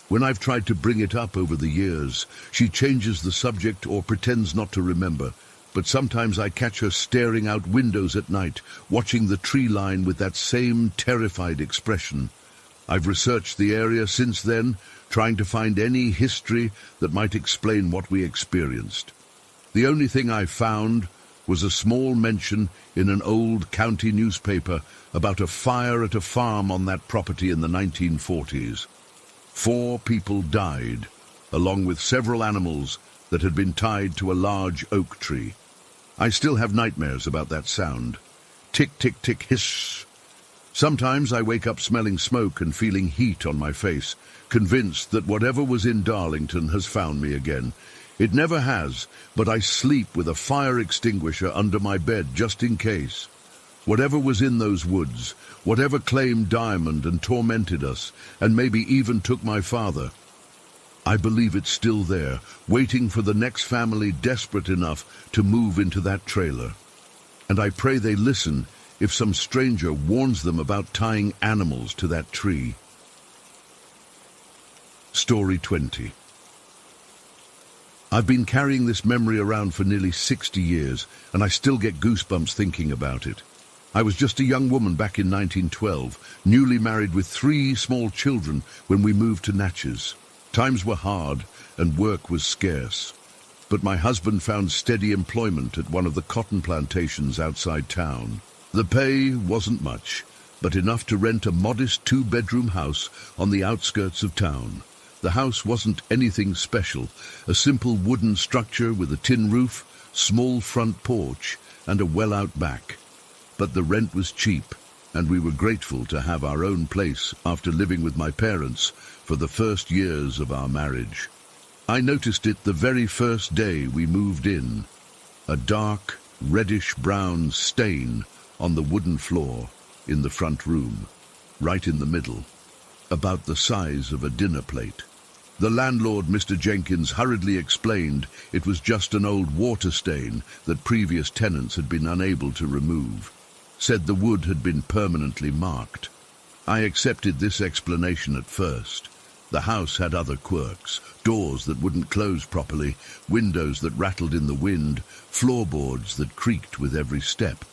When I've tried to bring it up over the years, she changes the subject or pretends not to remember. But sometimes I catch her staring out windows at night, watching the tree line with that same terrified expression. I've researched the area since then, trying to find any history that might explain what we experienced. The only thing I found was a small mention in an old county newspaper about a fire at a farm on that property in the 1940s. 4 people died, along with several animals that had been tied to a large oak tree. I still have nightmares about that sound. Tick, tick, tick, hiss. Sometimes I wake up smelling smoke and feeling heat on my face, convinced that whatever was in Darlington has found me again. It never has, but I sleep with a fire extinguisher under my bed just in case. Whatever was in those woods, whatever claimed Diamond and tormented us, and maybe even took my father, I believe it's still there, waiting for the next family desperate enough to move into that trailer. And I pray they listen if some stranger warns them about tying animals to that tree. Story 20. I've been carrying this memory around for nearly 60 years, and I still get goosebumps thinking about it. I was just a young woman back in 1912, newly married with 3 small children when we moved to Natchez. Times were hard and work was scarce, but my husband found steady employment at one of the cotton plantations outside town. The pay wasn't much, but enough to rent a modest 2-bedroom house on the outskirts of town. The house wasn't anything special, a simple wooden structure with a tin roof, small front porch, and a well out back. But the rent was cheap, and we were grateful to have our own place after living with my parents for the first years of our marriage. I noticed it the very first day we moved in, a dark, reddish-brown stain on the wooden floor in the front room, right in the middle, about the size of a dinner plate. The landlord, Mr. Jenkins, hurriedly explained it was just an old water stain that previous tenants had been unable to remove. Said the wood had been permanently marked. I accepted this explanation at first. The house had other quirks, doors that wouldn't close properly, windows that rattled in the wind, floorboards that creaked with every step.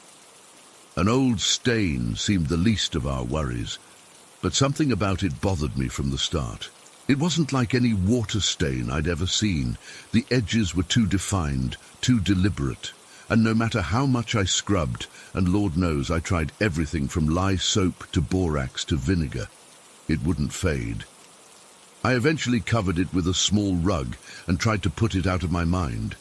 An old stain seemed the least of our worries, but something about it bothered me from the start. It wasn't like any water stain I'd ever seen. The edges were too defined, too deliberate, and no matter how much I scrubbed, and Lord knows I tried everything from lye soap to borax to vinegar, it wouldn't fade. I eventually covered it with a small rug and tried to put it out of my mind.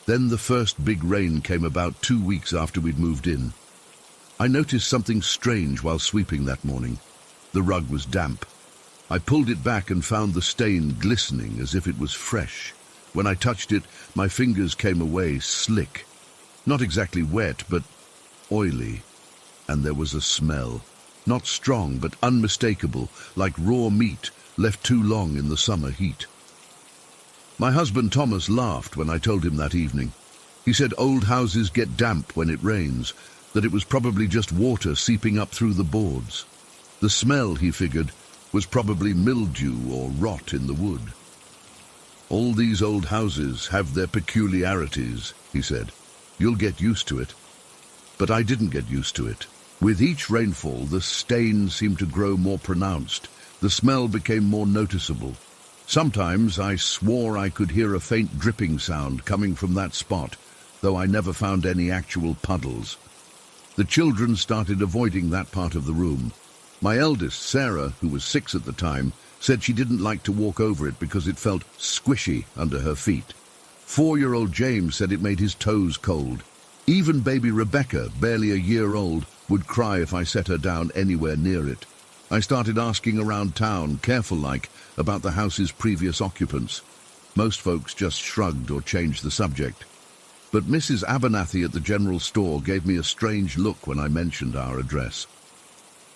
Then the first big rain came about 2 weeks after we'd moved in. I noticed something strange while sweeping that morning. The rug was damp. I pulled it back and found the stain glistening as if it was fresh. When I touched it, my fingers came away slick. Not exactly wet, but oily. And there was a smell. Not strong, but unmistakable, like raw meat left too long in the summer heat. My husband Thomas laughed when I told him that evening. He said old houses get damp when it rains, that it was probably just water seeping up through the boards. The smell, he figured, was probably mildew or rot in the wood. All these old houses have their peculiarities, he said. You'll get used to it. But I didn't get used to it. With each rainfall, the stain seemed to grow more pronounced. The smell became more noticeable. Sometimes I swore I could hear a faint dripping sound coming from that spot, though I never found any actual puddles. The children started avoiding that part of the room. My eldest, Sarah, who was 6 at the time, said she didn't like to walk over it because it felt squishy under her feet. 4-year-old James said it made his toes cold. Even baby Rebecca, barely a year old, would cry if I set her down anywhere near it. I started asking around town, careful-like, about the house's previous occupants. Most folks just shrugged or changed the subject. But Mrs. Abernathy at the general store gave me a strange look when I mentioned our address.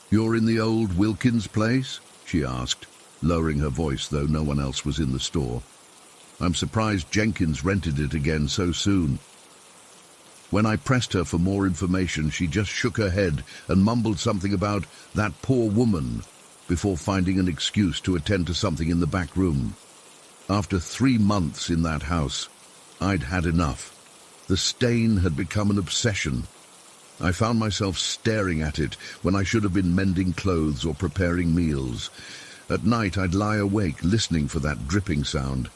"You're in the old Wilkins place?" she asked, lowering her voice, though no one else was in the store. "I'm surprised Jenkins rented it again so soon." When I pressed her for more information, she just shook her head and mumbled something about that poor woman before finding an excuse to attend to something in the back room. After 3 months in that house, I'd had enough. The stain had become an obsession. I found myself staring at it when I should have been mending clothes or preparing meals. At night, I'd lie awake listening for that dripping sound.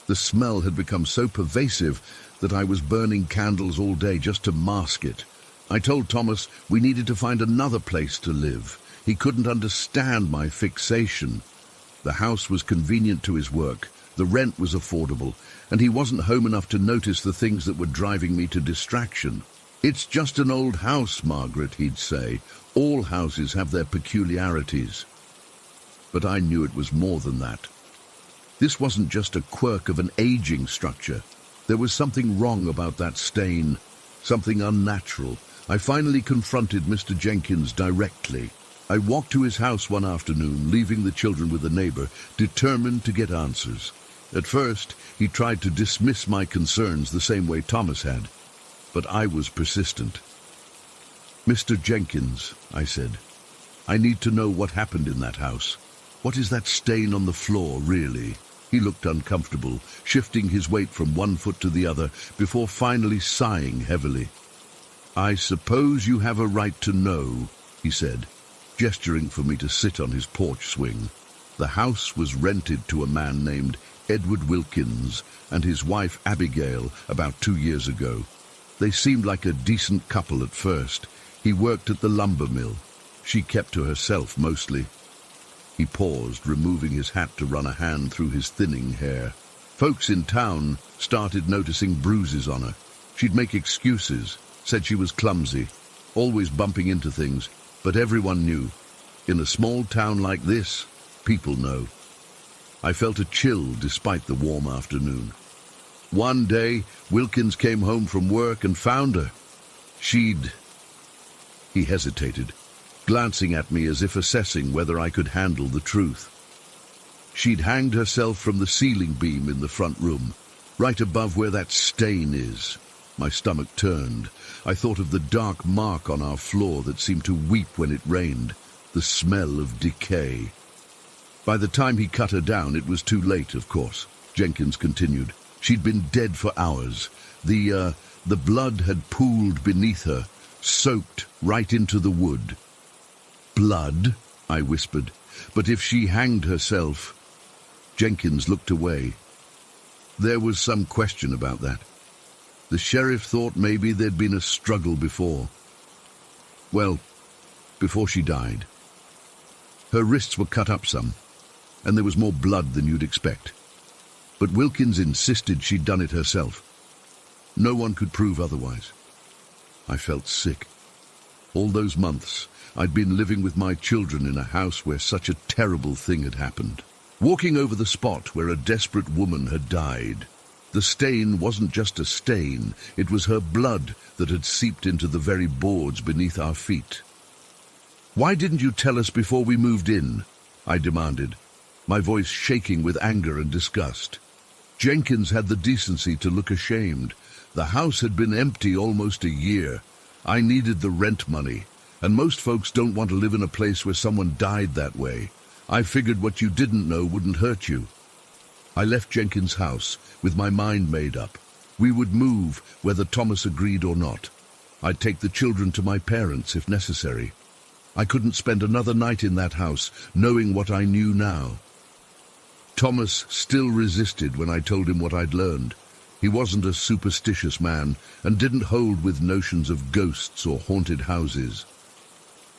The smell had become so pervasive that I was burning candles all day just to mask it. I told Thomas we needed to find another place to live. He couldn't understand my fixation. The house was convenient to his work, the rent was affordable, and he wasn't home enough to notice the things that were driving me to distraction. "It's just an old house, Margaret," he'd say. "All houses have their peculiarities." But I knew it was more than that. This wasn't just a quirk of an aging structure. There was something wrong about that stain, something unnatural. I finally confronted Mr. Jenkins directly. I walked to his house one afternoon, leaving the children with a neighbor, determined to get answers. At first, he tried to dismiss my concerns the same way Thomas had, but I was persistent. "Mr. Jenkins," I said, "I need to know what happened in that house. What is that stain on the floor, really?" He looked uncomfortable, shifting his weight from one foot to the other, before finally sighing heavily. "I suppose you have a right to know," he said, gesturing for me to sit on his porch swing. The house was rented to a man named Edward Wilkins and his wife Abigail about 2 years ago. They seemed like a decent couple at first. He worked at the lumber mill. She kept to herself mostly. He paused, removing his hat to run a hand through his thinning hair. Folks in town started noticing bruises on her. She'd make excuses, said she was clumsy, always bumping into things, but everyone knew. In a small town like this, people know. I felt a chill despite the warm afternoon. One day, Wilkins came home from work and found her. He hesitated, glancing at me as if assessing whether I could handle the truth. She'd hanged herself from the ceiling beam in the front room, right above where that stain is. My stomach turned. I thought of the dark mark on our floor that seemed to weep when it rained, the smell of decay. By the time he cut her down, it was too late, of course, Jenkins continued. She'd been dead for hours. The blood had pooled beneath her, soaked right into the wood. "Blood?" I whispered. "But if she hanged herself—" Jenkins looked away. There was some question about that. The sheriff thought maybe there'd been a struggle before. Well, before she died. Her wrists were cut up some, and there was more blood than you'd expect. But Wilkins insisted she'd done it herself. No one could prove otherwise. I felt sick. All those months, I'd been living with my children in a house where such a terrible thing had happened. Walking over the spot where a desperate woman had died. The stain wasn't just a stain, it was her blood that had seeped into the very boards beneath our feet. "Why didn't you tell us before we moved in?" I demanded, my voice shaking with anger and disgust. Jenkins had the decency to look ashamed, The house had been empty almost a year. I needed the rent money, and most folks don't want to live in a place where someone died that way. I figured what you didn't know wouldn't hurt you. I left Jenkins' house with my mind made up. We would move whether Thomas agreed or not. I'd take the children to my parents if necessary. I couldn't spend another night in that house knowing what I knew now. Thomas still resisted when I told him what I'd learned. He wasn't a superstitious man and didn't hold with notions of ghosts or haunted houses.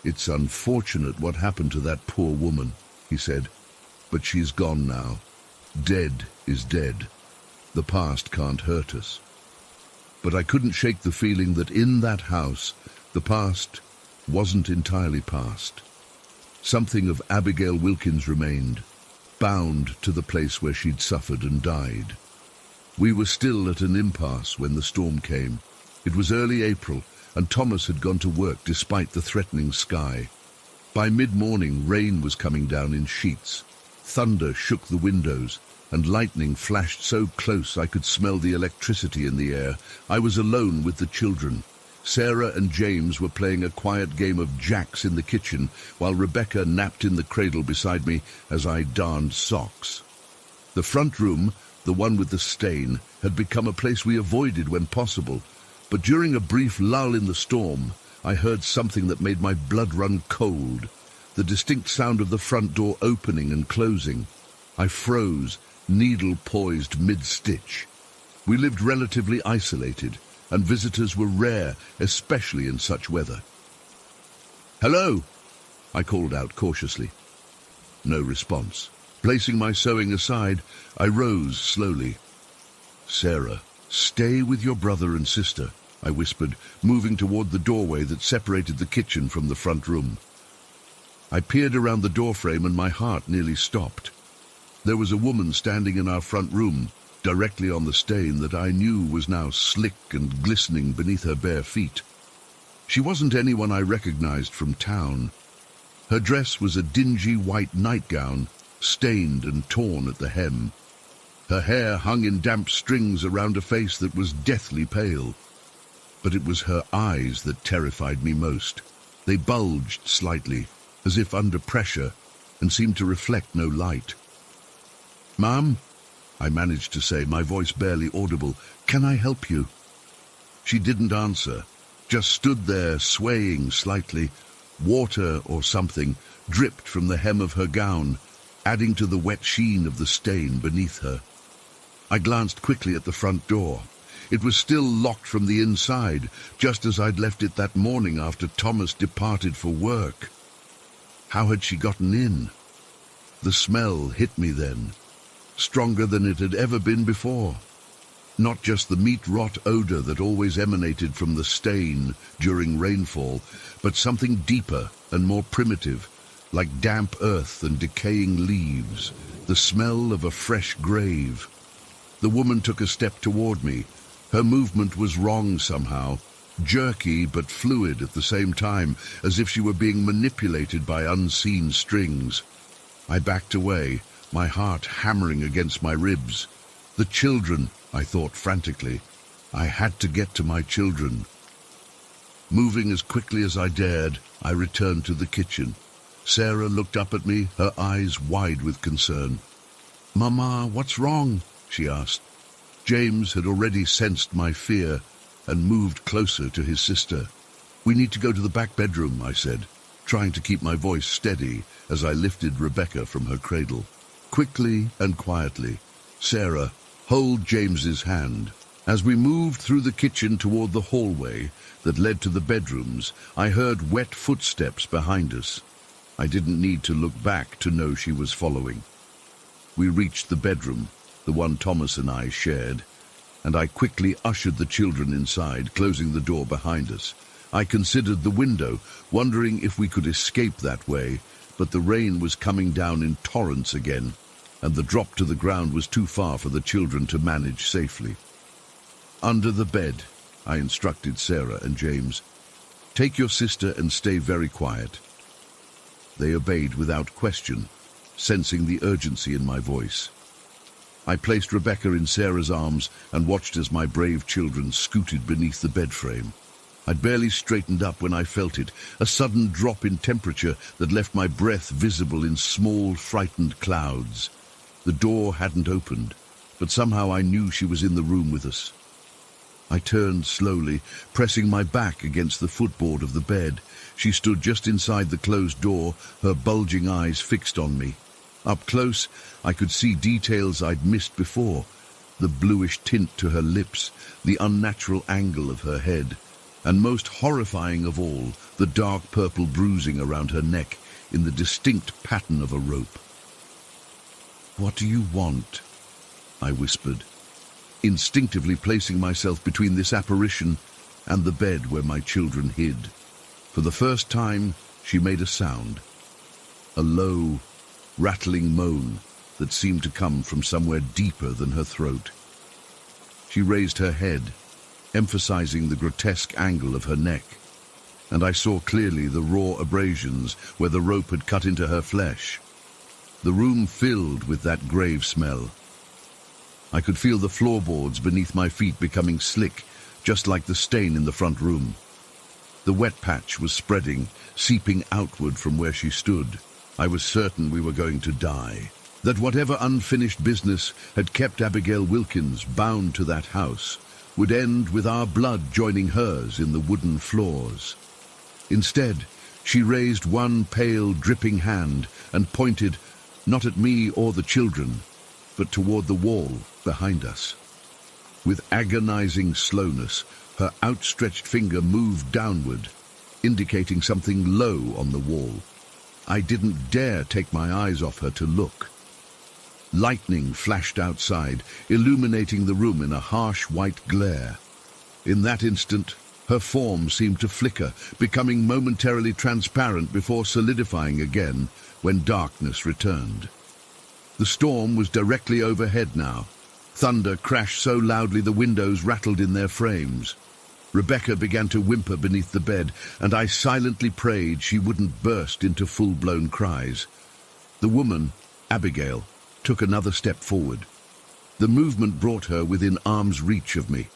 "It's unfortunate what happened to that poor woman," he said, "but she's gone now. Dead is dead. The past can't hurt us." But I couldn't shake the feeling that in that house, the past wasn't entirely past. Something of Abigail Wilkins remained, bound to the place where she'd suffered and died. We were still at an impasse when the storm came. It was early April, and Thomas had gone to work despite the threatening sky. By mid-morning, rain was coming down in sheets. Thunder shook the windows, and lightning flashed so close I could smell the electricity in the air. I was alone with the children. Sarah and James were playing a quiet game of jacks in the kitchen, while Rebecca napped in the cradle beside me as I darned socks. The front room, the one with the stain, had become a place we avoided when possible, but during a brief lull in the storm, I heard something that made my blood run cold, the distinct sound of the front door opening and closing. I froze, needle poised mid-stitch. We lived relatively isolated, and visitors were rare, especially in such weather. "Hello," I called out cautiously. No response. Placing my sewing aside, I rose slowly. "Sarah, stay with your brother and sister," I whispered, moving toward the doorway that separated the kitchen from the front room. I peered around the doorframe and my heart nearly stopped. There was a woman standing in our front room, directly on the stain that I knew was now slick and glistening beneath her bare feet. She wasn't anyone I recognized from town. Her dress was a dingy white nightgown, stained and torn at the hem. Her hair hung in damp strings around a face that was deathly pale. But it was her eyes that terrified me most. They bulged slightly, as if under pressure, and seemed to reflect no light. "Ma'am," I managed to say, my voice barely audible, "can I help you?" She didn't answer, just stood there swaying slightly. Water or something dripped from the hem of her gown, adding to the wet sheen of the stain beneath her. I glanced quickly at the front door. It was still locked from the inside, just as I'd left it that morning after Thomas departed for work. How had she gotten in? The smell hit me then, stronger than it had ever been before. Not just the meat-rot odor that always emanated from the stain during rainfall, but something deeper and more primitive, like damp earth and decaying leaves, the smell of a fresh grave. The woman took a step toward me. Her movement was wrong somehow, jerky but fluid at the same time, as if she were being manipulated by unseen strings. I backed away, my heart hammering against my ribs. The children, I thought frantically. I had to get to my children. Moving as quickly as I dared, I returned to the kitchen. Sarah looked up at me, her eyes wide with concern. "Mama, what's wrong?" she asked. James had already sensed my fear and moved closer to his sister. "We need to go to the back bedroom," I said, trying to keep my voice steady as I lifted Rebecca from her cradle. Quickly and quietly, "Sarah, hold James's hand." As we moved through the kitchen toward the hallway that led to the bedrooms, I heard wet footsteps behind us. I didn't need to look back to know she was following. We reached the bedroom, the one Thomas and I shared, and I quickly ushered the children inside, closing the door behind us. I considered the window, wondering if we could escape that way, but the rain was coming down in torrents again, and the drop to the ground was too far for the children to manage safely. "Under the bed," I instructed Sarah and James. "Take your sister and stay very quiet." They obeyed without question, sensing the urgency in my voice. I placed Rebecca in Sarah's arms and watched as my brave children scooted beneath the bed frame. I'd barely straightened up when I felt it, a sudden drop in temperature that left my breath visible in small, frightened clouds. The door hadn't opened, but somehow I knew she was in the room with us. I turned slowly, pressing my back against the footboard of the bed. She stood just inside the closed door, her bulging eyes fixed on me. Up close, I could see details I'd missed before. The bluish tint to her lips, the unnatural angle of her head, and most horrifying of all, the dark purple bruising around her neck in the distinct pattern of a rope. "What do you want?" I whispered, instinctively placing myself between this apparition and the bed where my children hid. For the first time, she made a sound, a low, rattling moan that seemed to come from somewhere deeper than her throat. She raised her head, emphasizing the grotesque angle of her neck, and I saw clearly the raw abrasions where the rope had cut into her flesh. The room filled with that grave smell. I could feel the floorboards beneath my feet becoming slick, just like the stain in the front room. The wet patch was spreading, seeping outward from where she stood. I was certain we were going to die, that whatever unfinished business had kept Abigail Wilkins bound to that house would end with our blood joining hers in the wooden floors. Instead, she raised one pale, dripping hand and pointed, not at me or the children, but toward the wall behind us. With agonizing slowness, her outstretched finger moved downward, indicating something low on the wall. I didn't dare take my eyes off her to look. Lightning flashed outside, illuminating the room in a harsh white glare. In that instant, her form seemed to flicker, becoming momentarily transparent before solidifying again when darkness returned. The storm was directly overhead now. Thunder crashed so loudly the windows rattled in their frames. Rebecca began to whimper beneath the bed, and I silently prayed she wouldn't burst into full-blown cries. The woman, Abigail, took another step forward. The movement brought her within arm's reach of me.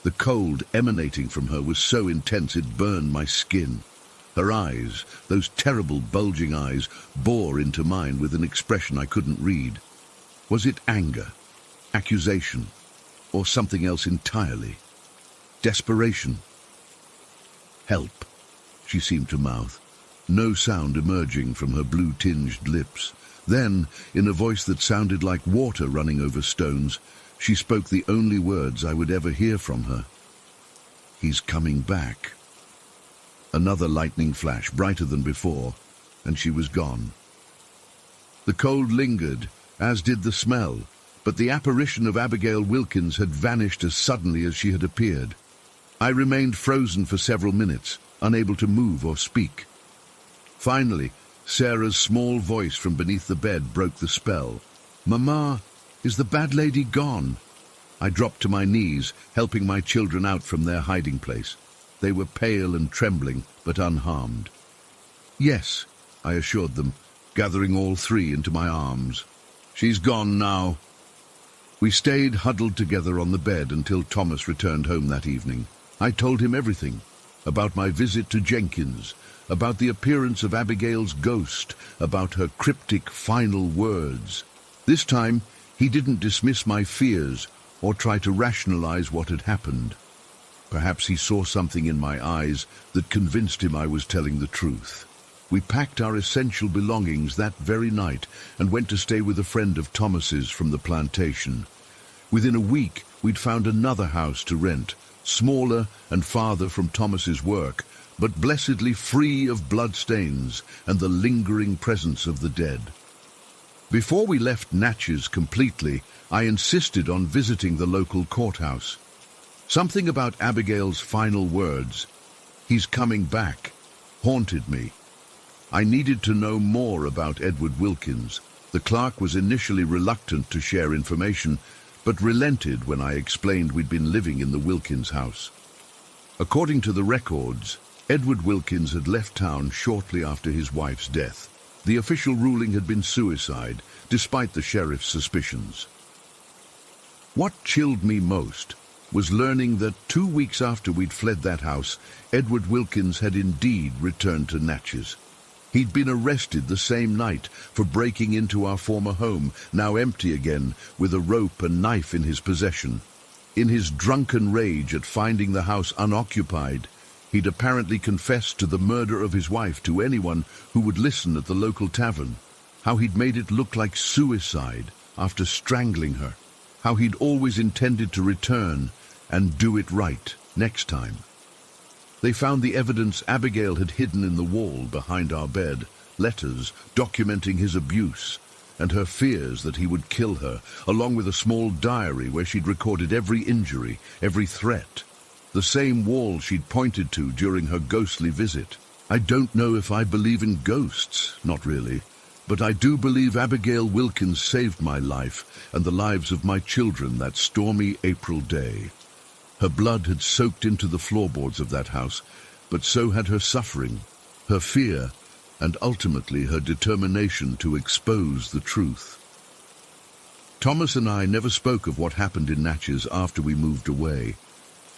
The cold emanating from her was so intense it burned my skin. Her eyes, those terrible bulging eyes, bore into mine with an expression I couldn't read. Was it anger, accusation, or something else entirely? Desperation? "Help," she seemed to mouth, no sound emerging from her blue-tinged lips. Then, in a voice that sounded like water running over stones, she spoke the only words I would ever hear from her. "He's coming back." Another lightning flash, brighter than before, and she was gone. The cold lingered, as did the smell, but the apparition of Abigail Wilkins had vanished as suddenly as she had appeared. I remained frozen for several minutes, unable to move or speak. Finally, Sarah's small voice from beneath the bed broke the spell. "Mama, is the bad lady gone?" I dropped to my knees, helping my children out from their hiding place. They were pale and trembling, but unharmed. "Yes," I assured them, gathering all three into my arms. "She's gone now." We stayed huddled together on the bed until Thomas returned home that evening. I told him everything, about my visit to Jenkins, about the appearance of Abigail's ghost, about her cryptic final words. This time, he didn't dismiss my fears or try to rationalize what had happened. Perhaps he saw something in my eyes that convinced him I was telling the truth. We packed our essential belongings that very night and went to stay with a friend of Thomas's from the plantation. Within a week, we'd found another house to rent, smaller and farther from Thomas's work, but blessedly free of bloodstains and the lingering presence of the dead. Before we left Natchez completely, I insisted on visiting the local courthouse. Something about Abigail's final words, "He's coming back," haunted me. I needed to know more about Edward Wilkins. The clerk was initially reluctant to share information, but relented when I explained we'd been living in the Wilkins house. According to the records, Edward Wilkins had left town shortly after his wife's death. The official ruling had been suicide, despite the sheriff's suspicions. What chilled me most was learning that 2 weeks after we'd fled that house, Edward Wilkins had indeed returned to Natchez. He'd been arrested the same night for breaking into our former home, now empty again, with a rope and knife in his possession. In his drunken rage at finding the house unoccupied, he'd apparently confessed to the murder of his wife to anyone who would listen at the local tavern, how he'd made it look like suicide after strangling her, how he'd always intended to return and do it right next time. They found the evidence Abigail had hidden in the wall behind our bed, letters documenting his abuse and her fears that he would kill her, along with a small diary where she'd recorded every injury, every threat. The same wall she'd pointed to during her ghostly visit. I don't know if I believe in ghosts, not really, but I do believe Abigail Wilkins saved my life and the lives of my children that stormy April day. Her blood had soaked into the floorboards of that house, but so had her suffering, her fear, and ultimately her determination to expose the truth. Thomas and I never spoke of what happened in Natchez after we moved away.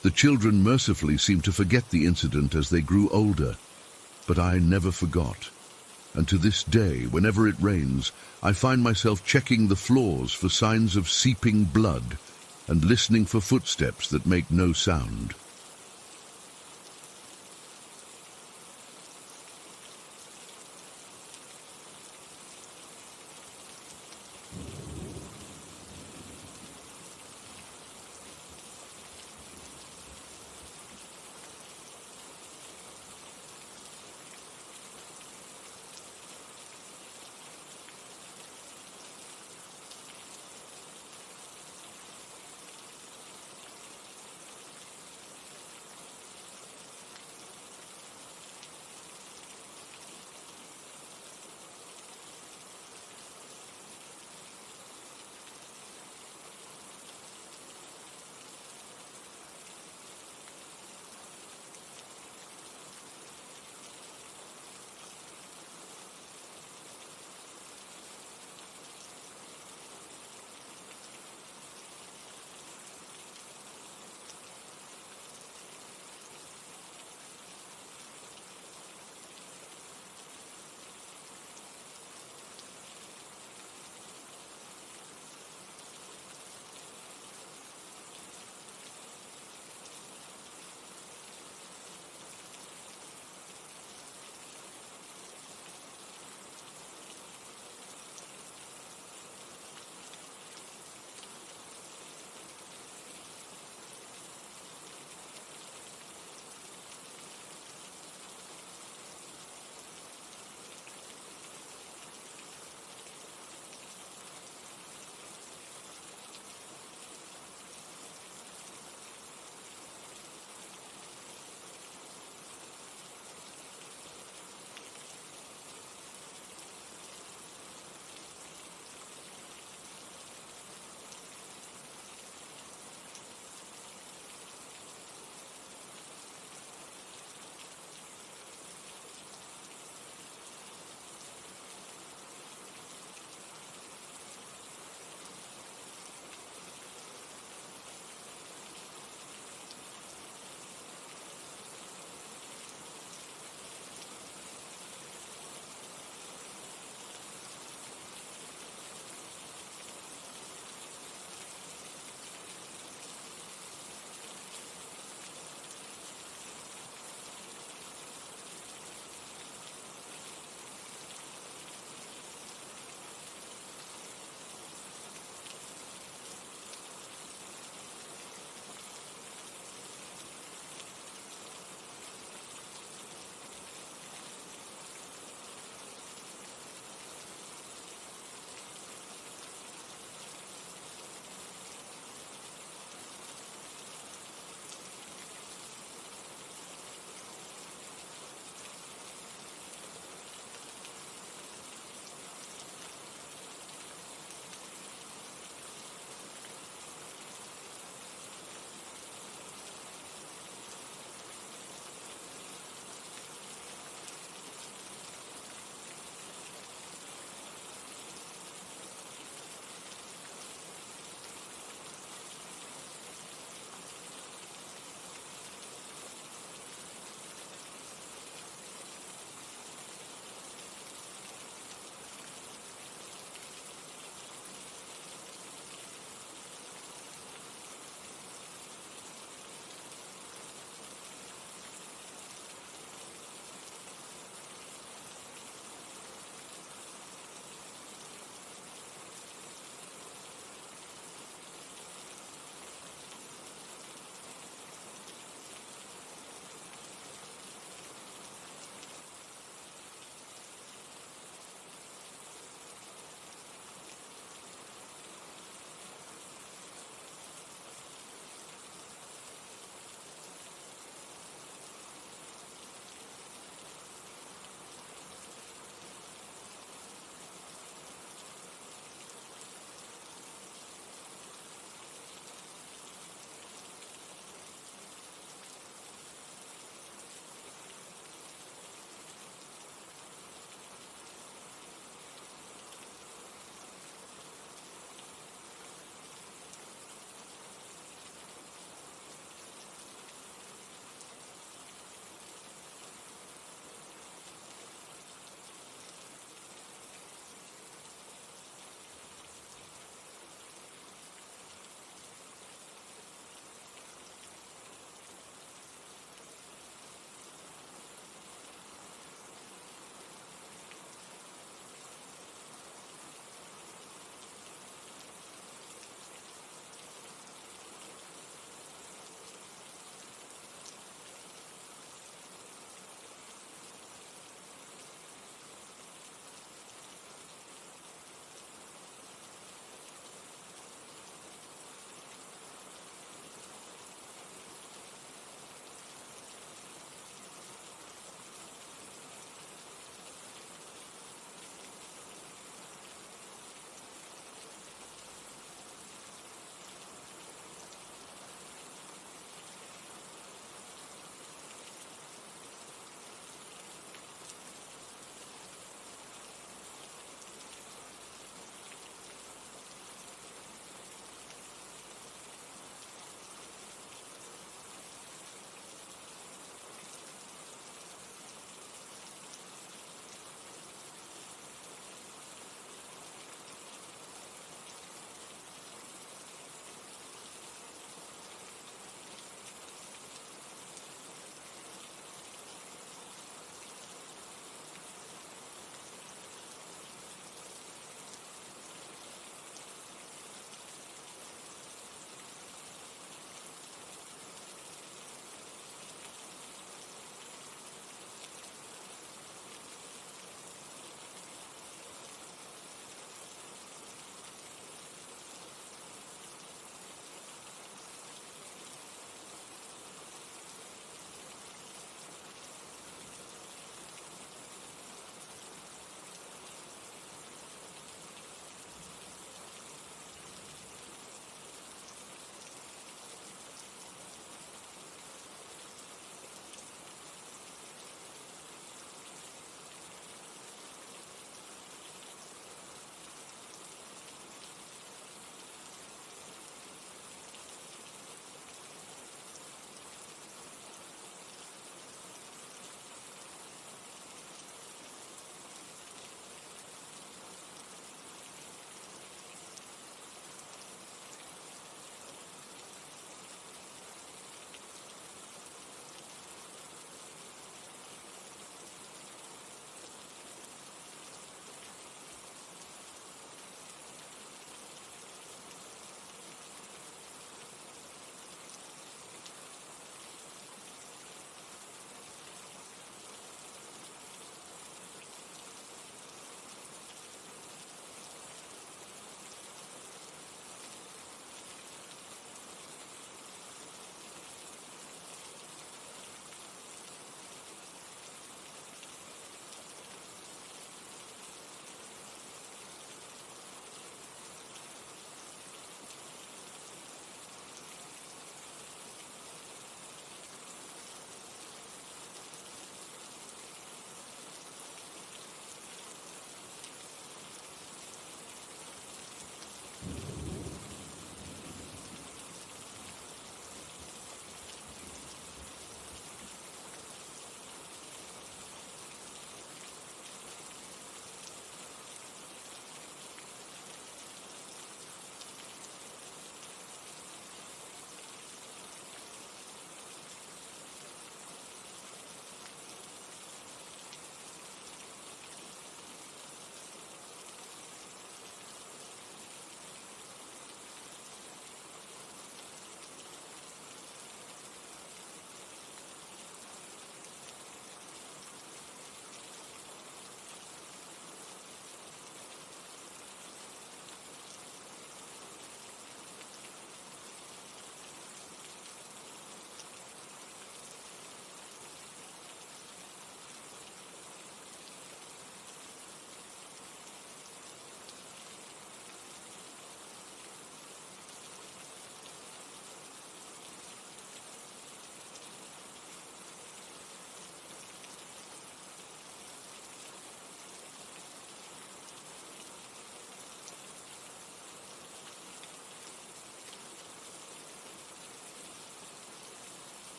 The children mercifully seemed to forget the incident as they grew older, but I never forgot. And to this day, whenever it rains, I find myself checking the floors for signs of seeping blood and listening for footsteps that make no sound.